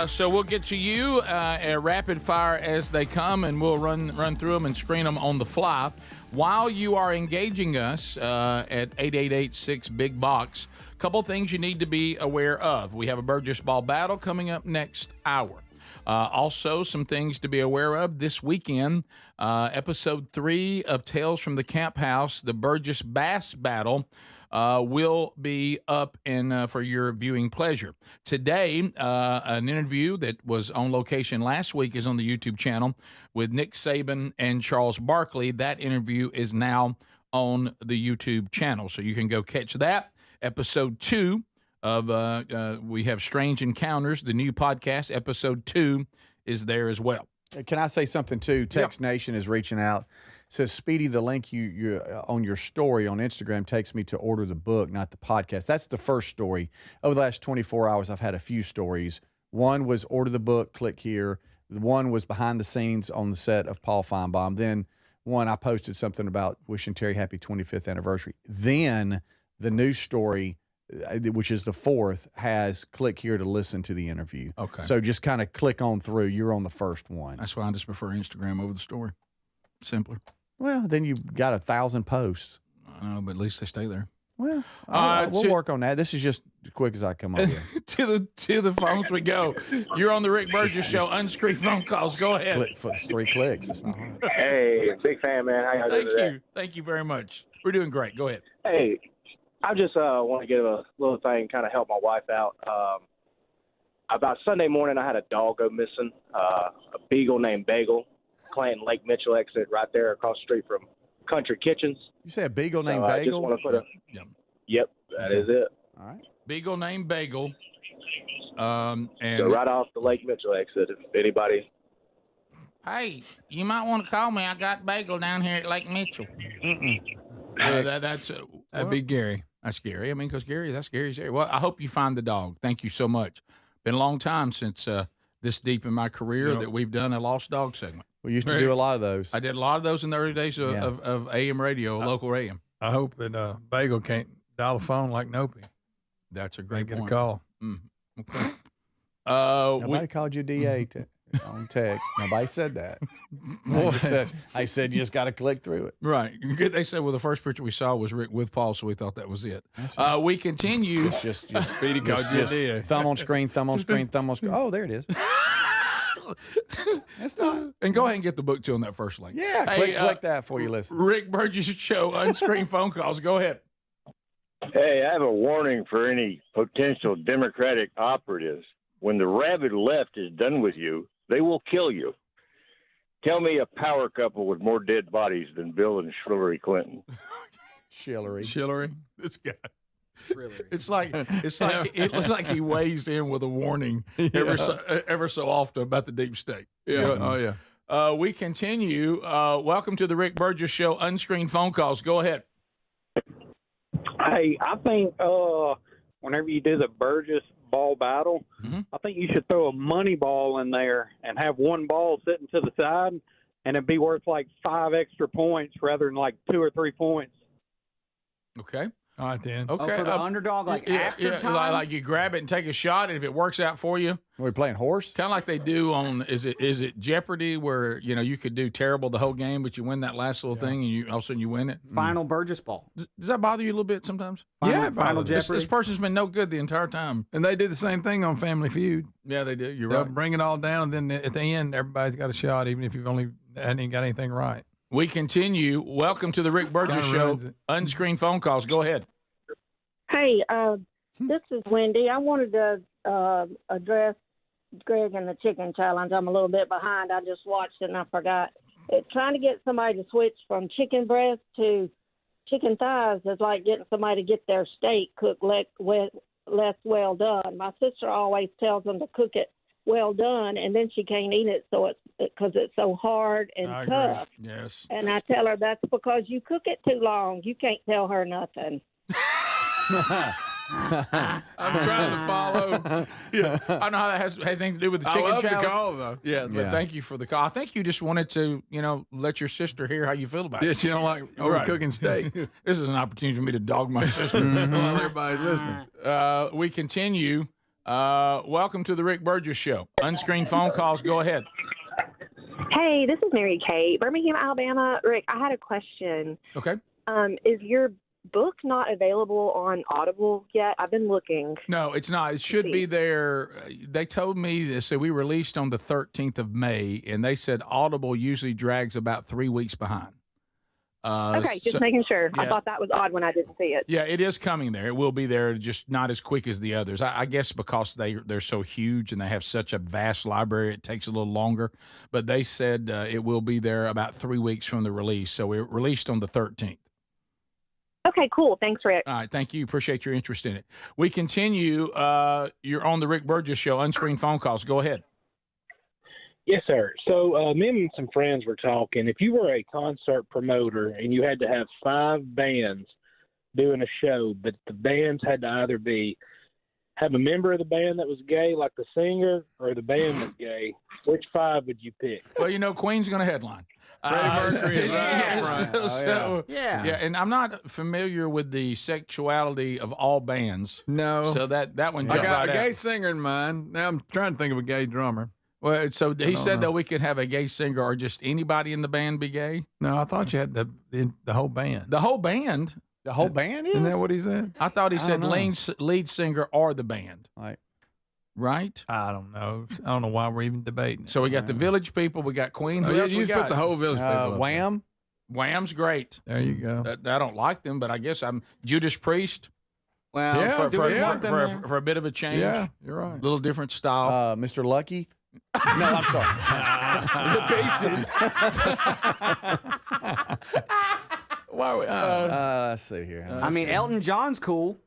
So we'll get to you rapid fire as they come, and we'll run through them and screen them on the fly. While you are engaging us at 888-6-BIG-BOX, a couple things you need to be aware of. We have a Burgess Ball battle coming up next hour. Also, some things to be aware of this weekend. Episode 3 of Tales from the Camp House, the Burgess Bass Battle, will be up and for your viewing pleasure. Today, an interview that was on location last week is on the YouTube channel with Nick Saban and Charles Barkley. That interview is now on the YouTube channel, so you can go catch that. Episode 2 of we have Strange Encounters, the new podcast. Episode 2 is there as well. Can I say something too? Text Nation is reaching out. Says, Speedy, the link you on your story on Instagram takes me to order the book, not the podcast. That's the first story. Over the last 24 hours, I've had a few stories. One was order the book, click here. One was behind the scenes on the set of Paul Finebaum. Then one, I posted something about wishing Terry happy 25th anniversary. Then the news story, which is the fourth, has click here to listen to the interview. Okay. So just kind of click on through. You're on the first one. That's why I just prefer Instagram over the story. Simpler. Well, then you've got 1,000 posts. I know, but at least they stay there. Well, we'll work on that. This is just as quick as I come up here. to the phones we go. You're on the Rick Burgess Show. Unscreened phone calls. Go ahead. It's 3 clicks. It's not hard. Hey, big fan, man. How y'all doing today? Thank you very much. We're doing great. Go ahead. Hey, I just want to give a little thing, kind of help my wife out. About Sunday morning, I had a dog go missing, a beagle named Bagel. Clanton Lake Mitchell exit right there across the street from Country Kitchens. You say a beagle named I Bagel? just want to put Yep, that is it. All right. Beagle named Bagel. And so right off the Lake Mitchell exit, if anybody. Hey, you might want to call me. I got Bagel down here at Lake Mitchell. That'd be Gary. That's Gary. I mean, because that's Gary's area. Well, I hope you find the dog. Thank you so much. Been a long time since this deep in my career that we've done a lost dog segment. We used to do a lot of those. I did a lot of those in the early days of AM radio, local AM. I hope that Bagel can't dial the phone like Nopey. That's a great get point. a call. Okay. Nobody called you DA on text. Nobody said that. I said you just got to click through it. Right. They said, well, the first picture we saw was Rick with Paul, so we thought that was it. We continue. It's just Speedy called you DA. Thumb on screen, thumb on screen, thumb on screen. Oh, there it is. That's not. And go ahead and get the book too on that first link. Yeah, click that for you listen. Rick Burgess Show, unscreened phone calls. Go ahead. Hey, I have a warning for any potential Democratic operatives. When the rabid left is done with you, they will kill you. Tell me a power couple with more dead bodies than Bill and Hillary Clinton. Hillary. This guy. It's like it looks like he weighs in with a warning ever so often about the deep state. Yeah. We continue. Welcome to the Rick Burgess Show. Unscreened phone calls. Go ahead. Hey, I think whenever you do the Burgess ball battle, I think you should throw a money ball in there and have one ball sitting to the side, and it'd be worth like 5 extra points rather than like 2 or 3 points. Okay. All right, then. Okay. For the underdog, after time? Like you grab it and take a shot, and if it works out for you. We're playing horse? Kind of like they do on, is it Jeopardy, where, you could do terrible the whole game, but you win that last little thing, and all of a sudden you win it? Final Burgess ball. Does that bother you a little bit sometimes? Final Jeopardy. This person's been no good the entire time. And they did the same thing on Family Feud. Yeah, they do. You're They'll right. bring it all down, and then at the end, everybody's got a shot, even if you've only hadn't got anything right. We continue. Welcome to the Rick Burgess Show. Unscreened phone calls. Go ahead. Hey, this is Wendy. I wanted to address Greg and the chicken challenge. I'm a little bit behind. I just watched it and I forgot. Trying to get somebody to switch from chicken breast to chicken thighs is like getting somebody to get their steak cooked less well done. My sister always tells them to cook it well done, and then she can't eat it because it's so hard and tough. Yes. And I tell her that's because you cook it too long. You can't tell her nothing. I'm trying to follow. Yeah, I don't know how that has anything to do with the chicken challenge. I love the call, though. Yeah, but thank you for the call. I think you just wanted to, let your sister hear how you feel about it. Yes, you don't like overcooking steak. This is an opportunity for me to dog my sister while everybody's listening. We continue. Welcome to the Rick Burgess Show. Unscreened phone calls. Go ahead. Hey, this is Mary Kate, Birmingham, Alabama. Rick, I had a question. Okay. Is your book not available on Audible yet? I've been looking. No, it's not. It should be there. They told me this. So we released on the 13th of May, and they said Audible usually drags about 3 weeks behind. Okay, just making sure. Yeah. I thought that was odd when I didn't see it. Yeah, it is coming there. It will be there, just not as quick as the others. I guess because they're so huge and they have such a vast library, it takes a little longer. But they said it will be there about 3 weeks from the release. So it released on the 13th. Okay, cool. Thanks, Rick. All right, thank you. Appreciate your interest in it. We continue. You're on the Rick Burgess Show. Unscreened phone calls. Go ahead. Yes, sir. So me and some friends were talking. If you were a concert promoter and you had to have 5 bands doing a show, but the bands had to either have a member of the band that was gay, like the singer, or the band was gay, which 5 would you pick? Well, Queen's going to headline. Yeah, and I'm not familiar with the sexuality of all bands. No. So that one I jumped got right a gay out. singer in mind. Now I'm trying to think of a gay drummer. Well, so he said know. that we could have a gay singer or just anybody in the band be gay? No, I thought you had the whole band. The whole band? The whole band is? Isn't that what he said? I thought he said don't know. lead singer or the band. Right? I don't know. I don't know why we're even debating. So we got the Village People. We got Queen. Who Oh, else you we just got? put the whole Village People up there. Wham. Wham's great. There you go. I don't like them, but I guess I'm Judas Priest. Well, Yeah, for a bit of a change. Yeah, you're right. A little different style. Mr. Lucky. No, I'm sorry. The bassist. Let's see here. I mean, Elton John's cool.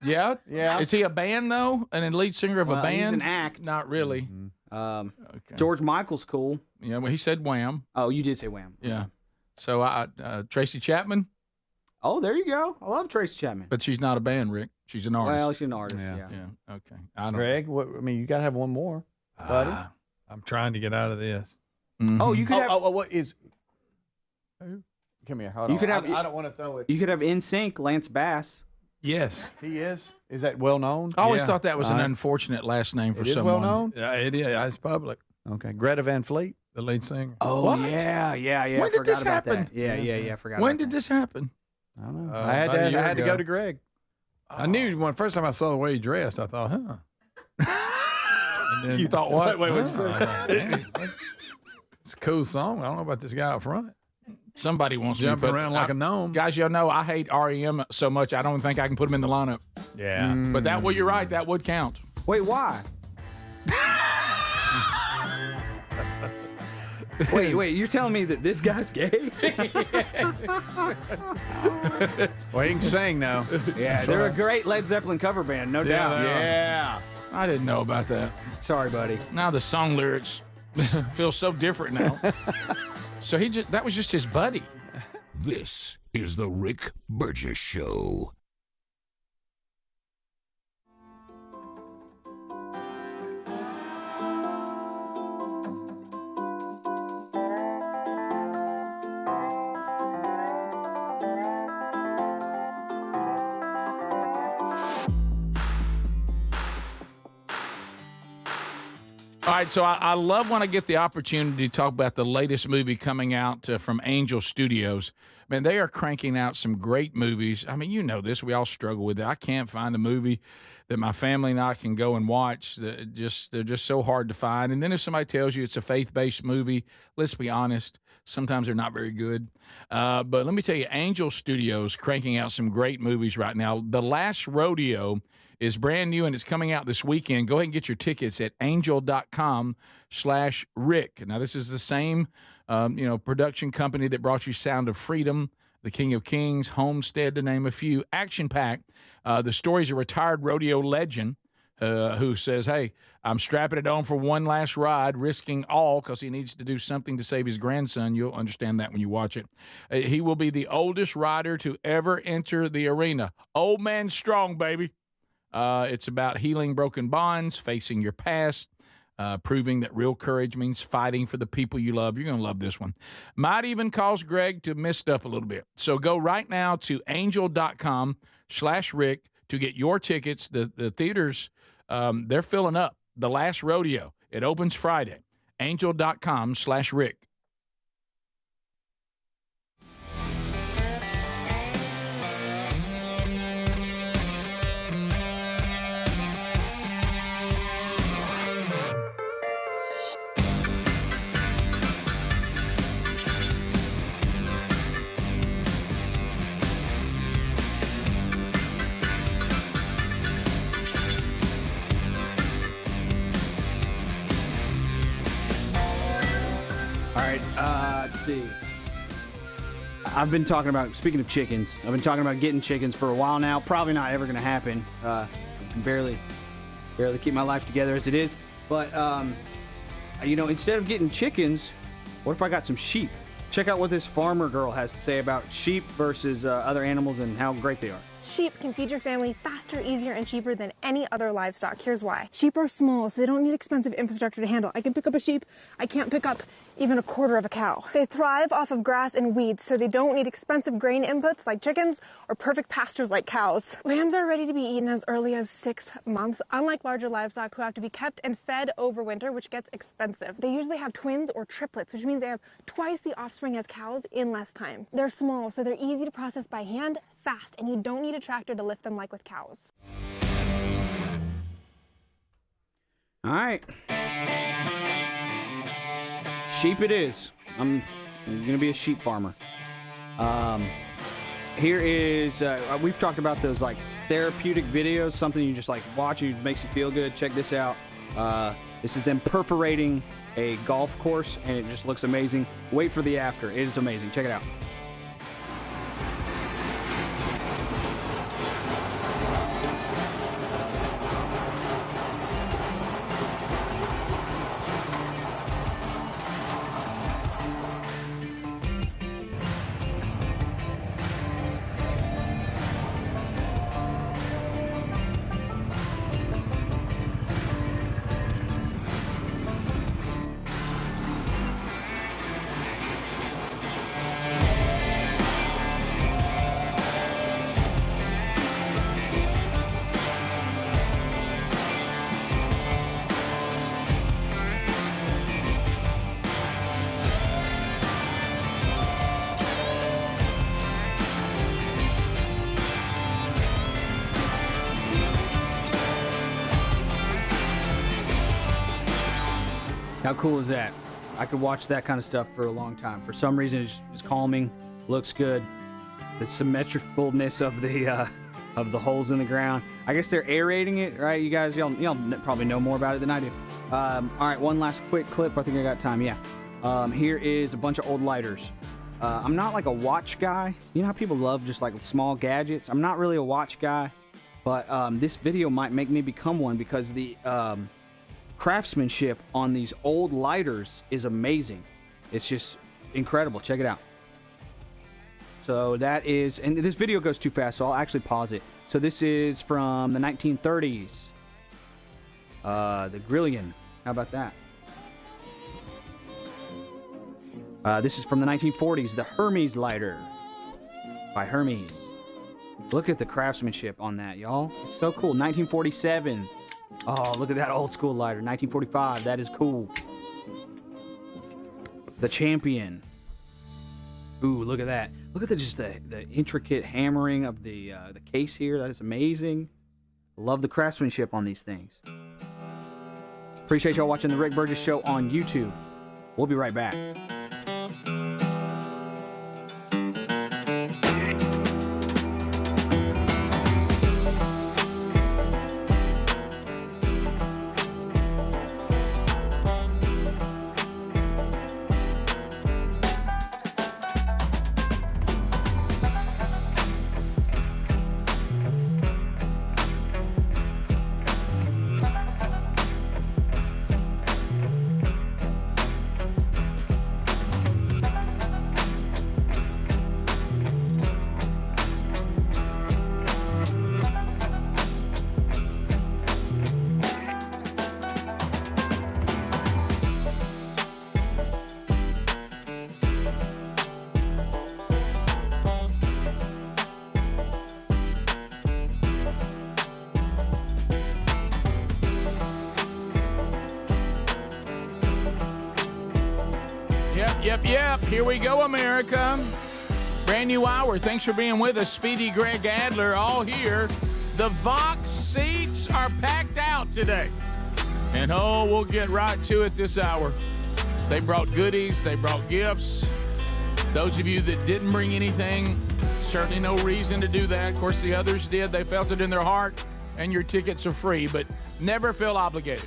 Yeah? Yeah. Is he a band, though? And a lead singer of Well, a band? he's an act. Not really. George Michael's cool. Yeah, well, he said Wham. Oh, you did say Wham. Yeah. So Tracy Chapman, Oh, there you go. I love Tracy Chapman. but she's not a band, Rick. She's an artist. Well, she's an artist. Yeah. Yeah. Okay. I don't. Greg, you got to have one more, buddy. I'm trying to get out of this. Mhm. Oh, you could have. What is? Come here. Hold You on. could have. I don't want to throw it. You could have NSYNC, Lance Bass. Yes. He is. Is that well known? I always Yeah. thought that was an unfortunate last name for It is someone. well known. Yeah, it is. It's public. Okay. Greta Van Fleet. The lead singer. Oh What? yeah. When I did forgot this about happen? That. Yeah. I forgot. When about did that. this happen? I don't know. Uh, I had about a to. year I had to ago. go to Greg. I knew when first time I saw the way he dressed, I thought, huh. And then, You thought what? Wait, what'd you say? I thought, "Man, it's a cool song. I don't know about this guy up front. Somebody wants Jumping to put, around like a gnome. Guys, y'all know I hate REM so much. I don't think I can put them in the lineup. Yeah. But you're right. That would count. Wait, why? Wait, you're telling me that this guy's gay? Well, he can sing now. Yeah, they're a great Led Zeppelin cover band, no doubt. they are. Yeah. I didn't know about that. Sorry, buddy. Now the song lyrics feel so different now. So that was just his buddy. This is the Rick Burgess Show. All right, so I love when I get the opportunity to talk about the latest movie coming out from Angel Studios. Man, they are cranking out some great movies. I mean, you know this. We all struggle with it. I can't find a movie that my family and I can go and watch. They're just so hard to find. And then if somebody tells you it's a faith-based movie, let's be honest, sometimes they're not very good. But let me tell you, Angel Studios cranking out some great movies right now. The Last Rodeo is brand new and it's coming out this weekend. Go ahead and get your tickets at angel.com/Rick. Now, this is the same, production company that brought you Sound of Freedom, The King of Kings, Homestead, to name a few. Action-packed. The story's a retired rodeo legend who says, hey, I'm strapping it on for one last ride, risking all because he needs to do something to save his grandson. You'll understand that when you watch it. He will be the oldest rider to ever enter the arena. Old man strong, baby. It's about healing broken bonds, facing your past, proving that real courage means fighting for the people you love. You're going to love this one. Might even cause Greg to mist up a little bit. So go right now to angel.com/Rick to get your tickets. The theaters, they're filling up. The Last Rodeo. It opens Friday. Angel.com/Rick. All right, let's see. I've been talking about, speaking of chickens, I've been talking about getting chickens for a while now. Probably not ever going to happen. I can barely keep my life together as it is. But, instead of getting chickens, what if I got some sheep? Check out what this farmer girl has to say about sheep versus other animals and how great they are. Sheep can feed your family faster, easier, and cheaper than any other livestock. Here's why. Sheep are small, so they don't need expensive infrastructure to handle. I can pick up a sheep. I can't pick up even a quarter of a cow. They thrive off of grass and weeds, so they don't need expensive grain inputs like chickens or perfect pastures like cows. Lambs are ready to be eaten as early as 6 months, unlike larger livestock who have to be kept and fed over winter, which gets expensive. They usually have twins or triplets, which means they have twice the offspring as cows in less time. They're small, so they're easy to process by hand, fast, and you don't need a tractor to lift them like with cows. All right. Sheep it is. I'm going to be a sheep farmer. Here is, we've talked about those like therapeutic videos, something you just like watch and it makes you feel good. Check this out. This is them perforating a golf course and it just looks amazing. Wait for the after. It is amazing. Check it out. How cool is that? I could watch that kind of stuff for a long time. For some reason, it's calming, looks good. The symmetricalness of the holes in the ground. I guess they're aerating it, right? You guys, y'all probably know more about it than I do. All right, one last quick clip. I think I got time. Yeah. Here is a bunch of old lighters. I'm not like a watch guy. You know how people love just like small gadgets? I'm not really a watch guy, but this video might make me become one because the craftsmanship on these old lighters is amazing. It's just incredible. Check it out. So that is, and this video goes too fast, so I'll actually pause it. So this is from the 1930s. The Grillion. How about that? This is from the 1940s, the Hermes lighter by Hermes. Look at the craftsmanship on that, y'all. It's so cool. 1947. Oh, look at that old school lighter. 1945. That is cool. The Champion. Ooh, look at that. Look at the intricate hammering of the case here. That is amazing. Love the craftsmanship on these things. Appreciate y'all watching the Rick Burgess Show on YouTube. We'll be right back. Yep. Here we go, America. Brand new hour. Thanks for being with us. Speedy, Greg Adler, all here. The Vox seats are packed out today. And we'll get right to it this hour. They brought goodies. They brought gifts. Those of you that didn't bring anything, certainly no reason to do that. Of course, the others did. They felt it in their heart. And your tickets are free, but never feel obligated.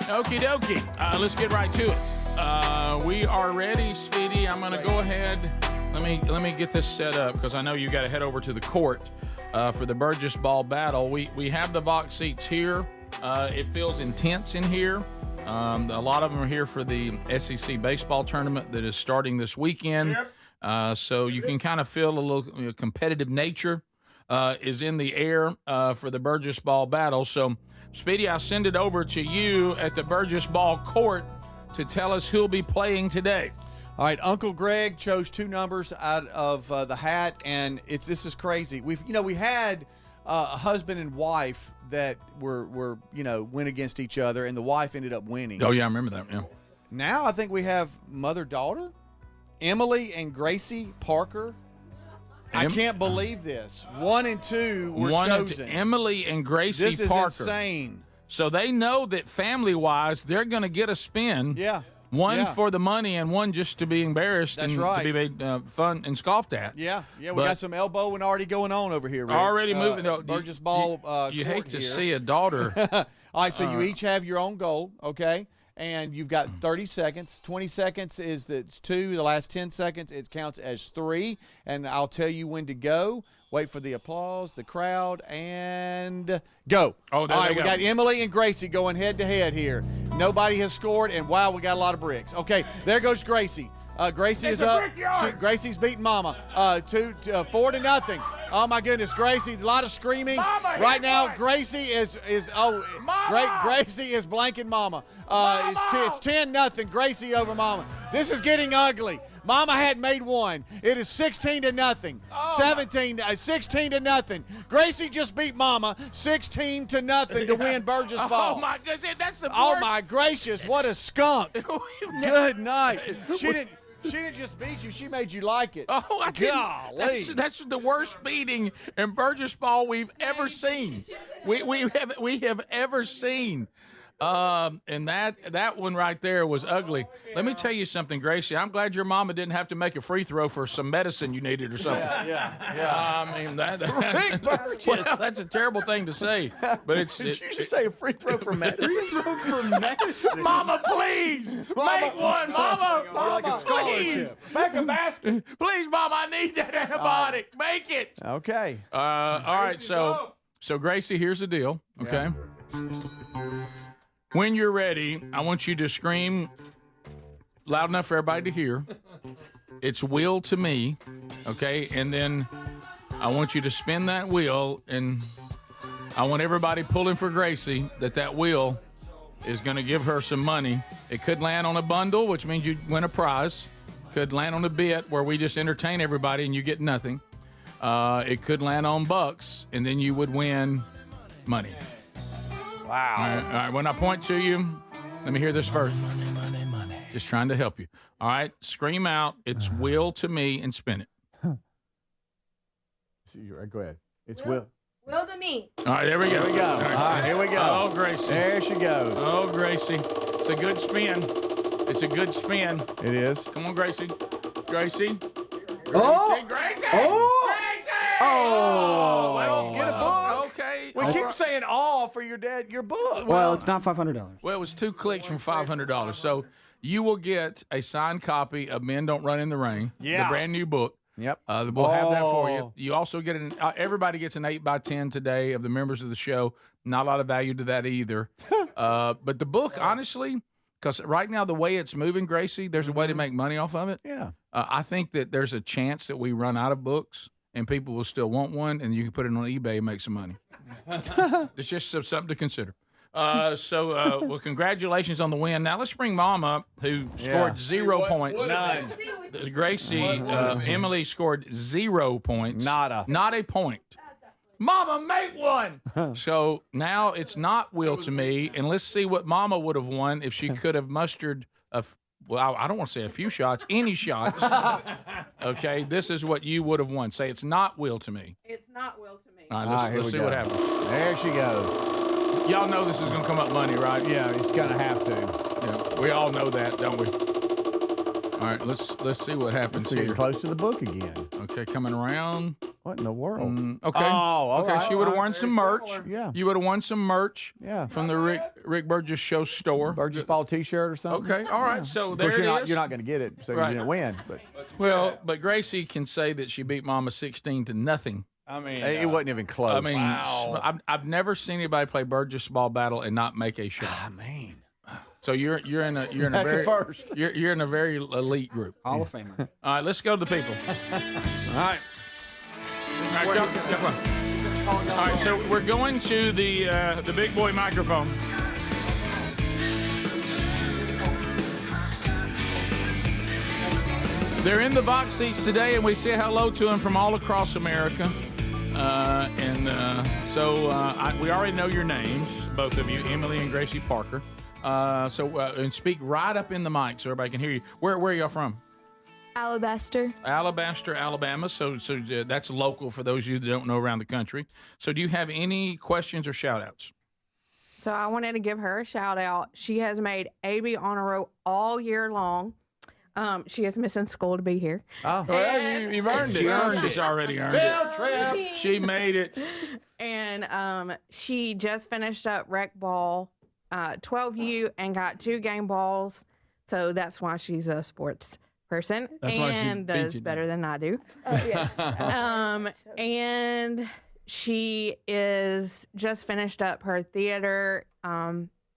Okie dokie. Let's get right to it. We are ready, Speedy. I'm going to go ahead. Let me get this set up because I know you got to head over to the court for the Burgess Ball battle. We have the box seats here. It feels intense in here. A lot of them are here for the SEC baseball tournament that is starting this weekend. So you can kind of feel a little competitive nature is in the air for the Burgess Ball battle. So, Speedy, I'll send it over to you at the Burgess Ball court to tell us who'll be playing today. All right, Uncle Greg chose 2 numbers out of the hat, and this is crazy. We had a husband and wife that were went against each other, and the wife ended up winning. Oh yeah, I remember that. Yeah. Now I think we have mother-daughter, Emily and Gracie Parker. I can't believe this. 1 and 2 were chosen. Emily and Gracie This is Parker. insane. So they know that family-wise, they're going to get a spin. Yeah. One for the money and one just to be embarrassed That's and right. to be made fun and scoffed at. Yeah, we got some elbowing already going on over here, Rick. Already moving. Burgess Ball You court hate to here. see a daughter. All right, so you each have your own goal, okay? And you've got 30 seconds. 20 seconds it's 2. The last 10 seconds, it counts as 3. And I'll tell you when to go. Wait for the applause, the crowd, and go. Oh, there all right, they we go. got Emily and Gracie going head-to-head here. Nobody has scored, and wow, we got a lot of bricks. Okay, there goes Gracie. Gracie is up. Gracie's beating Mama. 4-0. Oh my goodness, Gracie! A lot of screaming right now. Gracie is Gracie is blanking Mama. It's 10-0. Gracie over Mama. This is getting ugly. Mama had made 1. It is 16-0. 16-0. Gracie just beat Mama 16-0 to win Burgess Ball. Oh my goodness, that's the Oh worst. my gracious, what a skunk! Good night. She didn't just beat you; she made you like it. Oh, I didn't. Golly. That's the worst beating in Burgess Ball we've ever seen. We have ever seen. And that one right there was ugly. Let me tell you something, Gracie. I'm glad your mama didn't have to make a free throw for some medicine you needed or something. Yeah. I mean well, that's a terrible thing to say, but it's. Did you just say a free throw for medicine? Free throw for medicine. Mama, please make one, Mama. Like a scholarship. Make a basket. Please, Mama, I need that antibiotic. Make it. Okay. All right. So Gracie, here's the deal. Okay. When you're ready, I want you to scream loud enough for everybody to hear. It's wheel to me, okay? And then I want you to spin that wheel, and I want everybody pulling for Gracie that wheel is going to give her some money. It could land on a bundle, which means you win a prize. Could land on a bit where we just entertain everybody and you get nothing. It could land on bucks, and then you would win money. Wow. All right. When I point to you, let me hear this first. Money. Just trying to help you. All right. Scream out. It's will to me and spin it. Go ahead. It's will. Will to me. All right. There we go. Here we go. All right. Here we go. Oh, Gracie. There she goes. Oh, Gracie. It's a good spin. It's a good spin. It is. Come on, Gracie. Gracie. Oh. Gracie. Oh. Gracie. Oh. Well, Get a book. Okay. We keep saying all for your book. Well, it's not $500. Well, it was 2 clicks from $500. So you will get a signed copy of Men Don't Run in the Rain, the brand new book. Yep. We'll have that for you. You also get everybody gets an 8x10 today of the members of the show. Not a lot of value to that either. But the book, honestly, because right now the way it's moving, Gracie, there's a way to make money off of it. Yeah. I think that there's a chance that we run out of books and people will still want one, and you can put it on eBay and make some money. It's just something to consider. Well, congratulations on the win. Now let's bring Mom up, who scored 0 points. None. Gracie, Emily scored 0 points. Not a point. Mama, make one. So now it's not will to me, and let's see what Mama would have won if she could have mustered well, I don't want to say a few shots, any shots. Okay, this is what you would have won. Say it's not will to me. It's not will to me. All right, let's see what happens. There she goes. Y'all know this is going to come up money, right? Yeah, it's going to have to. Yeah, we all know that, don't we? All right, let's see what happens Getting here. close to the book again. Okay, coming around. What in the world? Okay. Oh, okay. She would have won some merch. Yeah. You would have won some merch. Yeah. From the Rick Burgess Show store. Burgess Ball T-shirt or something. Okay. All right. So Of course, there it is. you're not going to get it, so Right. you didn't win. But Well, but Gracie can say that she beat Mama 16-0. I mean, it wasn't even close. I mean, I've never seen anybody play Burgess Ball Battle and not make a shot. man. So you're in a That's a very first. You're in a very elite group. Hall of Famer. All right, let's go to the people. All right. All right, All right, so we're going to the big boy microphone. They're in the box seats today, and we say hello to them from all across America. We already know your names, both of you, Emily and Gracie Parker. And speak right up in the mic so everybody can hear you. Where are y'all from? Alabaster. Alabaster, Alabama. So that's local for those of you that don't know around the country. So do you have any questions or shout-outs? So I wanted to give her a shout out. She has made AB Honor Roll all year long. She is missing school to be here. Oh, well, you've earned it. She's already earned it. She made it. And she just finished up rec ball 12U and got 2 game balls. So that's why she's a sports person and does better than I do. Yes. And she is just finished up her theater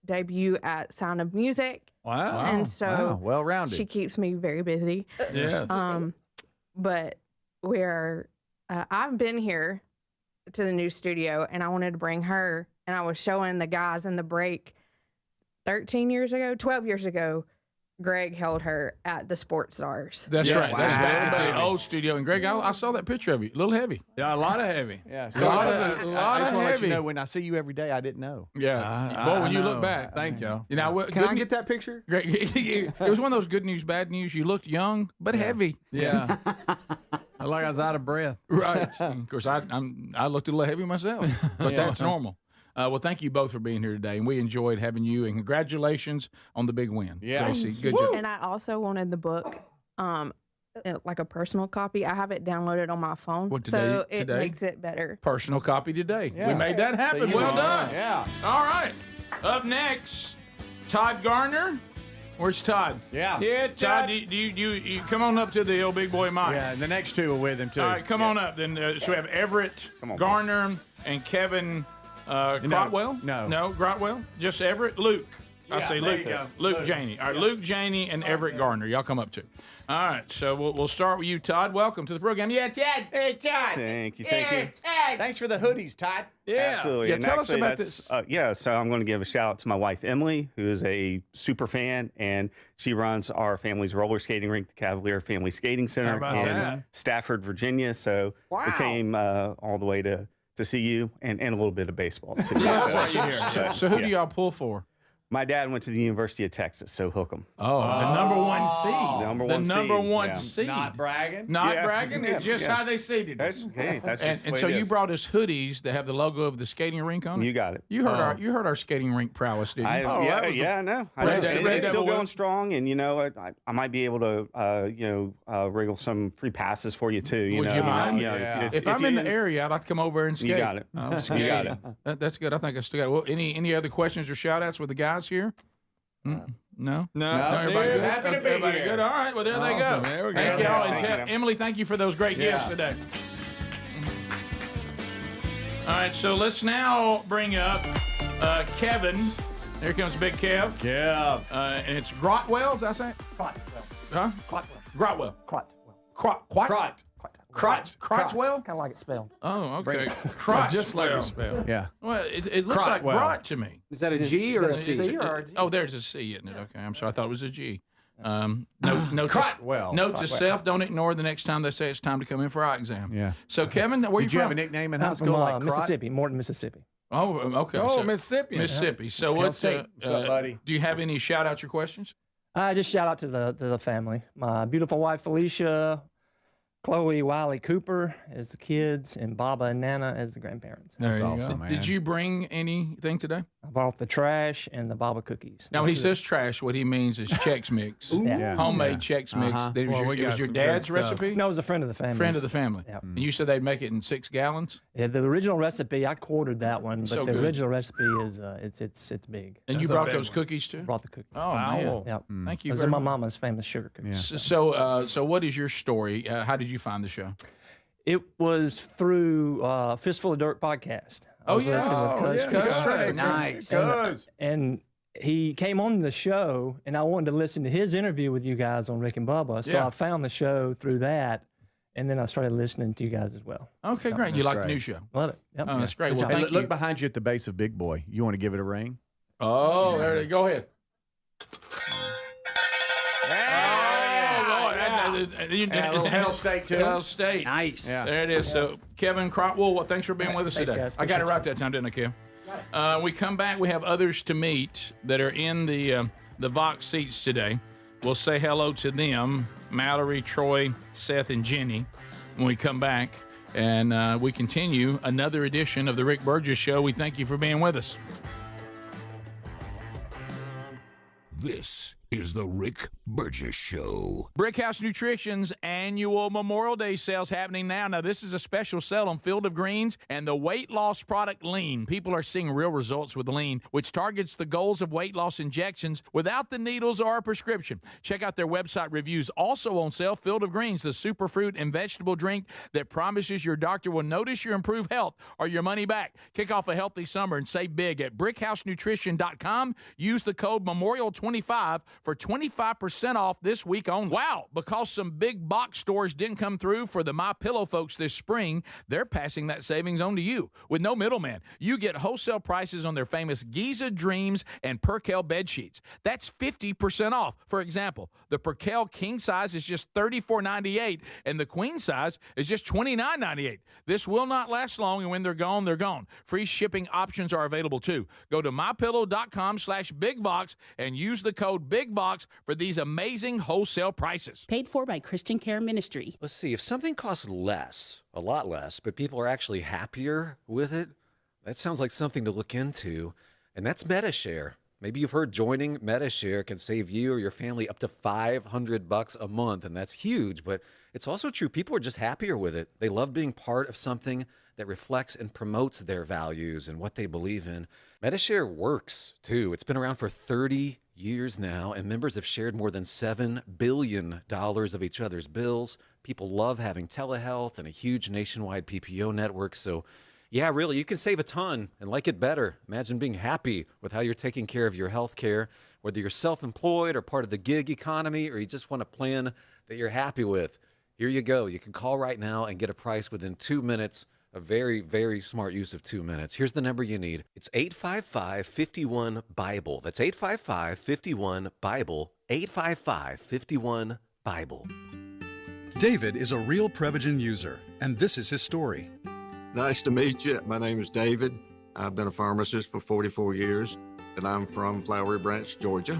debut at Sound of Music. Wow. And so well-rounded. she keeps me very busy. Yes. But I've been here to the new studio and I wanted to bring her, and I was showing the guys in the break 12 years ago, Greg held her at the Sports Stars. That's right. That's back at the old studio. And Greg, I saw that picture of you. A little heavy. Yeah, a lot of heavy. Yeah. So I a lot just of want to let heavy. you know, when I see you every day, I didn't know. Yeah. Boy, when you look back. Thank y'all. You know, Can I get that picture? Greg, it was one of those good news, bad news. You looked young, but heavy. Yeah. Like I was out of breath. Right. Of course, I looked a little heavy myself, but that's normal. Well, thank you both for being here today, and we enjoyed having you. And congratulations on the big win, Gracie. Good job. And I also wanted the book, like a personal copy. I have it downloaded on my phone, so it makes it better. Personal copy today. Yeah. We made that happen. Well done. Yeah. All right. Up next, Todd Garner. Where's Todd? Yeah. Yeah, Todd, do you come on up to the old big boy mic? Yeah, and the next two are with him, too. All right, come on up. Then so we have Everett Garner and Kevin Grotwell. No, Grotwell. Just Everett. Luke. I say Luke. Luke Janey. All right, Luke Janey and Everett Garner. Y'all come up too. All right, so we'll start with you, Todd. Welcome to the program. Yeah, Todd. Hey, Todd. Thank you. Todd. Thanks for the hoodies, Todd. Yeah. Absolutely. Yeah, And tell us actually, about this. So I'm going to give a shout out to my wife, Emily, who is a super fan, and she runs our family's roller skating rink, the Cavalier Family Skating Center in Stafford, Virginia. So we came all the way to see you and a little bit of baseball, too. So who do y'all pull for? My dad went to the University of Texas, so hook 'em. Oh, the number one seed. Number one seed. Not bragging. Not bragging. It's just how they seeded us. That's just the and way so it you is. brought us hoodies that have the logo of the skating rink on it. You got it. You heard our skating rink prowess, didn't you? I know. It's still going strong, and I might be able to wriggle some free passes for you too. Would you mind? If I'm in the area, area, I'd like to come over and skate. You got it. I'm You got it. That's good. I think I still got it. Well, any other questions or shout outs with the guys here? No? Everybody's happy to be everybody here. Good. All right. Well, there they go. There we go. Thank y'all. And Emily, thank you for those great gifts today. All right. So let's now bring up Kevin. Here comes Big Kev. Yeah. And it's Grotwell, did I say? Huh? Grotwell. Crotwell? Kind of like it's spelled. Oh, okay. Crotch. Just like it's spelled. Yeah. Well, it looks like grot to me. Is that a G or a C? Oh, there's a C, isn't it? Okay, I'm sorry. I thought it was a G. Note to self: don't ignore the next time they say it's time to come in for eye exam. Yeah. So, Kevin, where Did you you from? have a nickname in high school like Mississippi, Morton, Mississippi. Oh, okay. Oh, so, Mississippi. Mississippi. So, what's What's up, buddy? Do you have any shout outs or questions? Just shout out to the family. My beautiful wife Felicia, Chloe, Wiley, Cooper as the kids, and Baba and Nana as the grandparents. That's awesome, man. Did you bring anything today? I bought the trash and the baba cookies. Now, when he says trash, what he means is Chex Mix. Homemade Chex Mix. It was your dad's recipe? No, it was a friend of the family. Friend of the family. Yep. And you said they'd make it in 6 gallons? Yeah, the original recipe, I quartered that one, but So the good. original recipe is it's big. And you brought those cookies too? Brought the cookies. Oh, man. Yep. Thank you Those very are my much. mama's famous sugar cookies. So what is your story? How did you find the show? It was through Fistful of Dirt podcast. I was listening with Cuz. Nice. And he came on the show, and I wanted to listen to his interview with you guys on Rick and Bubba. So I found the show through that, and then I started listening to you guys as well. Okay, great. You like the new show? Love it. Yep. Oh, that's great. Good Well, job. thank Look you. behind you at the base of Big Boy. You want to give it a ring? Oh, there it is. Go ahead. A little Hell State, too. Hell State. Nice. Yeah. There it is. So, Kevin Crotwell, thanks for being with us Thanks, today. guys. I got it Appreciate right that time, didn't I, Kev? We come back. We have others to meet that are in the Vox seats today. We'll say hello to them, Mallory, Troy, Seth, and Jenny, when we come back. And we continue another edition of the Rick Burgess Show. We thank you for being with us. This is the Rick Burgess Show. Brickhouse Nutrition's annual Memorial Day sales happening now. Now, this is a special sale on Field of Greens and the weight loss product Lean. People are seeing real results with Lean, which targets the goals of weight loss injections without the needles or a prescription. Check out their website reviews. Also on sale, Field of Greens, the superfruit and vegetable drink that promises your doctor will notice your improved health or your money back. Kick off a healthy summer and save big at brickhousenutrition.com. Use the code MEMORIAL25 for 25% off this week on. Wow, because some big box stores didn't come through for the MyPillow folks this spring, they're passing that savings on to you. With no middleman, you get wholesale prices on their famous Giza Dreams and Percale bed sheets. That's 50% off. For example, the Percale king size is just $34.98 and the queen size is just $29.98. This will not last long, and when they're gone, they're gone. Free shipping options are available too. Go to mypillow.com/bigbox and use the code BIGBOX for these amazing wholesale prices. Paid for by Christian Care Ministry. Let's see, if something costs less, a lot less, but people are actually happier with it, that sounds like something to look into. And that's MediShare. Maybe you've heard joining MediShare can save you or your family up to $500 a month, and that's huge. But it's also true, people are just happier with it. They love being part of something that reflects and promotes their values and what they believe in. MediShare works, too. It's been around for 30 years now, and members have shared more than $7 billion of each other's bills. People love having telehealth and a huge nationwide PPO network. So, yeah, really, you can save a ton and like it better. Imagine being happy with how you're taking care of your health care, whether you're self-employed or part of the gig economy, or you just want a plan that you're happy with. Here you go. You can call right now and get a price within 2 minutes. A very, very smart use of 2 minutes. Here's the number you need. It's 855-51-BIBLE. That's 855-51-BIBLE. 855-51-BIBLE. David is a real Prevagen user, and this is his story. Nice to meet you. My name is David. I've been a pharmacist for 44 years, and I'm from Flowery Branch, Georgia.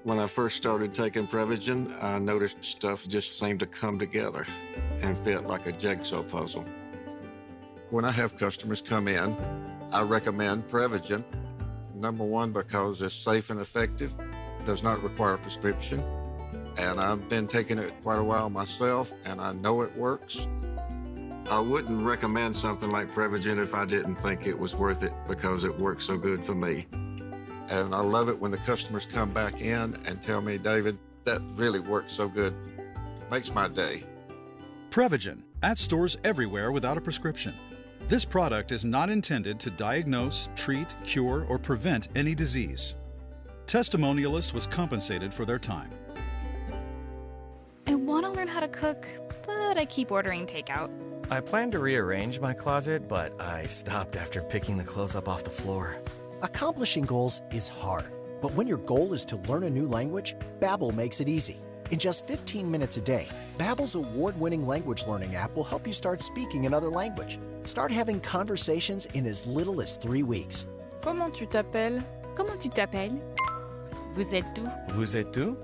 When I first started taking Prevagen, I noticed stuff just seemed to come together and fit like a jigsaw puzzle. When I have customers come in, I recommend Prevagen. Number one, because it's safe and effective, does not require a prescription, and I've been taking it quite a while myself, and I know it works. I wouldn't recommend something like Prevagen if I didn't think it was worth it, because it works so good for me. And I love it when the customers come back in and tell me, David, that really works so good. Makes my day. Prevagen, at stores everywhere without a prescription. This product is not intended to diagnose, treat, cure, or prevent any disease. Testimonialist was compensated for their time. I want to learn how to cook, but I keep ordering takeout. I plan to rearrange my closet, but I stopped after picking the clothes up off the floor. Accomplishing goals is hard, but when your goal is to learn a new language, Babbel makes it easy. In just 15 minutes a day, Babbel's award-winning language learning app will help you start speaking another language. Start having conversations in as little as 3 weeks. Comment tu t'appelles? Comment tu t'appelles? Vous êtes où? Vous êtes où?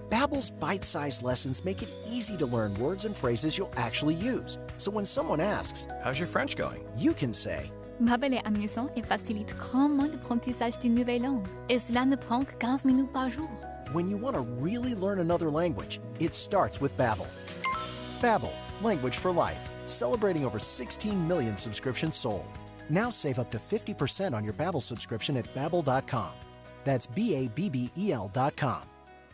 Babbel's bite-sized lessons make it easy to learn words and phrases you'll actually use. So when someone asks, "How's your French going?" you can say, Babbel est amusant et facilite grandement l'apprentissage d'une nouvelle langue. Et cela ne prend que 15 minutes par jour. When you want to really learn another language, it starts with Babbel. Babbel, language for life. Celebrating over 16 million subscriptions sold. Now save up to 50% on your Babbel subscription at Babbel.com. That's BABBEL.com.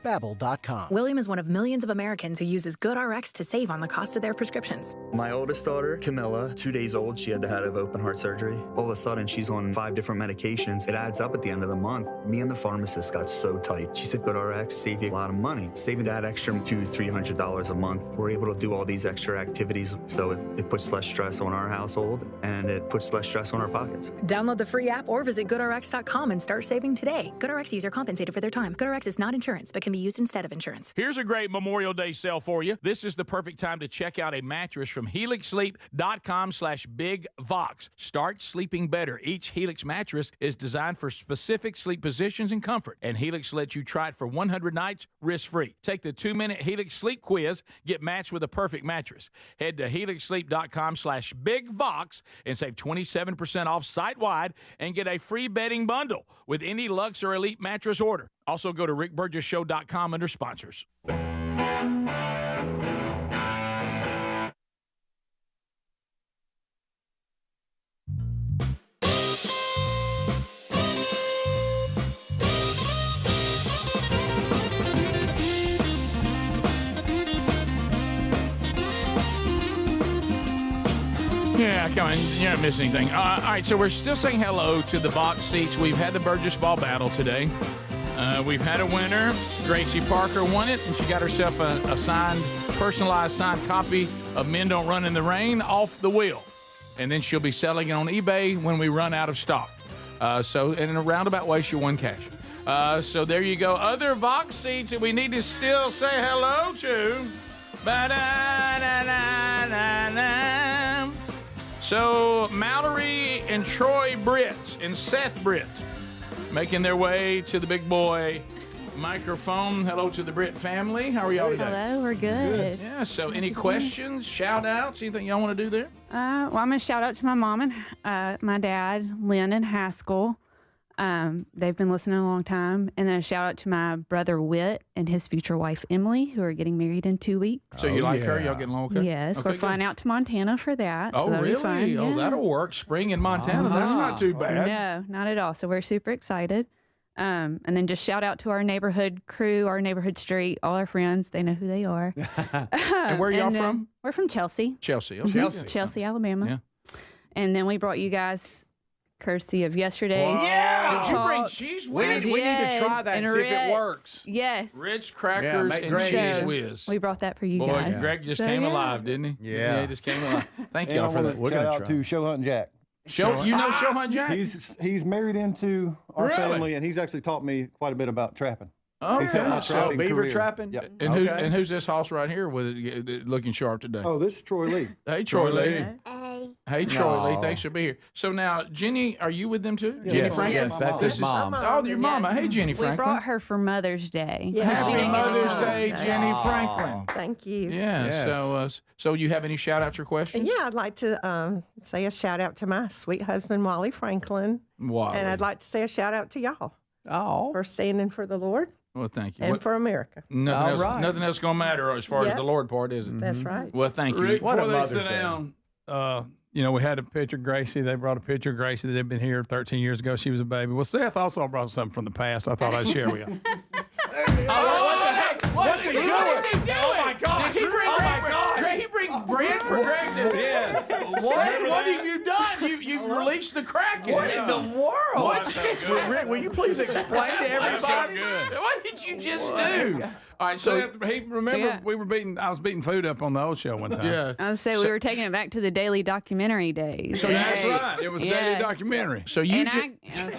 Babbel.com. William is one of millions of Americans who uses GoodRx to save on the cost of their prescriptions. My oldest daughter, Camilla, 2 days old, she had to have open heart surgery. All of a sudden, she's on 5 different medications. It adds up at the end of the month. Me and the pharmacist got so tight. She said, GoodRx save you a lot of money. Saving that extra $200-300 a month. We're able to do all these extra activities, so it puts less stress on our household, and it puts less stress on our pockets. Download the free app or visit GoodRx.com and start saving today. GoodRx user compensated for their time. GoodRx is not insurance, but can be used instead of insurance. Here's a great Memorial Day sale for you. This is the perfect time to check out a mattress from HelixSleep.com/BigVox. Start sleeping better. Each Helix mattress is designed for specific sleep positions and comfort, and Helix lets you try it for 100 nights risk-free. Take the 2-minute Helix sleep quiz, get matched with a perfect mattress. Head to HelixSleep.com/BigVox and save 27% off site-wide and get a free bedding bundle with any Luxe or Elite mattress order. Also, go to rickburgessshow.com under sponsors. Yeah, come on. You don't miss anything. All right, so we're still saying hello to the box seats. We've had the Burgess Ball battle today. We've had a winner. Gracie Parker won it, and she got herself a personalized signed copy of Men Don't Run in the Rain off the wheel. And then she'll be selling it on eBay when we run out of stock. So in a roundabout way, she won cash. So there you go. Other box seats that we need to still say hello to. Ba-da-da-da-da-da. So Mallory and Troy Britt and Seth Britt making their way to the big boy microphone. Hello to the Britt family. How are y'all today? Hello, we're good. Yeah, so any questions, shout-outs, anything y'all want to do there? Well, I'm going to shout out to my mom and my dad, Lynn and Haskell. They've been listening a long time. And then a shout-out to my brother, Whit, and his future wife, Emily, who are getting married in 2 weeks. So you like her? Y'all getting along okay? Yes, okay, we're flying out to Montana for that. Oh, so that'll really? be fun. Oh, Yeah. that'll work. Spring in Montana. That's not too bad. No, not at all. So we're super excited. And then just shout out to our neighborhood crew, our neighborhood street, all our friends. They know who they are. And where are y'all from? We're from Chelsea. Chelsea. Okay. Chelsea, Alabama. Yeah. And then we brought you guys courtesy of yesterday's. Yeah! Did you bring talk. cheese We whiz? need to try that and see if it Ritz. works. Yes. Ritz crackers make and Greg cheese So, whiz. We brought that for you Boy, guys. Greg just So, came yeah. alive, didn't he? Yeah. he just came alive. Thank And y'all I for wanna that. We're shout gonna out try. to Show Hunt Jack. You know Show Hunt Jack? He's married into our Really? family, and he's actually taught me quite a bit about trapping. Okay. He's helped my So trapping beaver career. trapping? Yep. And Okay. who's this hoss right here with it looking sharp today? Oh, this is Troy Lee. Hey, Troy Lee. Lee. Hey, Troy Lee. No. Thanks for being here. So now, Jenny, are you with them too? Yes. Jenny Yes, Franklin? yes, that's This his is- mom. Oh, your mama. Hey, Jenny We Franklin. brought her for Mother's Day. Happy She Mother's didn't Day, get Jenny it. Franklin. Thank you. Yeah. Yes. So you have any shout outs or questions? Yeah, I'd like to say a shout out to my sweet husband, Wally Franklin. Wally. And I'd like to say a shout out to y'all Oh. for standing for the Lord Well, thank you. and What- for America. Nothing else gonna matter as far as Yep. the Lord part, is it? That's right. Well, thank you. Rick, What a before they Mother's sit Day. down, we had a picture of Gracie. They brought a picture of Gracie. They've been here 13 years ago. She was a baby. Well, Seth also brought something from the past. I thought I'd share with you. What the heck? What's he doing? Oh, my gosh. Did he bring Oh, my bread? gosh. Did he bring bread for Greg to? Yes. What have you done? You released the Kraken. What in the world? What? Rick, will you please explain to everybody? What did you just do? All right, so So he remember I was beating food up on the old show one time. yeah. I was say we were taking it back to the daily documentary days. So That's right. It was a daily Yes. documentary. So you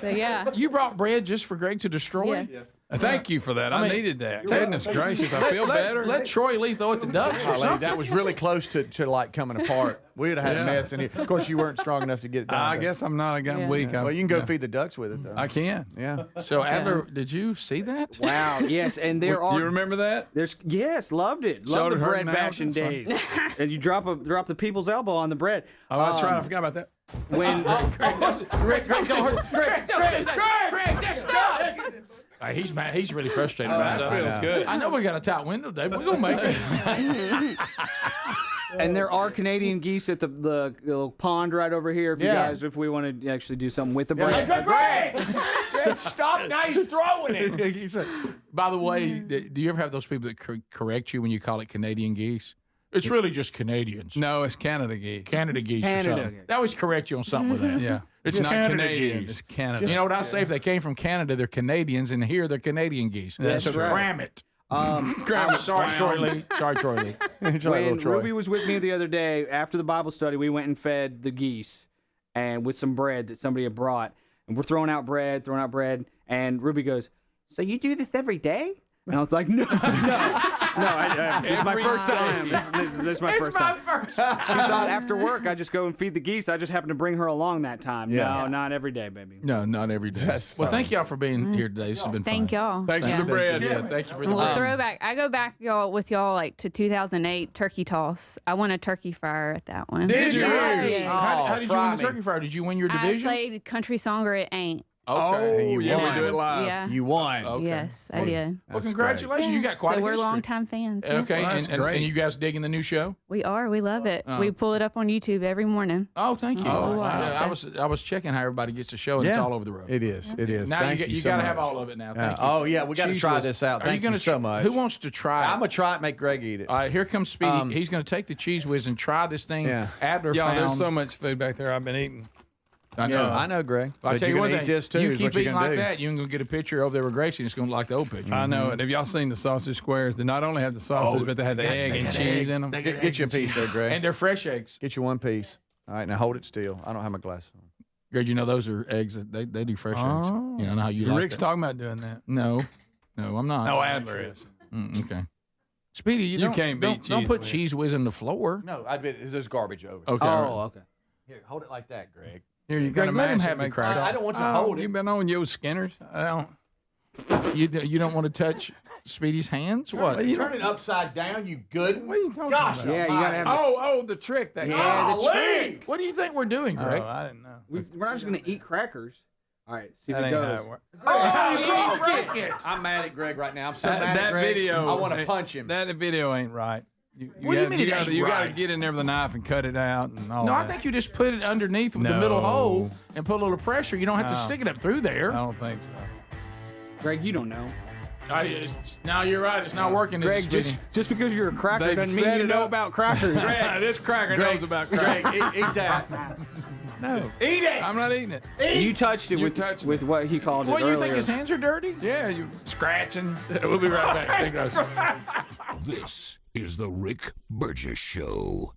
So yeah. you brought bread just for Greg to destroy? Yes. Thank you for that. I mean, needed that. Goodness gracious, I feel better. Let Troy Lee throw at the ducks or Golly, something. that was really close to like coming apart. We would have had a mess in here. Of course, you weren't strong enough to get it done. I guess I'm not. I got weak. Well, you can go feed the ducks with it, though. I can. Yeah. So Adler, did you see that? Wow. Yes, and there are. You remember that? Yes, loved it. So Loved did the her bread now. bashing That's fun. days. And you drop the people's elbow on the bread. Oh, that's right. I forgot about that. when Greg, don't hurt. Greg, just stop. He's mad. He's really frustrated about it. Feels good. I know we got a tight window today, but we're gonna make it. And there are Canadian geese at the little pond right over here. If we want to actually do something with the bread. Greg, stop! Now he's throwing it. By the way, do you ever have those people that correct you when you call it Canadian geese? It's really just Canadians. No, it's Canada geese. Canada geese or something. They always correct you on something with that. Yeah. It's not Canada Canadian. geese. It's Canada. You know what I say? If they came from Canada, they're Canadians, and here they're Canadian geese. That's so right. cram it. Sorry, Troy Lee. Sorry, Troy Lee. When Ruby was with me the other day, after the Bible study, we went and fed the geese and with some bread that somebody had brought. And we're throwing out bread. And Ruby goes, "So you do this every day?" And I was like, no. This is my first time. This is my first time. She thought after work I'd just go and feed the geese. I just happened to bring her along that time. No, not every day, baby. No, not every day. Well, thank y'all for being here today. This has been fun. Thank y'all. Thanks for the bread. Yeah, thank you for the We'll bread. throw back. I go back with y'all like to 2008 turkey toss. I won a turkey fryer at that one. Did you? Yeah. How did you win the turkey fryer? Did you win your division? I played country song or it ain't. Okay. Oh, yeah, we do it live. Yeah. You won. Okay. Yes, I did. Well, congratulations. You got quite so a we're history. longtime fans. Okay, Well, that's and great. you guys digging the new show? We are. We love it. Oh. We pull it up on YouTube every morning. Oh, thank you. Oh, wow. Yeah, I was checking how everybody gets a show, and it's all over the road. It is. It is. Now Thank you so got to much. have all of it now. Thank you. Oh, yeah. We got to Cheese try whiz. this out. Are you Thank you gonna so much. Who wants to try it? I'm going to try it, make Greg eat it. All right, here comes Speedy. He's going to take the cheese whiz and try this thing. Adler Y'all, found. there's so much food back there I've been eating. I know. I know, Greg. I'll But tell you're you one gonna thing. eat this too, You is keep what you're eating gonna like do. that, you can go get a picture over there with Gracie, and it's going to look like the old picture. I know it. Have y'all seen the sausage squares? They not only have the sausage, but they have the egg and cheese in them. Get you a piece there, Greg. And they're fresh eggs. Get you one piece. All right, now hold it still. I don't have my glasses on. Greg, you know those are eggs that they do fresh eggs. Oh. You know how you like Rick's that. talking about doing that. No, I'm not. No, Adler is. Okay. Speedy, you can't beat don't cheese put whiz. cheese whiz on the floor. No, there's garbage over. Okay. Okay. Here, hold it like that, Greg. Here, you Greg, got to let him mash have it. the credit. I don't want you to hold it. You've been on your Skinners. I don't. You don't want to touch Speedy's hands? What? You turn it upside down, you good. What are you talking Gosh, about? Yeah, you gotta have. The trick. That Yeah, the trick. What do you think we're doing, Greg? Oh, I didn't know. We're not just gonna eat crackers. All right, see if That it ain't how goes. it works. Oh, he broke it. I'm mad at Greg right now. I'm so That, mad at that Greg. video. I want to punch him. That video ain't right. What do you mean it ain't You got to right? get in there with a knife and cut it out and all No, that. I think you just put it underneath with the No. middle hole and put a little pressure. You don't have to No. stick it up through there. I don't think so. Greg, you don't know. Now you're right. It's not working. Greg, just because you're a cracker They've doesn't mean set you it know up. about crackers. This cracker Greg, knows about Greg, crackers. eat that. No. Eat it. I'm not eating it. You touched it with what he called What, it you earlier. think his hands are dirty? Yeah, you scratching. We'll be right back. Stay close. This is the Rick Burgess Show.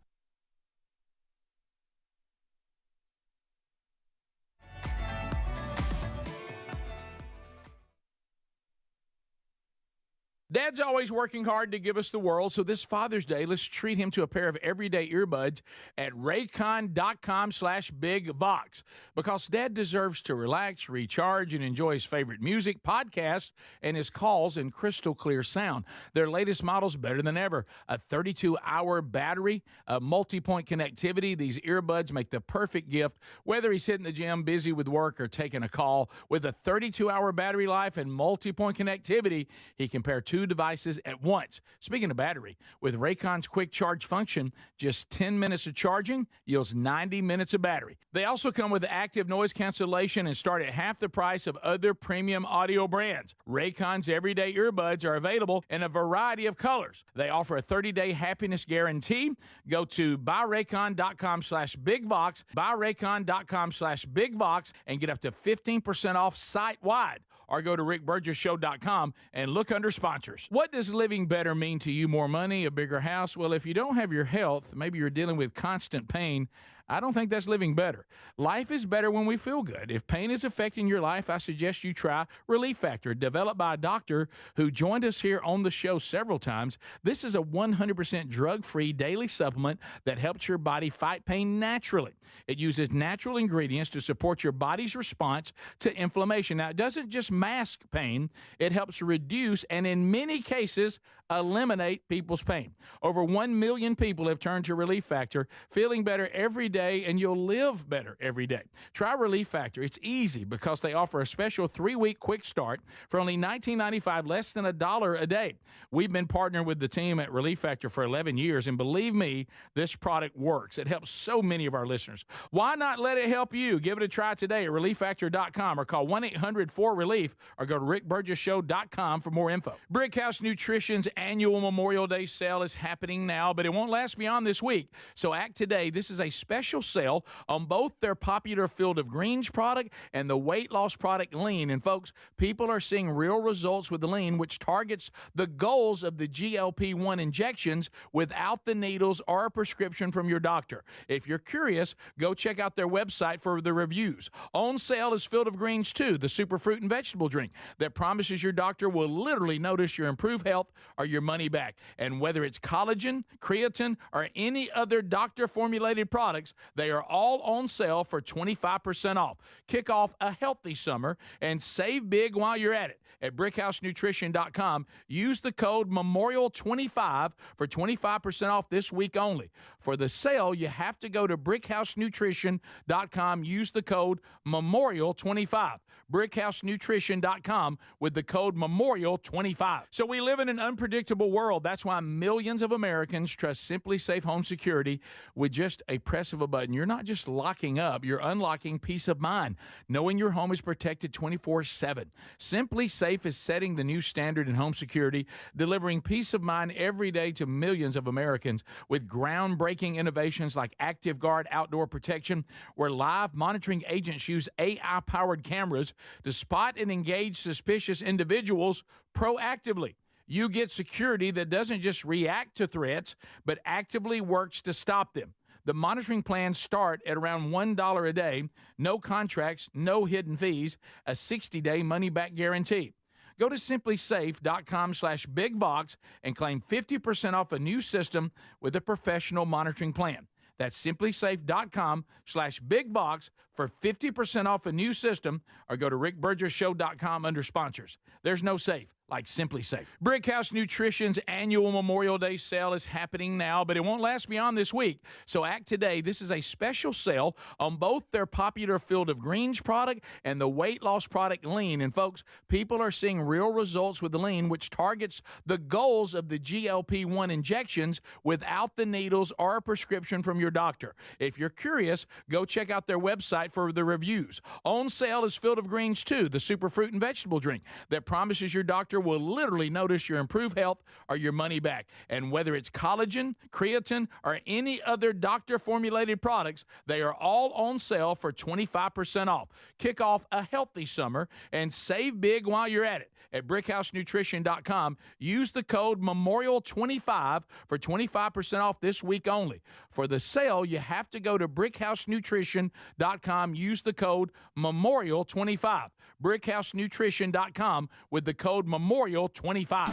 Dad's always working hard to give us the world, so this Father's Day, let's treat him to a pair of everyday earbuds at raycon.com/bigvox. Because Dad deserves to relax, recharge, and enjoy his favorite music, podcasts, and his calls in crystal clear sound. Their latest model's better than ever. A 32-hour battery, a multi-point connectivity. These earbuds make the perfect gift, whether he's hitting the gym, busy with work, or taking a call. With a 32-hour battery life and multi-point connectivity, he can pair two devices at once. Speaking of battery, with Raycon's quick charge function, just 10 minutes of charging yields 90 minutes of battery. They also come with active noise cancellation and start at half the price of other premium audio brands. Raycon's everyday earbuds are available in a variety of colors. They offer a 30-day happiness guarantee. Go to buyraycon.com/bigvox, buyraycon.com/bigvox, and get up to 15% off site-wide. Or go to rickburgessshow.com and look under sponsors. What does living better mean to you? More money, a bigger house? Well, if you don't have your health, maybe you're dealing with constant pain, I don't think that's living better. Life is better when we feel good. If pain is affecting your life, I suggest you try Relief Factor, developed by a doctor who joined us here on the show several times. This is a 100% drug-free daily supplement that helps your body fight pain naturally. It uses natural ingredients to support your body's response to inflammation. Now, it doesn't just mask pain, it helps reduce and in many cases eliminate people's pain. Over 1 million people have turned to Relief Factor, feeling better every day day, and you'll live better every day. Try Relief Factor. It's easy because they offer a special 3-week quick start for only $19.95, less than $1 a day. We've been partnering with the team at Relief Factor for 11 years, and believe me, this product works. It helps so many of our listeners. Why not let it help you? Give it a try today at relieffactor.com or call 1-800-4RELIEF or go to rickburgessshow.com for more info. Brickhouse Nutrition's annual Memorial Day sale is happening now, but it won't last beyond this week. So act today. This is a special sale on both their popular Field of Greens product and the weight loss product Lean. And folks, people are seeing real results with the Lean, which targets the goals of the GLP-1 injections without the needles or a prescription from your doctor. If you're curious, go check out their website for the reviews. On sale is Field of Greens 2, the superfruit and vegetable drink that promises your doctor will literally notice your improved health or your money back. And whether it's collagen, creatine, or any other doctor-formulated products, they are all on sale for 25% off. Kick off a healthy summer and save big while you're at it. At brickhousenutrition.com, use the code MEMORIAL25 for 25% off this week only. For the sale, you have to go to brickhousenutrition.com, use the code MEMORIAL25. brickhousenutrition.com with the code MEMORIAL25. So we live in an unpredictable world. That's why millions of Americans trust Simply Safe Home Security with just a press of a button. You're not just locking up, you're unlocking peace of mind, knowing your home is protected 24/7. Simply Safe is setting the new standard in home security, delivering peace of mind every day to millions of Americans with groundbreaking innovations like Active Guard Outdoor Protection, where live monitoring agents use AI-powered cameras to spot and engage suspicious individuals proactively. You get security that doesn't just react to threats, but actively works to stop them. The monitoring plans start at around $1 a day, no contracts, no hidden fees, a 60-day money-back guarantee. Go to simplysafe.com/bigbox and claim 50% off a new system with a professional monitoring plan. That's simplysafe.com/bigbox for 50% off a new system, or go to rickburgessshow.com under sponsors. There's no safe like Simply Safe. Brickhouse Nutrition's annual Memorial Day sale is happening now, but it won't last beyond this week. So act today. This is a special sale on both their popular Field of Greens product and the weight loss product Lean. And folks, people are seeing real results with the Lean, which targets the goals of the GLP-1 injections without the needles or a prescription from your doctor. If you're curious, go check out their website for the reviews. On sale is Field of Greens 2, the superfruit and vegetable drink that promises your doctor will literally notice your improved health or your money back. And whether it's collagen, creatine, or any other doctor-formulated products, they are all on sale for 25% off. Kick off a healthy summer and save big while you're at it. At brickhousenutrition.com, use the code MEMORIAL25 for 25% off this week only. For the sale, you have to go to brickhousenutrition.com, use the code MEMORIAL25. brickhousenutrition.com with the code MEMORIAL25.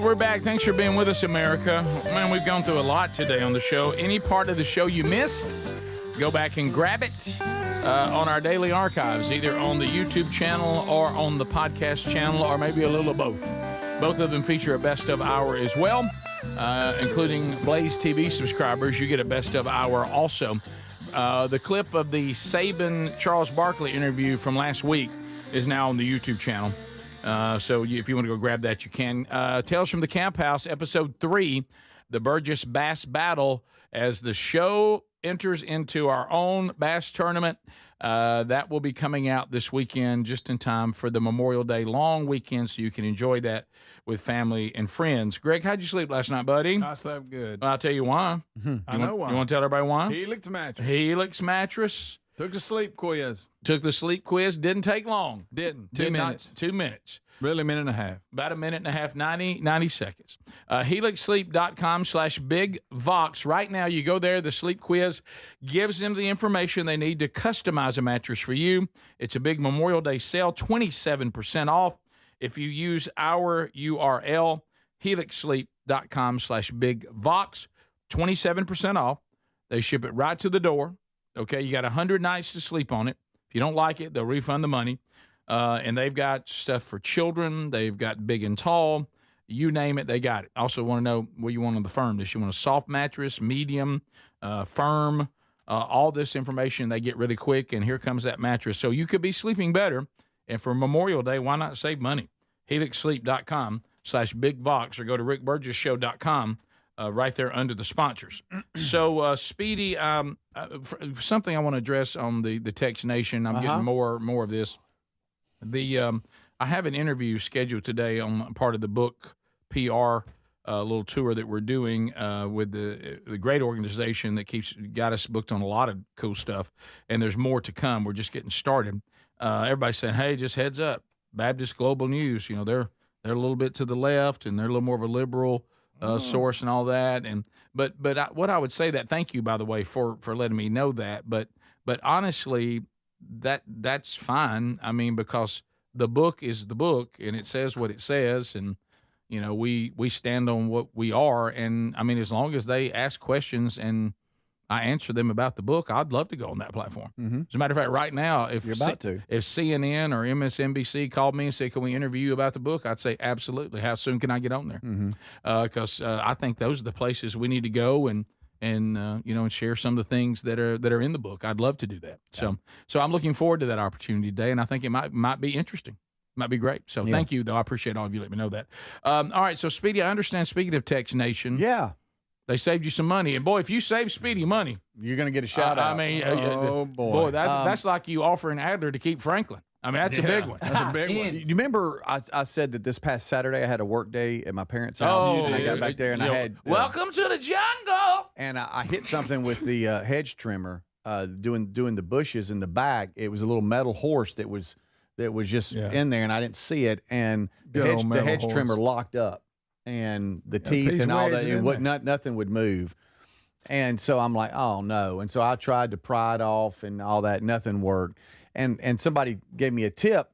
We're back. Thanks for being with us, America. Man, we've gone through a lot today on the show. Any part of the show you missed, go back and grab it on our daily archives, either on the YouTube channel or on the podcast channel, or maybe a little of both. Both of them feature a best of hour as well, including Blaze TV subscribers. You get a best of hour also. The clip of the Saban Charles Barkley interview from last week is now on the YouTube channel. So if you want to go grab that, you can. Tales from the Camp House, Episode 3, the Burgess Bass Battle, as the show enters into our own bass tournament. That will be coming out this weekend just in time for the Memorial Day long weekend, so you can enjoy that with family and friends. Greg, how'd you sleep last night, buddy? I slept good. I'll tell you why. I know why. You want to tell everybody why? Helix Mattress. Helix Mattress. Took the sleep quiz. Took the sleep quiz. Didn't take long. Didn't. 2 minutes. 2 minutes. Really, a minute and a half. About a minute and a half, 90 seconds. HelixSleep.com/BigVox. Right now, you go there. The sleep quiz gives them the information they need to customize a mattress for you. It's a big Memorial Day sale, 27% off. If you use our URL, HelixSleep.com/BigVox, 27% off. They ship it right to the door. Okay, you got 100 nights to sleep on it. If you don't like it, they'll refund the money. And they've got stuff for children. They've got big and tall. You name it, they got it. Also want to know what you want on the firmness. You want a soft mattress, medium, firm, all this information they get really quick, and here comes that mattress. So you could be sleeping better, and for Memorial Day, why not save money? HelixSleep.com/BigVox or go to RickBurgessShow.com right there under the sponsors. So, Speedy, something I want to address on the Text Nation. I'm getting more of this. I have an interview scheduled today on part of the book PR little tour that we're doing with the great organization that got us booked on a lot of cool stuff, and there's more to come. We're just getting started. Everybody's saying, "Hey, just heads up, Baptist Global News. You know, they're a little bit to the left, and they're a little more of a liberal source and all that." And but what I would say that thank you, by the way, for letting me know that. But honestly, that's fine. I mean, because the book is the book, and it says what it says, and you know we stand on what we are. And I mean, as long as they ask questions and I answer them about the book, I'd love to go on that platform. As a matter of fact, right now, if CNN or MSNBC called me and said, "Can we interview you about the book?" I'd say, absolutely. How soon can I get on there? Because I think those are the places we need to go and share some of the things that are in the book. I'd love to do that. Yeah. So I'm looking forward to that opportunity today, and I think it might be interesting. Might be great. So thank you, though. I appreciate all of you letting me know that. All right, so Speedy, I understand, speaking of Text Nation. Yeah. They saved you some money. And, boy, if you save Speedy money, you're going to get a shout out. I mean, boy, that's like you offering Adler to keep Franklin. I mean, that's a big one. That's a big one. You remember I said that this past Saturday I had a work day at my parents' house, and I got back there and I had welcome to the jungle. And I hit something with the hedge trimmer doing the bushes in the back. It was a little metal horse that was just in there, and I didn't see it. And the hedge trimmer locked up, and the teeth and all that, nothing would move. And so I'm like, oh no. And so I tried to pry it off and all that, nothing worked. And somebody gave me a tip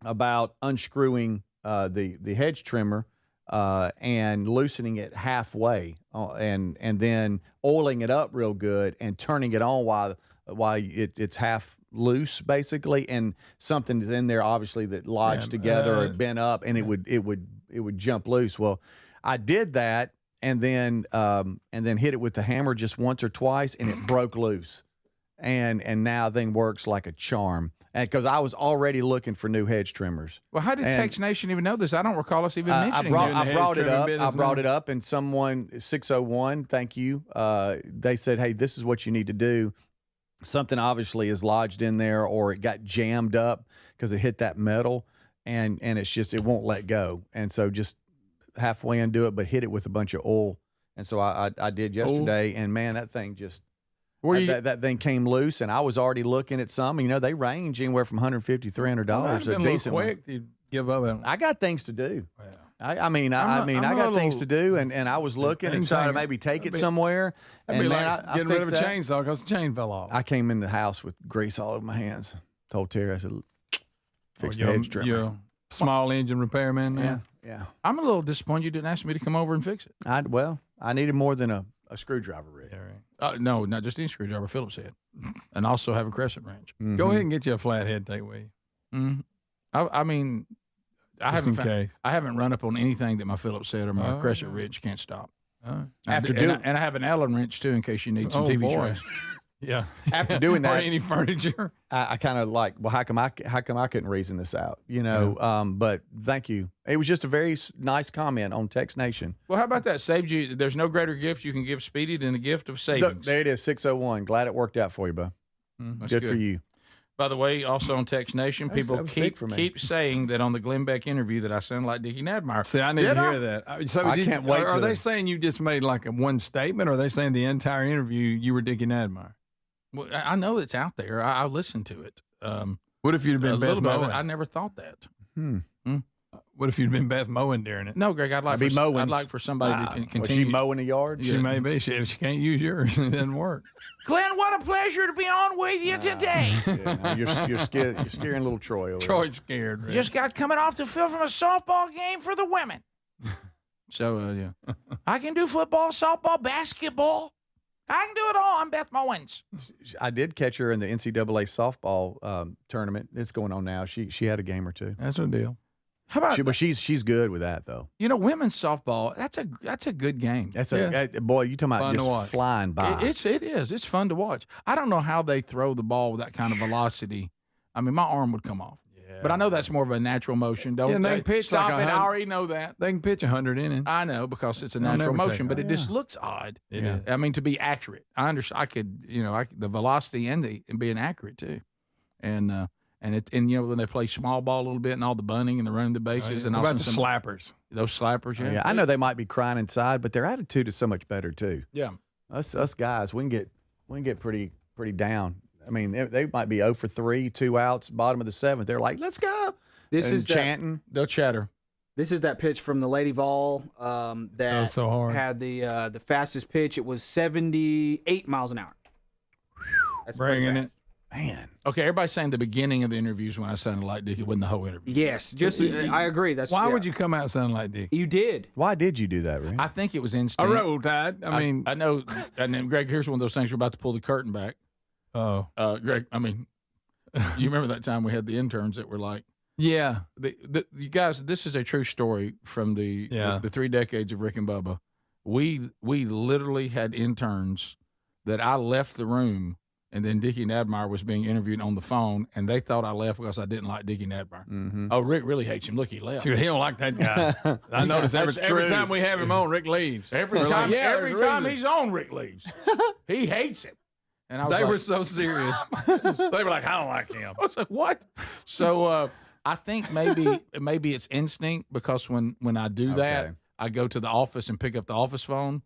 about unscrewing the hedge trimmer and loosening it halfway, and then oiling it up real good and turning it on while it's half loose, basically, and something's in there obviously that lodged together or bent up, and it would jump loose. Well, I did that and then hit it with the hammer just once or twice, and it broke loose. And now the thing works like a charm. And because I was already looking for new hedge trimmers. Well, how did Text Nation even know this? I don't recall us even mentioning I brought it up, and someone 601, thank you. They said, "Hey, this is what you need to do." Something obviously is lodged in there, or it got jammed up because it hit that metal, and it's just it won't let go. And so just halfway undo it, but hit it with a bunch of oil. And so I did yesterday, and man, that thing just. That thing came loose, and I was already looking at some. You know, they range anywhere from $150 to $300. A decent quick to give up. I got things to do. I got things to do, and I was looking and trying to maybe take it somewhere. And like getting rid of a chainsaw because the chain fell off. I came in the house with grease all over my hands. Told Terry, I said, "Fix the hedge trimmer." You're a small engine repairman now? Yeah. I'm a little disappointed you didn't ask me to come over and fix it. I needed more than a screwdriver rig. Yeah, right. No, not just any screwdriver. Phillips head, and also have a crescent wrench. Mm-hmm. Go ahead and get you a flathead. Take with you. I mean, I haven't run up on anything that my Phillips head or my crescent wrench can't stop. And I have an Allen wrench too in case you need some TV trays. Yeah. After doing that, or any furniture. I kind of like, well, how come I couldn't reason this out? You know. Yeah. But thank you. It was just a very nice comment on Text Nation. Well, how about that? Saved you. There's no greater gift you can give Speedy than the gift of savings. There it is, 601. Glad it worked out for you, bud. Good for you. By the way, also on Text Nation, people keep saying that on the Glenn Beck interview that I sound like Dickie Nadmeyer. See, I need to hear that. So I can't wait. Are they saying you just made like a one statement, or are they saying the entire interview you were Dickie Nadmeyer? Well, I know it's out there. I listened to it. What if you'd have been Beth Bowen? I never thought that. What if you'd been Beth mowing during it? No, Greg, I'd like for somebody to continue. Was she mowing the yard? She may be. If she can't use yours, it doesn't work. Glenn, what a pleasure to be on with you today. You're scaring little Troy over Troy's scared. Rick. Just got coming off the field from a softball game for the women. So, yeah. I can do football, softball, basketball. I can do it all. I'm Beth Mowens. I did catch her in the NCAA softball tournament. It's going on now. She had a game or two. That's no deal. How about? But she's good with that though. You know, women's softball. That's a good game. That's boy. You talking about Fun to watch. just flying by? It is. It's fun to watch. I don't know how they throw the ball with that kind of velocity. I mean, my arm would come off. But I know that's more of a natural motion. Don't they can pitch stop like it. I already know that. They can pitch 100 innings. I know because it's a natural motion, but it just looks odd. It is. I mean, to be accurate, I understand. I could, the velocity and being accurate too, and when they play small ball a little bit and all the bunting and the running the bases and what also about the slappers? Those slappers, Yeah, I know they might be crying inside, but their attitude is so much better too. Yeah, us guys, we can get pretty down. I mean, they might be 0 for 3, 2 outs, bottom of the 7th. They're like, let's go. This is chanting. They'll chatter. This is that pitch from the Lady Vol that so hard. had the fastest pitch. It was 78 miles an hour. That's Bringing it. Man. Okay, everybody's saying the beginning of the interviews when I sounded like Dickie wasn't the whole interview. Yes, I agree. Why would you come out sounding like Dick? You did. Why did you do that, Ray? I think it was instinct. A roll tide. I mean, I know. And then, Greg, here's one of those things. We're about to pull the curtain back. Oh, Greg, I mean, you remember that time we had the interns that were like, yeah. You guys, this is a true story from the 3 decades of Rick and Bubba. We literally had interns that I left the room, and then Dickie Nadmeyer was being interviewed on the phone, and they thought I left because I didn't like Dickie Nadmeyer. Mm-hmm. Oh, Rick really hates him. Look, he left. Dude, he don't like that guy. I notice every time we have him on, Rick leaves. Every time he's on, Rick leaves. He hates him. And I was were so serious. They were like, I don't like him. I was like, what? So I think maybe it's instinct because when I do that, I go to the office and pick up the office phone.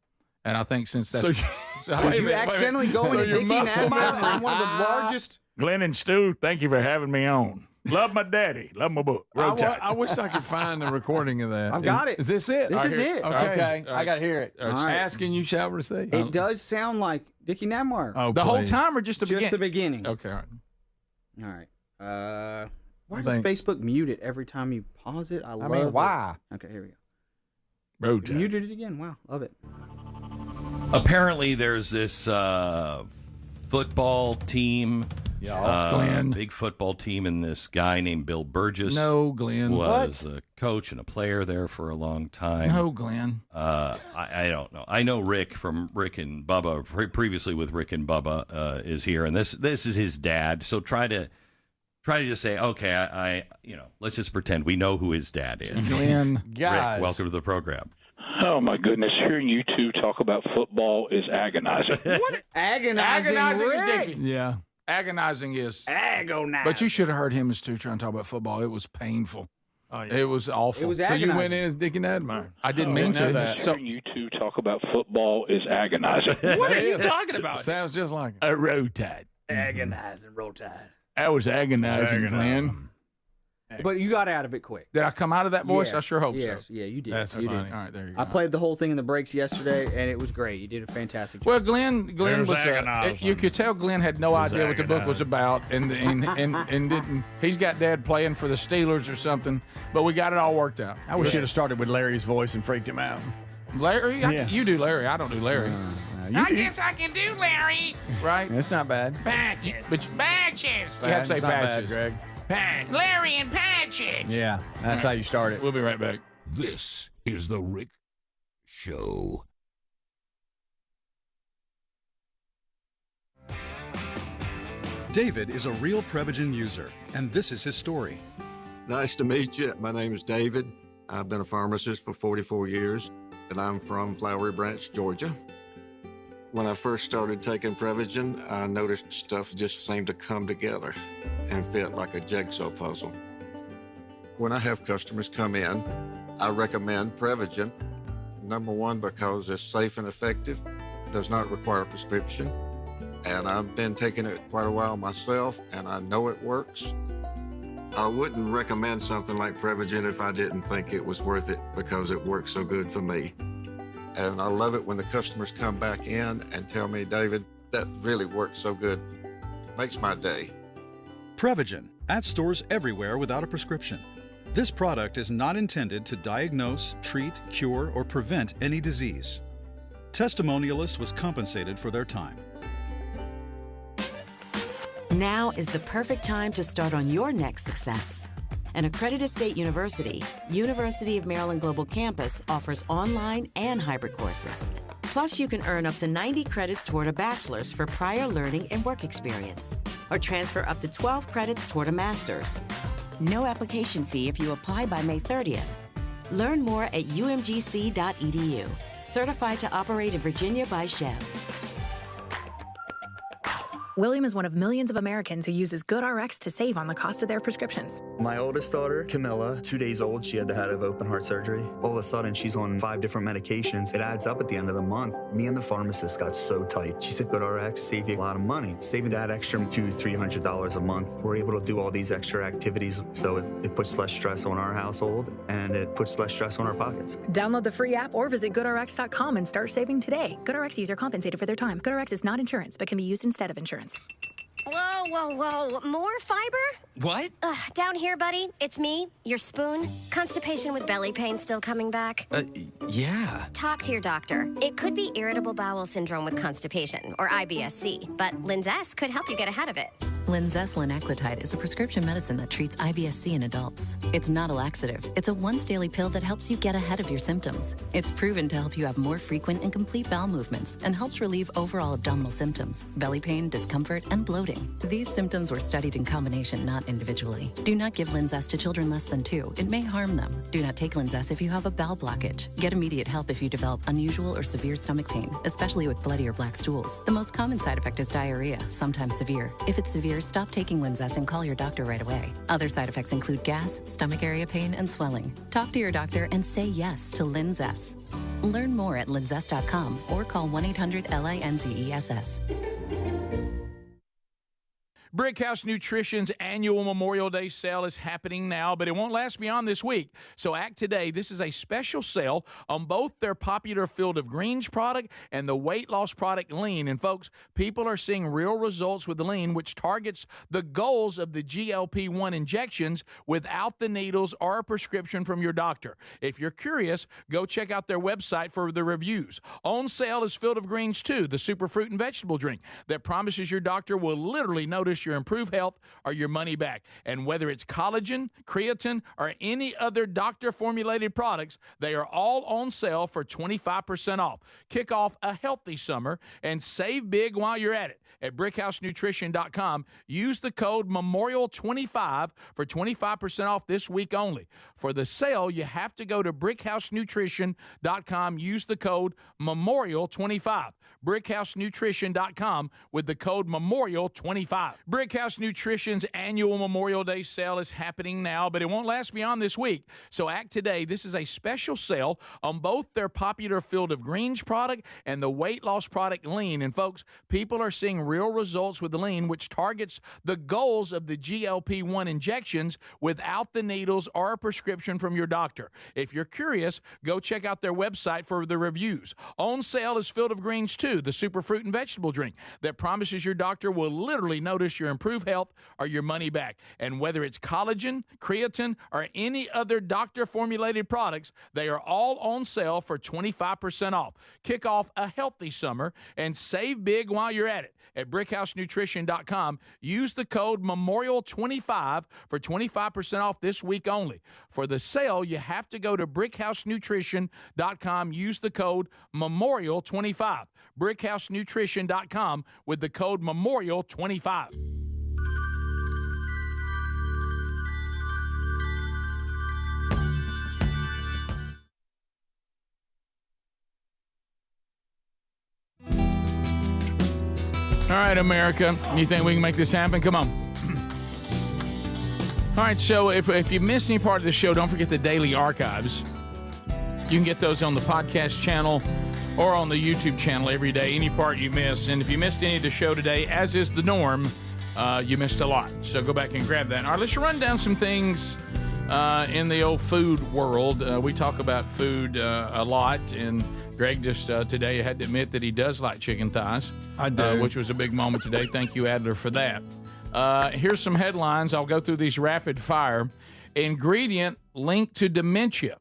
And I think since that's... So you accidentally go into Dickie Nadmeyer, one of the largest... Glenn and Stu, thank you for having me on. Love my daddy. Love my book. I wish I could find the recording of that. I've got it. Is this it? This is it. Okay. I got to hear it. Asking you shall receive. It does sound like Dickie Nadmeyer. Oh, the whole time or just the beginning? Just the beginning. Okay, all right. Why does Facebook mute it every time you pause it? I mean, why? Okay, here we go. Road You muted it again. Wow, love it. Apparently, there's this football team. Yeah, Glenn. Big football team, and this guy named Bill Burgess. No, Glenn. Was a coach and a player there for a long time. No, Glenn. I don't know. I know Rick from Rick and Bubba, previously with Rick and Bubba, is here, and this is his dad. So try to just say, okay, let's just pretend we know who his dad is. Glenn, Rick, welcome to the program. Oh, my goodness. Hearing you two talk about football is agonizing. What? Agonizing is Rick? Dickie. Yeah. Agonizing is. Agonizing. But you should have heard him and Stu trying to talk about football. It was painful. Oh, yeah. It was awful. It was so agonizing. you went in as Dickie Nadmeyer. I didn't mean to. Hearing you two talk about football is agonizing. What are you talking about? Sounds just like it. A road tide. Agonizing roll tide. That was agonizing, Glenn. But you got out of it quick. Did I come out of that voice? Yeah. I sure hope Yes. so. Yeah, you did. That's you funny. did. All right, there you go. I played the whole thing in the breaks yesterday, and it was great. You did a fantastic job. Well, Glenn There's was. agonizing. You could tell Glenn had no idea what the book was about, and didn't. He's got Dad playing for the Steelers or something, but we got it all worked out. I wish you'd have started with Larry's voice and freaked him out. Larry, Yeah. You do Larry. I don't do Larry. I guess I can do Larry. Right? It's not bad. Patches. But Patches. You have to say It's not bad, Patches. Greg. Larry and Patches. Yeah, that's how you start it. We'll be right back. This is the Rick Show. David is a real Prevagen user, and this is his story. Nice to meet you. My name is David. I've been a pharmacist for 44 years, and I'm from Flowery Branch, Georgia. When I first started taking Prevagen, I noticed stuff just seemed to come together and fit like a jigsaw puzzle. When I have customers come in, I recommend Prevagen. Number one, because it's safe and effective, does not require a prescription, and I've been taking it quite a while myself, and I know it works. I wouldn't recommend something like Prevagen if I didn't think it was worth it because it works so good for me. And I love it when the customers come back in and tell me, David, that really works so good. It makes my day. Prevagen, at stores everywhere without a prescription. This product is not intended to diagnose, treat, cure, or prevent any disease. Testimonialist was compensated for their time. Now is the perfect time to start on your next success. An accredited state university, University of Maryland Global Campus offers online and hybrid courses. Plus, you can earn up to 90 credits toward a bachelor's for prior learning and work experience, or transfer up to 12 credits toward a master's. No application fee if you apply by May 30th. Learn more at umgc.edu. Certified to operate in Virginia by Chev. William is one of millions of Americans who uses GoodRx to save on the cost of their prescriptions. My oldest daughter, Camilla, 2 days old, she had to have open heart surgery. All of a sudden, she's on 5 different medications. It adds up at the end of the month. Me and the pharmacist got so tight. She said, GoodRx, save you a lot of money. Saving that extra $200-300 a month. We're able to do all these extra activities, so it puts less stress on our household, and it puts less stress on our pockets. Download the free app or visit GoodRx.com and start saving today. GoodRx user compensated for their time. GoodRx is not insurance, but can be used instead of insurance. Whoa. More fiber? What? Down here, buddy. It's me, your spoon. Constipation with belly pain still coming back? Yeah. Talk to your doctor. It could be irritable bowel syndrome with constipation, or IBS-C, but Linzess could help you get ahead of it. Linzess linaclotide is a prescription medicine that treats IBS-C in adults. It's not a laxative. It's a once-daily pill that helps you get ahead of your symptoms. It's proven to help you have more frequent and complete bowel movements and helps relieve overall abdominal symptoms, belly pain, discomfort, and bloating. These symptoms were studied in combination, not individually. Do not give Linzess to children less than 2. It may harm them. Do not take Linzess if you have a bowel blockage. Get immediate help if you develop unusual or severe stomach pain, especially with bloody or black stools. The most common side effect is diarrhea, sometimes severe. If it's severe, stop taking Linzess and call your doctor right away. Other side effects include gas, stomach area pain, and swelling. Talk to your doctor and say yes to Linzess. Learn more at linzess.com or call 1-800-LINZESS. Brickhouse Nutrition's annual Memorial Day sale is happening now, but it won't last beyond this week. So act today. This is a special sale on both their popular Field of Greens product and the weight loss product Lean. And folks, people are seeing real results with the Lean, which targets the goals of the GLP-1 injections without the needles or a prescription from your doctor. If you're curious, go check out their website for the reviews. On sale is Field of Greens 2, the super fruit and vegetable drink that promises your doctor will literally notice your improved health or your money back. And whether it's collagen, creatine, or any other doctor-formulated products, they are all on sale for 25% off. Kick off a healthy summer and save big while you're at it. At brickhousenutrition.com, use the code MEMORIAL25 for 25% off this week only. For the sale, you have to go to brickhousenutrition.com, use the code MEMORIAL25. brickhousenutrition.com with the code MEMORIAL25. Brickhouse Nutrition's annual Memorial Day sale is happening now, but it won't last beyond this week. So act today. This is a special sale on both their popular Field of Greens product and the weight loss product Lean. And folks, people are seeing real results with the Lean, which targets the goals of the GLP-1 injections without the needles or a prescription from your doctor. If you're curious, go check out their website for the reviews. On sale is Field of Greens 2, the super fruit and vegetable drink that promises your doctor will literally notice your improved health or your money back. And whether it's collagen, creatine, or any other doctor-formulated products, they are all on sale for 25% off. Kick off a healthy summer and save big while you're at it. At brickhousenutrition.com, use the code MEMORIAL25 for 25% off this week only. For the sale, you have to go to brickhousenutrition.com, use the code MEMORIAL25. brickhousenutrition.com with the code MEMORIAL25. All right, America, you think we can make this happen? Come on. All right, so if you missed any part of the show, don't forget the daily archives. You can get those on the podcast channel or on the YouTube channel every day, any part you missed. And if you missed any of the show today, as is the norm, you missed a lot. So go back and grab that. All right, let's run down some things in the old food world. We talk about food a lot, and Greg just today had to admit that he does like chicken thighs. I do. Which was a big moment today. Thank you, Adler, for that. Here's some headlines. I'll go through these rapid fire. Ingredient linked to dementia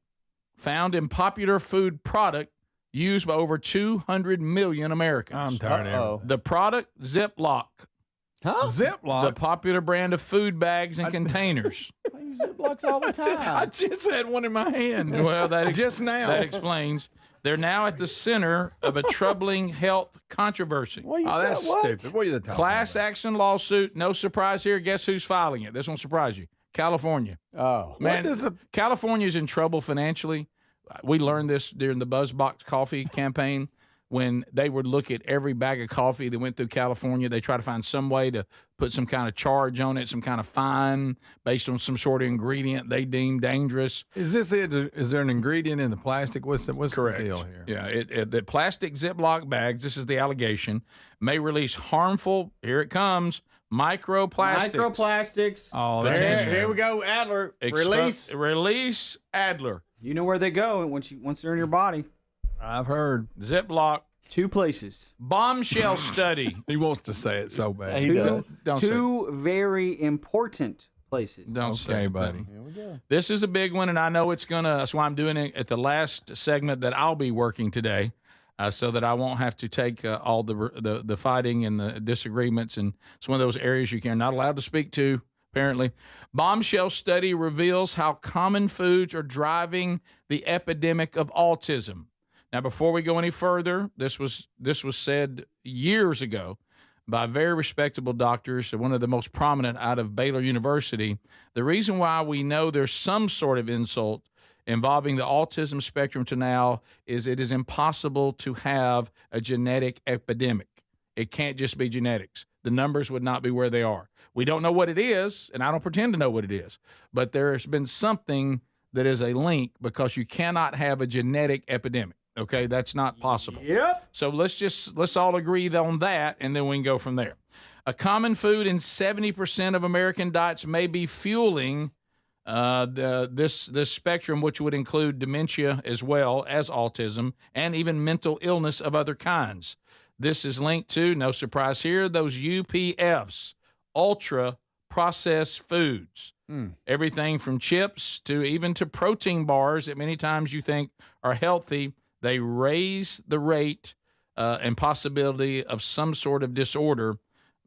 found in popular food product used by over 200 million Americans. I'm tired of it. The product, Ziploc. Huh? Ziploc? The popular brand of food bags and containers. I use Ziplocs all the time. I just had one in my hand. Well, just now. That explains. They're now at the center of a troubling health controversy. What are you That's stupid. What are you talking Class action lawsuit. No surprise here. Guess who's filing it? This won't surprise you. California. Oh. Man, California's in trouble financially. We learned this during the BuzzBox coffee campaign when they would look at every bag of coffee that went through California. They try to find some way to put some kind of charge on it, some kind of fine based on some sort of ingredient they deem dangerous. Is this it? Is there an ingredient in the plastic? What's the deal here? Yeah, the plastic Ziploc bags, this is the allegation, may release harmful, here it comes, microplastics. Microplastics. Oh, here we go, Adler. Release Adler. You know where they go once they're in your body. I've heard. Ziploc. 2 places. Bombshell study. He wants to say it so bad. He does. Two very important places. Don't say it, buddy. Here we go. This is a big one, and I know it's going to, that's why I'm doing it at the last segment that I'll be working today, so that I won't have to take all the fighting and the disagreements, and it's one of those areas you're not allowed to speak to, apparently. Bombshell study reveals how common foods are driving the epidemic of autism. Now, before we go any further, this was said years ago by very respectable doctors, one of the most prominent out of Baylor University. The reason why we know there's some sort of insult involving the autism spectrum to now is it is impossible to have a genetic epidemic. It can't just be genetics. The numbers would not be where they are. We don't know what it is, and I don't pretend to know what it is, but there has been something that is a link because you cannot have a genetic epidemic. Okay, that's not possible. Yep. So let's all agree on that, and then we can go from there. A common food in 70% of American diets may be fueling this spectrum, which would include dementia as well as autism and even mental illness of other kinds. This is linked to, no surprise here, those UPFs, ultra processed foods. Everything from chips to even to protein bars that many times you think are healthy. They raise the rate and possibility of some sort of disorder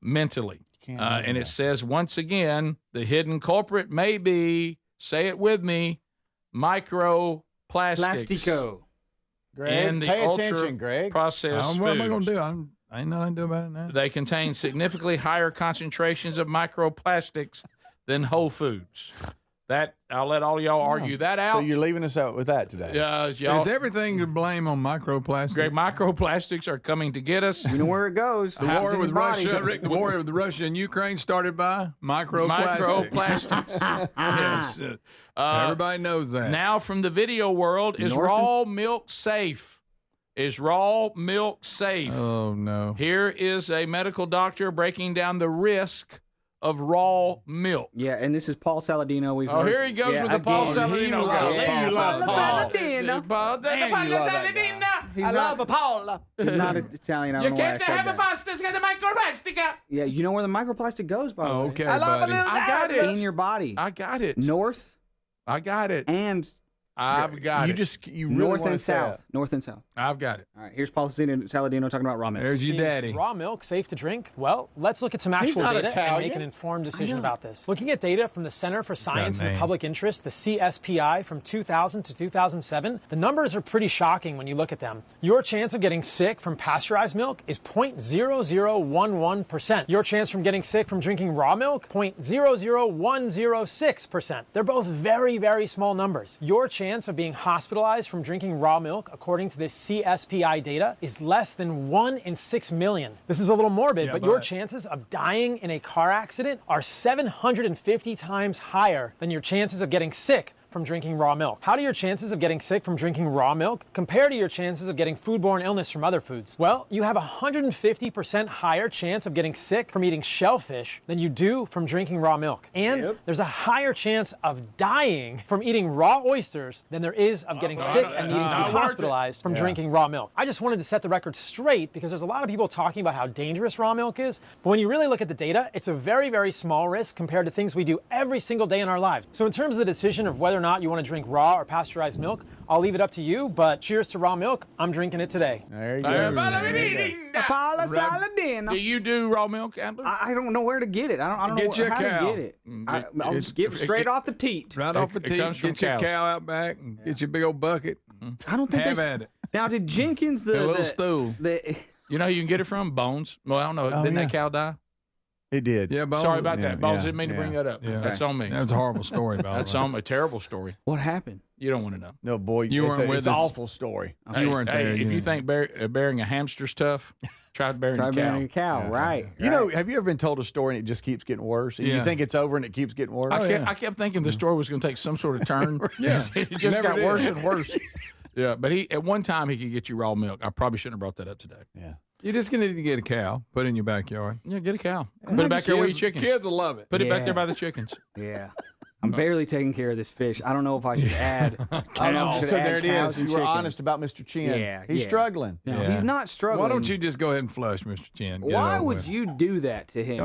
mentally. And it says, once again, the hidden culprit may be, say it with me, microplastics. Plastico. Greg, pay attention, Greg. Processed foods. What am I going to do? I ain't nothing to do about it now. They contain significantly higher concentrations of microplastics than whole foods. That I'll let all y'all argue that out. So you're leaving us out with that today? Y'all. Is everything to blame on microplastics? Great, microplastics are coming to get us. You know where it goes. The war with Russia, Rick, the war with Russia and Ukraine started by microplastics. Microplastics. Yes. Everybody knows that. Now from the video world, is raw milk safe? Is raw milk safe? Oh, no. Here is a medical doctor breaking down the risk of raw milk. Yeah, and this is Paul Saladino. Here he goes with the Paul Saladino. You love Paul. I love Paul. He's not Italian. I don't know why I said that. Yeah, you know where the microplastic goes, by the way. Okay, I love buddy. I got it. In your body. I got it. North. I got it. And I've got it. You really north want and to say south. it. North and south. I've got it. All right, here's Paul Saladino talking about raw milk. There's your daddy. Raw milk safe to drink? Well, let's look at some actual data and make an informed decision about this. Looking at data from the Center for Science and the Public Interest, the CSPI, from 2000 to 2007, the numbers are pretty shocking when you look at them. Your chance of getting sick from pasteurized milk is 0.0011%. Your chance from getting sick from drinking raw milk, 0.00106%. They're both very, very small numbers. Your chance of being hospitalized from drinking raw milk, according to this CSPI data, is less than 1 in 6 million. This is a little morbid, but your chances of dying in a car accident are 750 times higher than your chances of getting sick from drinking raw milk. How do your chances of getting sick from drinking raw milk compare to your chances of getting foodborne illness from other foods? Well, you have a 150% higher chance of getting sick from eating shellfish than you do from drinking raw milk. And there's a higher chance of dying from eating raw oysters than there is of getting sick and needing to be hospitalized from drinking raw milk. I just wanted to set the record straight because there's a lot of people talking about how dangerous raw milk is, but when you really look at the data, it's a very, very small risk compared to things we do every single day in our lives. So in terms of the decision of whether or not you want to drink raw or pasteurized milk, I'll leave it up to you, but cheers to raw milk. I'm drinking it today. There you go. Do you do raw milk, Ambler? I don't know where to get it. I don't know how to get it. I'll just get straight off the teat. Right off the teat. Get your cow out back and get your big old bucket. I don't think Have at it. Now, did Jenkins A little stool. You know, you can get it from Bones. Well, I don't know. Didn't that cow die? It did. Yeah, Bones. Sorry about that. Bones didn't mean to bring that up. Yeah. That's on me. That's a horrible story, by the That's way. on me. A terrible story. What happened? You don't want to know. No, boy, You weren't with it's an us. awful story. You weren't there. If you think bearing a hamster's tough, try bearing a cow. a cow, right? You know, have you ever been told a story and it just keeps getting worse? And you Yeah. think it's over and it keeps getting worse? I kept thinking the story was going to take some sort of turn. Yeah. It just Never got did. worse and worse. Yeah, but at one time he could get you raw milk. I probably shouldn't have brought that up today. Yeah. You're just going to need to get a cow, put it in your backyard. Yeah, get a cow. Put it back there with your chickens. Kids will love it. Put it back there by the chickens. Yeah. I'm barely taking care of this fish. I don't know if I should add. I don't know if I Oh, should so add there it cows is. and You were chickens. honest about Mr. Chin. Yeah, He's yeah. struggling. No, Yeah. he's not struggling. Why don't you just go ahead and flush, Mr. Chin? Get it Why over would with. you do that to him?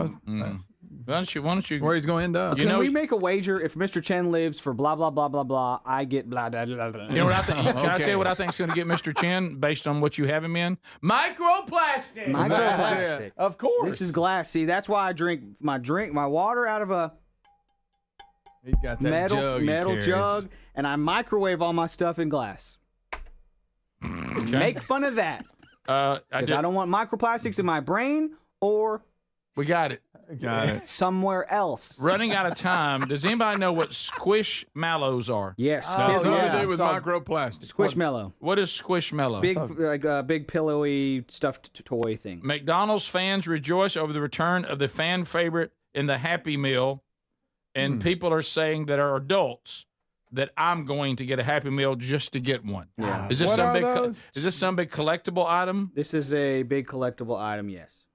Why don't you? Where he's going to end up? Can we make a wager if Mr. Chen lives for blah blah blah blah blah? I get blah blah blah blah. You know what I think? Can I Okay. tell you what I think is going to get Mr. Chin based on what you have him in? Microplastic. Microplastic. Of course. This is glass. See, that's why I drink my water out of a He's got that metal jug. jug, and I microwave all my stuff in glass. Make fun of that. Because I don't want microplastics in my brain or We got it. Got it. somewhere else. Running out of time. Does anybody know what squishmallows are? Yes. That's Pill- something to yeah. do with microplastics. Squishmallow. What is squishmallow? Big pillowy stuffed toy thing. McDonald's fans rejoice over the return of the fan favorite in the Happy Meal, and people are saying that are adults that I'm going to get a Happy Meal just to get one. Yeah. Is this What some are big? those? Is this some big collectible item? This is a big collectible item. Yes.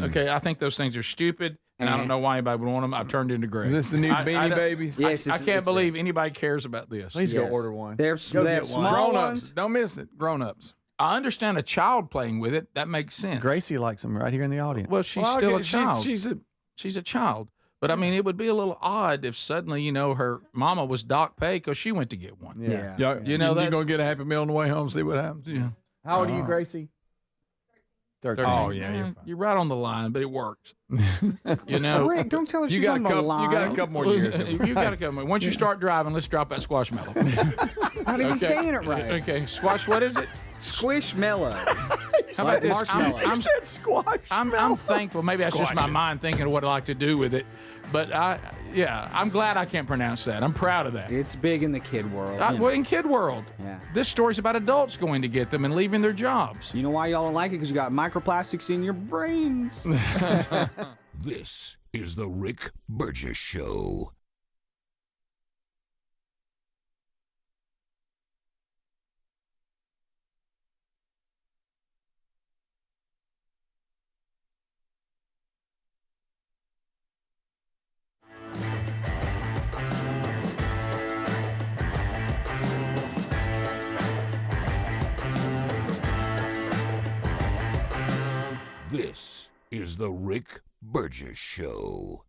Okay, I think those things are stupid, and I don't know why anybody would want them. I've turned into gray. Is this the new Beanie don't- Babies? Yes. I can't believe anybody cares about this. Please go Yes. order one. They're Go they get have one. small Grown-ups. ones. Don't miss it. Grown-ups. I understand a child playing with it. That makes sense. Gracie likes them right here in the audience. Well, she's Well, still a she's- child. she's a child. But I mean, it would be a little odd if suddenly, her mama was Doc Pay because she went to get one. Yeah. Yeah, You know you're that- going to get a Happy Meal on the way home, see what happens. Yeah. How old are you, Gracie? 13. Oh, yeah, you're fine. You're right on the line, but it works. You know, Rick, don't tell her You she's got on a the couple. line. You got a couple more years. you got to come. Once you start driving, let's drop that squashmallow. Not even saying it right. Okay, squash. What is it? Squishmallow. How about this? Marshmallow. I'm said squash. I'm thankful. Maybe that's just my mind thinking of what I like to do with it. But I'm glad I can't pronounce that. I'm proud of that. It's big in the kid world. Well, in kid world, Yeah. this story's about adults going to get them and leaving their jobs. You know why y'all don't like it? Because you got microplastics in your brains. This is the Rick Burgess Show. This is the Rick Burgess Show.